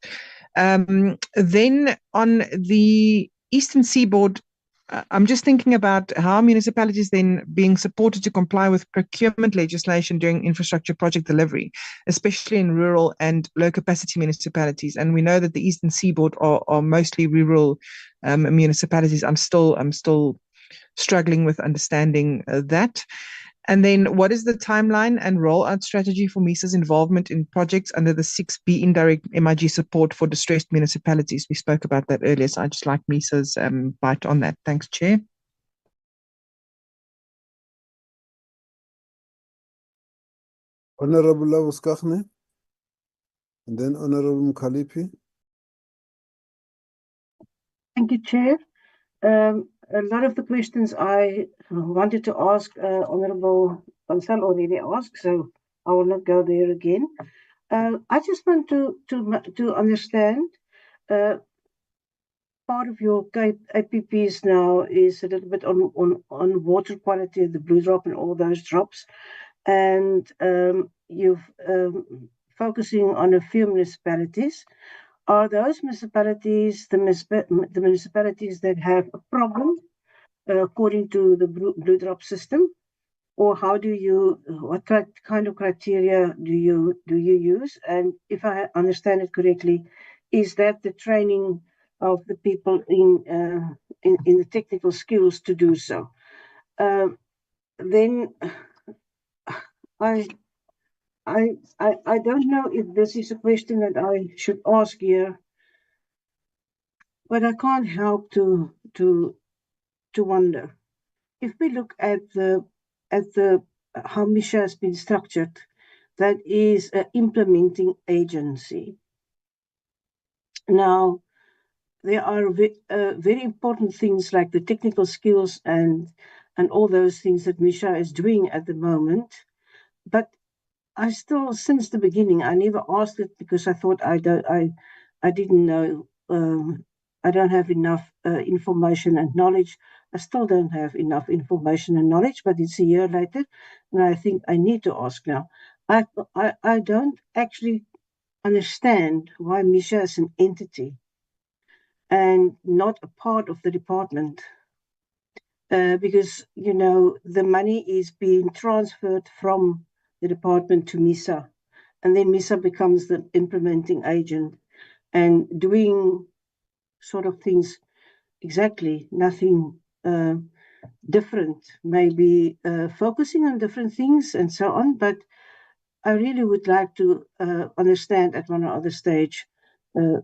Then on the Eastern Seaboard, I'm just thinking about how municipalities then being supported to comply with procurement legislation during infrastructure project delivery, especially in rural and low capacity municipalities. And we know that the Eastern Seaboard are mostly rural municipalities. I'm still struggling with understanding that. And then what is the timeline and rollout strategy for MISA's involvement in projects under the 6B indirect MIG support for distressed municipalities? We spoke about that earlier, so I'd just like MISA's bite on that. Thanks, Chair. Honorable Labuskakhne, and then Honorable Mkalipi. Thank you, Chair. A lot of the questions I wanted to ask, Honorable Bansal already asked, so I will not go there again. I just want to understand. Part of your APPs now is a little bit on water quality, the blue drop and all those drops, and you've focusing on a few municipalities. Are those municipalities the municipalities that have a problem according to the blue drop system, or how do you? What kind of criteria do you use? And if I understand it correctly, is that the training of the people in the technical skills to do so? Then I don't know if this is a question that I should ask here, but I can't help to wonder. If we look at the how MISA has been structured, that is an implementing agency. Now, there are very important things like the technical skills and all those things that MISA is doing at the moment. But I still, since the beginning, I never asked it because I thought I didn't know. I don't have enough information and knowledge. I still don't have enough information and knowledge, but it's a year later, and I think I need to ask now. I don't actually understand why MISA is an entity and not a part of the department, because the money is being transferred from the department to MISA, and then MISA becomes the implementing agent and doing sort of things exactly nothing different, maybe focusing on different things and so on. But I really would like to understand at one or other stage the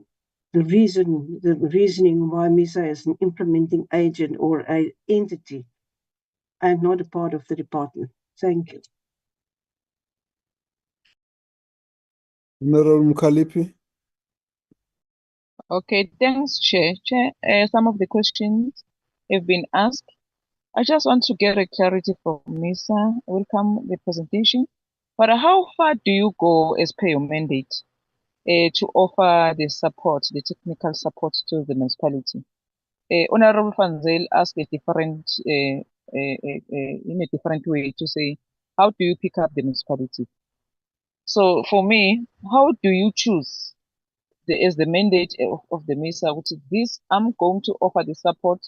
reasoning why MISA is an implementing agent or an entity and not a part of the department. Thank you. Honorable Mkalipi. Okay, thanks, Chair. Some of the questions have been asked. I just want to get a clarity from MISA. Welcome the presentation. But how far do you go as per your mandate to offer the support, the technical support to the municipality? Honorable Fanzel asked a different, in a different way to say, how do you pick up the municipality? So for me, how do you choose as the mandate of the MISA, which is this, I'm going to offer the support,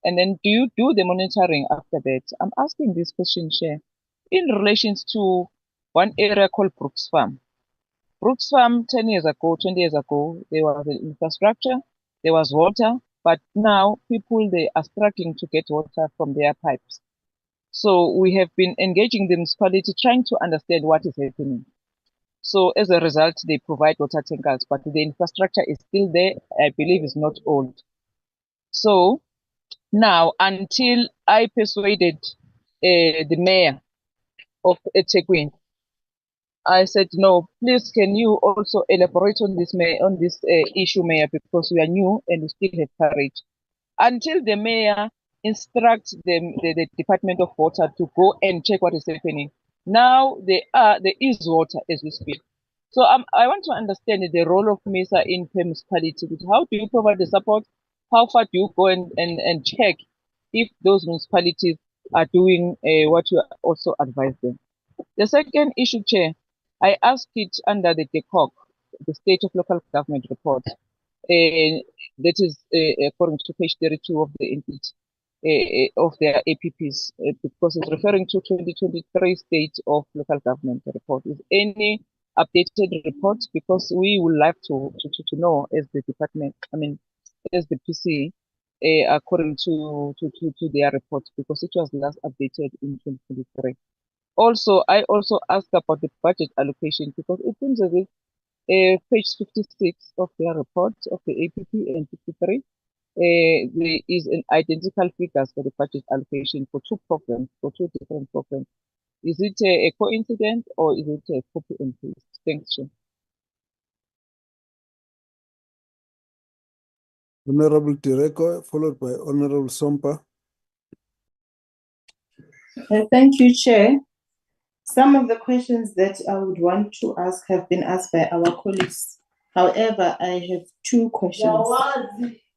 and then do you do the monitoring after that? I'm asking this question, Chair, in relation to one area called Brooks Farm. Brooks Farm, 10 years ago, 20 years ago, there was an infrastructure, there was water, but now people, they are struggling to get water from their pipes. So we have been engaging the municipality, trying to understand what is happening. So as a result, they provide water tankers, but the infrastructure is still there. I believe it's not old. So now, until I persuaded the mayor of eThekwini, I said, no, please, can you also elaborate on this issue, Mayor, because we are new and we still have courage. Until the mayor instructs the Department of Water to go and check what is happening. Now there is water as we speak. So I want to understand the role of MISA in per municipality. How do you provide the support? How far do you go and check if those municipalities are doing what you also advise them? The second issue, Chair, I asked it under the DCoG, the State of Local Government report. That is according to page 32 of the of their APPs, because it's referring to 2023 State of Local Government report. Is any updated report? Because we would like to know as the department, as the PC, according to their report, because it was last updated in 2023. Also, I also asked about the budget allocation, because it seems as if page 56 of their report of the APP and 53, there is an identical figures for the budget allocation for two programs, for two different programs. Is it a coincidence or is it a copy and paste? Thanks, Chair. Honorable Direko, followed by Honorable Sompa. Thank you, Chair. Some of the questions that I would want to ask have been asked by our colleagues. However, I have two questions.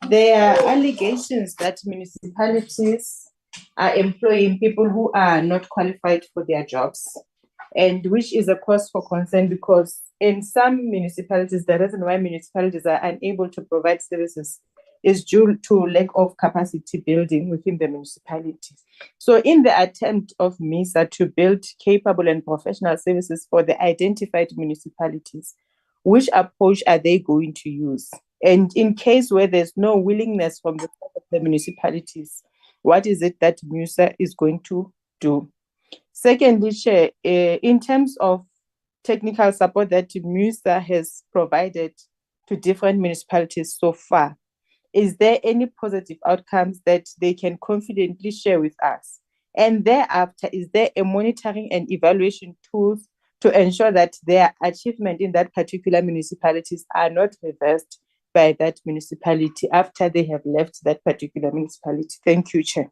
There are allegations that municipalities are employing people who are not qualified for their jobs, and which is a cause for concern because in some municipalities, the reason why municipalities are unable to provide services is due to lack of capacity building within the municipalities. So in the attempt of MISA to build capable and professional services for the identified municipalities, which approach are they going to use? And in case where there's no willingness from the part of the municipalities, what is it that MISA is going to do? Secondly, Chair, in terms of technical support that MISA has provided to different municipalities so far, is there any positive outcomes that they can confidently share with us? And thereafter, is there a monitoring and evaluation tools to ensure that their achievement in that particular municipalities are not reversed by that municipality after they have left that particular municipality? Thank you, Chair.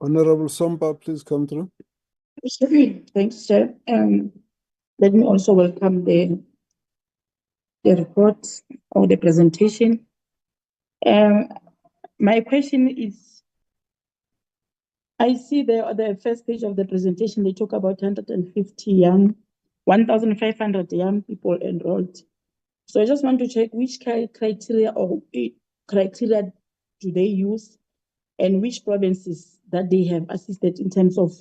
Honorable Sompa, please come through. Thanks, Chair. Let me also welcome the report or the presentation. My question is, I see the first page of the presentation, they talk about 1,500 young people enrolled. So I just want to check which criteria do they use and which provinces that they have assisted in terms of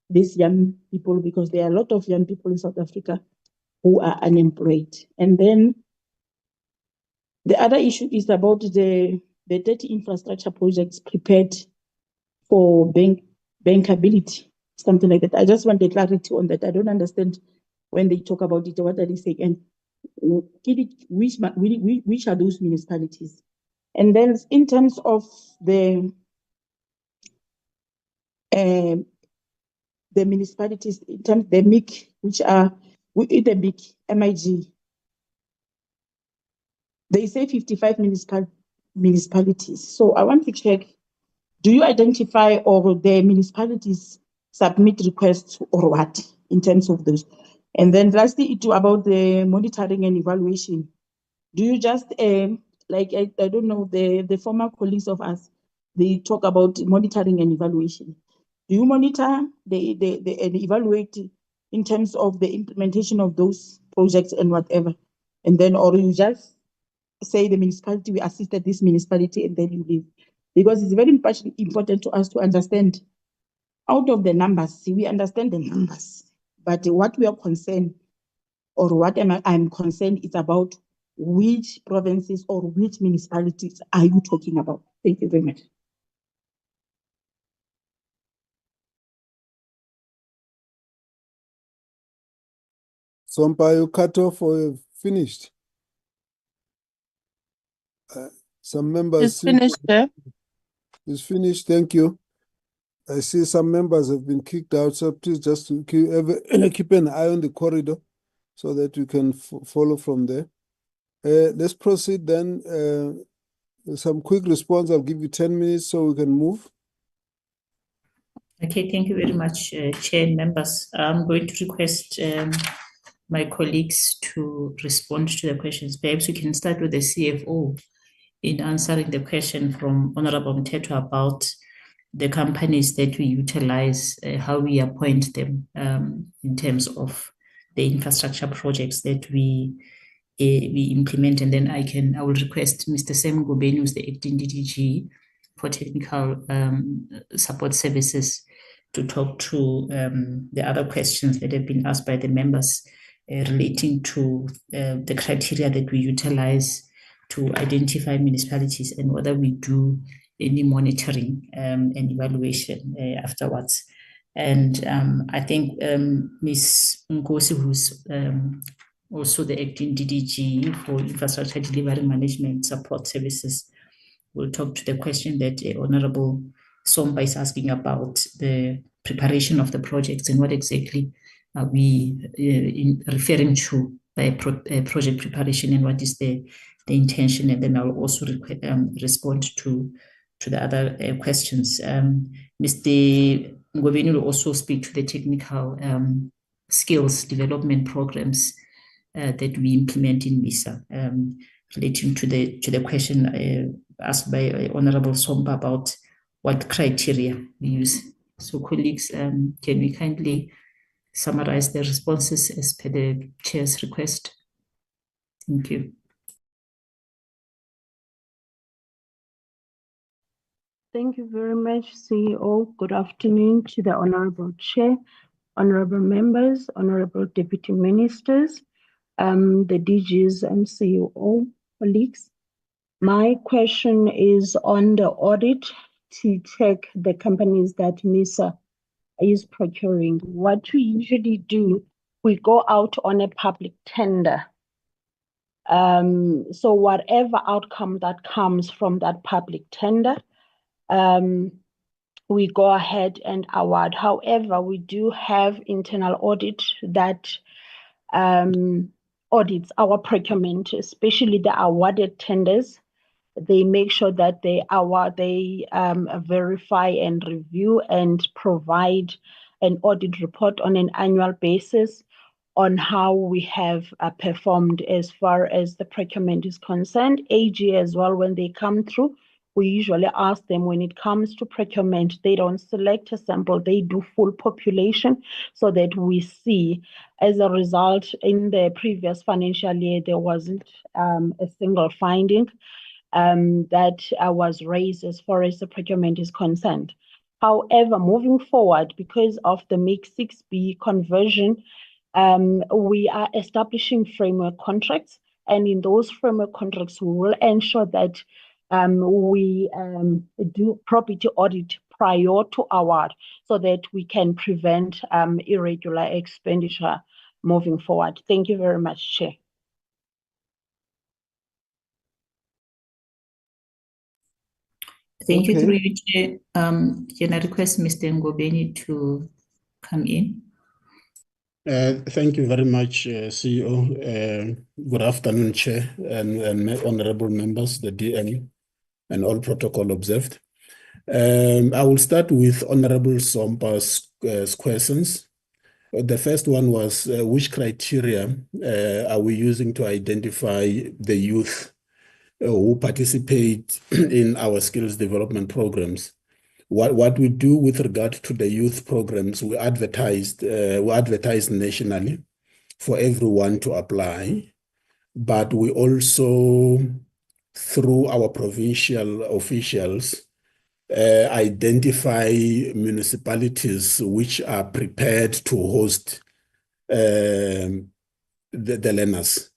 these young people, because there are a lot of young people in South Africa who are unemployed. And then the other issue is about the 30 infrastructure projects prepared for bankability, something like that. I just want the clarity on that. I don't understand when they talk about it, what are they saying? And which are those municipalities? And then in terms of the municipalities, in terms of the MIC, which are the MIC, MIG, they say 55 municipalities. So I want to check, do you identify or the municipalities submit requests or what in terms of those? And then lastly, about the monitoring and evaluation. Do you just, like, I don't know, the former colleagues of us, they talk about monitoring and evaluation. Do you monitor and evaluate in terms of the implementation of those projects and whatever? And then, or you just say the municipality, we assisted this municipality and then you leave? Because it's very important to us to understand out of the numbers, we understand the numbers, but what we are concerned or what I'm concerned is about which provinces or which municipalities are you talking about? Thank you very much. Sompa, you cut off or you've finished? Some members... It's finished, Chair. It's finished, thank you. I see some members have been kicked out, so please just keep an eye on the corridor so that you can follow from there. Let's proceed then. Some quick response. I'll give you 10 minutes so we can move. Okay, thank you very much, Chair and members. I'm going to request my colleagues to respond to the questions. Perhaps we can start with the CFO in answering the question from Honorable Mteto about the companies that we utilize, how we appoint them in terms of the infrastructure projects that we implement. And then I will request Mr. Sam Gobeni, who's the acting DDG for technical support services, to talk to the other questions that have been asked by the members relating to the criteria that we utilize to identify municipalities and whether we do any monitoring and evaluation afterwards. And I think Ms. Nkosi, who's also the acting DDG for Infrastructure Delivery Management Support Services, will talk to the question that Honorable Somba is asking about the preparation of the projects and what exactly are we referring to by project preparation and what is the intention, and then I'll also respond to the other questions. Mr. Ngobeni will also speak to the technical skills development programs that we implement in MISA, relating to the question asked by Honorable Somba about what criteria we use. So colleagues, can we kindly summarize the responses as per the chair's request? Thank you. Thank you very much, CEO. Good afternoon to the Honorable Chair, Honorable Members, Honorable Deputy Ministers, the DGs and CEO, colleagues. My question is on the audit to check the companies that MISA is procuring. What we usually do, we go out on a public tender. So whatever outcome that comes from that public tender, we go ahead and award. However, we do have internal audit that audits our procurement, especially the awarded tenders. They make sure that they verify and review and provide an audit report on an annual basis on how we have performed as far as the procurement is concerned. AG as well, when they come through, we usually ask them, when it comes to procurement, they don't select a sample, they do full population, so that we see. As a result, in the previous financial year, there wasn't a single finding that was raised as far as the procurement is concerned. However, moving forward, because of the MIC 6B conversion, we are establishing framework contracts, and in those framework contracts, we will ensure that we do property audit prior to award, so that we can prevent irregular expenditure moving forward. Thank you very much, Chair. Thank you, through you, Chair. Can I request Mr. Ngobeni to come in? Thank you very much, CEO. Good afternoon, Chair, and honorable members, the DM, and all protocol observed. I will start with Honorable Somba's questions. The first one was, which criteria are we using to identify the youth who participate in our skills development programs? What we do with regard to the youth programs, we advertise nationally for everyone to apply, but we also, through our provincial officials, identify municipalities which are prepared to host the learners.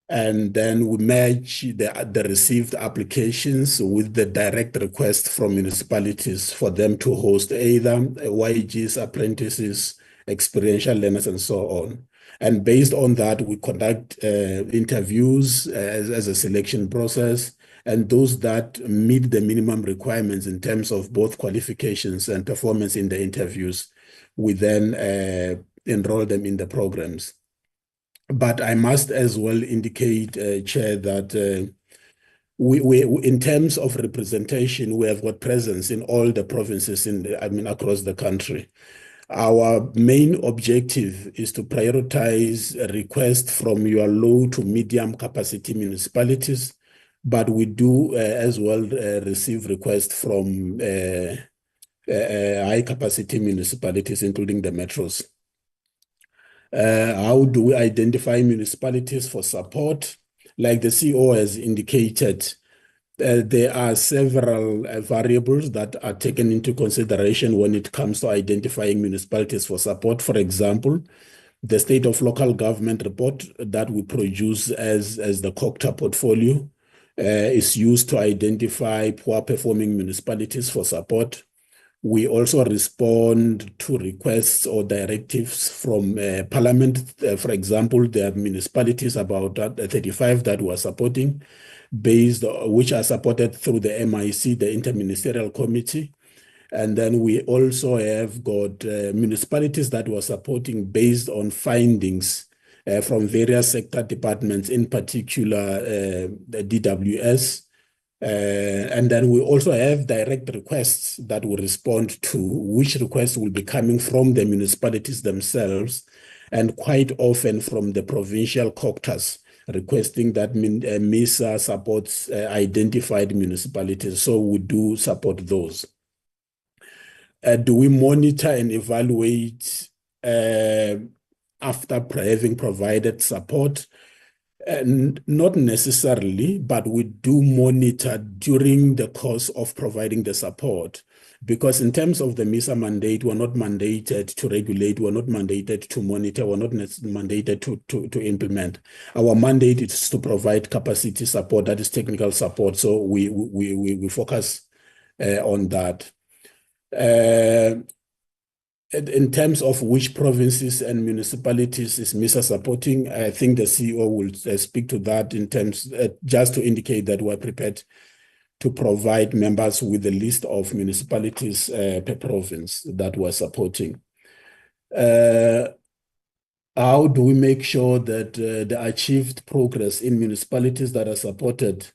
And then we match the received applications with the direct request from municipalities for them to host either YGs, apprentices, experiential learners, and so on. And based on that, we conduct interviews as a selection process, and those that meet the minimum requirements in terms of both qualifications and performance in the interviews, we then enroll them in the programs. But I must as well indicate, Chair, that we in terms of representation, we have got presence in all the provinces across the country. Our main objective is to prioritize a request from your low to medium capacity municipalities, but we do as well receive requests from high capacity municipalities, including the metros. How do we identify municipalities for support? Like the CEO has indicated, there are several variables that are taken into consideration when it comes to identifying municipalities for support. For example, the state of local government report that we produce as the COCTA portfolio is used to identify poor performing municipalities for support. We also respond to requests or directives from Parliament. For example, there are municipalities about 35 that we're supporting, which are supported through the MIC, the Interministerial Committee. And then we also have got municipalities that were supporting based on findings from various sector departments, in particular the DWS. And then we also have direct requests that we respond to, which requests will be coming from the municipalities themselves, and quite often from the provincial caucus, requesting that MISA supports identified municipalities. So we do support those. Do we monitor and evaluate after having provided support? Not necessarily, but we do monitor during the course of providing the support. Because in terms of the MISA mandate, we're not mandated to regulate, we're not mandated to monitor, we're not mandated to implement. Our mandate is to provide capacity support, that is technical support. So we focus on that. In terms of which provinces and municipalities is MISA supporting, I think the CEO will speak to that in terms, just to indicate that we're prepared to provide members with a list of municipalities per province that we're supporting. How do we make sure that the achieved progress in municipalities that are supported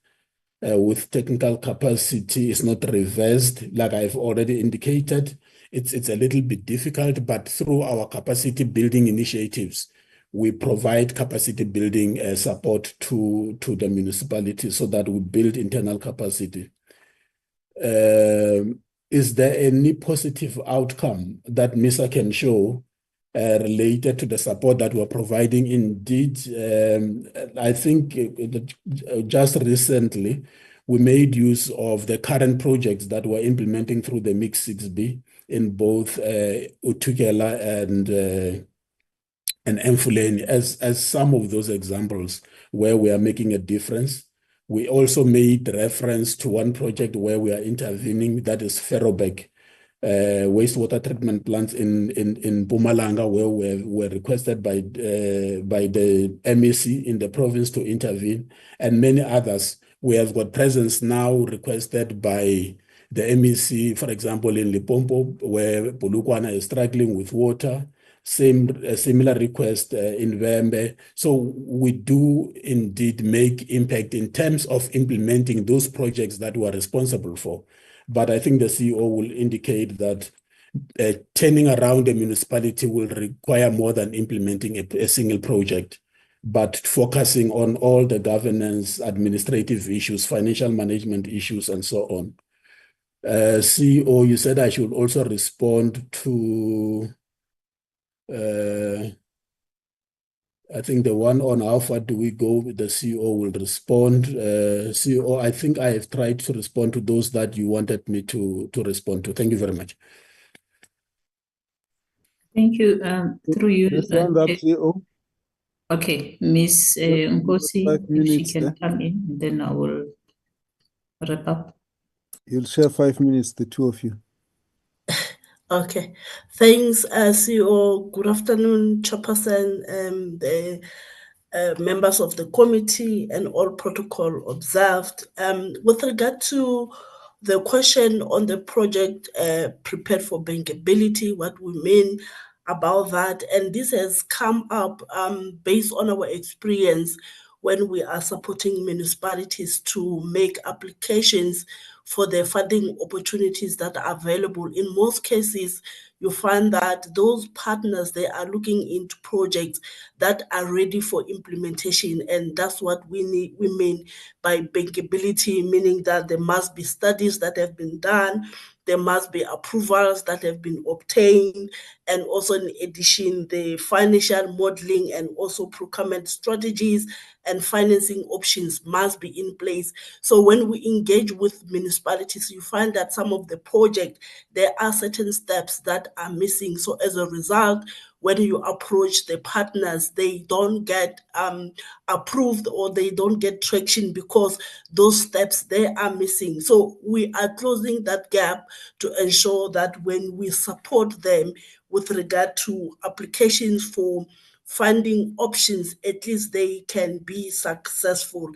with technical capacity is not reversed? Like I've already indicated, it's a little bit difficult, but through our capacity building initiatives, we provide capacity building support to the municipality so that we build internal capacity. Is there any positive outcome that MISA can show related to the support that we're providing? Indeed, I think just recently, we made use of the current projects that we're implementing through the Mix 6B in both Utukela and Mfuleni as some of those examples where we are making a difference. We also made reference to one project where we are intervening, that is Ferrobeck, wastewater treatment plants in Mpumalanga, where we were requested by the MEC in the province to intervene, and many others. We have got presence now requested by the MEC, for example, in Limpopo, where Polokwane is struggling with water. Similar request in Vembe. So we do indeed make impact in terms of implementing those projects that we are responsible for. But I think the CEO will indicate that turning around a municipality will require more than implementing a single project, but focusing on all the governance, administrative issues, financial management issues, and so on. CEO, you said I should also respond to I think the one on how far do we go, the CEO will respond. CEO, I think I have tried to respond to those that you wanted me to respond to. Thank you very much. Thank you. Through you. CEO. Okay, Ms. Nkosi, 5 minutes, if she can come in, then I will wrap up. You'll share 5 minutes, the two of you. Okay, thanks, CEO. Good afternoon, Chairperson, the members of the committee, and all protocol observed. With regard to the question on the project prepared for bankability, what we mean about that, and this has come up based on our experience when we are supporting municipalities to make applications for the funding opportunities that are available. In most cases, you find that those partners, they are looking into projects that are ready for implementation, and that's what we mean by bankability, meaning that there must be studies that have been done, there must be approvals that have been obtained, and also in addition, the financial modeling and also procurement strategies and financing options must be in place. So when we engage with municipalities, you find that some of the project, there are certain steps that are missing. So as a result, when you approach the partners, they don't get approved or they don't get traction because those steps, they are missing. So we are closing that gap to ensure that when we support them with regard to applications for funding options, at least they can be successful.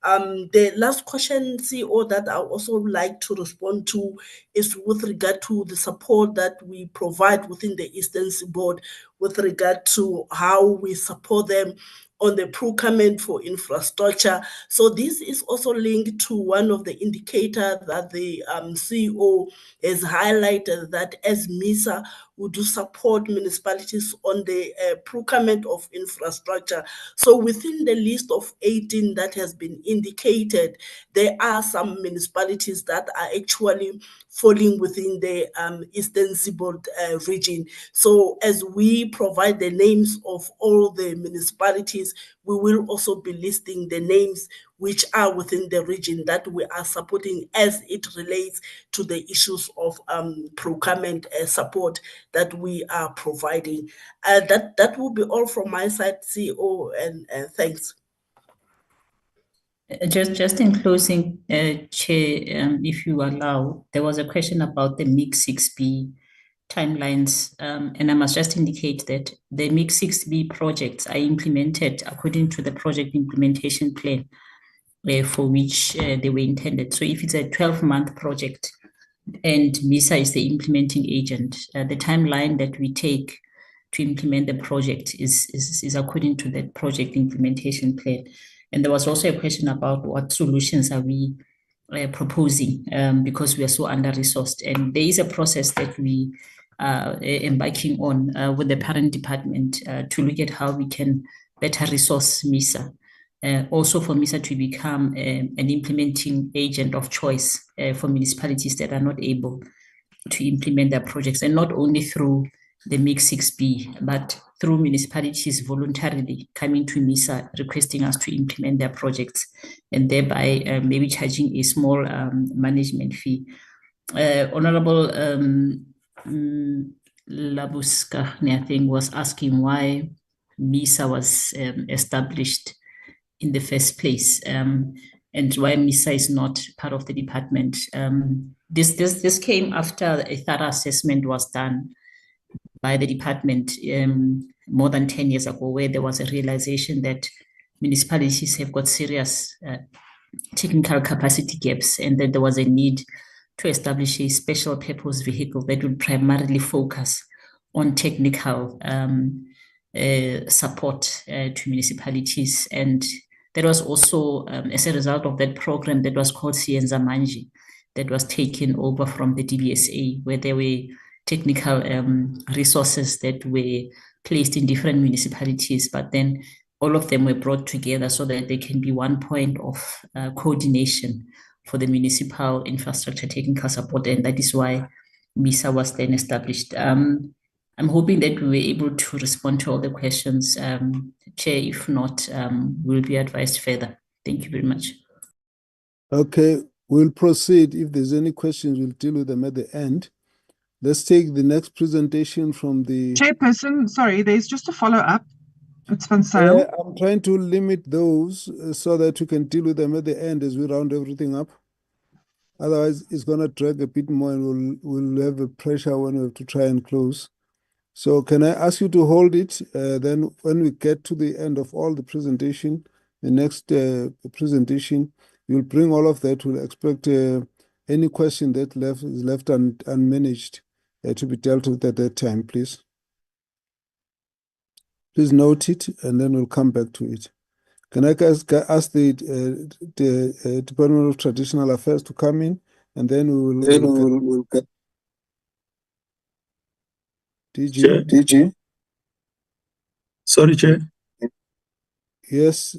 The last question, CEO, that I also like to respond to is with regard to the support that we provide within the Eastern Seaboard with regard to how we support them on the procurement for infrastructure. So this is also linked to one of the indicators that the CEO has highlighted, that as MISA, we do support municipalities on the procurement of infrastructure. So within the list of 18 that has been indicated, there are some municipalities that are actually falling within the Eastern Seaboard region. So as we provide the names of all the municipalities, we will also be listing the names which are within the region that we are supporting as it relates to the issues of procurement support that we are providing. That will be all from my side, CEO, and thanks. Just in closing, Chair, if you allow, there was a question about the MIG 6B timelines, and I must just indicate that the MIG 6B projects are implemented according to the project implementation plan for which they were intended. So if it's a 12-month project and MISA is the implementing agent, the timeline that we take to implement the project is according to that project implementation plan. And there was also a question about what solutions are we proposing because we are so under-resourced. And there is a process that we are embarking on with the parent department to look at how we can better resource MISA. Also for MISA to become an implementing agent of choice for municipalities that are not able to implement their projects, and not only through the MIG 6B, but through municipalities voluntarily coming to MISA requesting us to implement their projects, and thereby maybe charging a small management fee. Honorable Labuska, I think, was asking why MISA was established in the first place, and why MISA is not part of the department. This came after a thorough assessment was done by the department more than 10 years ago, where there was a realization that municipalities have got serious technical capacity gaps, and that there was a need to establish a special purpose vehicle that would primarily focus on technical support to municipalities. And there was also, as a result of that program that was called Sienza Manji, that was taken over from the DBSA, where there were technical resources that were placed in different municipalities, but then all of them were brought together so that there can be one point of coordination for the municipal infrastructure technical support, and that is why MISA was then established. I'm hoping that we were able to respond to all the questions, Chair. If not, we'll be advised further. Thank you very much. Okay, we'll proceed. If there's any questions, we'll deal with them at the end. Let's take the next presentation from the Chairperson. Sorry, there's just a follow-up. It's Van Sale. Yeah, I'm trying to limit those so that we can deal with them at the end as we round everything up. Otherwise, it's going to drag a bit more, and we'll have a pressure when we have to try and close. So can I ask you to hold it? Then when we get to the end of all the presentation, the next presentation, you'll bring all of that. We'll expect any question that is left unmanaged to be dealt with at that time, please. Please note it, and then we'll come back to it. Can I ask the Department of Traditional Affairs to come in, and then we'll get DG. Sorry, Chair. Yes.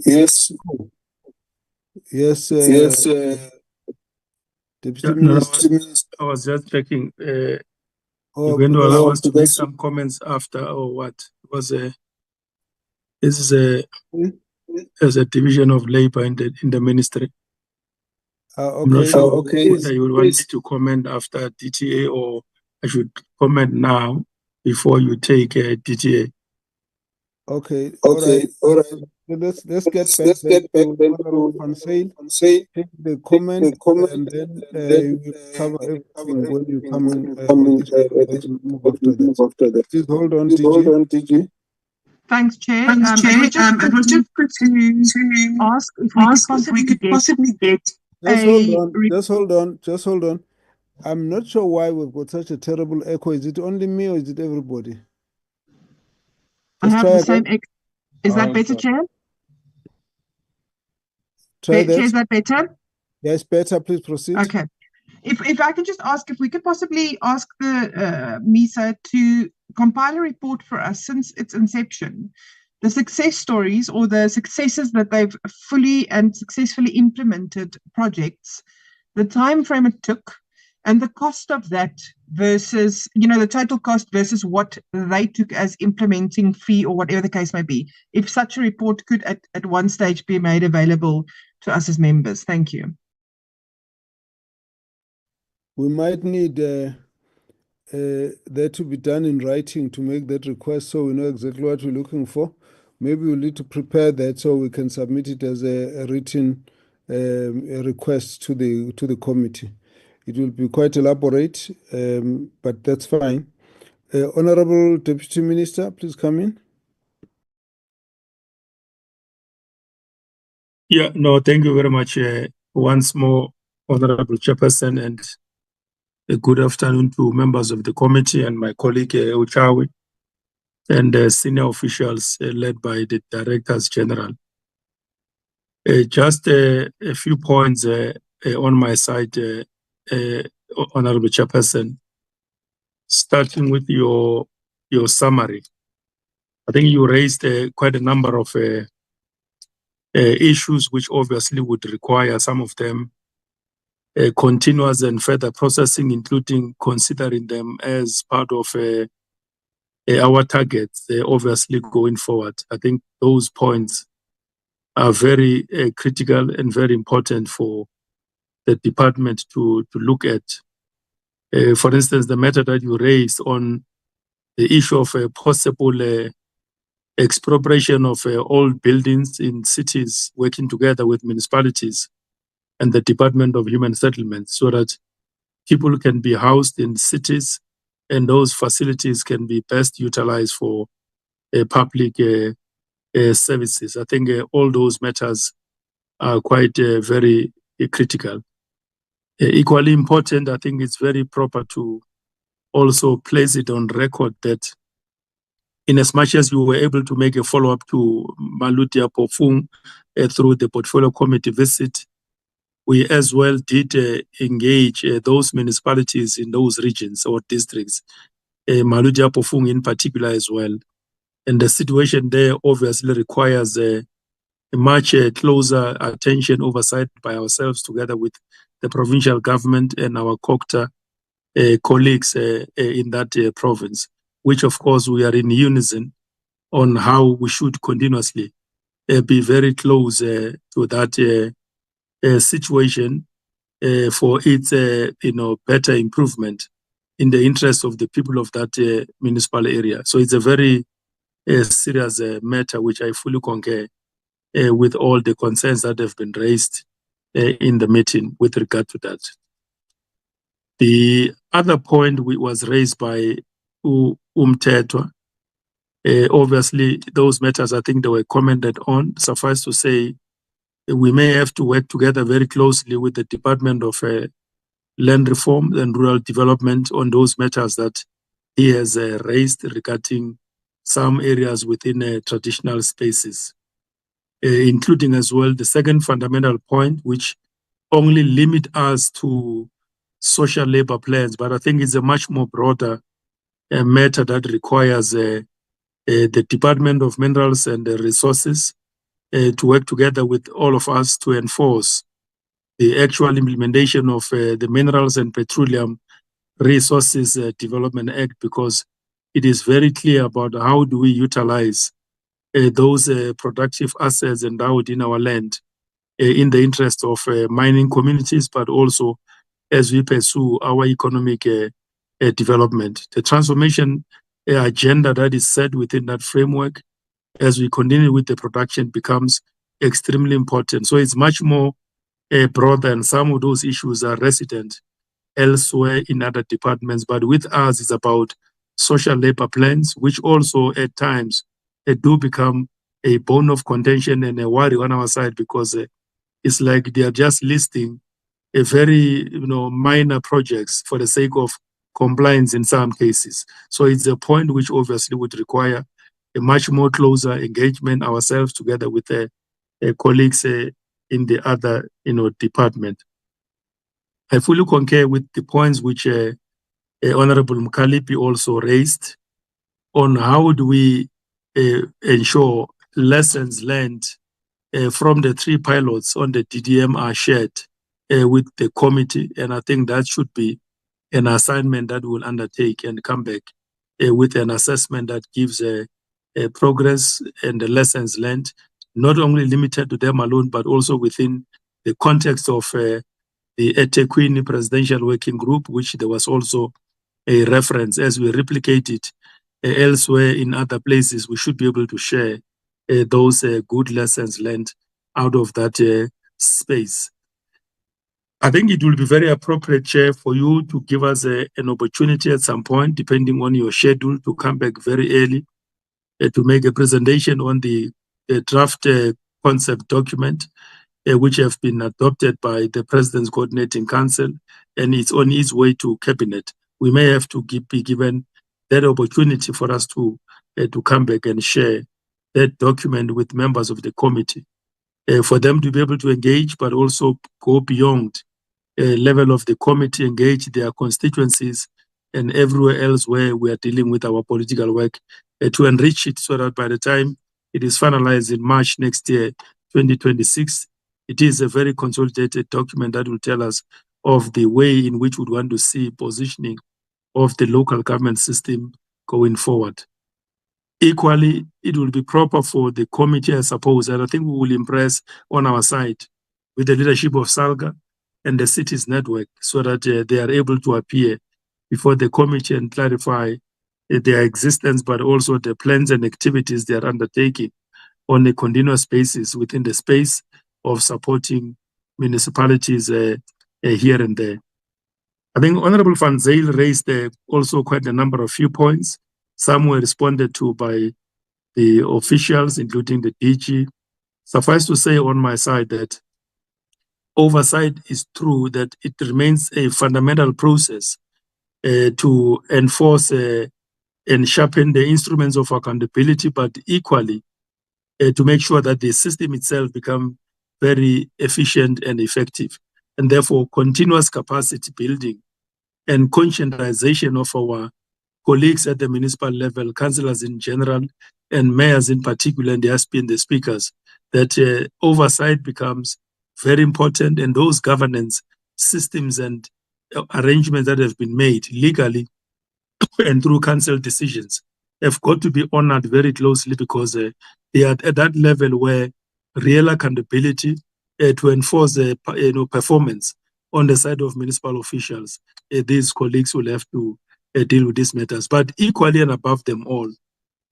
Deputy Minister. I was just checking. You're going to allow us to make some comments after, or what? Because this is as a division of labor in the ministry. Okay. I'm not sure whether you would want me to comment after DTA, or I should comment now before you take DTA. Okay. All right. Let's get back to Honorable Van Sale. Take the comment, and then you cover everything when you come in. Move after that. Please hold on, DG. Thanks, Chair. Thanks, Chair. It was just to ask if we could possibly get. Just hold on. I'm not sure why we've got such a terrible echo. Is it only me or is it everybody? I have the same echo. Is that better, Chair? Try that. Chair, is that better? Yes, better. Please proceed. Okay. If I can just ask if we could possibly ask the MISA to compile a report for us since its inception, the success stories or the successes that they've fully and successfully implemented projects, the time frame it took, and the cost of that versus, the total cost versus what they took as implementing fee or whatever the case may be. If such a report could at one stage be made available to us as members. Thank you. We might need that to be done in writing to make that request so we know exactly what we're looking for. Maybe we'll need to prepare that so we can submit it as a written request to the committee. It will be quite elaborate, but that's fine. Honorable Deputy Minister, please come in. Yeah, no, thank you very much once more, Honorable Chairperson, and a good afternoon to members of the committee and my colleague Uchawi and senior officials led by the Directors General. Just a few points on my side, Honorable Chairperson, starting with your summary. I think you raised quite a number of issues which obviously would require some of them continuous and further processing, including considering them as part of our targets, obviously going forward. I think those points are very critical and very important for the department to look at. For instance, the matter that you raised on the issue of a possible expropriation of old buildings in cities, working together with municipalities and the Department of Human Settlements so that people can be housed in cities and those facilities can be best utilized for public services. I think all those matters are quite very critical. Equally important, I think it's very proper to also place it on record that in as much as you were able to make a follow-up to Malutia Pofung through the portfolio committee visit, we as well did engage those municipalities in those regions or districts, Malutia Pofung in particular as well. And the situation there obviously requires a much closer attention, oversight by ourselves together with the provincial government and our COCTA colleagues in that province, which of course we are in unison on how we should continuously be very close to that situation for its better improvement in the interest of the people of that municipal area. So it's a very serious matter which I fully concur with all the concerns that have been raised in the meeting with regard to that. The other point was raised by Umtetwa. Obviously, those matters, I think they were commented on. Suffice to say, we may have to work together very closely with the Department of Land Reform and Rural Development on those matters that he has raised regarding some areas within traditional spaces, including as well the second fundamental point, which only limit us to social labor plans, but I think it's a much more broader matter that requires the Department of Minerals and Resources to work together with all of us to enforce the actual implementation of the Minerals and Petroleum Resources Development Act, because it is very clear about how do we utilize those productive assets endowed in our land in the interest of mining communities, but also as we pursue our economic development. The transformation agenda that is set within that framework as we continue with the production becomes extremely important. So it's much more broader, and some of those issues are resident elsewhere in other departments, but with us it's about social labor plans, which also at times do become a bone of contention and a worry on our side, because it's like they are just listing a very minor projects for the sake of compliance in some cases. So it's a point which obviously would require a much more closer engagement ourselves together with colleagues in the other department. I fully concur with the points which Honorable Mkalipi also raised on how do we ensure lessons learned from the 3 pilots on the DDM are shared with the committee. And I think that should be an assignment that we'll undertake and come back with an assessment that gives progress and the lessons learned, not only limited to them alone, but also within the context of the eThekwini Presidential Working Group, which there was also a reference. As we replicate it elsewhere in other places, we should be able to share those good lessons learned out of that space. I think it will be very appropriate, Chair, for you to give us an opportunity at some point, depending on your schedule, to come back very early to make a presentation on the draft concept document, which have been adopted by the President's Coordinating Council, and it's on its way to Cabinet. We may have to be given that opportunity for us to come back and share that document with members of the committee, for them to be able to engage, but also go beyond level of the committee, engage their constituencies and everywhere else where we are dealing with our political work, to enrich it so that by the time it is finalized in March next year, 2026, it is a very consolidated document that will tell us of the way in which we want to see positioning of the local government system going forward. Equally, it will be proper for the committee, I suppose, and I think we will impress on our side with the leadership of SALGA and the cities network, so that they are able to appear before the committee and clarify their existence, but also the plans and activities they are undertaking on a continuous basis within the space of supporting municipalities here and there. I think Honorable Van Zyl raised also quite a number of few points. Some were responded to by the officials, including the DG. Suffice to say on my side that oversight is true, that it remains a fundamental process to enforce and sharpen the instruments of accountability, but equally to make sure that the system itself becomes very efficient and effective. And therefore, continuous capacity building and conscientization of our colleagues at the municipal level, councillors in general, and mayors in particular, and the speakers, that oversight becomes very important, and those governance systems and arrangements that have been made legally and through council decisions have got to be honored very closely, because they are at that level where real accountability to enforce performance on the side of municipal officials, these colleagues will have to deal with these matters. But equally and above them all,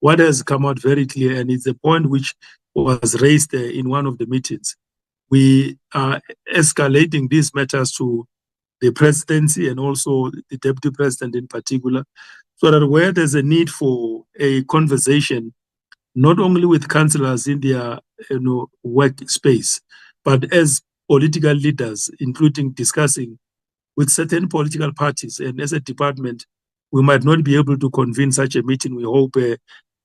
what has come out very clear, and it's a point which was raised in one of the meetings, we are escalating these matters to the presidency and also the deputy president in particular, so that where there's a need for a conversation, not only with councillors in their workspace, but as political leaders, including discussing with certain political parties, and as a department, we might not be able to convene such a meeting. We hope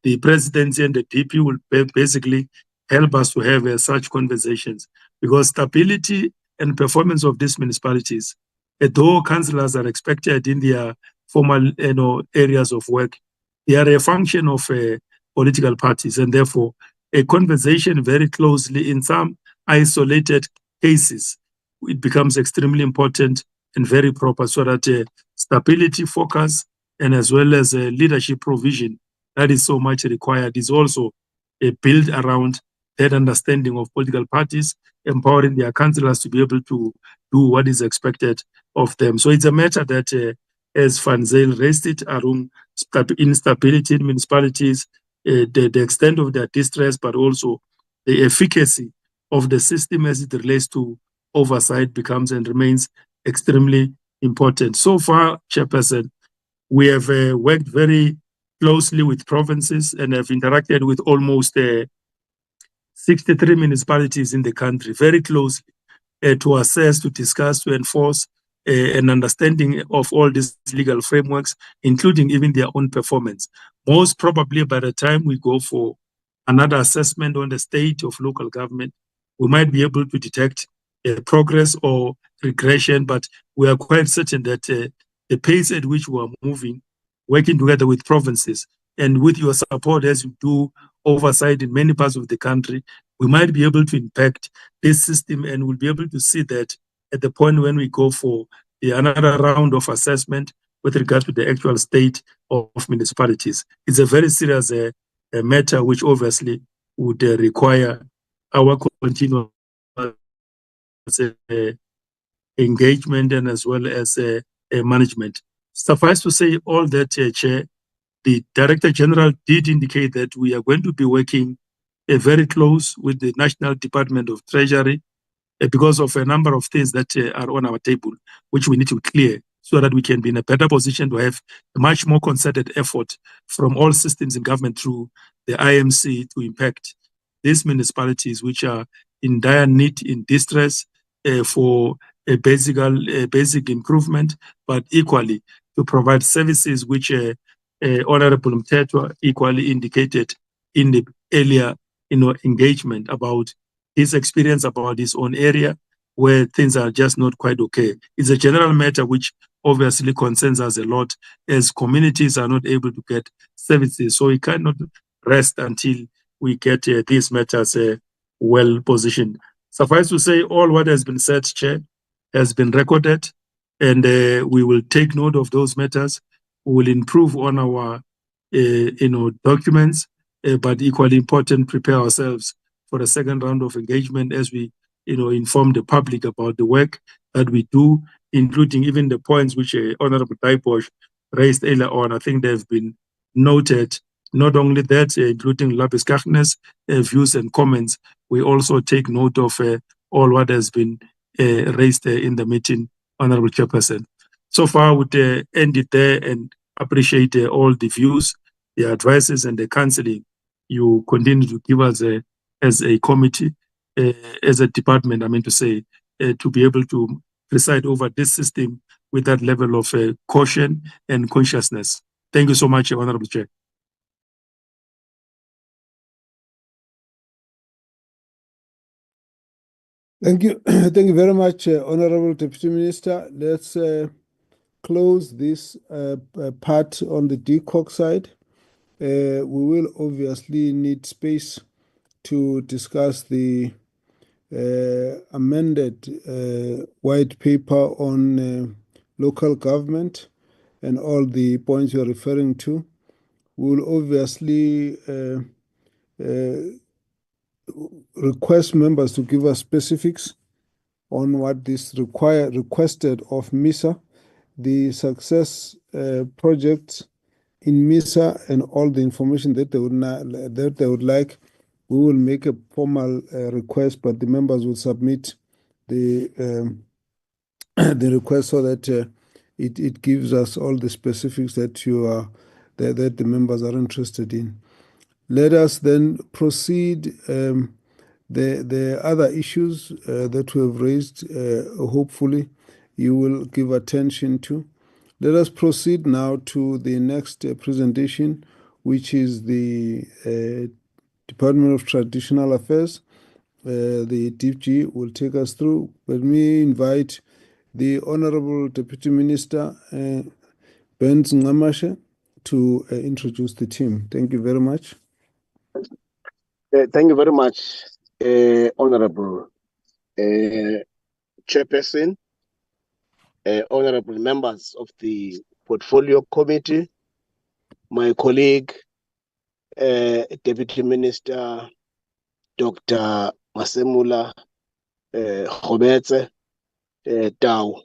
the presidency and the DP will basically help us to have such conversations, because stability and performance of these municipalities, though councillors are expected in their formal areas of work, they are a function of political parties, and therefore a conversation very closely in some isolated cases, it becomes extremely important and very proper, so that stability, focus, and as well as leadership provision that is so much required is also built around that understanding of political parties, empowering their councillors to be able to do what is expected of them. So it's a matter that, as Van Zyl raised it, around instability in municipalities, the extent of their distress, but also the efficacy of the system as it relates to oversight becomes and remains extremely important. So far, Chairperson, we have worked very closely with provinces and have interacted with almost 63 municipalities in the country very closely to assess, to discuss, to enforce an understanding of all these legal frameworks, including even their own performance. Most probably by the time we go for another assessment on the state of local government, we might be able to detect progress or regression, but we are quite certain that the pace at which we are moving, working together with provinces and with your support as you do oversight in many parts of the country, we might be able to impact this system, and we'll be able to see that at the point when we go for another round of assessment with regard to the actual state of municipalities. It's a very serious matter which obviously would require our continuous engagement and as well as management. Suffice to say all that, Chair, the Director General did indicate that we are going to be working very close with the National Department of Treasury because of a number of things that are on our table, which we need to clear so that we can be in a better position to have a much more concerted effort from all systems in government through the IMC to impact these municipalities which are in dire need, in distress for a basic improvement, but equally to provide services which Honorable Mteto equally indicated in the earlier engagement about his experience about his own area where things are just not quite okay. It's a general matter which obviously concerns us a lot as communities are not able to get services. So we cannot rest until we get these matters well positioned. Suffice to say, all what has been said, Chair, has been recorded, and we will take note of those matters. We will improve on our documents, but equally important, prepare ourselves for the second round of engagement as we inform the public about the work that we do, including even the points which Honorable Daiposh raised earlier on. I think they've been noted. Not only that, including Lapis Kachnes views and comments, we also take note of all what has been raised in the meeting, Honorable Chairperson. So far, I would end it there and appreciate all the views, the advices, and the counseling you continue to give us as a committee, as a department, I mean to say, to be able to preside over this system with that level of caution and consciousness. Thank you so much, Honorable Chair. Thank you. Thank you very much, Honorable Deputy Minister. Let's close this part on the DCoG side. We will obviously need space to discuss the amended white paper on local government and all the points you're referring to. We will obviously request members to give us specifics on what this requested of MISA, the success projects in MISA, and all the information that they would like. We will make a formal request, but the members will submit the the request so that it gives us all the specifics that that the members are interested in. Let us then proceed. The other issues that we have raised, hopefully you will give attention to. Let us proceed now to the next presentation, which is the Department of Traditional Affairs. The DG will take us through. Let me invite the Honorable Deputy Minister, Ben Ngamashe, to introduce the team. Thank you very much. Thank you very much, Honorable Chairperson, honorable members of the Portfolio Committee, my colleague, Deputy Minister Dr. Masemula Khobetse Tau.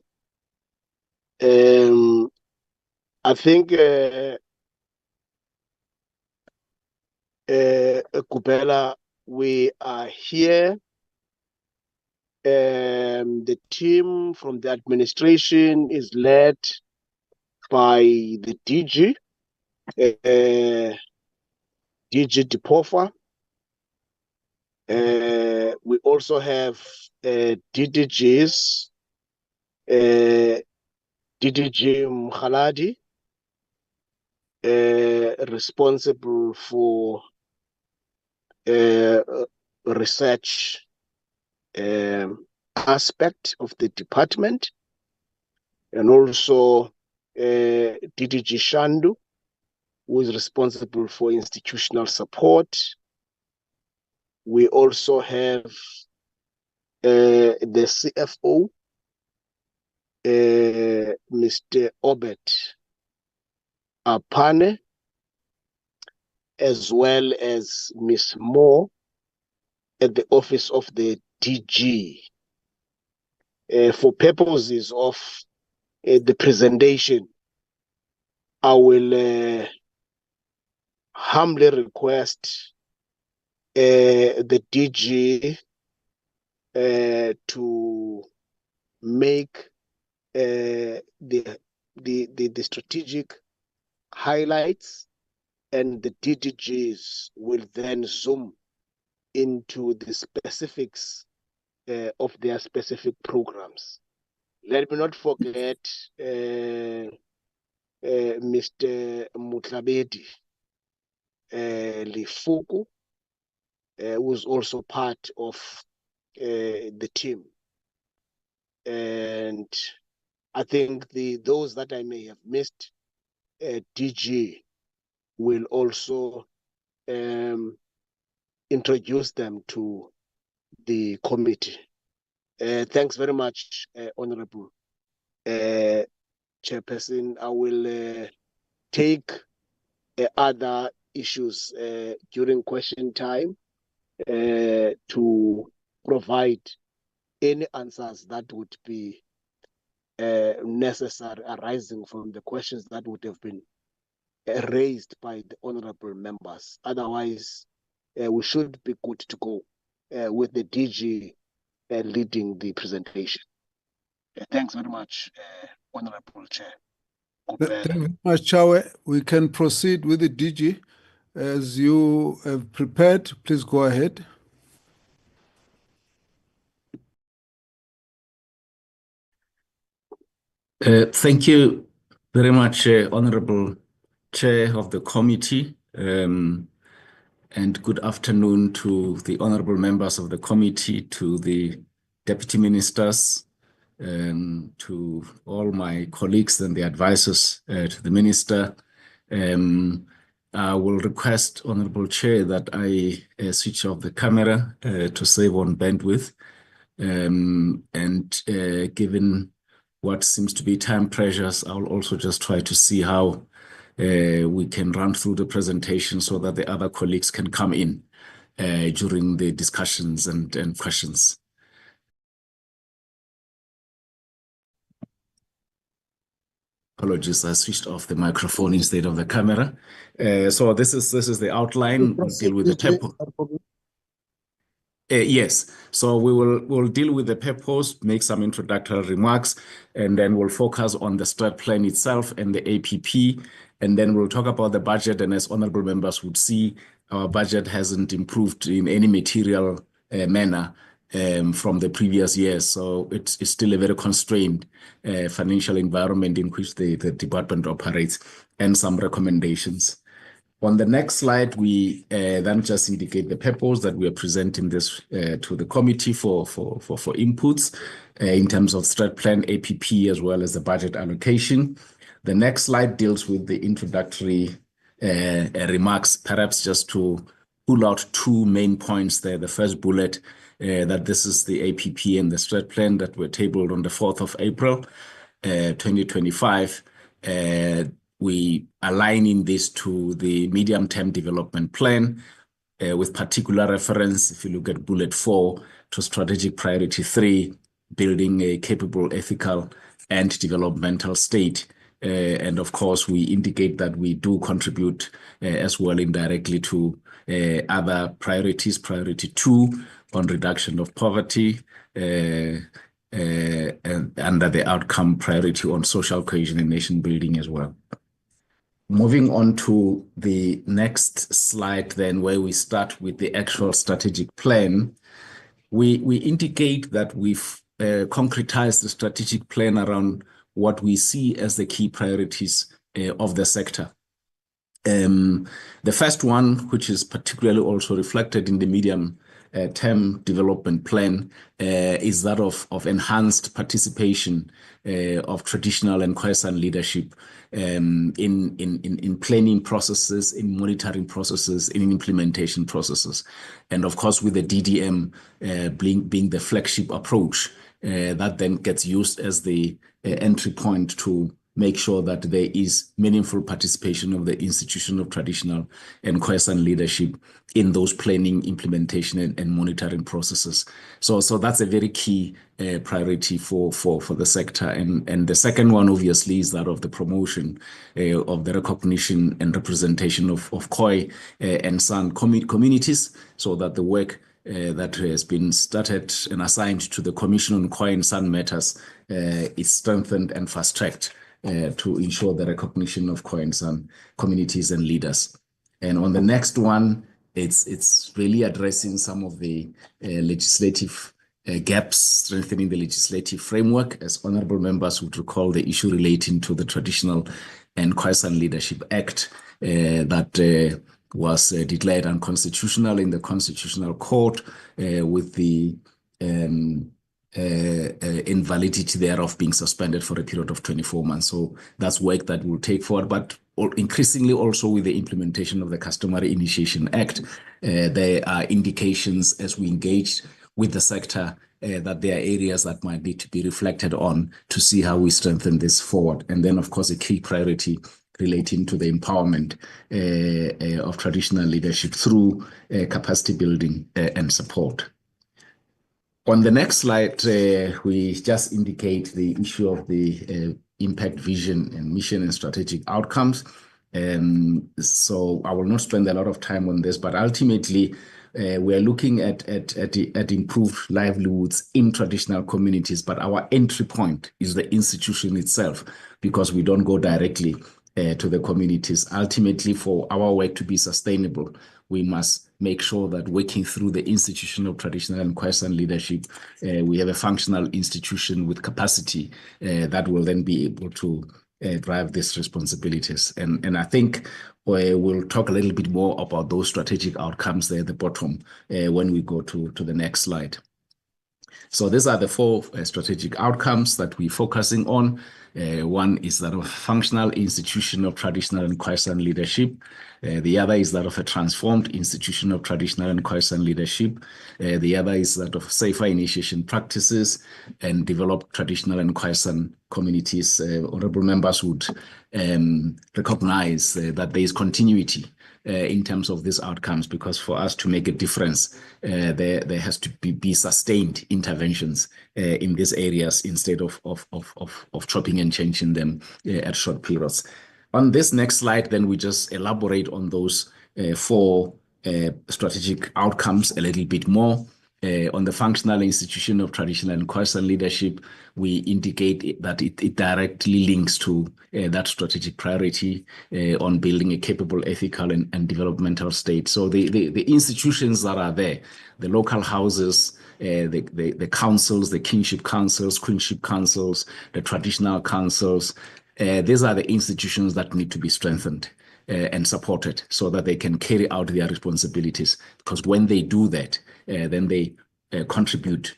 I think Kupela, we are here. The team from the administration is led by the DG, DG Dipofa. We also have DDGs, DDG Mkhaladi, responsible for research aspect of the department, and also DDG Shandu, who is responsible for institutional support. We also have the CFO, Mr. Obet Apane, as well as Ms. Moore at the office of the DG. For purposes of the presentation, I will humbly request the DG to make the strategic highlights, and the DDGs will then zoom into the specifics of their specific programs. Let me not forget Mr. Mutlabedi Lifuku, who is also part of the team. And I think those that I may have missed, DG will also introduce them to the committee. Thanks very much, Honorable Chairperson. I will take other issues during question time to provide any answers that would be necessary arising from the questions that would have been raised by the honorable members. Otherwise, we should be good to go with the DG leading the presentation. Thanks very much, Honorable Chair. Thank you very much, Chawe. We can proceed with the DG. As you have prepared, please go ahead. Thank you very much, Honorable Chair of the committee, and good afternoon to the honorable members of the committee, to the deputy ministers, to all my colleagues and the advisors to the minister. I will request, Honorable Chair, that I switch off the camera to save on bandwidth. And given what seems to be time pressures, I'll also just try to see how we can run through the presentation so that the other colleagues can come in during the discussions and questions. Apologies, I switched off the microphone instead of the camera. So this is the outline. We'll deal with the purpose. Yes, so we'll deal with the purpose, make some introductory remarks, and then we'll focus on the strat plan itself and the APP, and then we'll talk about the budget. And as honorable members would see, our budget hasn't improved in any material manner from the previous years. So it's still a very constrained financial environment in which the department operates, and some recommendations. On the next slide, we then just indicate the purpose that we are presenting this to the committee for inputs in terms of strat plan, APP, as well as the budget allocation. The next slide deals with the introductory remarks, perhaps just to pull out two main points there. The first bullet, that this is the APP and the strat plan that were tabled on the 4th of April, 2025. We aligning this to the medium-term development plan with particular reference, if you look at bullet 4, to strategic priority 3, building a capable, ethical, and developmental state. And of course, we indicate that we do contribute as well indirectly to other priorities, priority 2 on reduction of poverty, and under the outcome priority on social cohesion and nation building as well. Moving on to the next slide then, where we start with the actual strategic plan, we indicate that we've concretized the strategic plan around what we see as the key priorities of the sector. The first one, which is particularly also reflected in the medium-term development plan, is that of enhanced participation of traditional and Khoisan leadership in planning processes, in monitoring processes, in implementation processes. And of course, with the DDM being the flagship approach, that then gets used as the entry point to make sure that there is meaningful participation of the institution of traditional and Khoisan leadership in those planning, implementation, and monitoring processes. So that's a very key priority for the sector. And the second one, obviously, is that of the promotion of the recognition and representation of Khoi and San communities, so that the work that has been started and assigned to the Commission on Khoi and San Matters is strengthened and fast-tracked to ensure the recognition of Khoi and San communities and leaders. And on the next one, it's really addressing some of the legislative gaps, strengthening the legislative framework. As honorable members would recall, the issue relating to the Traditional and Khoisan Leadership Act that was declared unconstitutional in the Constitutional Court with the invalidity thereof being suspended for a period of 24 months. So that's work that will take forward, but increasingly also with the implementation of the Customary Initiation Act, there are indications as we engage with the sector that there are areas that might need to be reflected on to see how we strengthen this forward. And then, of course, a key priority relating to the empowerment of traditional leadership through capacity building and support. On the next slide, we just indicate the issue of the impact vision and mission and strategic outcomes. So I will not spend a lot of time on this, but ultimately we are looking at improved livelihoods in traditional communities, but our entry point is the institution itself, because we don't go directly to the communities. Ultimately, for our work to be sustainable, we must make sure that working through the institution of traditional and Khoisan leadership, we have a functional institution with capacity that will then be able to drive these responsibilities. And I think we'll talk a little bit more about those strategic outcomes there at the bottom when we go to the next slide. So these are the four strategic outcomes that we're focusing on. One is that of functional institution of traditional and Khoisan leadership. The other is that of a transformed institution of traditional and Khoisan leadership. The other is that of safer initiation practices and developed traditional and Khoisan communities. Honorable members would recognize that there is continuity in terms of these outcomes, because for us to make a difference, there has to be sustained interventions in these areas instead of chopping and changing them at short periods. On this next slide, then we just elaborate on those four strategic outcomes a little bit more. On the functional institution of traditional and Khoisan leadership, we indicate that it directly links to that strategic priority on building a capable, ethical, and developmental state. So the institutions that are there, the local houses, the councils, the kingship councils, queenship councils, the traditional councils, these are the institutions that need to be strengthened and supported so that they can carry out their responsibilities. Because when they do that, then they contribute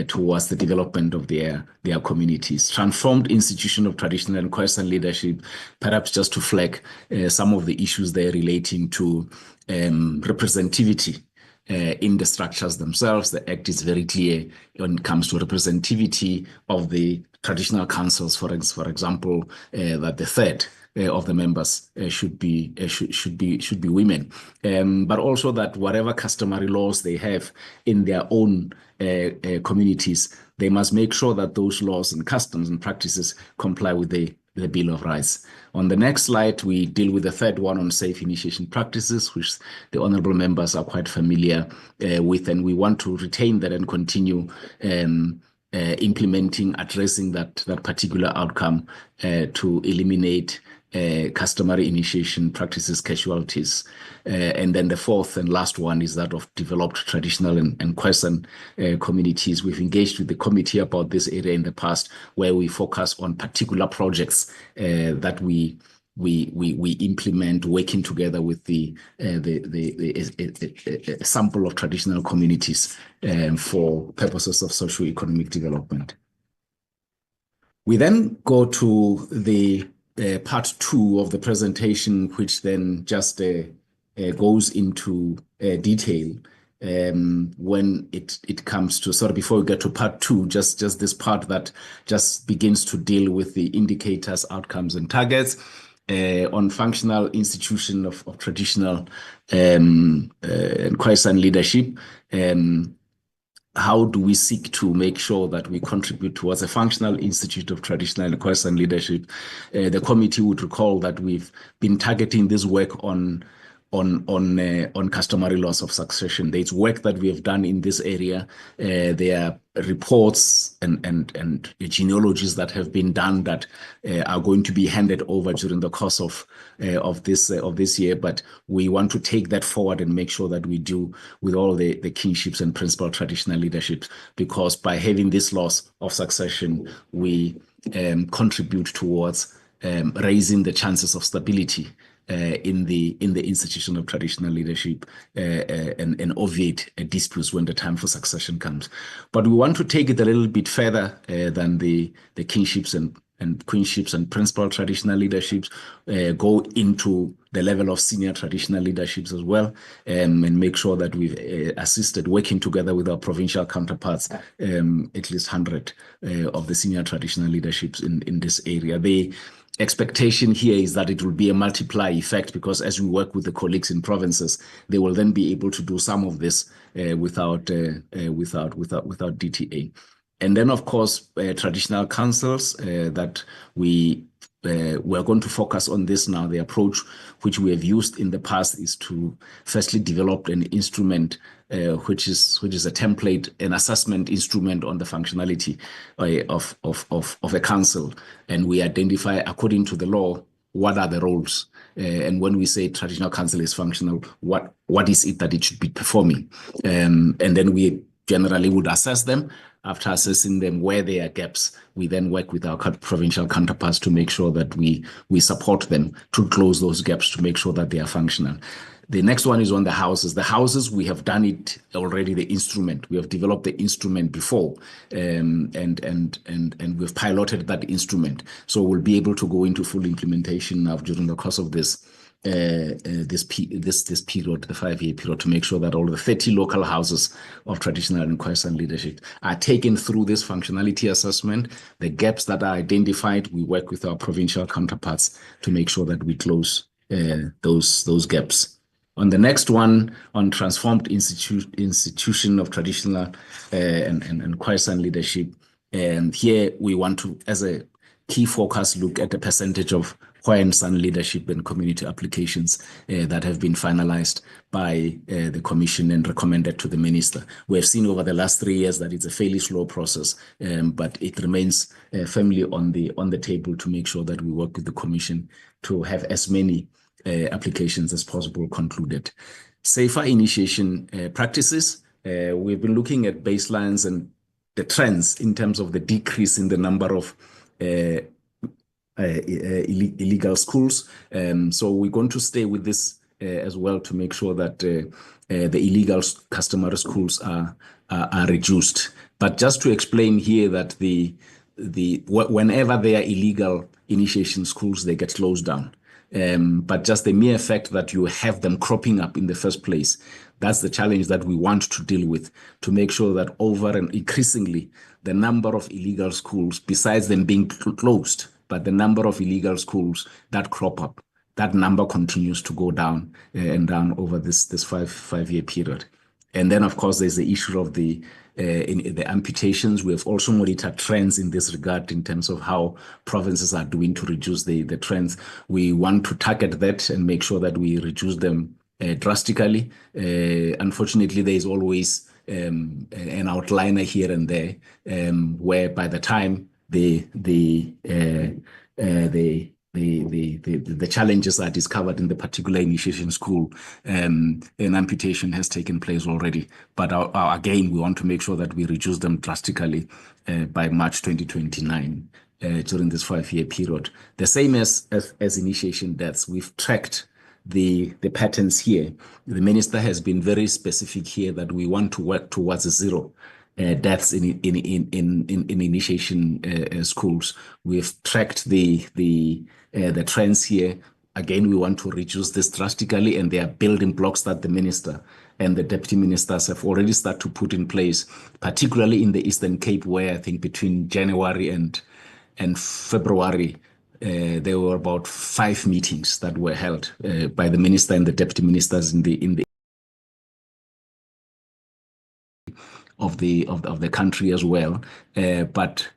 towards the development of their communities. Transformed institution of traditional and Khoisan leadership, perhaps just to flag some of the issues there relating to representativity in the structures themselves. The Act is very clear when it comes to representativity of the traditional councils, for example, that the third of the members should be women, but also that whatever customary laws they have in their own communities, they must make sure that those laws and customs and practices comply with the Bill of Rights. On the next slide, we deal with the third one on safe initiation practices, which the honorable members are quite familiar with, and we want to retain that and continue implementing, addressing that particular outcome to eliminate customary initiation practices casualties. And then the fourth and last one is that of developed traditional and Khoisan communities. We've engaged with the committee about this area in the past, where we focus on particular projects that we implement, working together with a sample of traditional communities for purposes of socio-economic development. We then go to the part 2 of the presentation, which then just goes into detail when it comes to, sorry, before we get to part 2, just this part that just begins to deal with the indicators, outcomes, and targets on functional institution of traditional and Khoisan leadership. How do we seek to make sure that we contribute towards a functional institute of traditional and Khoisan leadership? The committee would recall that we've been targeting this work on customary loss of succession. There's work that we have done in this area. There are reports and genealogies that have been done that are going to be handed over during the course of this year. But we want to take that forward and make sure that we do with all the kinships and principal traditional leaderships, because by having this loss of succession, we contribute towards raising the chances of stability in the institution of traditional leadership and obviate disputes when the time for succession comes. But we want to take it a little bit further than the kinships and queenships and principal traditional leaderships, go into the level of senior traditional leaderships as well, and make sure that we've assisted, working together with our provincial counterparts, at least 100 of the senior traditional leaderships in this area. The expectation here is that it will be a multiply effect, because as we work with the colleagues in provinces, they will then be able to do some of this without DTA. And then, of course, traditional councils that we're going to focus on this now. The approach which we have used in the past is to firstly develop an instrument which is a template, an assessment instrument on the functionality of a council, and we identify according to the law what are the roles. And when we say traditional council is functional, what is it that it should be performing? And then we generally would assess them. After assessing them, where there are gaps, we then work with our provincial counterparts to make sure that we support them to close those gaps, to make sure that they are functional. The next one is on the houses. The houses, we have done it already, the instrument. We have developed the instrument before, and we've piloted that instrument. So we'll be able to go into full implementation now during the course of this period, the 5-year period, to make sure that all the 30 local houses of traditional and Khoisan leadership are taken through this functionality assessment. The gaps that are identified, we work with our provincial counterparts to make sure that we close those gaps. On the next one, on transformed institution of traditional and Khoisan leadership, and here we want to, as a key focus, look at the percentage of Khoisan leadership and community applications that have been finalized by the Commission and recommended to the Minister. We have seen over the last 3 years that it's a fairly slow process, but it remains firmly on the table to make sure that we work with the Commission to have as many applications as possible concluded. Safer initiation practices. We've been looking at baselines and the trends in terms of the decrease in the number of illegal schools. So we're going to stay with this as well to make sure that the illegal customary schools are reduced. But just to explain here that whenever there are illegal initiation schools, they get closed down. But just the mere fact that you have them cropping up in the first place, that's the challenge that we want to deal with, to make sure that over and increasingly the number of illegal schools, besides them being closed, but the number of illegal schools that crop up, that number continues to go down and down over this 5-year period. And then, of course, there's the issue of the amputations. We have also monitored trends in this regard in terms of how provinces are doing to reduce the trends. We want to target that and make sure that we reduce them drastically. Unfortunately, there is always an outliner here and there, where by the time the the challenges are discovered in the particular initiation school, an amputation has taken place already. But again, we want to make sure that we reduce them drastically by March 2029 during this 5-year period. The same as initiation deaths, we've tracked the patterns here. The minister has been very specific here that we want to work towards a zero deaths in initiation schools. We've tracked the trends here. Again, we want to reduce this drastically, and there are building blocks that the minister and the deputy ministers have already started to put in place, particularly in the Eastern Cape, where I think between January and February, there were about 5 meetings that were held by the minister and the deputy ministers in the of the country as well. But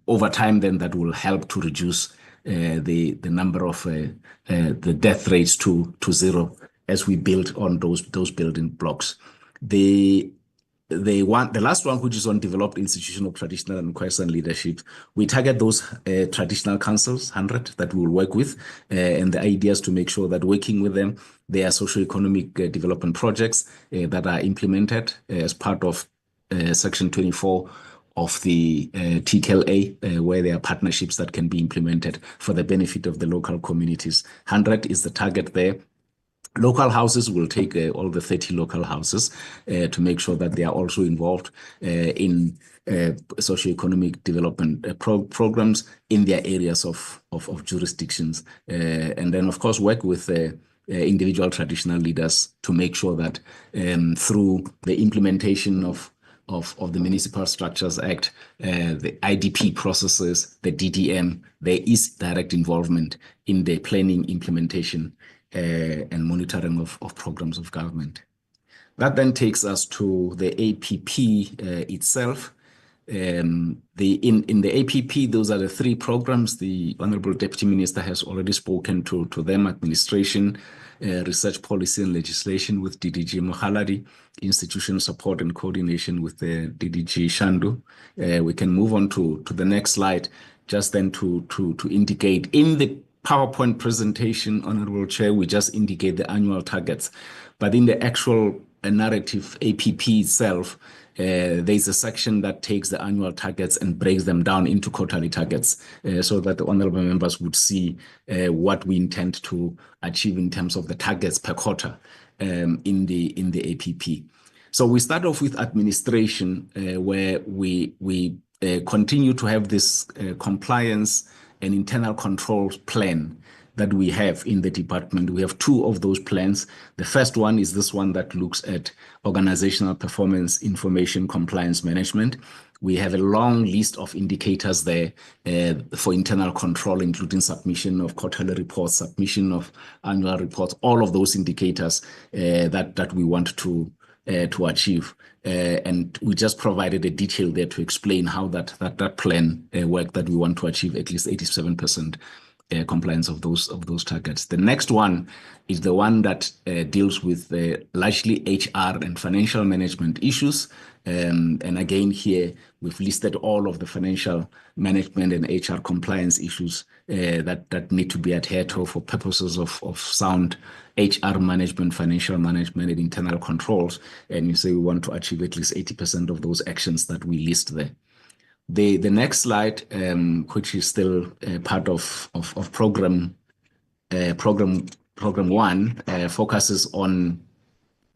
over time, then that will help to reduce the number of the death rates to zero as we build on those building blocks. The last one, which is on developed institutional, traditional and quiescent leadership, we target those traditional councils, 100 that we will work with, and the idea is to make sure that working with them, there are socio-economic development projects that are implemented as part of Section 24 of the TKLA, where there are partnerships that can be implemented for the benefit of the local communities. 100 is the target there. Local houses will take all the 30 local houses to make sure that they are also involved in socioeconomic development programs in their areas of jurisdictions. And then, of course, work with individual traditional leaders to make sure that through the implementation of the Municipal Structures Act, the IDP processes, the DDM, there is direct involvement in the planning, implementation, and monitoring of programs of government. That then takes us to the APP itself. In the APP, those are the 3 programs. The Honorable Deputy Minister has already spoken to them: administration, research policy and legislation with DDG Mohaladi, institutional support and coordination with the DDG Shandu. We can move on to the next slide, just then to indicate in the PowerPoint presentation, Honorable Chair, we just indicate the annual targets. But in the actual narrative APP itself, there's a section that takes the annual targets and breaks them down into quarterly targets so that the honorable members would see what we intend to achieve in terms of the targets per quarter in the APP. So we start off with administration, where we continue to have this compliance and internal controls plan that we have in the department. We have 2 of those plans. The first one is this one that looks at organizational performance information compliance management. We have a long list of indicators there for internal control, including submission of quarterly reports, submission of annual reports, all of those indicators that we want to achieve. And we just provided a detail there to explain how that plan work that we want to achieve at least 87% compliance of those targets. The next one is the one that deals with largely HR and financial management issues. And again, here we've listed all of the financial management and HR compliance issues that need to be adhered to for purposes of sound HR management, financial management, and internal controls. And you say we want to achieve at least 80% of those actions that we list there. The next slide, which is still part of program 1, focuses on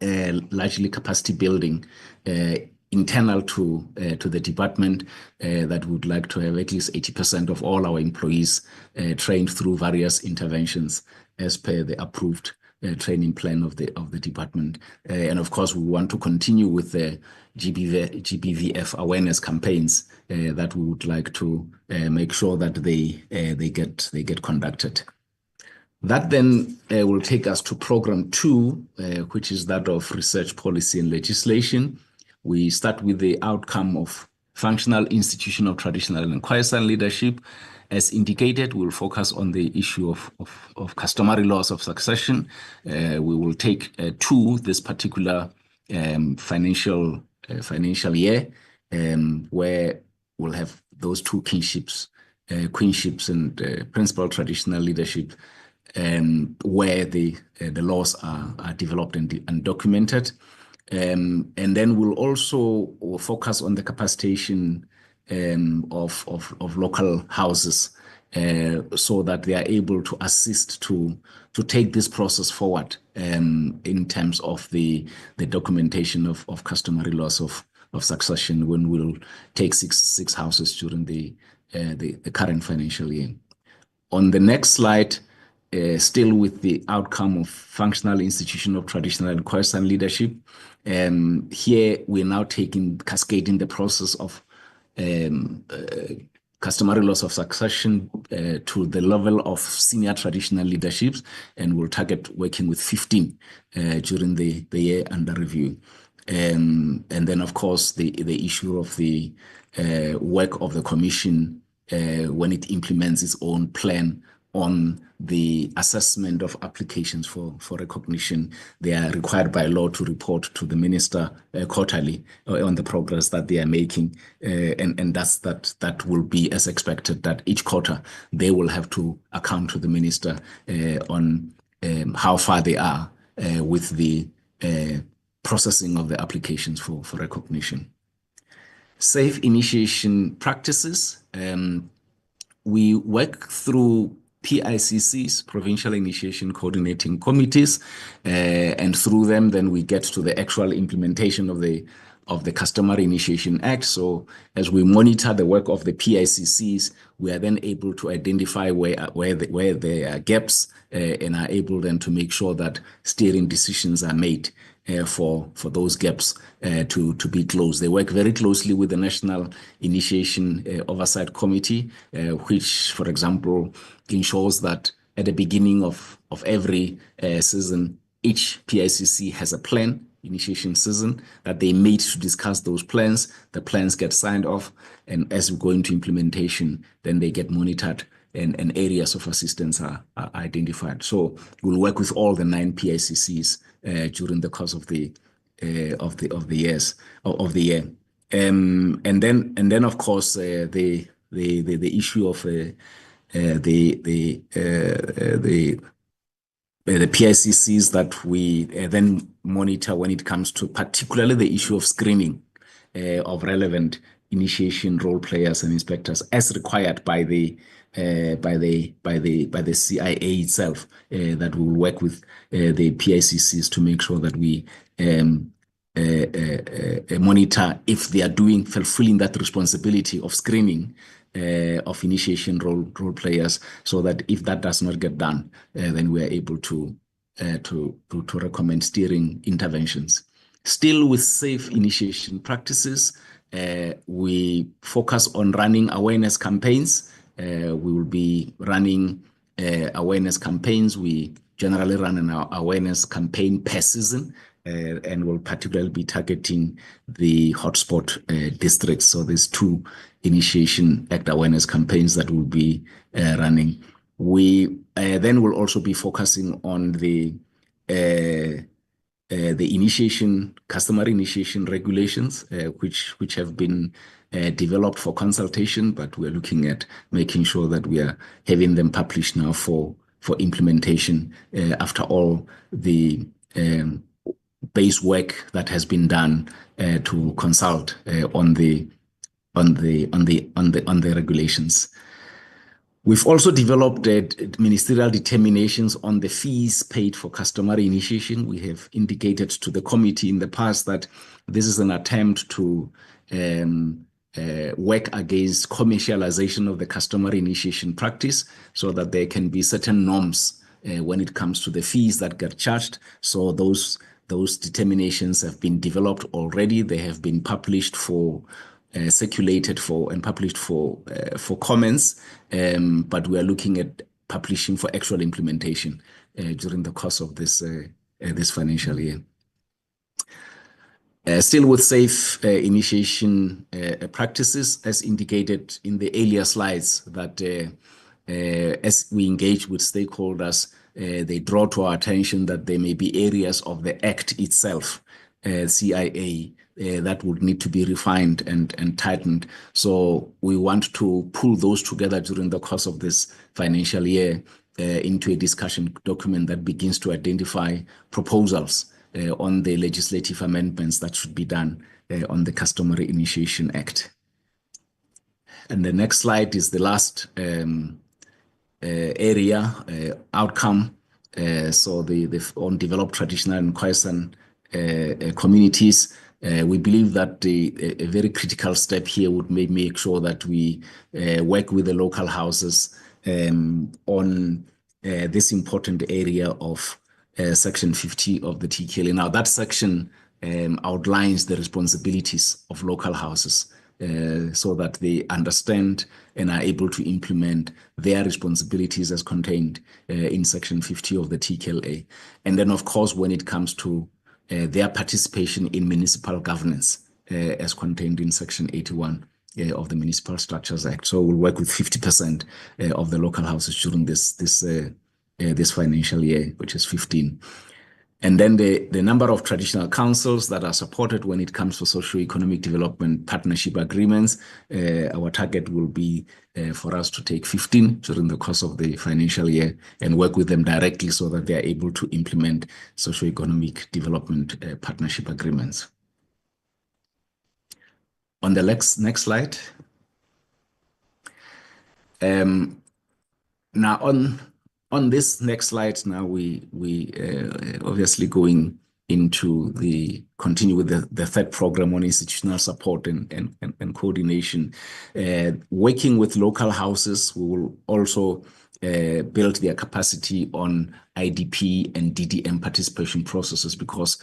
largely capacity building internal to the department, that would like to have at least 80% of all our employees trained through various interventions as per the approved training plan of the department. And of course, we want to continue with the GBVF awareness campaigns that we would like to make sure that they get conducted. That then will take us to program 2, which is that of research policy and legislation. We start with the outcome of functional, institutional, traditional, and quiescent leadership. As indicated, we'll focus on the issue of customary laws of succession. We will take 2 this particular financial year, where we'll have those 2 kinships queenships and principal traditional leadership, where the laws are developed and documented. And then we'll also focus on the capacitation of local houses, so that they are able to assist to take this process forward in terms of the documentation of customary laws of succession, when we'll take six houses during the current financial year. On the next slide, still with the outcome of functional institution of traditional and Khoisan leadership, here we're now cascading the process of customary laws of succession to the level of senior traditional leaderships, and we'll target working with 15 during the year under review. And then, of course, the issue of the work of the Commission when it implements its own plan on the assessment of applications for recognition. They are required by law to report to the Minister quarterly on the progress that they are making. And that will be as expected, that each quarter they will have to account to the Minister on how far they are with the processing of the applications for recognition. Safe initiation practices. We work through PICCs, Provincial Initiation Coordinating Committees, and through them, then we get to the actual implementation of the Customary Initiation Act. So as we monitor the work of the PICCs, we are then able to identify where there are gaps and are able then to make sure that steering decisions are made for those gaps to be closed. They work very closely with the National Initiation Oversight Committee, which, for example, ensures that at the beginning of every season, each PICC has a plan, initiation season, that they meet to discuss those plans. The plans get signed off, and as we go into implementation, then they get monitored and areas of assistance are identified. So we'll work with all the 9 PICCs during the course of the year. And then of course the issue of the PICCs that we then monitor when it comes to particularly the issue of screening of relevant initiation role players and inspectors as required by the CIA itself, that will work with the PICCs to make sure that we monitor if they are fulfilling that responsibility of screening of initiation role players, so that if that does not get done, then we are able to recommend steering interventions. Still with safe initiation practices, we focus on running awareness campaigns. We will be running awareness campaigns. We generally run an awareness campaign per season, and will particularly be targeting the hotspot districts. So there's 2 Initiation Act awareness campaigns that will be running. We then will also be focusing on the customary initiation regulations, which have been developed for consultation, but we're looking at making sure that we are having them published now for implementation after all the base work that has been done to consult on the regulations. We've also developed ministerial determinations on the fees paid for customary initiation. We have indicated to the committee in the past that this is an attempt to work against commercialization of the customary initiation practice, so that there can be certain norms when it comes to the fees that get charged. So those determinations have been developed already. They have been published circulated and published for comments, but we are looking at publishing for actual implementation during the course of this financial year. Still with safe initiation practices, as indicated in the earlier slides, that as we engage with stakeholders, they draw to our attention that there may be areas of the Act itself, CIA, that would need to be refined and tightened. So we want to pull those together during the course of this financial year into a discussion document that begins to identify proposals on the legislative amendments that should be done on the Customary Initiation Act. And the next slide is the last area, outcome. So the on developed traditional and Khoisan communities. We believe that a very critical step here would make sure that we work with the local houses on this important area of Section 50 of the TKLA. Now, that section outlines the responsibilities of local houses so that they understand and are able to implement their responsibilities as contained in Section 50 of the TKLA. And then, of course, when it comes to their participation in municipal governance as contained in Section 81 of the Municipal Structures Act. So we'll work with 50% of the local houses during this financial year, which is 15. And then the number of traditional councils that are supported when it comes to socio-economic development partnership agreements, our target will be for us to take 15 during the course of the financial year and work with them directly so that they are able to implement socio-economic development partnership agreements. On the next slide. Now on this next slide, now we obviously going into continue with the third program on institutional support and coordination. Working with local houses, we will also build their capacity on IDP and DDM participation processes, because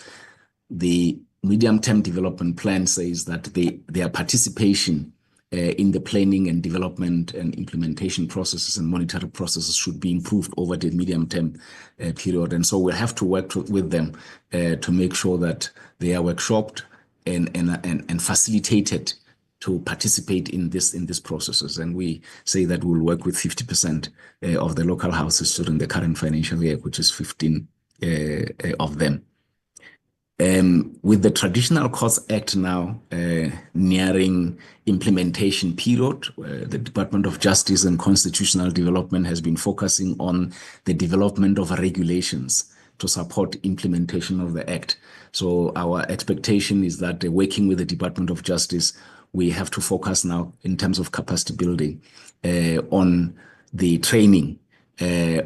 the medium-term development plan says that their participation in the planning and development and implementation processes and monetary processes should be improved over the medium-term period. And so we'll have to work with them to make sure that they are workshopped and facilitated to participate in these processes. And we say that we'll work with 50% of the local houses during the current financial year, which is 15 of them. With the Traditional Courts Act now nearing implementation period, the Department of Justice and Constitutional Development has been focusing on the development of regulations to support implementation of the Act. So our expectation is that working with the Department of Justice, we have to focus now in terms of capacity building on the training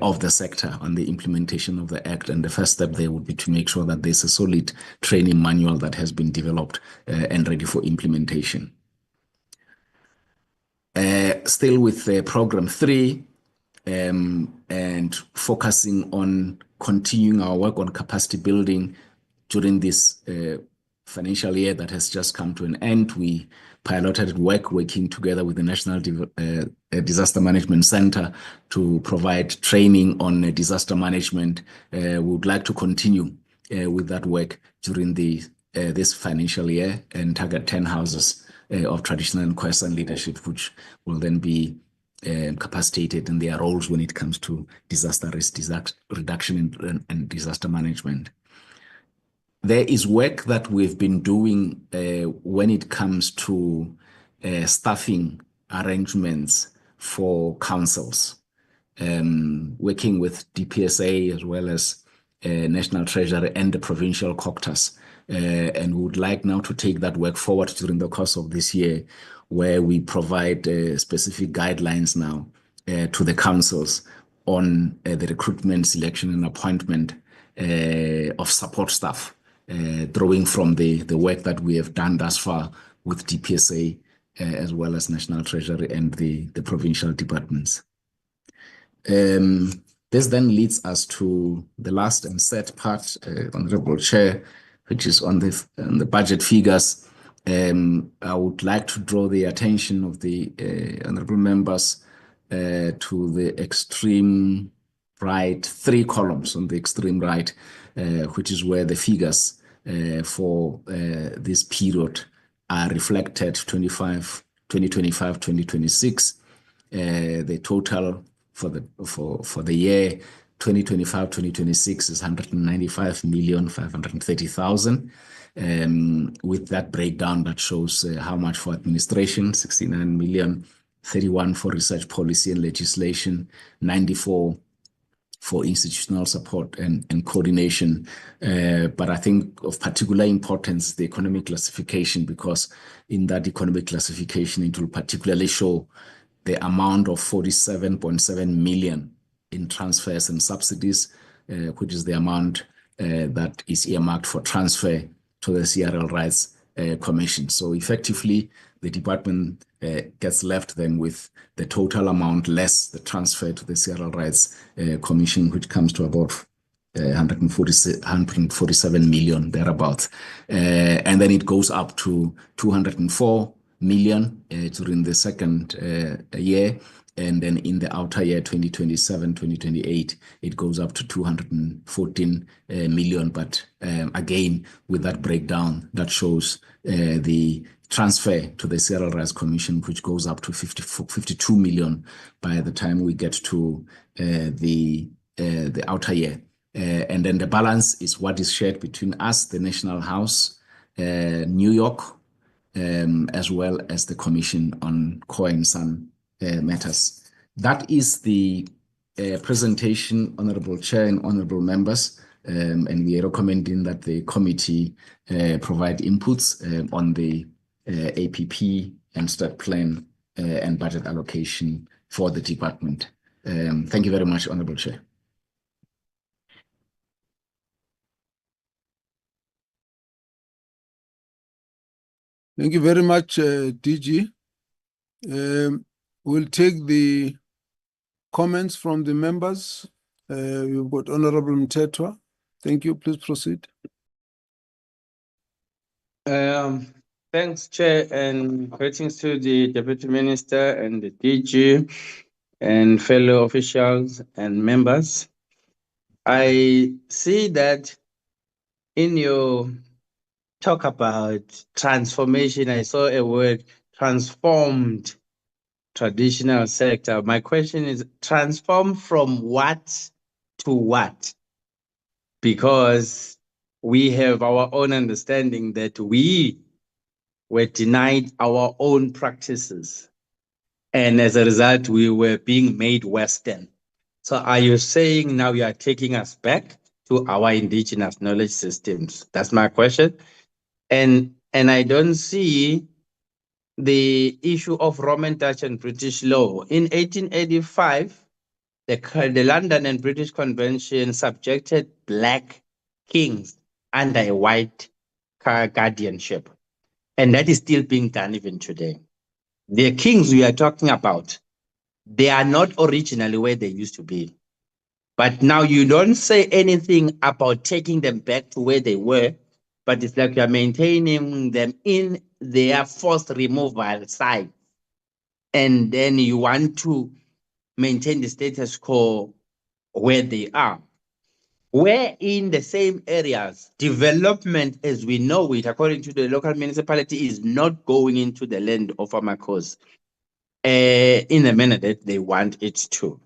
of the sector on the implementation of the Act. And the first step there would be to make sure that there's a solid training manual that has been developed and ready for implementation. Still with program 3 and focusing on continuing our work on capacity building during this financial year that has just come to an end. We piloted working together with the National Disaster Management Center to provide training on disaster management. We would like to continue with that work during this financial year and target 10 houses of traditional and Khoisan leadership, which will then be capacitated in their roles when it comes to disaster risk reduction and disaster management. There is work that we've been doing when it comes to staffing arrangements for councils, working with DPSA as well as National Treasury and the provincial caucus. And we would like now to take that work forward during the course of this year, where we provide specific guidelines now to the councils on the recruitment, selection and appointment of support staff, drawing from the work that we have done thus far with DPSA as well as National Treasury and the provincial departments. This then leads us to the last and third part, Honorable Chair, which is on the budget figures. I would like to draw the attention of the honorable members to the extreme right, 3 columns on the extreme right, which is where the figures for this period are reflected, 2025-2026. The total for the year 2025-2026 is 195,530,000. with that breakdown that shows how much for administration, 69 million, 31 for research policy and legislation, 94 for institutional support and coordination. But I think of particular importance, the economic classification, because in that economic classification, it will particularly show the amount of 47.7 million in transfers and subsidies, which is the amount that is earmarked for transfer to the CRL Rights Commission. So effectively, the department gets left then with the total amount less the transfer to the CRL Rights Commission, which comes to about 147 million thereabouts. And then it goes up to 204 million during the second year. And then in the outer year, 2027, 2028, it goes up to 214 million. But again, with that breakdown, that shows the transfer to the CRL Rights Commission, which goes up to 52 million by the time we get to the outer year. And then the balance is what is shared between us, the National House, New York, as well as the Commission on Core and Sun matters. That is the presentation, Honorable Chair and Honorable Members, and we are recommending that the committee provide inputs on the APP and strat plan and budget allocation for the department. Thank you very much, Honorable Chair. Thank you very much, DG. We'll take the comments from the members. We've got Honorable Mtetwa. Thank you. Please proceed. Thanks, Chair, and greetings to the Deputy Minister and the DG and fellow officials and members. I see that in your talk about transformation, I saw a word, transformed traditional sector. My question is, transform from what to what? Because we have our own understanding that we were denied our own practices. And as a result, we were being made Western. So are you saying now you are taking us back to our indigenous knowledge systems? That's my question. And I don't see the issue of Roman, Dutch, and British law. In 1885, the London and British Convention subjected Black kings under a white guardianship. And that is still being done even today. The kings we are talking about, they are not originally where they used to be. But now you don't say anything about taking them back to where they were, but it's like you're maintaining them in their forced removal side. And then you want to maintain the status quo where they are. Where in the same areas, development as we know it, according to the local municipality, is not going into the land of Amakos in the manner that they want it to.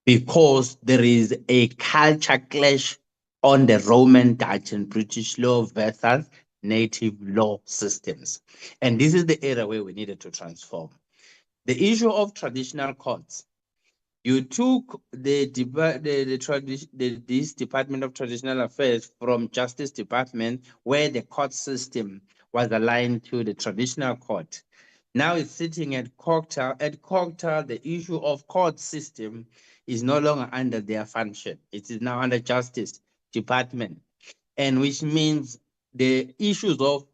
Because there is a culture clash on the Roman, Dutch, and British law versus native law systems. And this is the area where we needed to transform. The issue of traditional courts. You took this Department of Traditional Affairs from Justice Department, where the court system was aligned to the traditional court. Now it's sitting at COGTA. At COGTA, the issue of court system is no longer under their function. It is now under Justice Department, and which means the issues of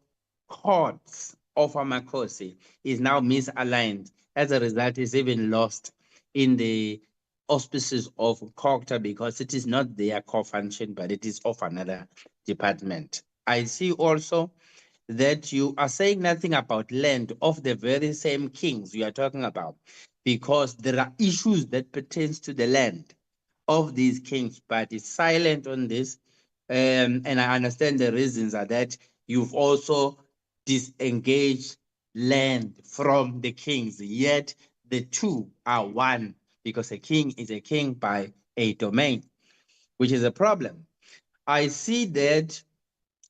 courts of Amakosi is now misaligned. As a result, it's even lost in the auspices of COGTA because it is not their core function, but it is of another department. I see also that you are saying nothing about land of the very same kings you are talking about, because there are issues that pertains to the land of these kings, but it's silent on this. And I understand the reasons are that you've also disengaged land from the kings, yet the two are one, because a king is a king by a domain, which is a problem. I see that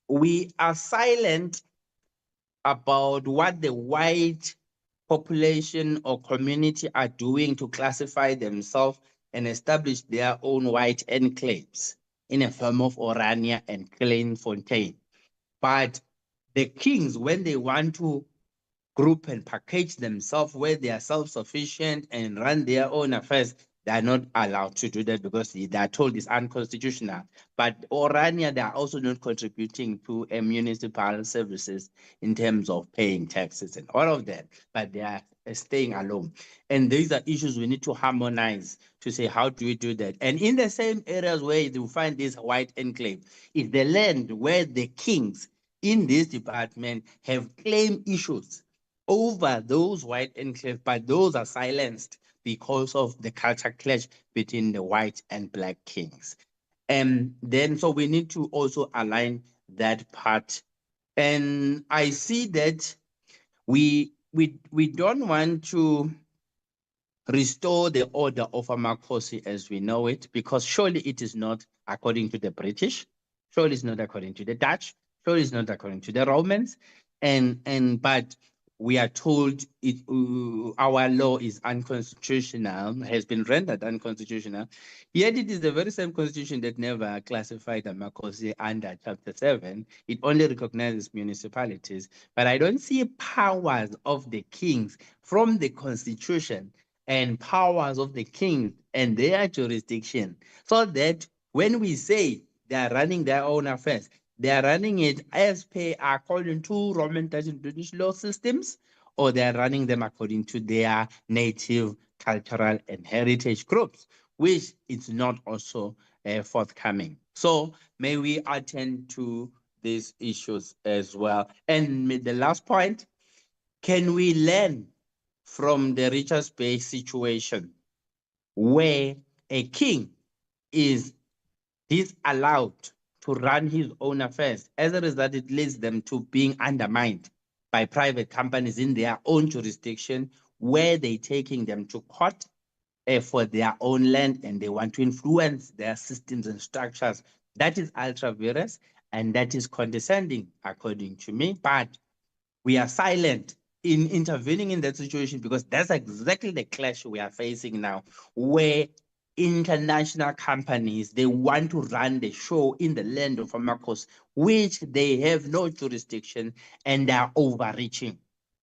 we are silent about what the white population or community are doing to classify themselves and establish their own white enclaves in a form of Orania and Klein-Fontaine. But the kings, when they want to group and package themselves where they are self-sufficient and run their own affairs, they are not allowed to do that because they are told it's unconstitutional. But Orania, they are also not contributing to municipal services in terms of paying taxes and all of that, but they are staying alone. And these are issues we need to harmonize to say, how do we do that? And in the same areas where you find this white enclave, is the land where the kings in this department have claim issues over those white enclaves, but those are silenced because of the culture clash between the white and black kings. And then, so we need to also align that part. And I see that we don't want to restore the order of Amakosi as we know it, because surely it is not according to the British, surely it's not according to the Dutch, surely it's not according to the Romans, but we are told it our law is unconstitutional, has been rendered unconstitutional. Yet it is the very same constitution that never classified Amakosi under Chapter 7. It only recognizes municipalities, but I don't see powers of the kings from the constitution and powers of the king and their jurisdiction, so that when we say they are running their own affairs, they are running it as per according to Roman, Dutch, and British law systems, or they are running them according to their native cultural and heritage groups, which is not also forthcoming. So may we attend to these issues as well. And the last point, can we learn from the Richards Bay situation where a king is disallowed to run his own affairs? As a result, it leads them to being undermined by private companies in their own jurisdiction, where they're taking them to court for their own land, and they want to influence their systems and structures. That is ultra vires, and that is condescending, according to me. But we are silent in intervening in that situation because that's exactly the clash we are facing now, where international companies, they want to run the show in the land of Amakos, which they have no jurisdiction, and they are overreaching.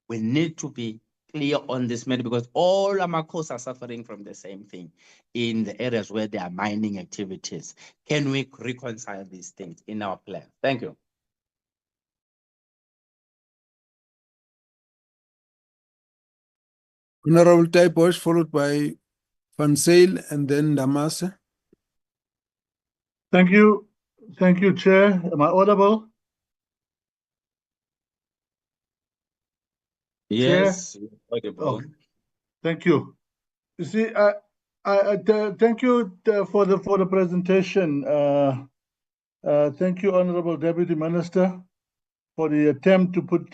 We need to be clear on this matter because all Amakos are suffering from the same thing in the areas where there are mining activities. Can we reconcile these things in our plan? Thank you. Honorable Taiposh, followed by Van Zyl and then Damase. Thank you. Thank you, Chair. Am I audible? Yes, audible. Okay. Thank you. You see, thank you for the presentation. Thank you, Honorable Deputy Minister, for the attempt to put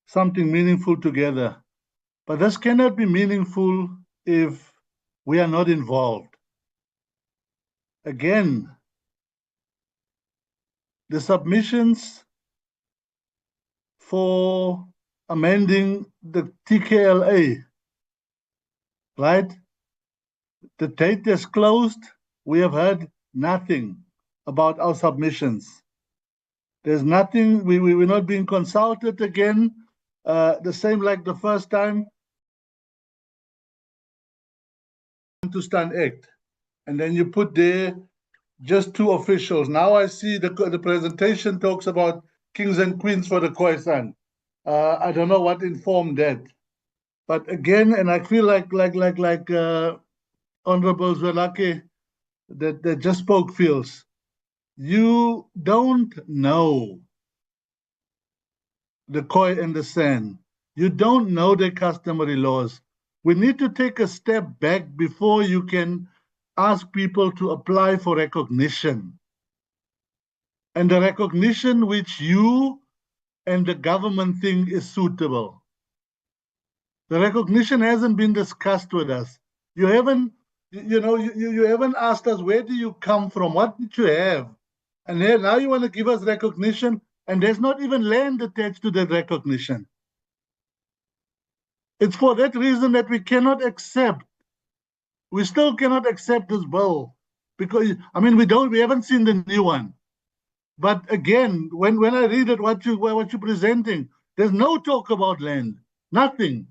something meaningful together. But this cannot be meaningful if we are not involved. Again, the submissions for amending the TKLA, right? The date is closed. We have heard nothing about our submissions. There's nothing, we're not being consulted again. The same like the first time. To Stand Act. And then you put there just 2 officials. Now I see the presentation talks about kings and queens for the Khoisan. I don't know what informed that. But again, and I feel like Honorable Zwelake that just spoke feels, you don't know the Khoi and the San. You don't know the customary laws. We need to take a step back before you can ask people to apply for recognition. And the recognition which you and the government think is suitable. The recognition hasn't been discussed with us. You haven't, you haven't asked us, where do you come from? What did you have? And now you want to give us recognition and there's not even land attached to that recognition. It's for that reason that we cannot accept. We still cannot accept this bill because, I mean, we haven't seen the new one. But again, when I read it, what you're presenting, there's no talk about land, nothing.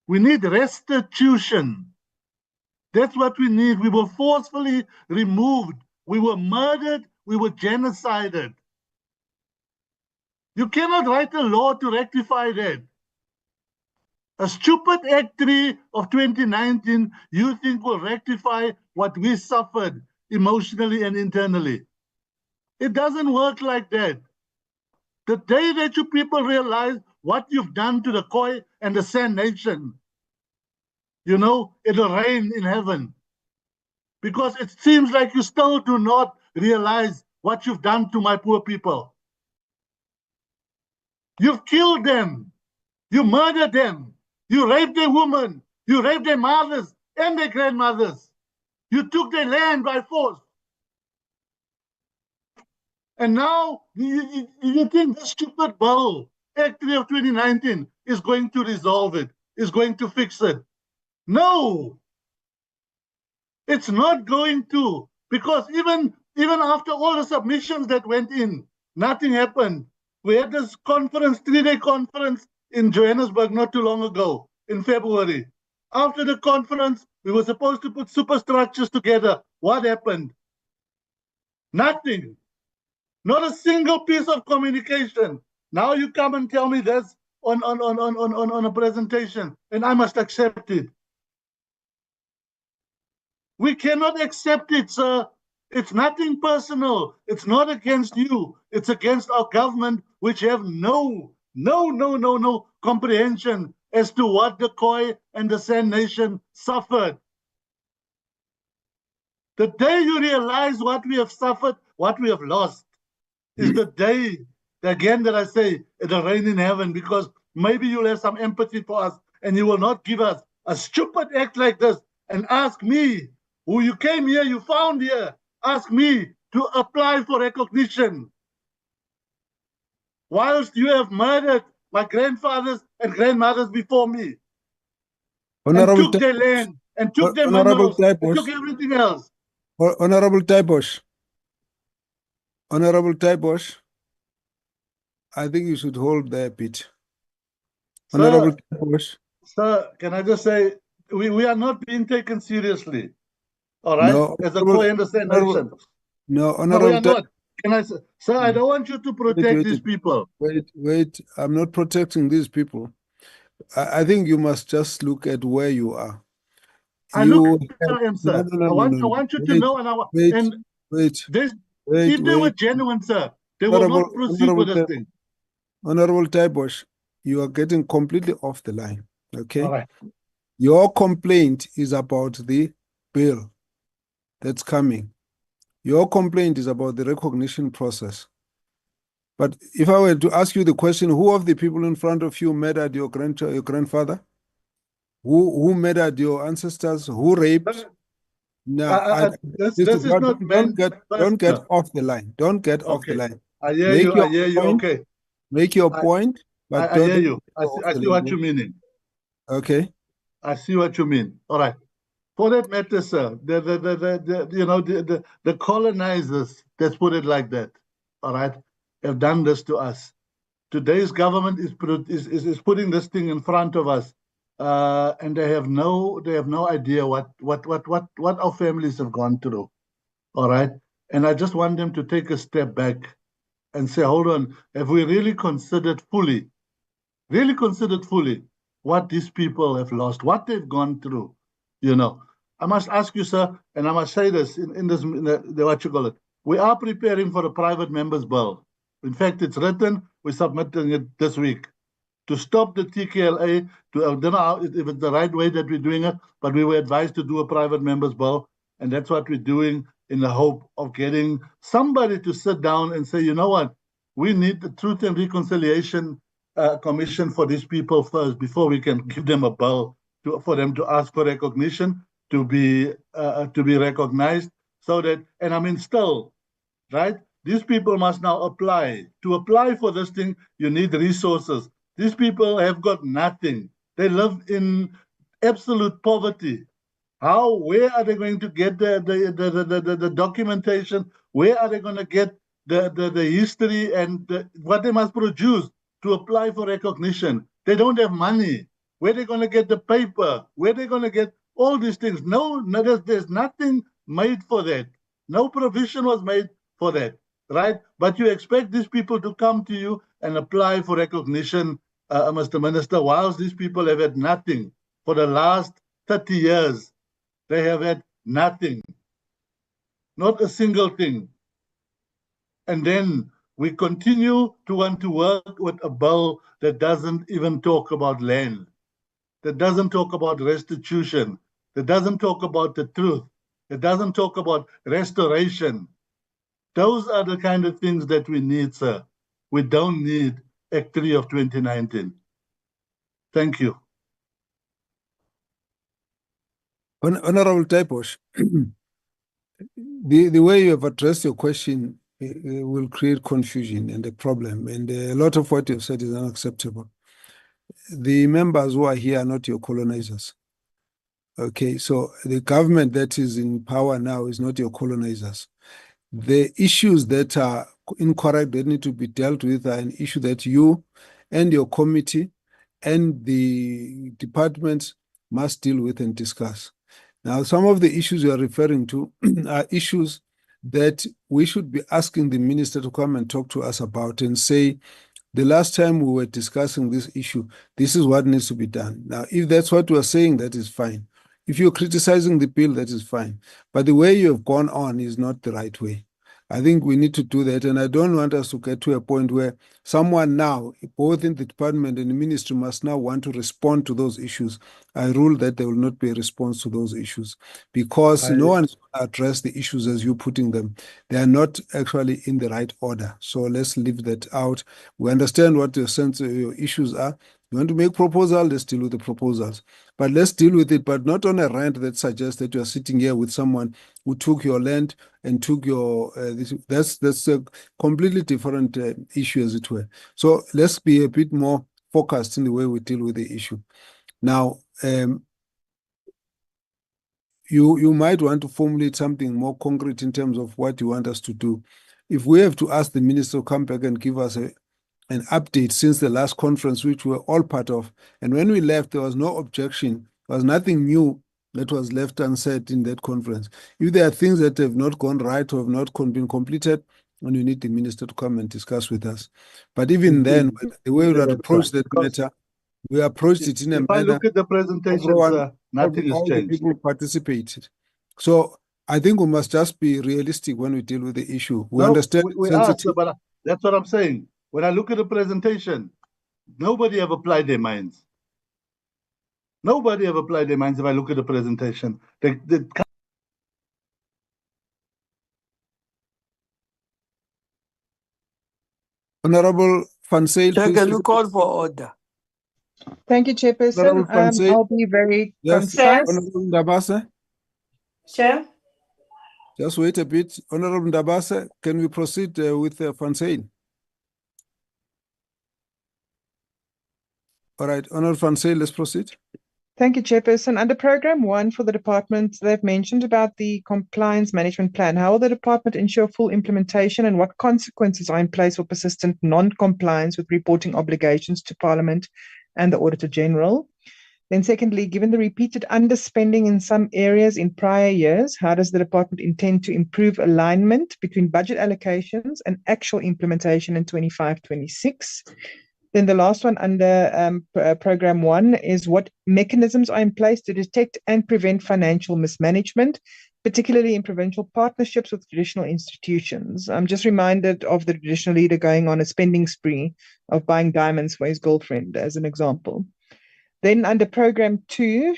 We need restitution. That's what we need. We were forcefully removed. We were murdered. We were genocided. You cannot write a law to rectify that. A stupid Act 3 of 2019, you think will rectify what we suffered emotionally and internally. It doesn't work like that. The day that you people realize what you've done to the Khoi and the San Nation, you know, it'll rain in heaven. Because it seems like you still do not realize what you've done to my poor people. You've killed them. You murdered them. You raped their women. You raped their mothers and their grandmothers. You took their land by force. And now you think this stupid bill, Act 3 of 2019, is going to resolve it, is going to fix it. No, it's not going to, because even after all the submissions that went in, nothing happened. We had this conference, 3-day conference in Johannesburg not too long ago, in February. After the conference, we were supposed to put superstructures together. What happened? Nothing. Not a single piece of communication. Now you come and tell me this on a presentation, and I must accept it. We cannot accept it, sir. It's nothing personal. It's not against you. It's against our government, which have no comprehension as to what the Khoi and the San Nation suffered. The day you realize what we have suffered, what we have lost, is the day, again, that I say it'll rain in heaven, because maybe you'll have some empathy for us and you will not give us a stupid act like this and ask me, who you came here, you found here, ask me to apply for recognition. Whilst you have murdered my grandfathers and grandmothers before me, Honorable and took their land, and took their minerals, and took everything else. Honorable Taibosh, I think you should hold there a bit. Honorable Taibosh. Sir, can I just say, we are not being taken seriously, all right, No, as a Khoi and the San Nation. No, No, we are not. Can I say, sir, I don't want you to protect these people. Wait, I'm not protecting these people. I think you must just look at where you are. I look where I am, sir. I want you to know, wait. If they were genuine, sir, they will not proceed with this thing. Honorable Taibosh, you are getting completely off the line, okay? All right. Your complaint is about the bill that's coming. Your complaint is about the recognition process. But if I were to ask you the question, who of the people in front of you murdered your grandfather? Who murdered your ancestors? Who raped? No, this is not meant. Don't get off the line. Don't get off the line. I hear you. I hear you. Okay. Make your point, but I hear you. I see what you mean. Okay. I see what you mean. All right. For that matter, sir, the colonizers, let's put it like that, all right, have done this to us. Today's government is putting this thing in front of us, and they have no idea what our families have gone through, all right. And I just want them to take a step back and say, hold on, have we really considered fully what these people have lost, what they've gone through? You know, I must ask you, sir, and I must say this in what you call it. We are preparing for a private members bill. In fact, it's written. We're submitting it this week to stop the TKLA. I don't know if it's the right way that we're doing it, but we were advised to do a private members bill, and that's what we're doing in the hope of getting somebody to sit down and say, you know what, we need the Truth and Reconciliation Commission for these people first before we can give them a bill for them to ask for recognition, to be recognized, so that, and I mean, still, right? These people must now apply. To apply for this thing, you need resources. These people have got nothing. They live in absolute poverty. Where are they going to get the documentation? Where are they going to get the history and what they must produce to apply for recognition? They don't have money. Where are they going to get the paper? Where are they going to get all these things? No, there's nothing made for that. No provision was made for that, right? But you expect these people to come to you and apply for recognition, Mr. Minister, whilst these people have had nothing for the last 30 years. They have had nothing, not a single thing. And then we continue to want to work with a bill that doesn't even talk about land, that doesn't talk about restitution, that doesn't talk about the truth, that doesn't talk about restoration. Those are the kind of things that we need, sir. We don't need Act 3 of 2019. Thank you. Honorable Taiposh, the way you have addressed your question will create confusion and a problem, and a lot of what you've said is unacceptable. The members who are here are not your colonizers. Okay, so the government that is in power now is not your colonizers. The issues that are incorrect that need to be dealt with are an issue that you and your committee and the departments must deal with and discuss. Now, some of the issues you are referring to are issues that we should be asking the minister to come and talk to us about and say, the last time we were discussing this issue, this is what needs to be done. Now, if that's what we are saying, that is fine. If you're criticizing the bill, that is fine. But the way you have gone on is not the right way. I think we need to do that, and I don't want us to get to a point where someone now, both in the department and the ministry, must now want to respond to those issues. I rule that there will not be a response to those issues because no one is going to address the issues as you're putting them. They are not actually in the right order. So let's leave that out. We understand what your issues are. You want to make proposals, let's deal with the proposals. But let's deal with it, but not on a rant that suggests that you are sitting here with someone who took your land and took your, that's a completely different issue, as it were. So let's be a bit more focused in the way we deal with the issue. Now, you might want to formulate something more concrete in terms of what you want us to do. If we have to ask the minister to come back and give us an update since the last conference, which we were all part of, and when we left, there was no objection, there was nothing new that was left unsaid in that conference. If there are things that have not gone right or have not been completed, then you need the minister to come and discuss with us. But even then, the way we would approach that matter, we approached it in a manner. If I look at the presentation, sir, nothing has all the changed. people participated. So I think we must just be realistic when we deal with the issue. We understand we are, sir, but that's what I'm saying. When I look at the presentation, nobody have applied their minds. Nobody have applied their minds if I look at the presentation. Honorable Van Zyl, Chair, can you call for order? Thank you, Chairperson. Honorable Van Zyl. I'll be very Yes, concise. Honorable Ndabase. Chair. Just wait a bit. Honorable Ndabase, can we proceed with Van Zyl? All right, Honorable Van Zyl, let's proceed. Thank you, Chairperson. Under Program 1 for the department, they've mentioned about the compliance management plan. How will the department ensure full implementation and what consequences are in place for persistent non-compliance with reporting obligations to Parliament and the Auditor General? Then secondly, given the repeated underspending in some areas in prior years, how does the department intend to improve alignment between budget allocations and actual implementation in 25-26? Then the last one under Program 1 is what mechanisms are in place to detect and prevent financial mismanagement, particularly in provincial partnerships with traditional institutions. I'm just reminded of the traditional leader going on a spending spree of buying diamonds for his girlfriend, as an example. Then under Program 2,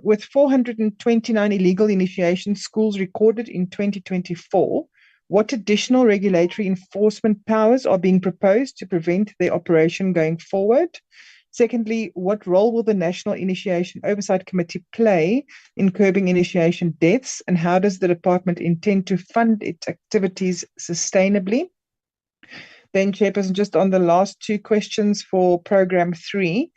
with 429 illegal initiation schools recorded in 2024, what additional regulatory enforcement powers are being proposed to prevent their operation going forward? Secondly, what role will the National Initiation Oversight Committee play in curbing initiation deaths, and how does the department intend to fund its activities sustainably? Then, Chairperson, just on the last two questions for Program 3,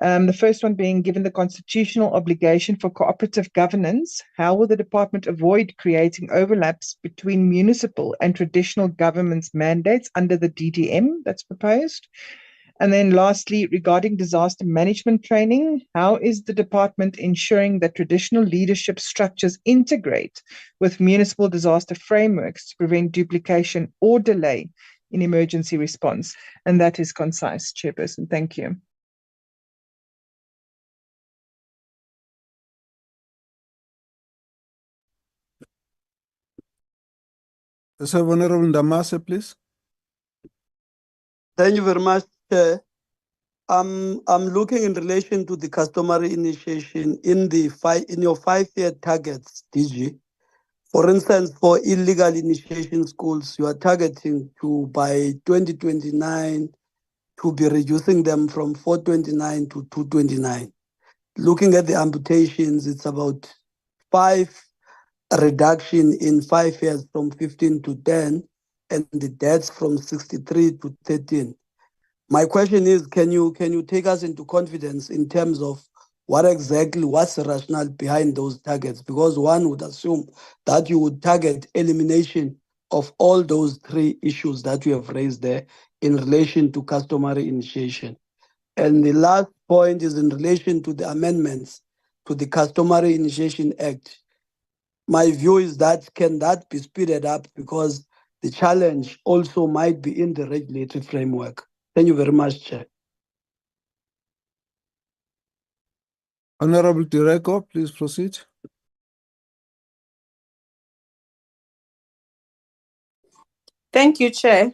the first one being, given the constitutional obligation for cooperative governance, how will the department avoid creating overlaps between municipal and traditional government's mandates under the DDM that's proposed? And then lastly, regarding disaster management training, how is the department ensuring that traditional leadership structures integrate with municipal disaster frameworks to prevent duplication or delay in emergency response? And that is concise, Chairperson. Thank you. So, Honorable Ndamase, please. Thank you very much, Chair. I'm looking in relation to the customary initiation in your 5-year targets, DG. For instance, for illegal initiation schools, you are targeting to by 2029 to be reducing them from 429 to 229. Looking at the amputations, it's about 5 reduction in 5 years from 15 to 10, and the deaths from 63 to 13. My question is, can you take us into confidence in terms of what's the rationale behind those targets? Because one would assume that you would target elimination of all those 3 issues that you have raised there in relation to customary initiation. And the last point is in relation to the amendments to the Customary Initiation Act. My view is that can that be speeded up, because the challenge also might be in the regulatory framework. Thank you very much, Chair. Honorable Direko, please proceed. Thank you, Chair.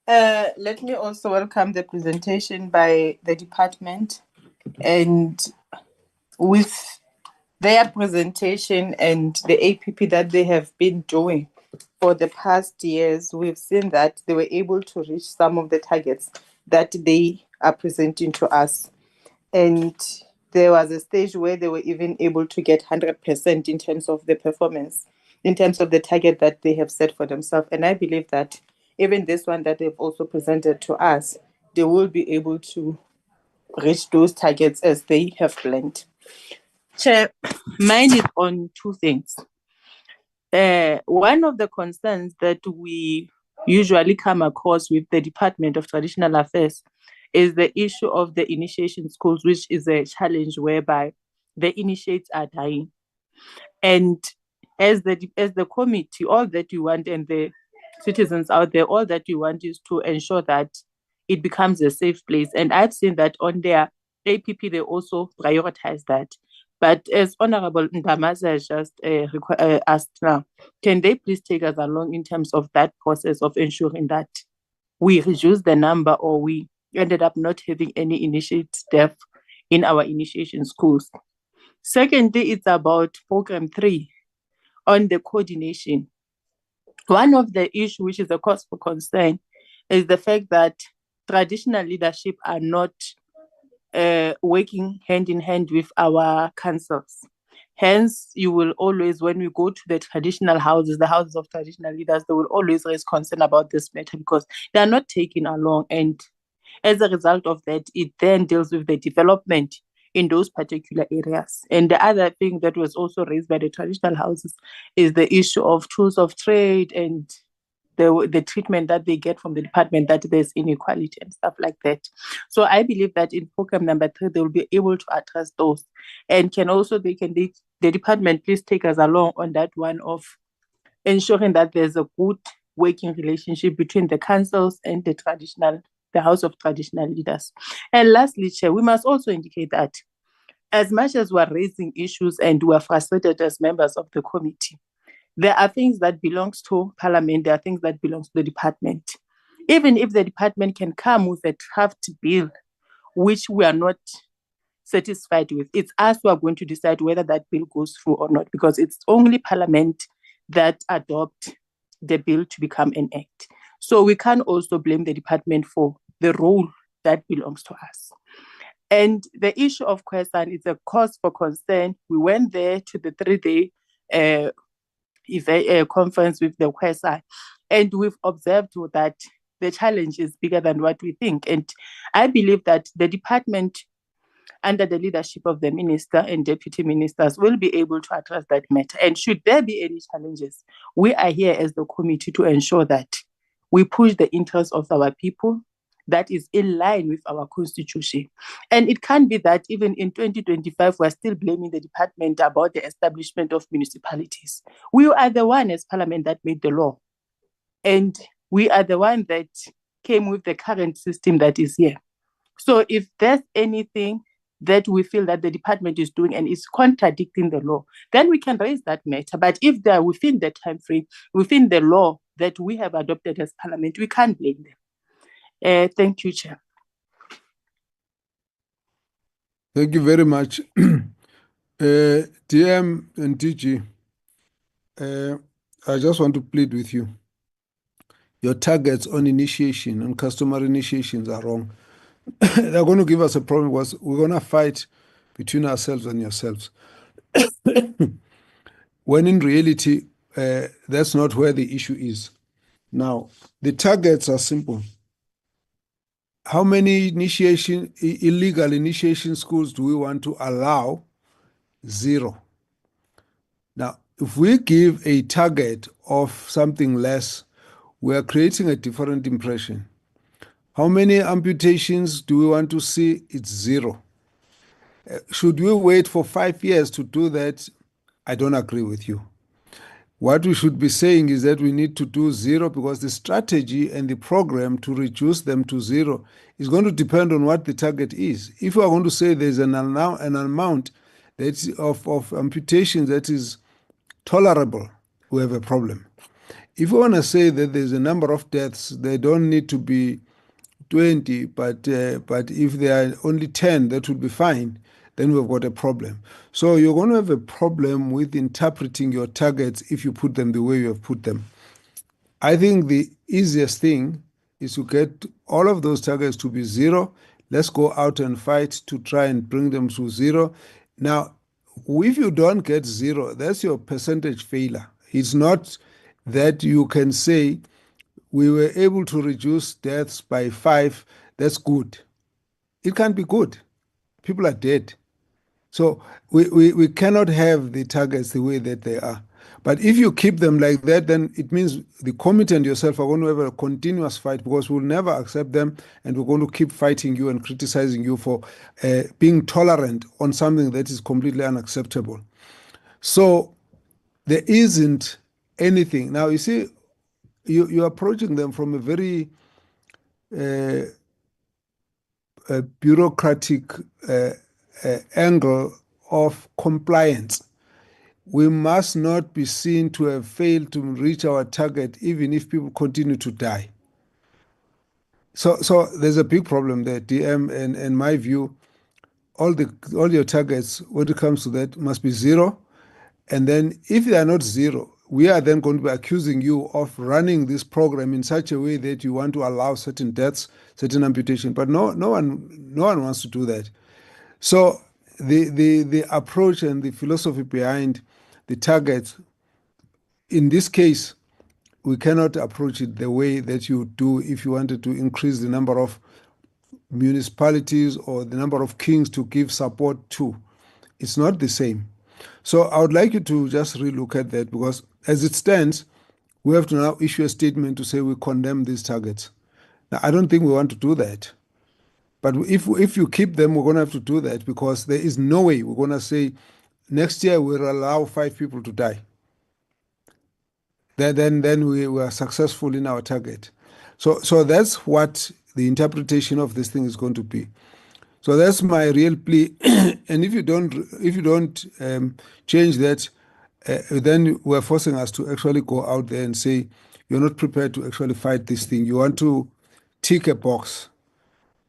Let me also welcome the presentation by the department, and with their presentation and the APP that they have been doing for the past years, we've seen that they were able to reach some of the targets that they are presenting to us. And there was a stage where they were even able to get 100% in terms of the performance, in terms of the target that they have set for themselves. And I believe that even this one that they've also presented to us, they will be able to reach those targets as they have planned. Chair, mine is on 2 things. One of the concerns that we usually come across with the Department of Traditional Affairs is the issue of the initiation schools, which is a challenge whereby the initiates are dying. And as the committee, all that you want, and the citizens out there, all that you want is to ensure that it becomes a safe place. And I've seen that on their APP, they also prioritize that. But as Honorable Ndamase has just asked now, can they please take us along in terms of that process of ensuring that we reduce the number, or we ended up not having any initiate staff in our initiation schools? Secondly, it's about Program 3 on the coordination. One of the issues which is a cause for concern is the fact that traditional leadership are not working hand in hand with our councils. Hence, you will always, when we go to the traditional houses, the houses of traditional leaders, they will always raise concern about this matter because they are not taken along. And as a result of that, it then deals with the development in those particular areas. And the other thing that was also raised by the traditional houses is the issue of tools of trade and the treatment that they get from the department, that there's inequality and stuff like that. So I believe that in program number 3, they will be able to address those. And the department please take us along on that one of ensuring that there's a good working relationship between the councils and the House of Traditional Leaders. And lastly, Chair, we must also indicate that as much as we're raising issues and we're frustrated as members of the committee, there are things that belongs to Parliament, there are things that belongs to the department. Even if the department can come with a draft bill, which we are not satisfied with, it's us who are going to decide whether that bill goes through or not, because it's only Parliament that adopt the bill to become an act. So we can also blame the department for the role that belongs to us. And the issue of Khoisan is a cause for concern. We went there to the 3-day conference with the Khoisan, and we've observed that the challenge is bigger than what we think. And I believe that the department, under the leadership of the minister and deputy ministers, will be able to address that matter. And should there be any challenges, we are here as the committee to ensure that we push the interests of our people that is in line with our constitution. And it can't be that even in 2025, we're still blaming the department about the establishment of municipalities. We are the one as parliament that made the law. And we are the one that came with the current system that is here. So if there's anything that we feel that the department is doing and is contradicting the law, then we can raise that matter. But if they're within the time frame, within the law that we have adopted as parliament, we can't blame them. Thank you, Chair. Thank you very much. DM and DG, I just want to plead with you. Your targets on initiation, on customer initiations are wrong. They're going to give us a problem because we're going to fight between ourselves and yourselves. When in reality, that's not where the issue is. Now, the targets are simple. How many illegal initiation schools do we want to allow? 0. Now, if we give a target of something less, we are creating a different impression. How many amputations do we want to see? It's 0. Should we wait for 5 years to do that? I don't agree with you. What we should be saying is that we need to do 0 because the strategy and the program to reduce them to 0 is going to depend on what the target is. If we are going to say there's an amount that's of amputations that is tolerable, we have a problem. If we want to say that there's a number of deaths, they don't need to be 20, but if there are only 10, that would be fine, then we've got a problem. So you're going to have a problem with interpreting your targets if you put them the way you have put them. I think the easiest thing is to get all of those targets to be 0. Let's go out and fight to try and bring them to 0. Now, if you don't get 0, that's your percentage failure. It's not that you can say we were able to reduce deaths by 5. That's good. It can't be good. People are dead. So we cannot have the targets the way that they are. But if you keep them like that, then it means the committee and yourself are going to have a continuous fight because we'll never accept them and we're going to keep fighting you and criticizing you for being tolerant on something that is completely unacceptable. So there isn't anything. Now, you see, you're approaching them from a very bureaucratic angle of compliance. We must not be seen to have failed to reach our target even if people continue to die. So there's a big problem there, DM, and in my view, all your targets, when it comes to that, must be 0. And then if they are not 0, we are then going to be accusing you of running this program in such a way that you want to allow certain deaths, certain amputation. But no one wants to do that. So the approach and the philosophy behind the targets, in this case, we cannot approach it the way that you do if you wanted to increase the number of municipalities or the number of kings to give support to. It's not the same. So I would like you to just relook at that because as it stands, we have to now issue a statement to say we condemn these targets. Now, I don't think we want to do that. But if you keep them, we're going to have to do that because there is no way we're going to say next year we'll allow 5 people to die. Then we were successful in our target. So that's what the interpretation of this thing is going to be. So that's my real plea. And if you don't change that, then we're forcing us to actually go out there and say you're not prepared to actually fight this thing. You want to tick a box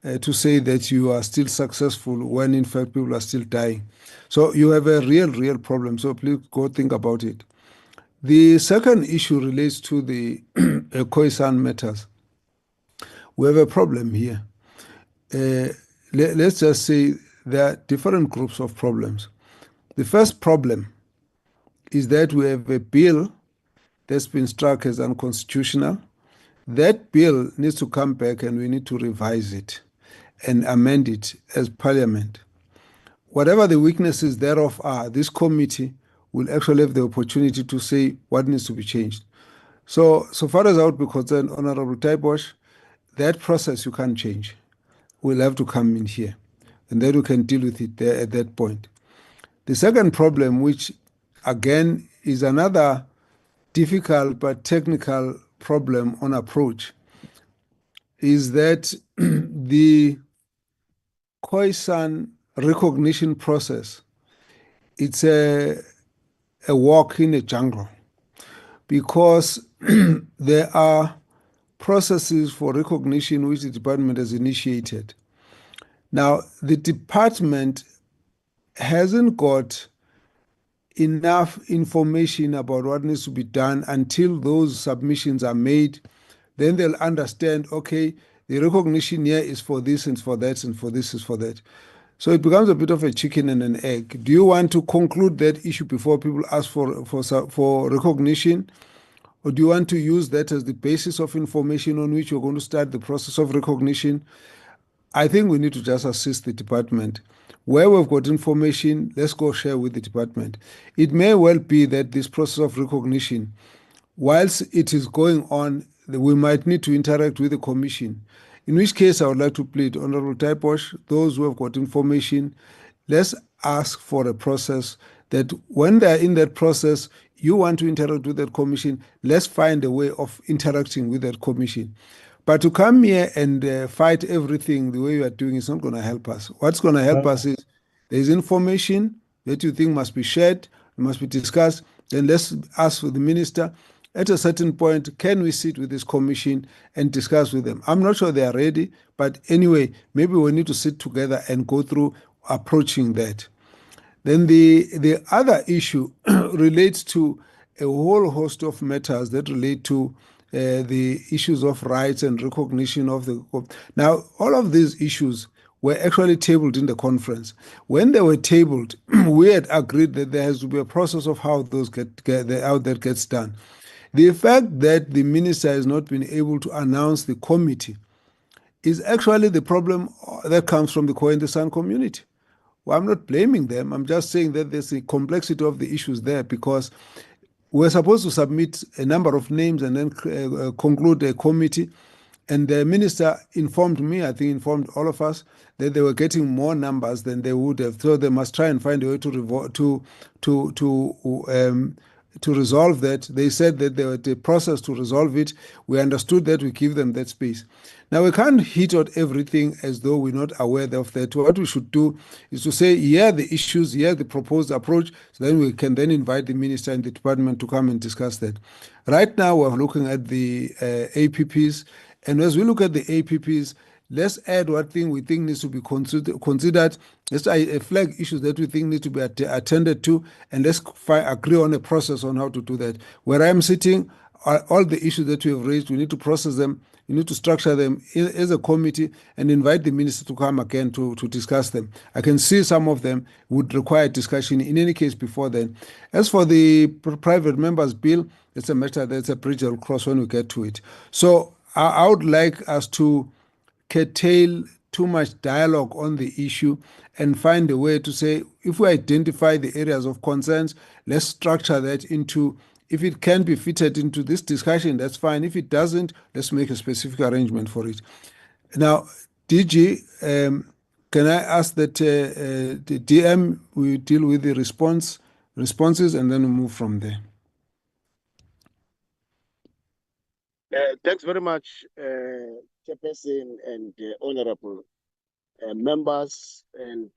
to say that you are still successful when in fact people are still dying. So you have a real problem. So please go think about it. The second issue relates to the Khoisan matters. We have a problem here. let's just say there are different groups of problems. The first problem is that we have a bill that's been struck as unconstitutional. That bill needs to come back and we need to revise it and amend it as Parliament. Whatever the weaknesses thereof are, this committee will actually have the opportunity to say what needs to be changed. So far as I would be concerned, Honorable Taibosh, that process you can't change. We'll have to come in here, and then we can deal with it there at that point. The second problem, which again is another difficult but technical problem on approach, is that the Khoisan recognition process, it's a walk in a jungle, because there are processes for recognition which the department has initiated. Now, the department hasn't got enough information about what needs to be done until those submissions are made. Then they'll understand, okay, the recognition here is for this and for that and for this is for that. So it becomes a bit of a chicken and an egg. Do you want to conclude that issue before people ask for recognition? Or do you want to use that as the basis of information on which you're going to start the process of recognition? I think we need to just assist the department. Where we've got information, let's go share with the department. It may well be that this process of recognition, whilst it is going on, we might need to interact with the commission. In which case, I would like to plead, Honorable Taibosh, those who have got information, let's ask for a process that when they're in that process, you want to interact with that commission, let's find a way of interacting with that commission. But to come here and fight everything the way you are doing is not going to help us. What's going to help us is there's information that you think must be shared, must be discussed, then let's ask for the minister. At a certain point, can we sit with this commission and discuss with them? I'm not sure they are ready, but anyway, maybe we need to sit together and go through approaching that. Then the other issue relates to a whole host of matters that relate to the issues of rights and recognition of the... Now, all of these issues were actually tabled in the conference. When they were tabled, we had agreed that there has to be a process of how those how that gets done. The fact that the minister has not been able to announce the committee is actually the problem that comes from the Khoisan community. Well, I'm not blaming them. I'm just saying that there's a complexity of the issues there, because we're supposed to submit a number of names and then conclude a committee. And the minister informed me, I think informed all of us, that they were getting more numbers than they would have. So they must try and find a way to resolve that. They said that there was a process to resolve it. We understood that, we give them that space. Now, we can't hit on everything as though we're not aware of that. What we should do is to say, here are the issues, here are the proposed approach, so then we can then invite the minister and the department to come and discuss that. Right now, we're looking at the APPs, and as we look at the APPs, let's add what thing we think needs to be considered. Let's flag issues that we think need to be attended to, and let's agree on a process on how to do that. Where I'm sitting, all the issues that we have raised, we need to process them, we need to structure them as a committee and invite the minister to come again to discuss them. I can see some of them would require discussion in any case before then. As for the private members bill, it's a matter that's a bridge I'll cross when we get to it. So I would like us to curtail too much dialogue on the issue and find a way to say, if we identify the areas of concerns, let's structure that into, if it can be fitted into this discussion, that's fine. If it doesn't, let's make a specific arrangement for it. Now, DG, can I ask that the DM will deal with the responses and then we move from there? Thanks very much, Chairperson and honorable members, and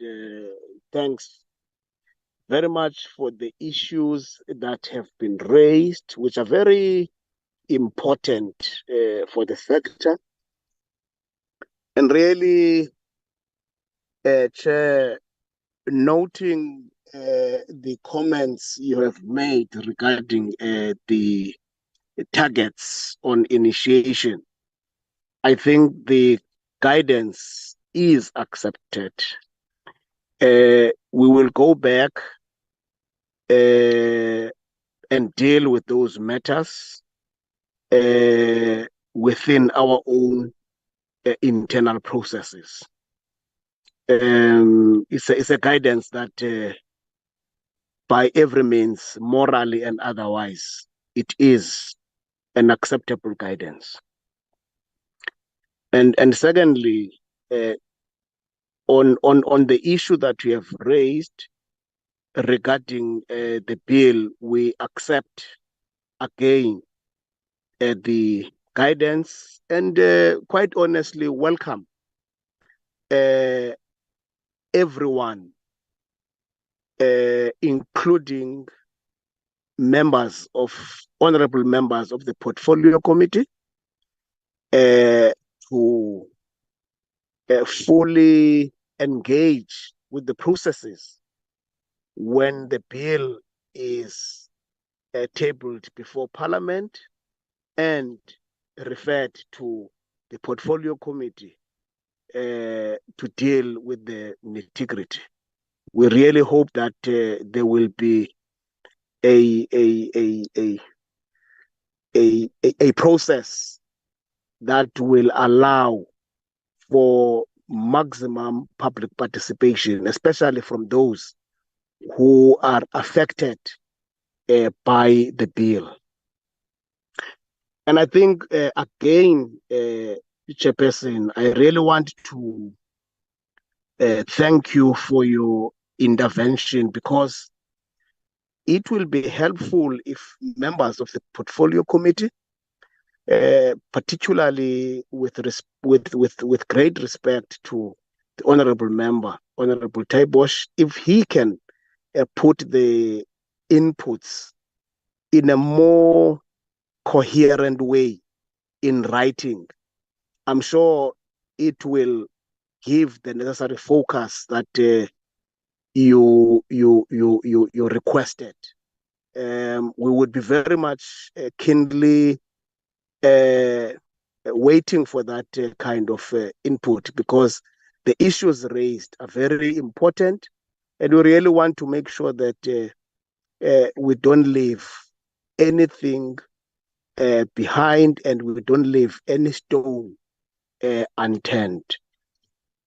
thanks very much for the issues that have been raised, which are very important for the sector. And really, Chair, noting the comments you have made regarding the targets on initiation, I think the guidance is accepted, we will go back and deal with those matters within our own internal processes. It's a guidance that by every means, morally and otherwise, it is an acceptable guidance. And secondly, on the issue that we have raised regarding the bill, we accept again the guidance and quite honestly welcome everyone, including honorable members of the portfolio committee, to fully engage with the processes when the bill is tabled before Parliament and referred to the portfolio committee to deal with the nitty-gritty. We really hope that there will be a process that will allow for maximum public participation, especially from those who are affected by the bill. And I think, again, Chairperson, I really want to thank you for your intervention, because it will be helpful if members of the portfolio committee, particularly with great respect to the honorable member, Honorable Taibosh, if he can put the inputs in a more coherent way in writing, I'm sure it will give the necessary focus that you requested. We would be very much keenly waiting for that kind of input, because the issues raised are very important, and we really want to make sure that we don't leave anything behind, and we don't leave any stone unturned.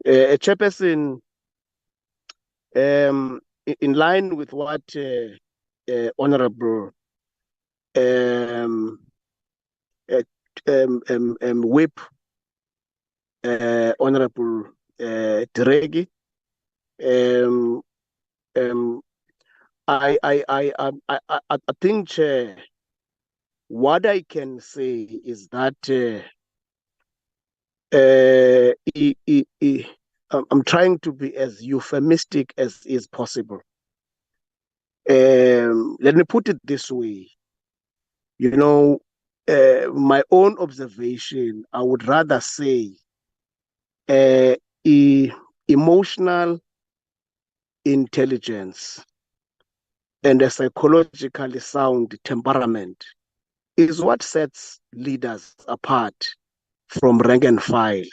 Chairperson, in line with what Honorable Whip, Honorable Deregi, I think, Chair, what I can say is that I'm trying to be as euphemistic as is possible. Let me put it this way. You know, my own observation, I would rather say emotional intelligence and a psychologically sound temperament is what sets leaders apart from rank and file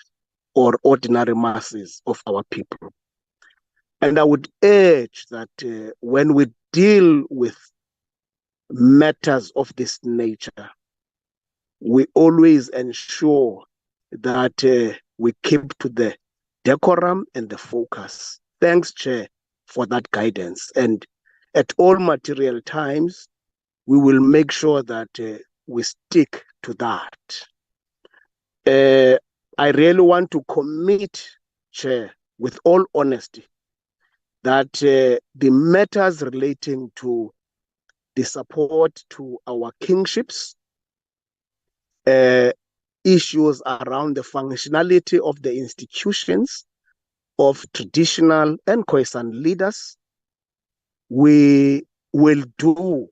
or ordinary masses of our people. And I would urge that when we deal with matters of this nature, we always ensure that we keep to the decorum and the focus. Thanks, Chair, for that guidance. And at all material times, we will make sure that we stick to that. I really want to commit, Chair, with all honesty, that the matters relating to the support to our kingships, issues around the functionality of the institutions of traditional and quiescent leaders, we will do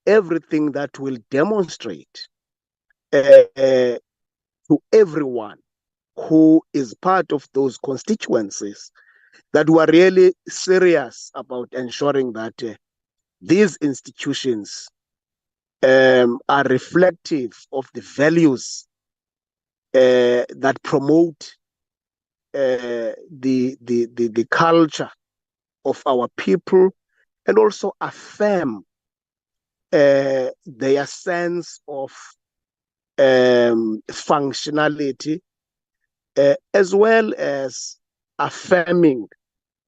everything that will demonstrate to everyone who is part of those constituencies that we are really serious about ensuring that these institutions are reflective of the values that promote the culture of our people, and also affirm their sense of functionality, as well as affirming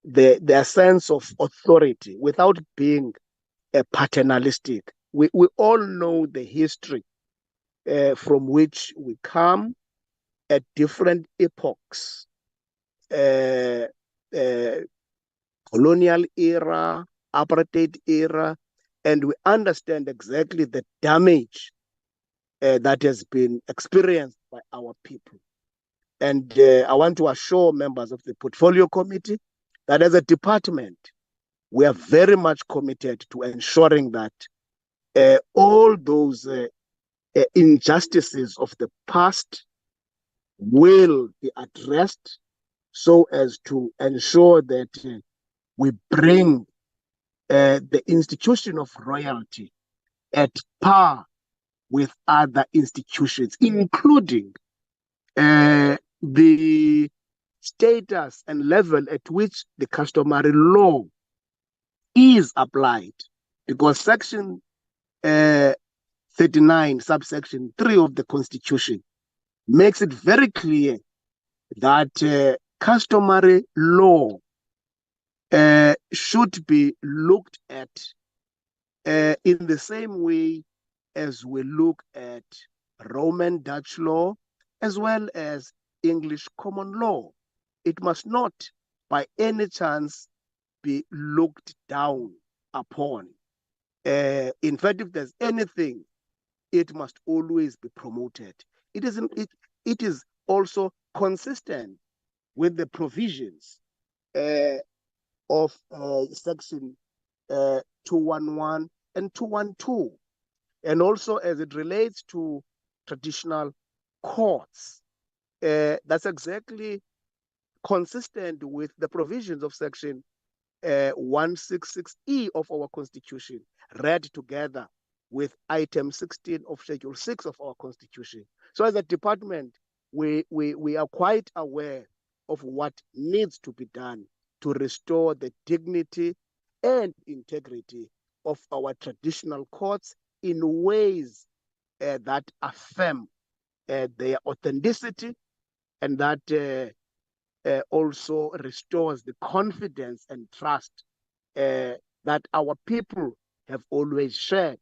their sense of authority without being paternalistic. We all know the history from which we come at different epochs, colonial era, apartheid era, and we understand exactly the damage that has been experienced by our people. And I want to assure members of the Portfolio Committee that as a department, we are very much committed to ensuring that all those injustices of the past will be addressed so as to ensure that we bring the institution of royalty at par with other institutions, including the status and level at which the customary law is applied. Because Section 39, subsection 3 of the Constitution makes it very clear that customary law should be looked at in the same way as we look at Roman Dutch law as well as English common law. It must not by any chance be looked down upon. In fact, if there's anything, it must always be promoted. It is also consistent with the provisions of Section 211 and 212, and also as it relates to traditional courts. That's exactly consistent with the provisions of Section 166E of our Constitution, read together with item 16 of Schedule 6 of our Constitution. So as a department, we are quite aware of what needs to be done to restore the dignity and integrity of our traditional courts in ways that affirm their authenticity, and that also restores the confidence and trust that our people have always shared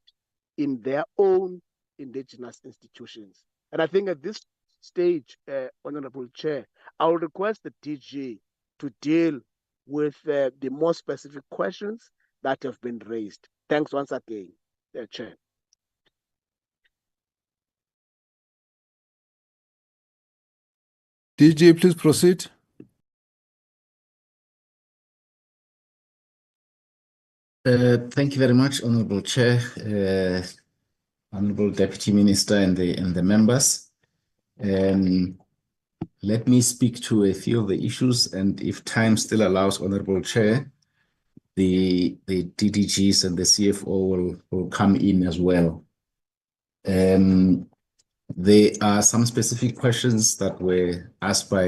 in their own indigenous institutions. And I think at this stage, Honorable Chair, I will request the DG to deal with the more specific questions that have been raised. Thanks once again, Chair. DG, please proceed. Thank you very much, Honorable Chair, Honorable Deputy Minister, and the members. Let me speak to a few of the issues, and if time still allows, Honorable Chair, the DDGs and the CFO will come in as well. There are some specific questions that were asked by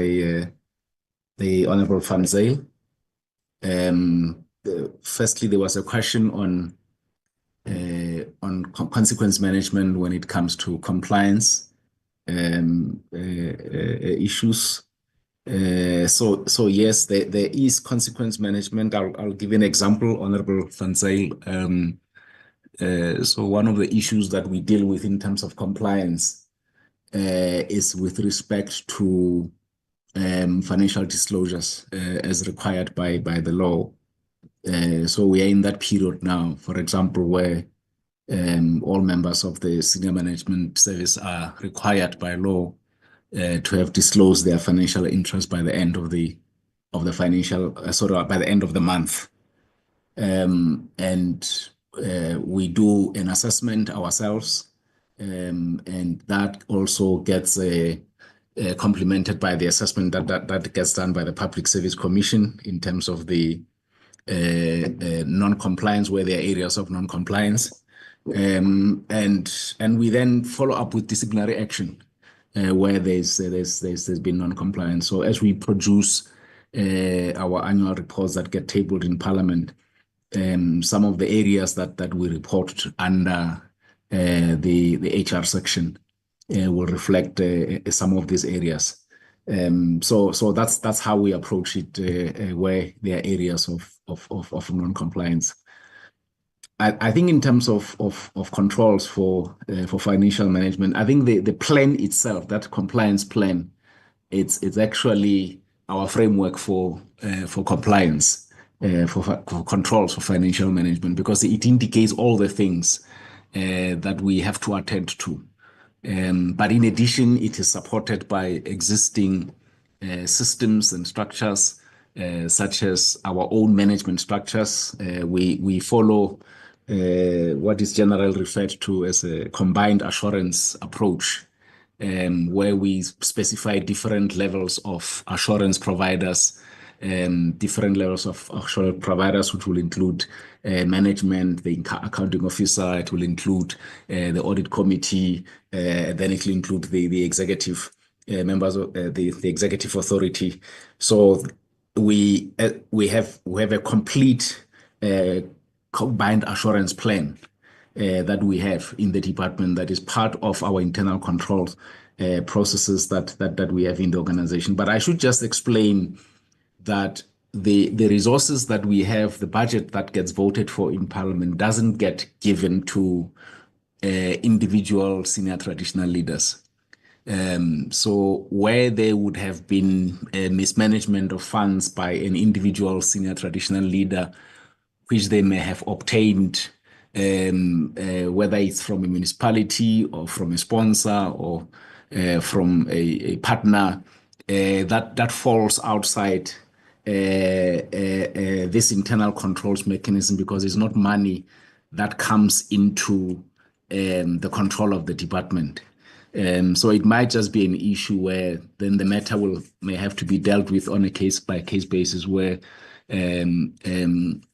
the Honorable Van Zyl. Firstly, there was a question on consequence management when it comes to compliance issues. So yes, there is consequence management. I'll give you an example, Honorable Van Zyl. So one of the issues that we deal with in terms of compliance is with respect to financial disclosures as required by the law. So we are in that period now, for example, where all members of the senior management service are required by law to have disclosed their financial interest by the end of the financial, by the end of the month. And we do an assessment ourselves, and that also gets complemented by the assessment that gets done by the Public Service Commission in terms of the non-compliance, where there are areas of non-compliance. And we then follow up with disciplinary action where there's been non-compliance. So as we produce our annual reports that get tabled in Parliament, some of the areas that we report under the HR section will reflect some of these areas. So that's how we approach it, where there are areas of non-compliance. I think in terms of controls for financial management, I think the plan itself, that compliance plan, it's actually our framework for compliance, for controls for financial management, because it indicates all the things that we have to attend to. But in addition, it is supported by existing systems and structures, such as our own management structures. We follow what is generally referred to as a combined assurance approach, where we specify different levels of assurance providers, different levels of assurance providers, which will include management, the accounting officer, it will include the audit committee, then it will include the executive members of the executive authority. So we have a complete combined assurance plan that we have in the department that is part of our internal control processes that we have in the organization. But I should just explain that the resources that we have, the budget that gets voted for in Parliament, doesn't get given to individual senior traditional leaders. So where there would have been a mismanagement of funds by an individual senior traditional leader, which they may have obtained, whether it's from a municipality or from a sponsor or from a partner, that falls outside this internal controls mechanism, because it's not money that comes into the control of the department. So it might just be an issue where then the matter may have to be dealt with on a case-by-case basis, where there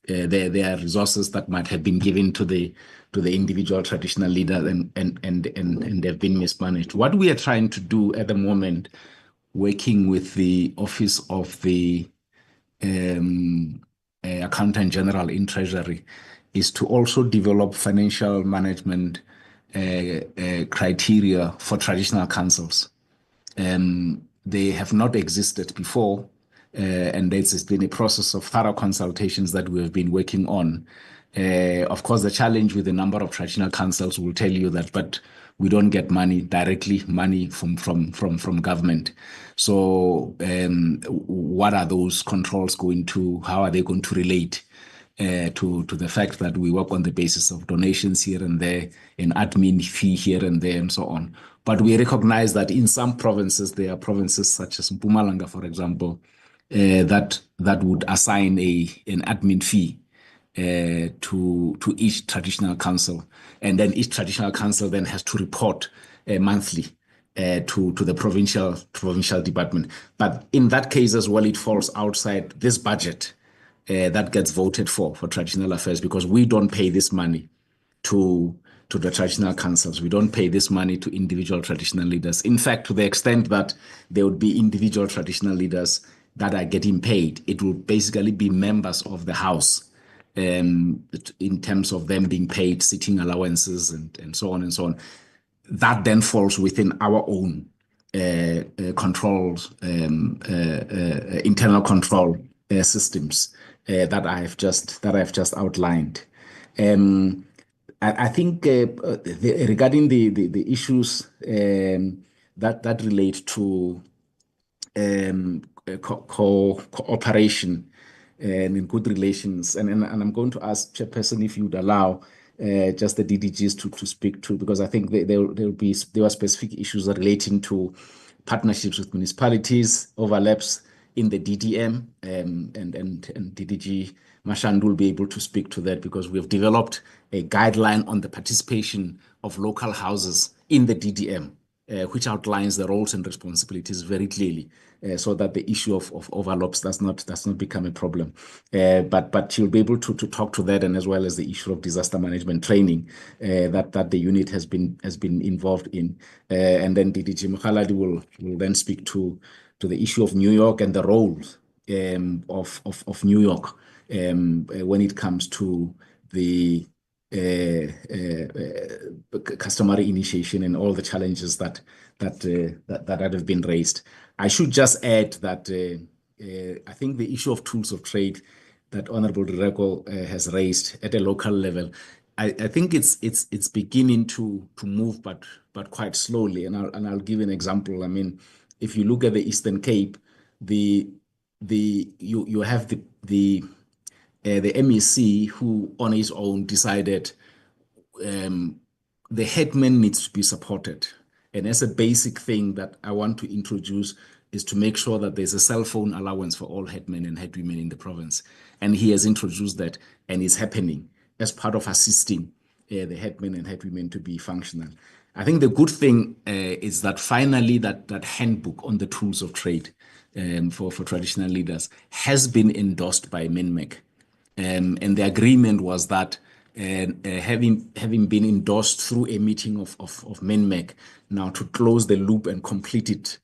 are resources that might have been given to the individual traditional leader and they've been mismanaged. What we are trying to do at the moment, working with the Office of the Accountant General in Treasury, is to also develop financial management criteria for traditional councils. They have not existed before, and there's been a process of thorough consultations that we have been working on. Of course, the challenge with the number of traditional councils will tell you that, but we don't get money directly, money from government. So what are those controls going to, how are they going to relate to the fact that we work on the basis of donations here and there, an admin fee here and there, and so on. But we recognize that in some provinces, there are provinces such as Mpumalanga, for example, that would assign an admin fee to each traditional council, and then each traditional council then has to report monthly to the provincial department. But in that case as well, it falls outside this budget that gets voted for traditional affairs, because we don't pay this money to the traditional councils. We don't pay this money to individual traditional leaders. In fact, to the extent that there would be individual traditional leaders that are getting paid, it will basically be members of the House in terms of them being paid sitting allowances and so on and so on. That then falls within our own controls, internal control systems that I've just outlined. I think regarding the issues that relate to cooperation and in good relations, and I'm going to ask Chairperson if you would allow just the DDGs to speak to, because I think there are specific issues relating to partnerships with municipalities, overlaps in the DDM, and DDG Mashandu will be able to speak to that, because we have developed a guideline on the participation of local houses in the DDM. which outlines the roles and responsibilities very clearly, so that the issue of overlaps does not become a problem. But you'll be able to talk to that, and as well as the issue of disaster management training that the unit has been involved in. And then DDG Mokhaladi will then speak to the issue of New York and the role of New York when it comes to the customary initiation and all the challenges that have been raised. I should just add that I think the issue of tools of trade that Honorable Direko has raised at a local level, I think it's beginning to move, but quite slowly. And I'll give an example. I mean, if you look at the Eastern Cape, you have the MEC who on his own decided the headman needs to be supported. And as a basic thing that I want to introduce is to make sure that there's a cell phone allowance for all headmen and headwomen in the province. And he has introduced that, and it's happening as part of assisting the headmen and headwomen to be functional. I think the good thing is that finally that handbook on the tools of trade for traditional leaders has been endorsed by MINMEC. And the agreement was that having been endorsed through a meeting of MINMEC, now to close the loop and complete it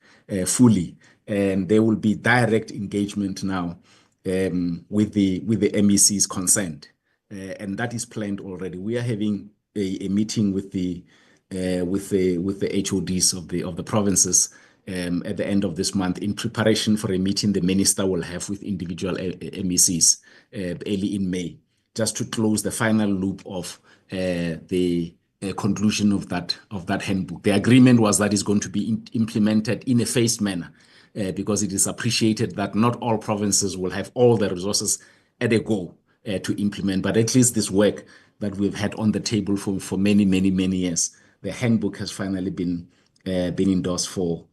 fully, and there will be direct engagement now with the MEC's consent, and that is planned already. We are having a meeting with the HODs of the provinces at the end of this month in preparation for a meeting the minister will have with individual MECs early in May, just to close the final loop of the conclusion of that handbook. The agreement was that it's going to be implemented in a phased manner because it is appreciated that not all provinces will have all the resources at a go to implement, but at least this work that we've had on the table for many years, the handbook has finally been endorsed for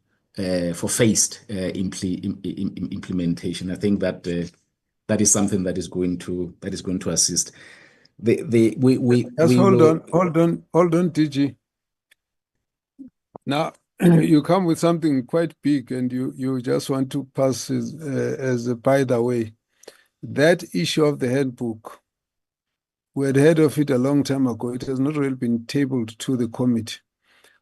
phased implementation. I think that that is something that is going to assist. Hold on, DG. Now you come with something quite big, and you just want to pass as a by the way. That issue of the handbook, we had heard of it a long time ago. It has not really been tabled to the committee.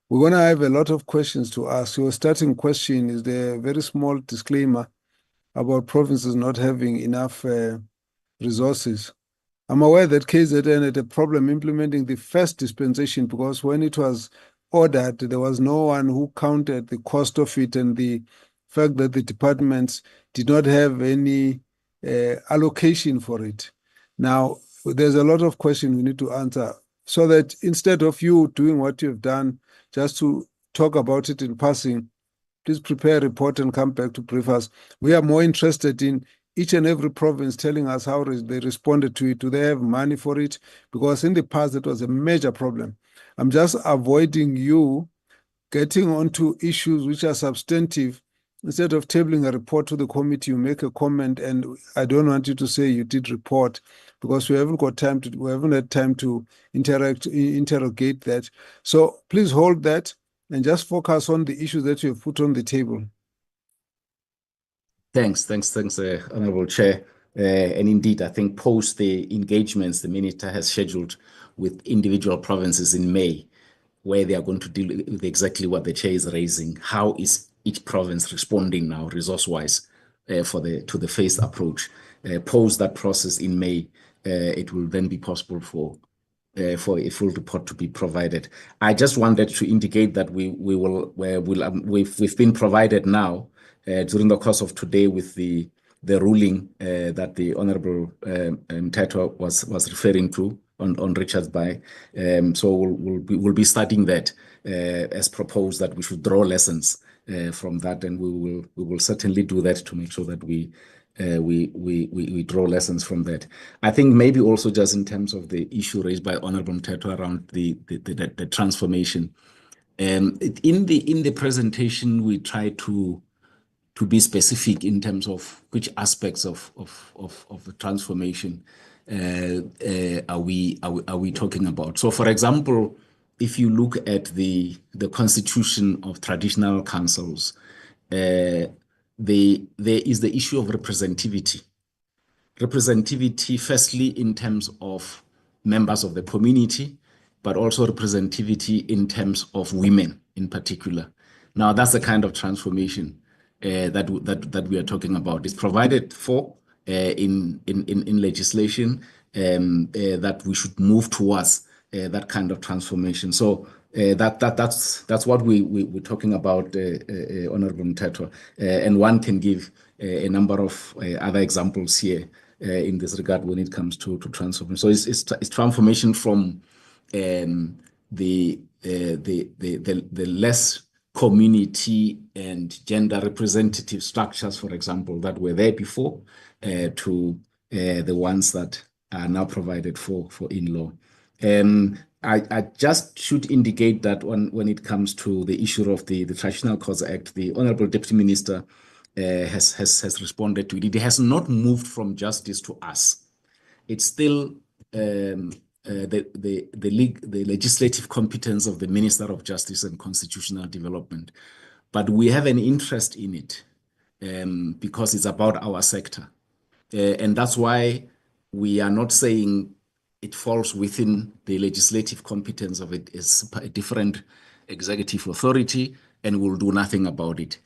We're going to have a lot of questions to ask. Your starting question is the very small disclaimer about provinces not having enough resources. I'm aware that KZN had a problem implementing the first dispensation because when it was ordered, there was no one who counted the cost of it and the fact that the departments did not have any allocation for it. Now, there's a lot of questions we need to answer so that instead of you doing what you've done, just to talk about it in passing, please prepare a report and come back to brief us. We are more interested in each and every province telling us how they responded to it. Do they have money for it? Because in the past, it was a major problem. I'm just avoiding you getting onto issues which are substantive. Instead of tabling a report to the committee, you make a comment, and I don't want you to say you did report because we haven't had time to interrogate that. So please hold that and just focus on the issues that you have put on the table. Thanks, Honorable Chair. And indeed, I think post the engagements the Minister has scheduled with individual provinces in May, where they are going to deal with exactly what the Chair is raising. How is each province responding now, resource-wise, to the phased approach? Post that process in May, it will then be possible for a full report to be provided. I just wanted to indicate that we've been provided now during the course of today with the ruling that the Honorable Mteto was referring to on Richards Bay. So we'll be studying that as proposed, that we should draw lessons from that, and we will certainly do that to make sure that we draw lessons from that. I think maybe also just in terms of the issue raised by Honorable Mteto around the transformation. In the presentation, we try to be specific in terms of which aspects of the transformation are we talking about. So, for example, if you look at the constitution of traditional councils, there is the issue of representativity. Representativity, firstly, in terms of members of the community, but also representativity in terms of women in particular. Now, that's the kind of transformation that we are talking about. It's provided for in legislation that we should move towards that kind of transformation. So that's what we're talking about, Honorable Mthethwa. And one can give a number of other examples here in this regard when it comes to transformation. So it's transformation from the less community and gender representative structures, for example, that were there before, to the ones that are now provided for in law. I just should indicate that when it comes to the issue of the Traditional Courts Act, the Honorable Deputy Minister has responded to it. It has not moved from justice to us. It's still the legislative competence of the Minister of Justice and Constitutional Development. But we have an interest in it because it's about our sector. And that's why we are not saying it falls within the legislative competence of it. It's a different executive authority, and we'll do nothing about it.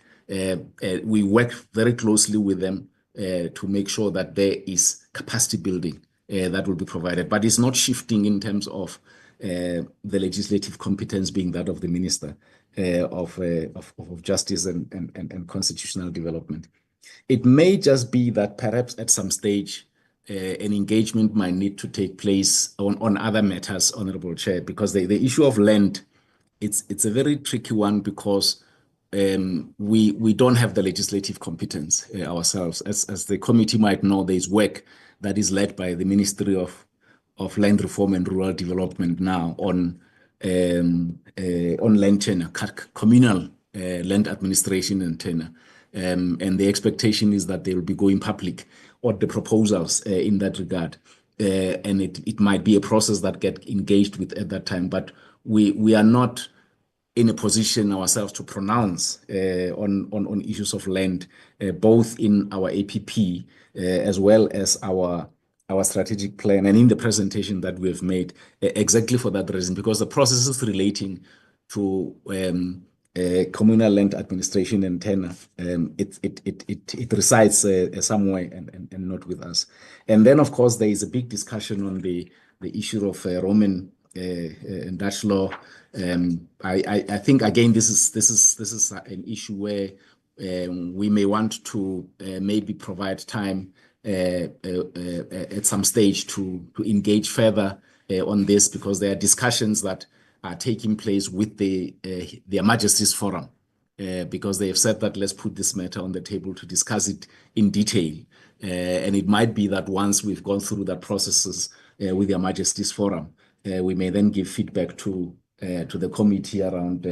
We work very closely with them to make sure that there is capacity building that will be provided. But it's not shifting in terms of the legislative competence being that of the Minister of Justice and Constitutional Development. It may just be that perhaps at some stage an engagement might need to take place on other matters, Honorable Chair, because the issue of land, it's a very tricky one because we don't have the legislative competence ourselves. As the committee might know, there's work that is led by the Ministry of Land Reform and Rural Development now on land tenure, communal land administration and tenure. And the expectation is that they will be going public on the proposals in that regard. And it might be a process that get engaged with at that time, but we are not in a position ourselves to pronounce on issues of land, both in our APP as well as our strategic plan and in the presentation that we have made, exactly for that reason, because the processes relating to communal land administration and tenure, it resides somewhere and not with us. And then, of course, there is a big discussion on the issue of Roman and Dutch law. I think again this is an issue where we may want to maybe provide time at some stage to engage further on this, because there are discussions that are taking place with their Majesty's Forum, because they have said that let's put this matter on the table to discuss it in detail. And it might be that once we've gone through that processes with their Majesty's Forum, we may then give feedback to the committee around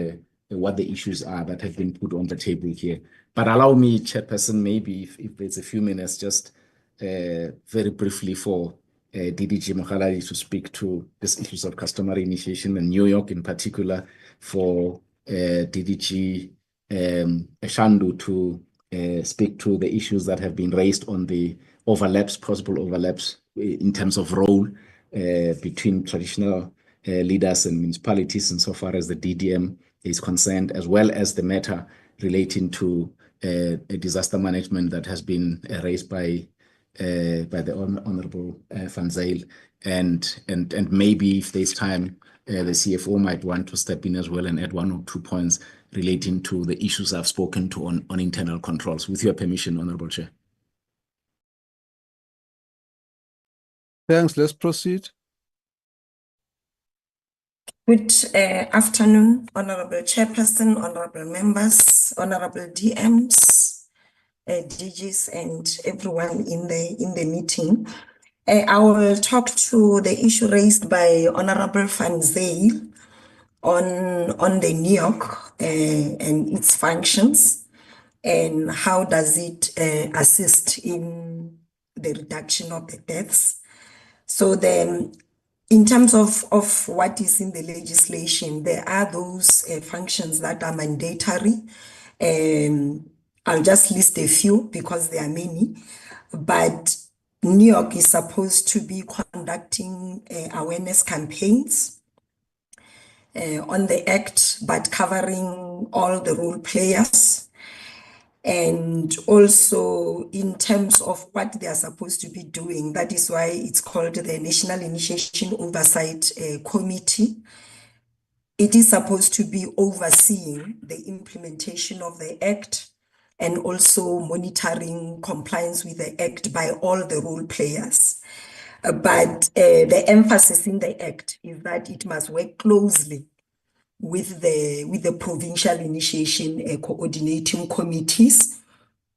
what the issues are that have been put on the table here. But allow me, Chairperson, maybe if there's a few minutes, just very briefly for DDG Mohalali to speak to these issues of customary initiation in New York, in particular for DDG Eshandu to speak to the issues that have been raised on the possible overlaps in terms of role between traditional leaders and municipalities insofar as the DDM is concerned, as well as the matter relating to a disaster management that has been raised by the Honorable Van Zyl, and maybe if there's time, the CFO might want to step in as well and add 1 or 2 points relating to the issues I've spoken to on internal controls. With your permission, Honorable Chair. Thanks. Let's proceed. Good afternoon, Honorable Chairperson, Honorable Members, Honorable DMs, DGs, and everyone in the meeting. I will talk to the issue raised by Honorable Van Zyl on the NEOC and its functions, and how does it assist in the reduction of the deaths. So in terms of what is in the legislation, there are those functions that are mandatory. I'll just list a few because there are many, but New York is supposed to be conducting awareness campaigns on the Act, but covering all the role players. And also in terms of what they are supposed to be doing, that is why it's called the National Initiation Oversight Committee. It is supposed to be overseeing the implementation of the Act and also monitoring compliance with the Act by all the role players. But the emphasis in the Act is that it must work closely with the provincial initiation coordinating committees.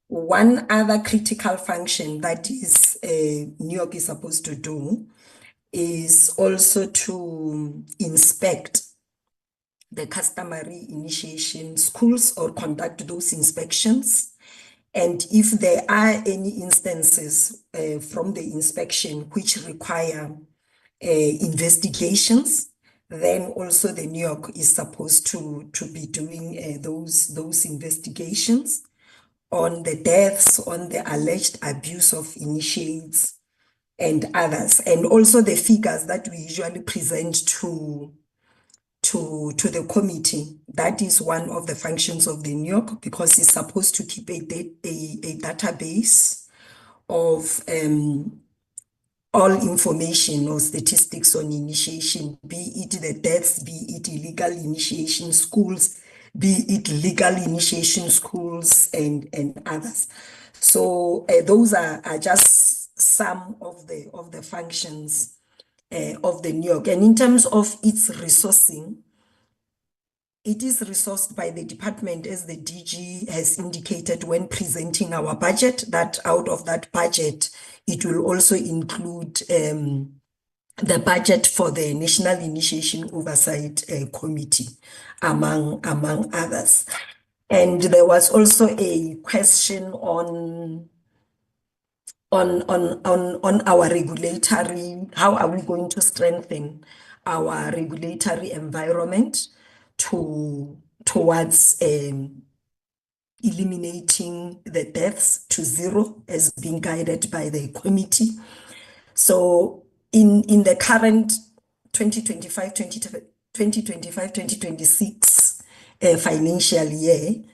One other critical function that is New York is supposed to do is also to inspect the customary initiation schools or conduct those inspections. And if there are any instances from the inspection which require investigations, then also the New York is supposed to be doing those investigations on the deaths, on the alleged abuse of initiates and others, and also the figures that we usually present to the committee. That is one of the functions of the New York, because it's supposed to keep a database of all information or statistics on initiation, be it the deaths, be it illegal initiation schools, be it legal initiation schools and others. So those are just some of the functions of the New York. And in terms of its resourcing, it is resourced by the department, as the DG has indicated when presenting our budget, that out of that budget, it will also include the budget for the National Initiation Oversight Committee, among others. And there was also a question on our regulatory, how are we going to strengthen our regulatory environment towards eliminating the deaths to zero as being guided by the committee. So in the current 2025-2026 financial year,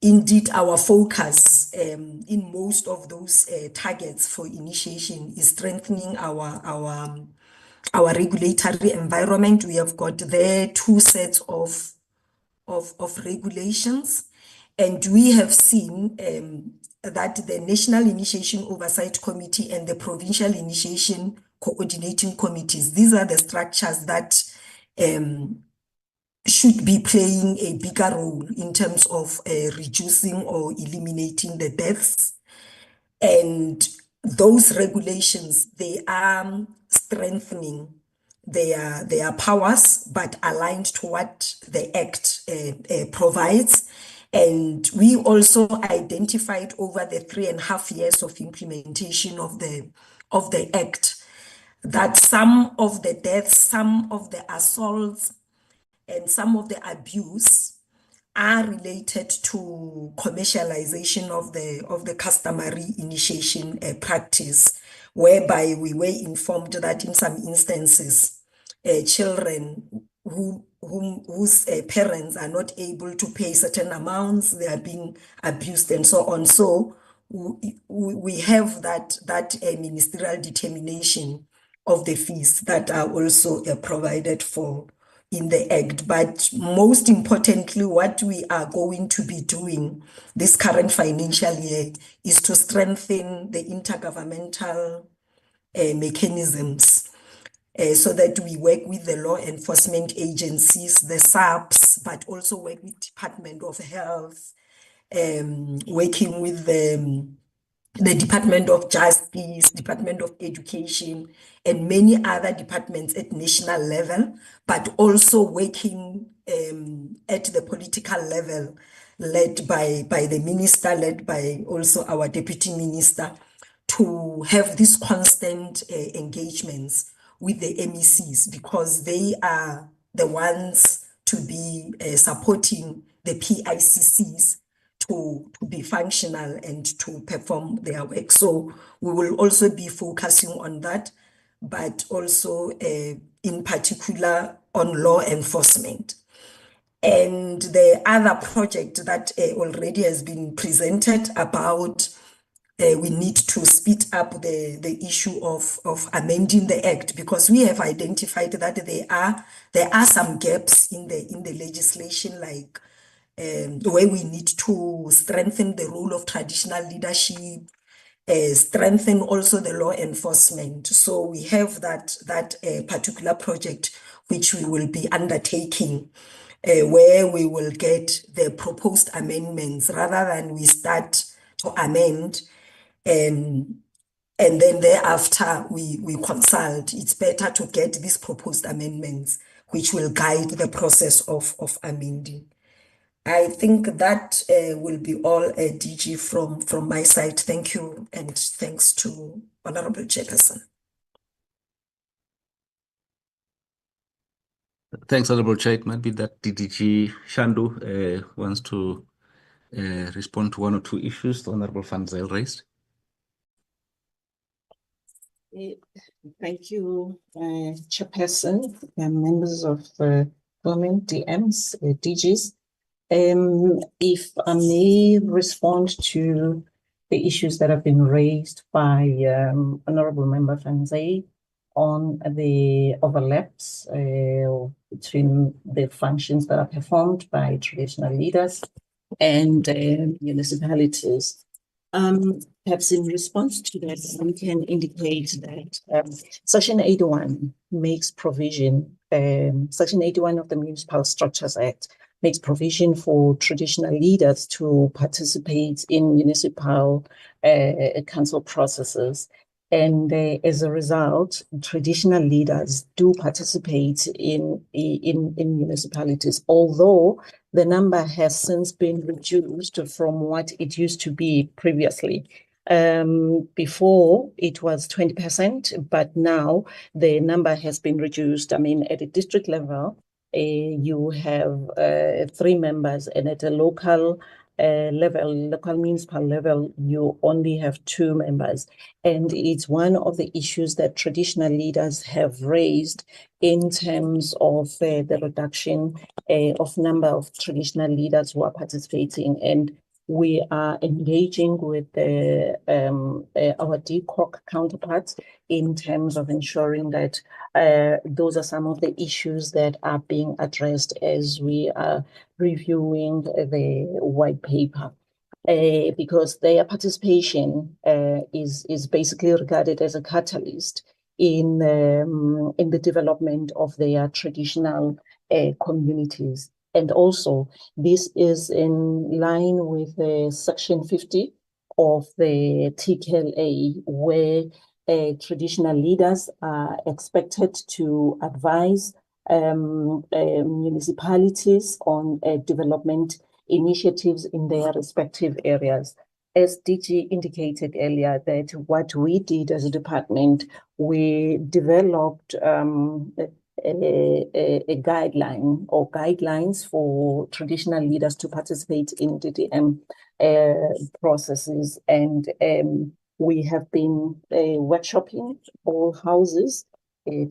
indeed our focus in most of those targets for initiation is strengthening our regulatory environment. We have got there 2 sets of regulations, and we have seen that the National Initiation Oversight Committee and the Provincial Initiation Coordinating Committees, these are the structures that should be playing a bigger role in terms of reducing or eliminating the deaths. And those regulations, they are strengthening their powers, but aligned to what the Act provides. And we also identified over the 3.5 years of implementation of the Act that some of the deaths, some of the assaults, and some of the abuse are related to commercialization of the customary initiation practice, whereby we were informed that in some instances, children whose parents are not able to pay certain amounts, they are being abused and so on. So we have that ministerial determination of the fees that are also provided for in the Act. But most importantly, what we are going to be doing this current financial year is to strengthen the intergovernmental mechanisms so that we work with the law enforcement agencies, the SAPs, but also work with Department of Health, working with the Department of Justice, Department of Education, and many other departments at national level, but also working at the political level, led by the minister, led by also our deputy minister, to have these constant engagements with the MECs, because they are the ones to be supporting the PICCs to be functional and to perform their work. So we will also be focusing on that, but also in particular on law enforcement. And the other project that already has been presented about we need to speed up the issue of amending the act, because we have identified that there are some gaps in the legislation, like where we need to strengthen the role of traditional leadership, strengthen also the law enforcement. So we have that particular project which we will be undertaking, where we will get the proposed amendments rather than we start to amend and then thereafter we consult. It's better to get these proposed amendments which will guide the process of amending. I think that will be all, DG, from my side. Thank you, and thanks to Honorable Chairperson. Thanks, Honorable Chair. It might be that DDG Shandu wants to respond to one or two issues the Honorable Van Zyl raised. Thank you, Chairperson, members of Government, DMs, DGs. If I may respond to the issues that have been raised by Honorable Member Van Zyl on the overlaps between the functions that are performed by traditional leaders and municipalities. Perhaps in response to that, we can indicate that Section 81 makes provision, Section 81 of the Municipal Structures Act makes provision for traditional leaders to participate in municipal council processes. And as a result, traditional leaders do participate in municipalities, although the number has since been reduced from what it used to be previously. Before it was 20%, but now the number has been reduced. I mean, at a district level, you have 3 members, and at a local local municipal level, you only have 2 members. And it's one of the issues that traditional leaders have raised in terms of the reduction of number of traditional leaders who are participating. And we are engaging with our DCoG counterparts in terms of ensuring that those are some of the issues that are being addressed as we are reviewing the white paper. Because their participation is basically regarded as a catalyst in the development of their traditional communities. And also, this is in line with Section 50 of the TKLA, where traditional leaders are expected to advise municipalities on development initiatives in their respective areas. As DG indicated earlier, that what we did as a department, we developed a guideline or guidelines for traditional leaders to participate in DDM processes. And we have been workshopping all houses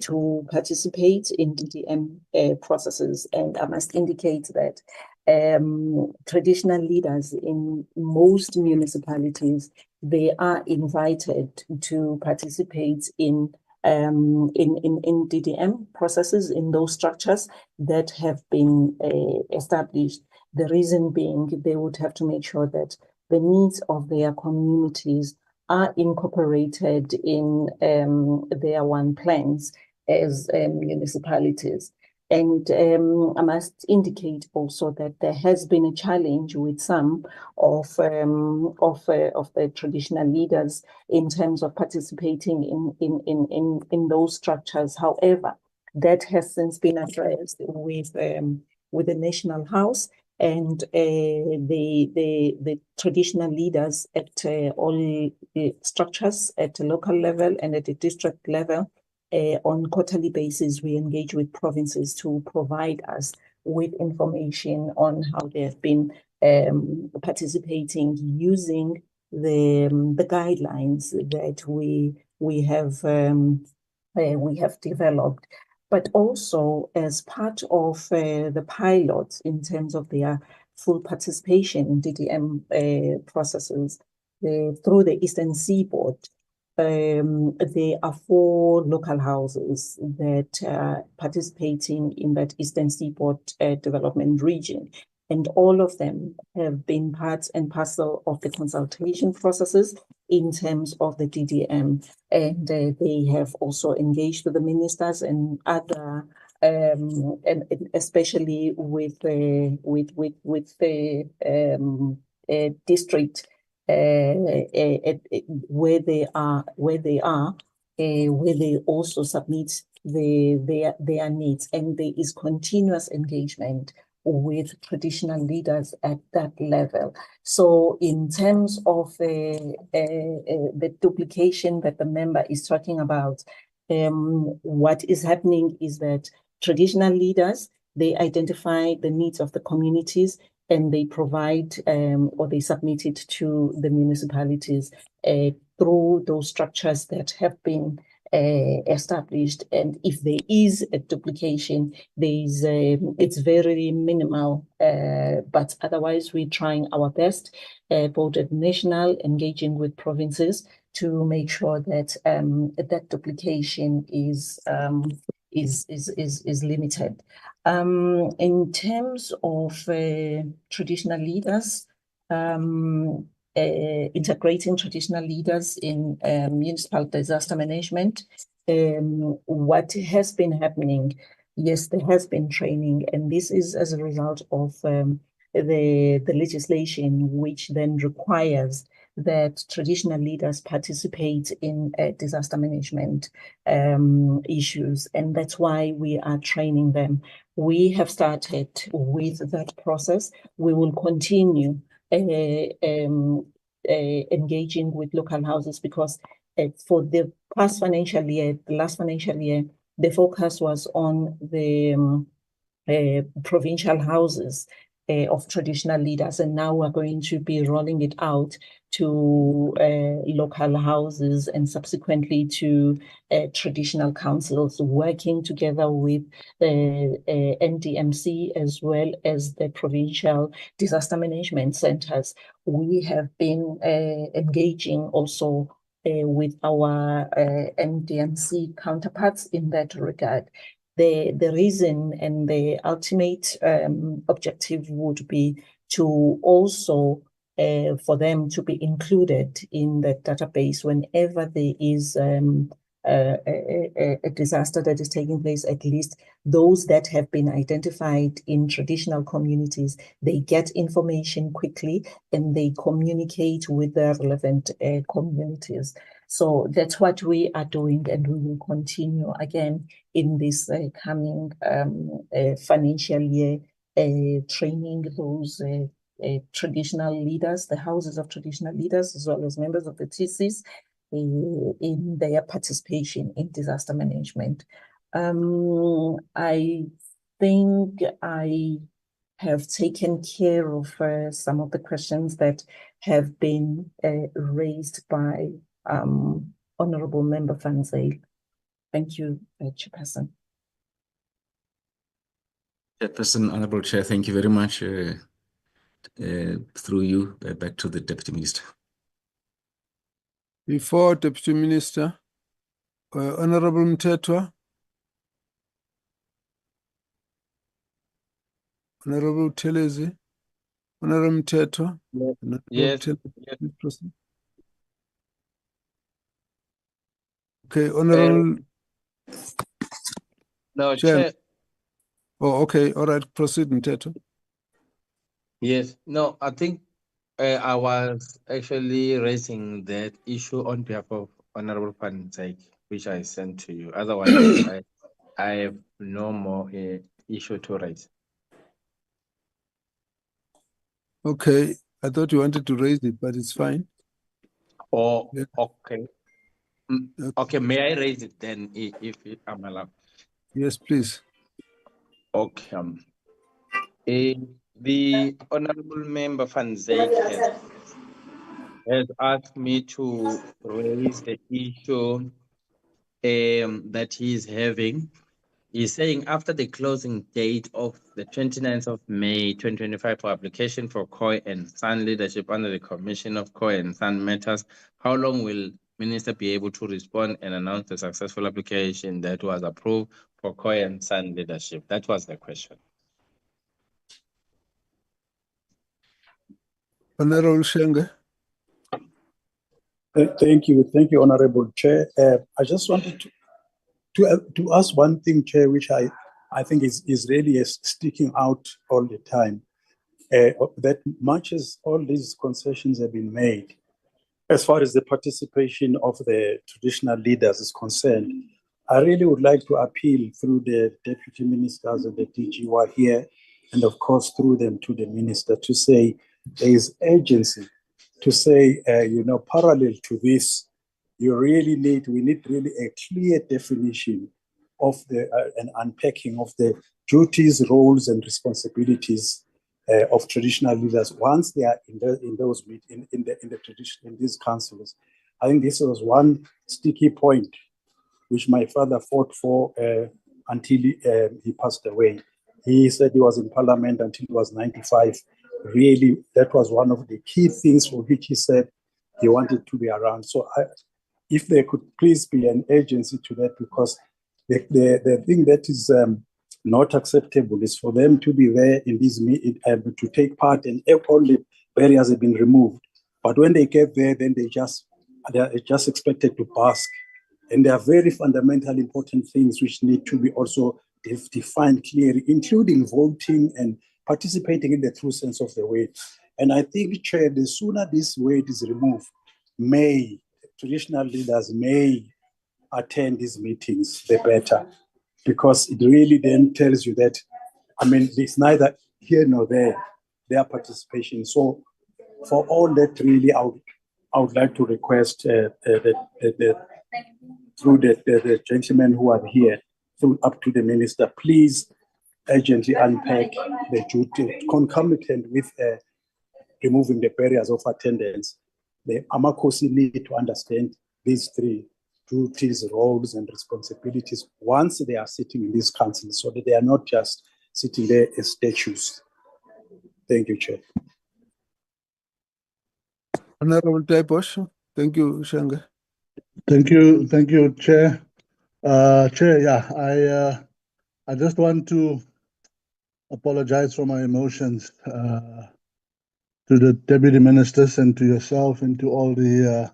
to participate in DDM processes. And I must indicate that traditional leaders in most municipalities, they are invited to participate in DDM processes in those structures that have been established. The reason being, they would have to make sure that the needs of their communities are incorporated in their one plans as municipalities. And I must indicate also that there has been a challenge with some of the traditional leaders in terms of participating in those structures. However, that has since been addressed with the National House and the traditional leaders at all the structures at the local level and at the district level on quarterly basis, we engage with provinces to provide us with information on how they have been participating using the guidelines that we have developed, but also as part of the pilot in terms of their full participation in DDM processes through the Eastern Seaboard. There are 4 local houses that are participating in that Eastern Seaboard development region. And all of them have been part and parcel of the consultation processes in terms of the DDM. And they have also engaged with the ministers and other, and especially with the district where they also submit their needs, and there is continuous engagement with traditional leaders at that level. So in terms of the duplication that the member is talking about, what is happening is that traditional leaders, they identify the needs of the communities and they provide or they submit it to the municipalities through those structures that have been established. And if there is a duplication, it's very minimal, but otherwise we're trying our best, both at national, engaging with provinces to make sure that that duplication is limited. In terms of traditional leaders, integrating traditional leaders in municipal disaster management, what has been happening, yes, there has been training, and this is as a result of the legislation, which then requires that traditional leaders participate in disaster management issues, and that's why we are training them. We have started with that process. We will continue engaging with local houses because for the past financial year, the last financial year, the focus was on the provincial houses of traditional leaders, and now we're going to be rolling it out to local houses and subsequently to traditional councils, working together with the NDMC as well as the provincial disaster management centers. We have been engaging also with our NDMC counterparts in that regard. The reason and the ultimate objective would be to also for them to be included in the database whenever there is a disaster that is taking place. At least those that have been identified in traditional communities, they get information quickly and they communicate with the relevant communities. So that's what we are doing, and we will continue again in this coming financial year, training those traditional leaders, the houses of traditional leaders, as well as members of the TCs in their participation in disaster management. I think I have taken care of some of the questions that have been raised by Honorable Member Van Zyl. Thank you, Chairperson. Chairperson, Honorable Chair, thank you very much. Through you, back to the Deputy Minister. Before Deputy Minister, Honorable Mthethwa. Honorable Telezi. Honorable Mthethwa. Yes. Okay, Honorable. No, Chair. Oh, okay. All right. Proceed, Mthethwa. Yes. No, I think I was actually raising that issue on behalf of Honorable Van Zyl, which I sent to you. Otherwise, I have no more issue to raise. Okay. I thought you wanted to raise it, but it's fine. Oh, yeah. Okay. Okay, may I raise it then if I'm allowed? Yes, please. Okay. The Honorable Member Van Zeyk has asked me to raise the issue that he is having. He's saying after the closing date of the 29th of May 2025 for application for COI and SAN leadership under the Commission of COI and SAN matters, how long will Minister be able to respond and announce the successful application that was approved for COI and SAN leadership? That was the question. Honorable Shenge. Thank you, Honorable Chair. I just wanted to ask one thing, Chair, which I think is really sticking out all the time. That much as all these concessions have been made, as far as the participation of the traditional leaders is concerned, I really would like to appeal through the deputy ministers and the DG who are here, and of course through them to the minister, to say there is urgency, to say, parallel to this, we need really a clear definition of an unpacking of the duties, roles, and responsibilities of traditional leaders once they are in these councils. I think this was one sticky point which my father fought for until he passed away. He said he was in Parliament until he was 95. Really, that was one of the key things for which he said he wanted to be around. So if there could please be an urgency to that, because the thing that is not acceptable is for them to be there in this meeting, to take part, and all the barriers have been removed. But when they get there, then they are just expected to bask. And there are very fundamental important things which need to be also defined clearly, including voting and participating in the true sense of the word. And I think, Chair, the sooner this word is removed, traditional leaders may attend these meetings, the better, because it really then tells you that, it's neither here nor there, their participation. So for all that, really, I would like to request through the gentlemen who are here, up to the minister, please urgently unpack the duty concomitant with removing the barriers of attendance. The Amakosi need to understand these three duties, roles, and responsibilities once they are sitting in this council, so that they are not just sitting there as statues. Thank you, Chair. Honorable Taiposh. Thank you, Shenge. Thank you, Chair. Chair, I just want to apologize for my emotions to the deputy ministers and to yourself and to all the.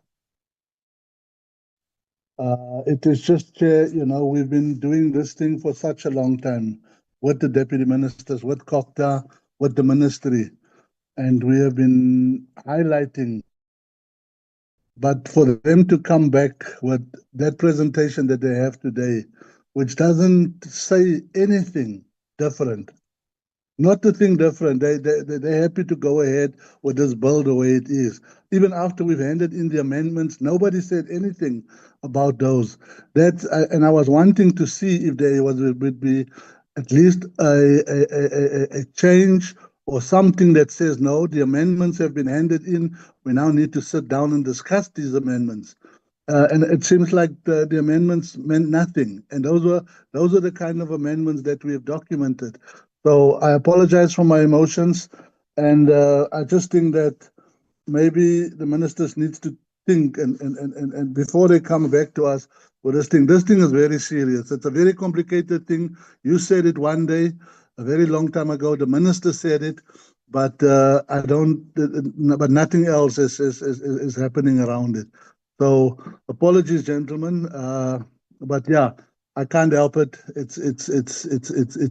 It is just, Chair, we've been doing this thing for such a long time with the deputy ministers, with COCTA, with the ministry, and we have been highlighting. But for them to come back with that presentation that they have today, which doesn't say anything different, not to think different, they're happy to go ahead with this bill the way it is. Even after we've handed in the amendments, nobody said anything about those. And I was wanting to see if there would be at least a change or something that says, no, the amendments have been handed in. We now need to sit down and discuss these amendments. And it seems like the amendments meant nothing. And those are the kind of amendments that we have documented. So I apologize for my emotions. And I just think that maybe the ministers needs to think and before they come back to us with this thing is very serious. It's a very complicated thing. You said it one day, a very long time ago. The minister said it, but but nothing else is happening around it. So apologies, gentlemen. But yeah, I can't help it. It's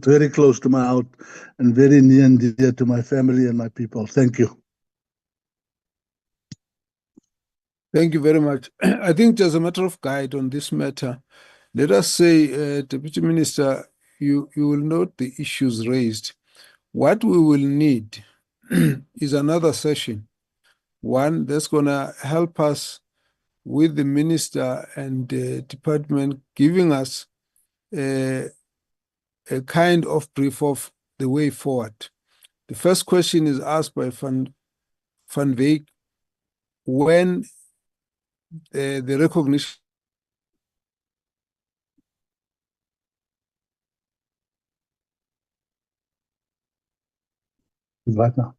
very close to my heart and very near and dear to my family and my people. Thank you. Thank you very much. I think as a matter of guide on this matter, let us say, Deputy Minister, you will note the issues raised. What we will need is another session, one that's going to help us with the minister and department giving us a kind of brief of the way forward. The first question is asked by Van Wyk, when the recognition Weiter.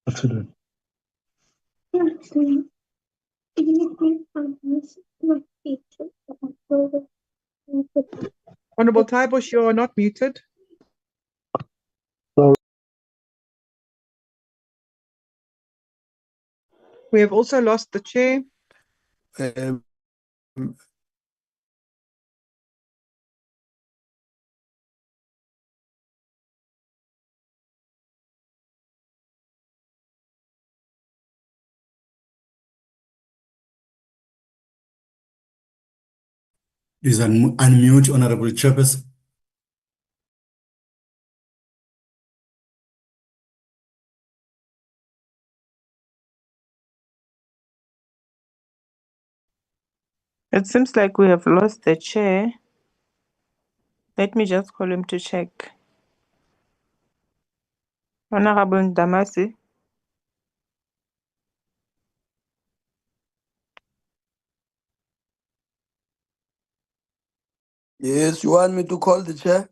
Was zu tun? Honorable Taibush, you are not muted. Sorry. We have also lost the chair. Please unmute, Honorable Chairperson. It seems like we have lost the chair. Let me just call him to check. Honorable Damasi. Yes, you want me to call the chair?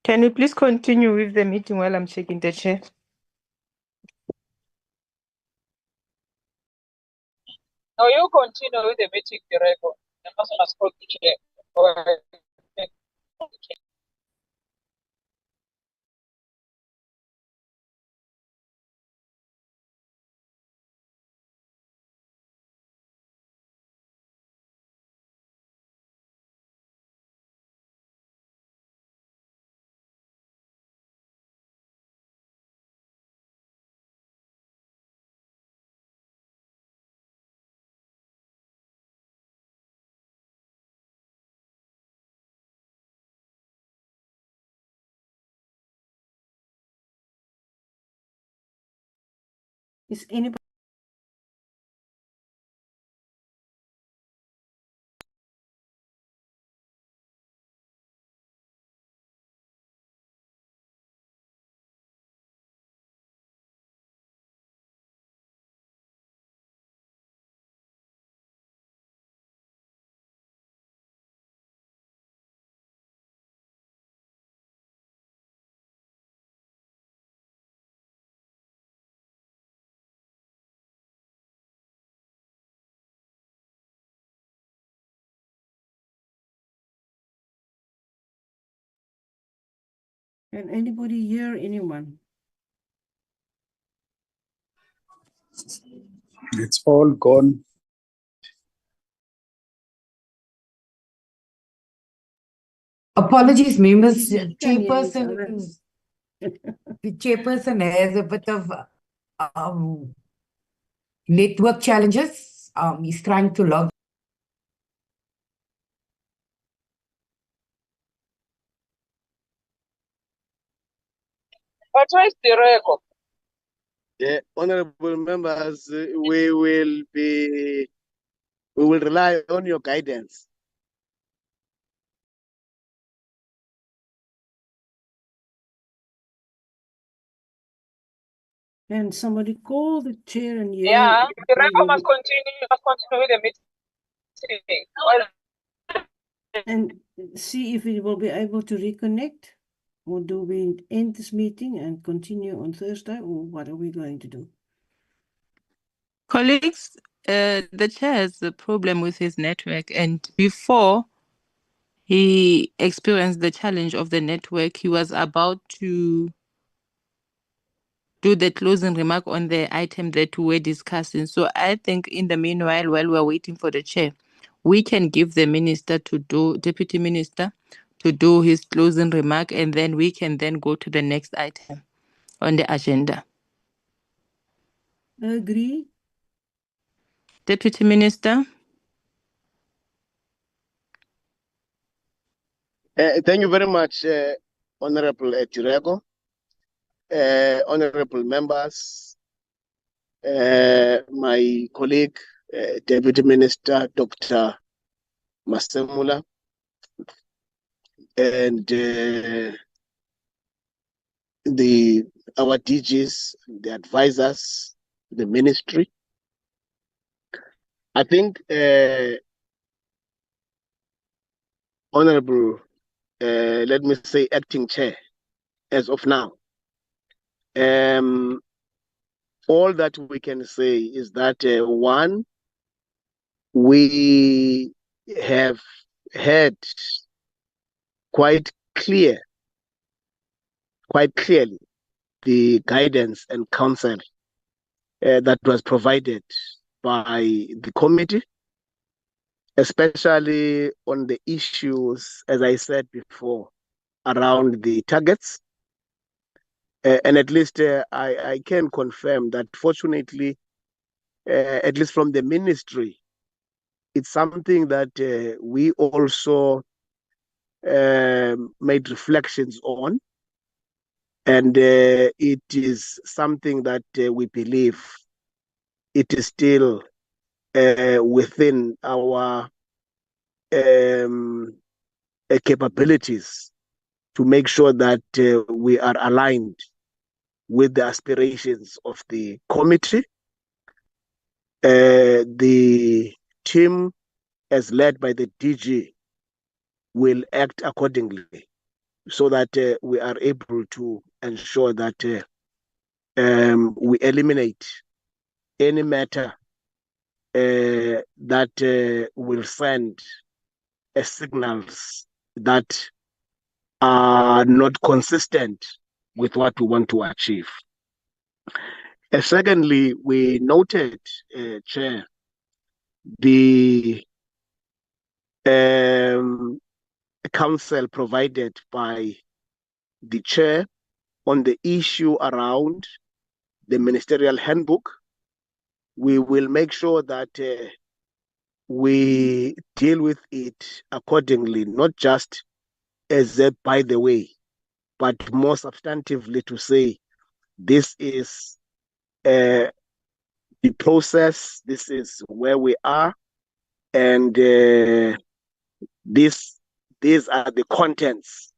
Can you please continue with the meeting while I'm checking the chair? No, you continue with the meeting, Direko. The person has called the chair. Is anybody? Can anybody hear anyone? It's all gone. Apologies, members. Can hear each Chairperson, the chairperson has a bit of network challenges. He's trying to log. But where's Direko? Honorable members, we will rely on your guidance. Can somebody call the chair and hear? Yeah, Direko must continue with the meeting. And see if we will be able to reconnect, or do we end this meeting and continue on Thursday, or what are we going to do? Colleagues, the chair has a problem with his network, and before he experienced the challenge of the network, he was about to do the closing remark on the item that we were discussing. So I think in the meanwhile, while we're waiting for the chair, we can give the minister to do, deputy minister, to do his closing remark, and then we can then go to the next item on the agenda. Agree. Deputy Minister. Thank you very much, Honorable Direko, honorable members, my colleague, Deputy Minister Dr. Masemula, and our DGs, the advisors, the ministry. I think Honorable, let me say, acting chair, as of now, all that we can say is that one, we have had quite clearly the guidance and counsel that was provided by the committee, especially on the issues, as I said before, around the targets. And at least I can confirm that fortunately, at least from the ministry, it's something that we also made reflections on. And it is something that we believe it is still within our capabilities to make sure that we are aligned with the aspirations of the committee. The team, as led by the DG, will act accordingly so that we are able to ensure that we eliminate any matter that will send signals that are not consistent with what we want to achieve. Secondly, we noted, Chair, the counsel provided by the chair on the issue around the ministerial handbook. We will make sure that we deal with it accordingly, not just as a by the way, but more substantively to say this is the process, this is where we are, and these are the contents.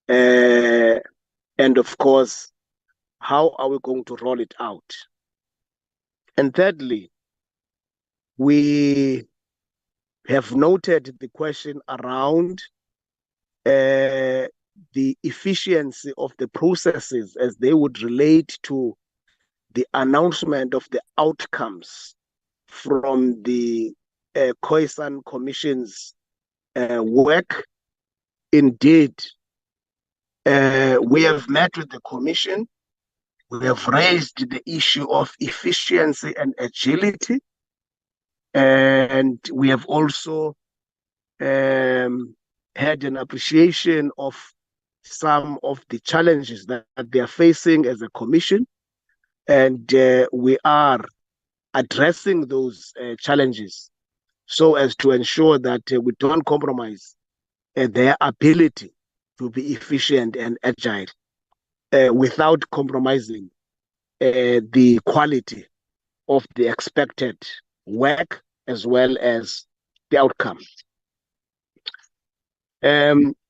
And of course, how are we going to roll it out? And thirdly, we have noted the question around the efficiency of the processes as they would relate to the announcement of the outcomes from the Khoisan Commission's work. Indeed, we have met with the Commission. We have raised the issue of efficiency and agility. And we have also had an appreciation of some of the challenges that they are facing as a commission. And we are addressing those challenges so as to ensure that we don't compromise their ability to be efficient and agile without compromising the quality of the expected work as well as the outcome.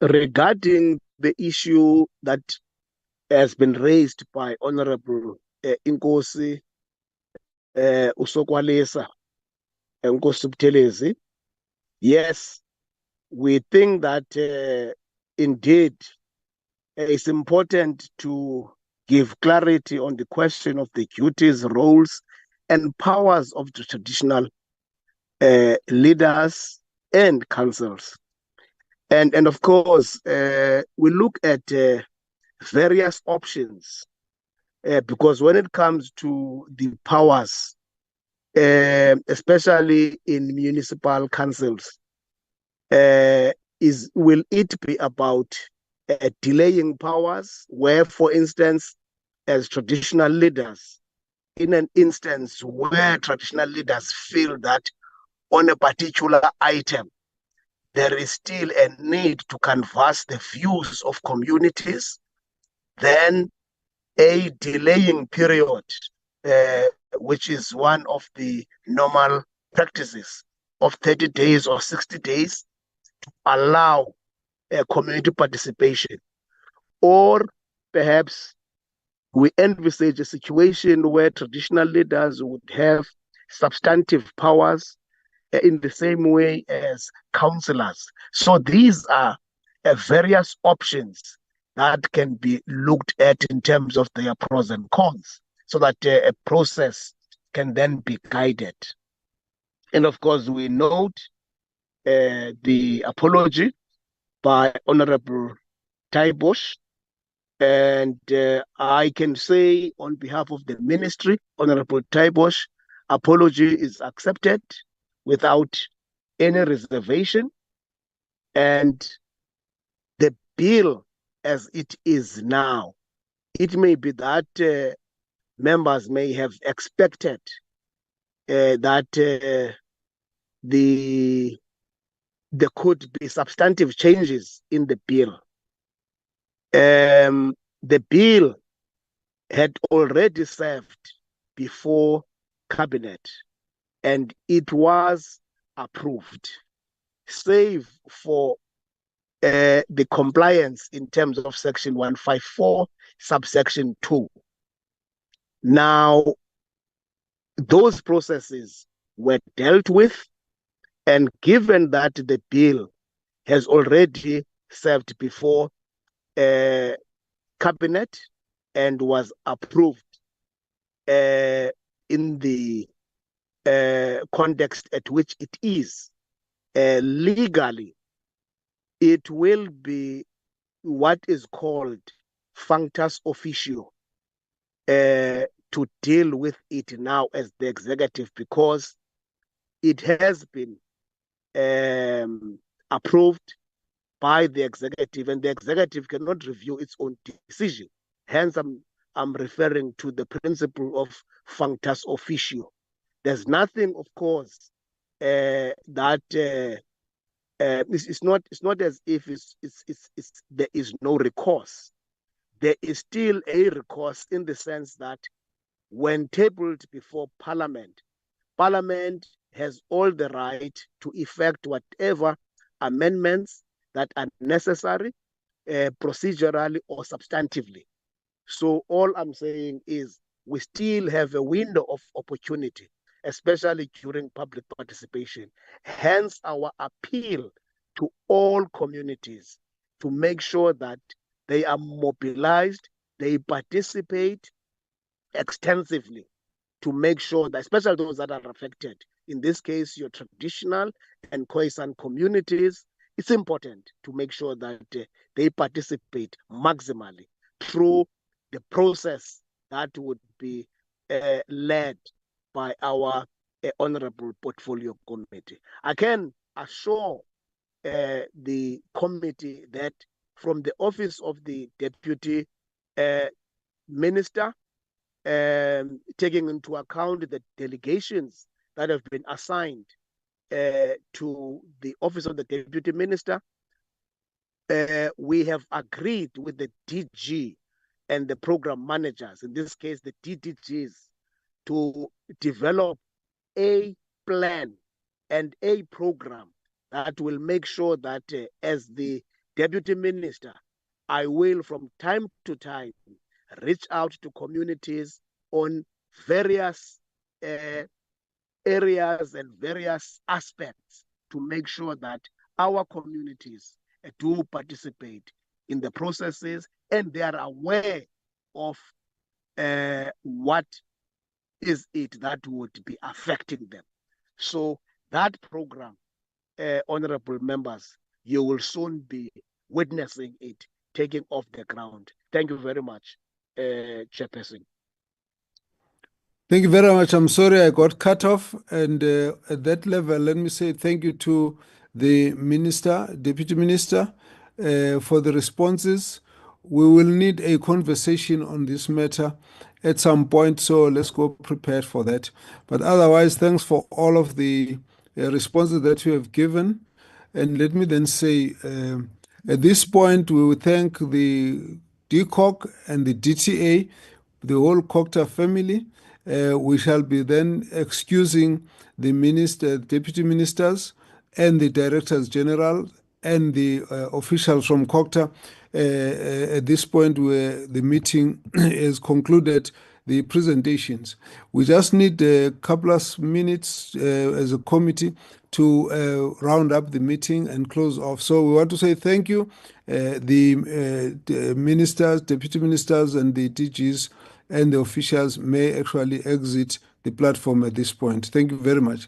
Regarding the issue that has been raised by Honorable Inkosi Usokwalesa and Nkosi Buthelezi, yes, we think that indeed it's important to give clarity on the question of the duties, roles, and powers of the traditional leaders and councils. And of course, we look at various options because when it comes to the powers, especially in municipal councils, will it be about delaying powers where, for instance, as traditional leaders, in an instance where traditional leaders feel that on a particular item, there is still a need to canvass the views of communities, then a delaying period which is one of the normal practices of 30 days or 60 days, to allow community participation. Or perhaps we envisage a situation where traditional leaders would have substantive powers in the same way as councillors. So these are various options that can be looked at in terms of their pros and cons, so that a process can then be guided. And of course, we note the apology by Honorable Taibosh. And I can say on behalf of the ministry, Honorable Taibosh, apology is accepted without any reservation. And the bill as it is now, it may be that members may have expected that there could be substantive changes in the bill. The bill had already served before cabinet and it was approved, save for the compliance in terms of section 154 subsection 2. Now, those processes were dealt with, and given that the bill has already served before cabinet and was approved in the context at which it is, legally, it will be what is called functus officio to deal with it now as the executive, because it has been approved by the executive, and the executive cannot review its own decision. Hence, I'm referring to the principle of functus officio. There's nothing, of course, that it's not as if there is no recourse. There is still a recourse in the sense that when tabled before Parliament, Parliament has all the right to effect whatever amendments that are necessary, procedurally or substantively. So all I'm saying is we still have a window of opportunity, especially during public participation. Hence our appeal to all communities to make sure that they are mobilized, they participate extensively to make sure that, especially those that are affected, in this case, your traditional and Khoisan communities, it's important to make sure that they participate maximally through the process that would be led by our Honorable Portfolio Committee. I can assure the committee that from the office of the Deputy Minister, taking into account the delegations that have been assigned to the office of the Deputy Minister, we have agreed with the DG and the program managers, in this case the DDGs, to develop a plan and a program that will make sure that as the Deputy Minister, I will from time to time reach out to communities on various areas and various aspects to make sure that our communities do participate in the processes and they are aware of what is it that would be affecting them. So that program, honorable members, you will soon be witnessing it taking off the ground. Thank you very much, Chairperson. Thank you very much. I'm sorry I got cut off. And at that level, let me say thank you to the Minister, Deputy Minister, for the responses. We will need a conversation on this matter at some point, so let's go prepared for that. But otherwise, thanks for all of the responses that you have given. And let me then say, at this point, we will thank the DCoG and the DTA, the whole Cocta family, We shall be then excusing the deputy ministers and the directors general and the officials from COCTA at this point where the meeting is concluded the presentations. We just need a couple of minutes as a committee to round up the meeting and close off. So we want to say thank you, the ministers, deputy ministers, and the DGs and the officials may actually exit the platform at this point. Thank you very much.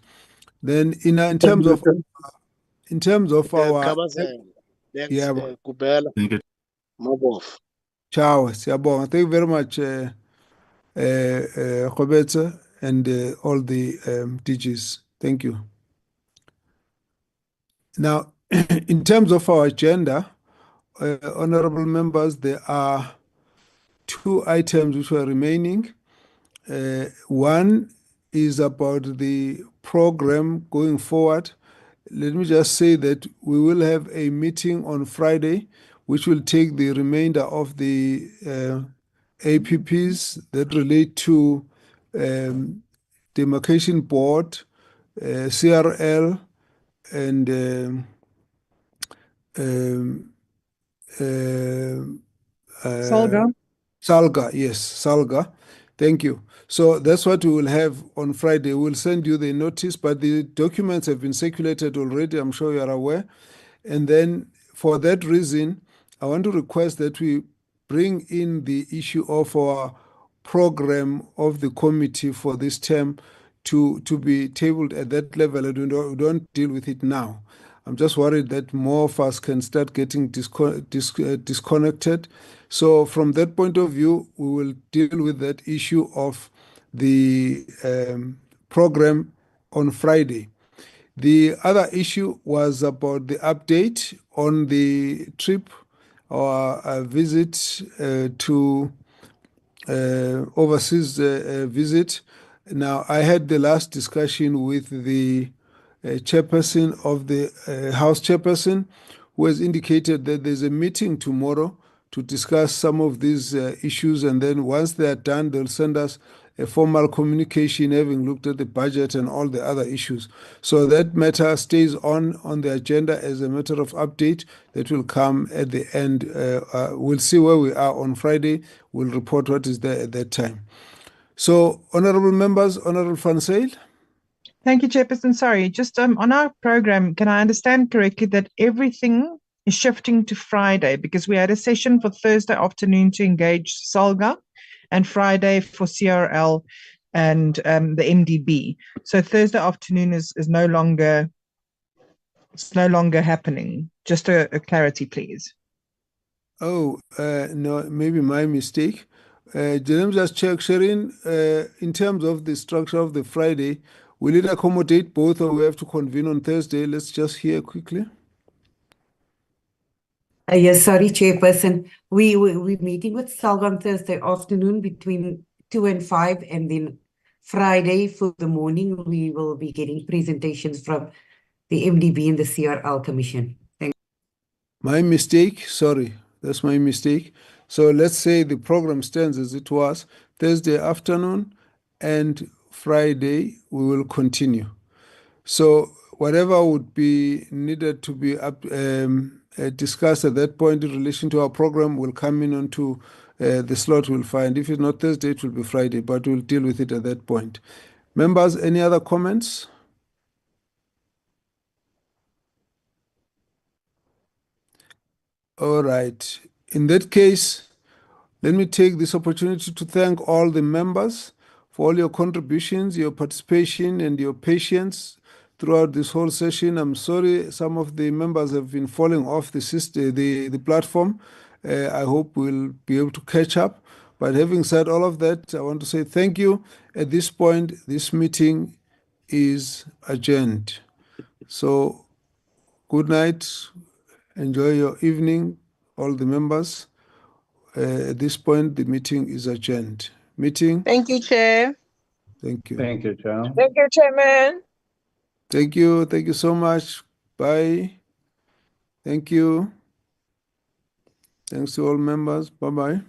Then in terms of our Kabazela. Thanks, yeah, Kubela. Thank you. Mobof. ciao, siyabonga. Thank you very much, Kobetsa and all the DGs. Thank you. Now, in terms of our agenda, honorable members, there are 2 items which are remaining. One is about the program going forward. Let me just say that we will have a meeting on Friday, which will take the remainder of the APPs that relate to Demarcation Board, CRL, and Salga. Salga, yes, Salga. Thank you. So that's what we will have on Friday. We'll send you the notice, but the documents have been circulated already. I'm sure you are aware. And then for that reason, I want to request that we bring in the issue of our program of the committee for this term to be tabled at that level, and we don't deal with it now. I'm just worried that more of us can start getting disconnected. So from that point of view, we will deal with that issue of the program on Friday. The other issue was about the update on the trip or a visit to overseas visit. Now, I had the last discussion with the chairperson of the House chairperson, who has indicated that there's a meeting tomorrow to discuss some of these issues, and then once they are done, they'll send us a formal communication having looked at the budget and all the other issues. So that matter stays on the agenda as a matter of update that will come at the end. We'll see where we are on Friday. We'll report what is there at that time. So, honorable members, Honorable Van Zyl. Thank you, Chairperson. Sorry, just on our program, can I understand correctly that everything is shifting to Friday because we had a session for Thursday afternoon to engage Salga and Friday for CRL and the MDB. So Thursday afternoon is no longer happening. Just a clarity, please. Oh, no, maybe my mistake. Let me just check, Sherin, in terms of the structure of the Friday, will it accommodate both or we have to convene on Thursday? Let's just hear quickly. Yes, sorry, Chairperson. We're meeting with Salga on Thursday afternoon between 2 and 5, and then Friday for the morning, we will be getting presentations from the MDB and the CRL Commission. Thank you. My mistake, sorry, that's my mistake. So let's say the program stands as it was, Thursday afternoon and Friday we will continue. So whatever would be needed to be discussed at that point in relation to our program will come in onto the slot we'll find. If it's not Thursday, it will be Friday, but we'll deal with it at that point. Members, any other comments? All right. In that case, let me take this opportunity to thank all the members for all your contributions, your participation, and your patience throughout this whole session. I'm sorry some of the members have been falling off the platform. I hope we'll be able to catch up. But having said all of that, I want to say thank you. At this point, this meeting is adjourned. So, good night. Enjoy your evening, all the members. At this point, the meeting is adjourned. Meeting. Thank you, Chair. Thank you. Thank you, Chair. Thank you, Chairman. Thank you. Thank you so much. Bye. Thank you. Thanks to all members. Bye-bye.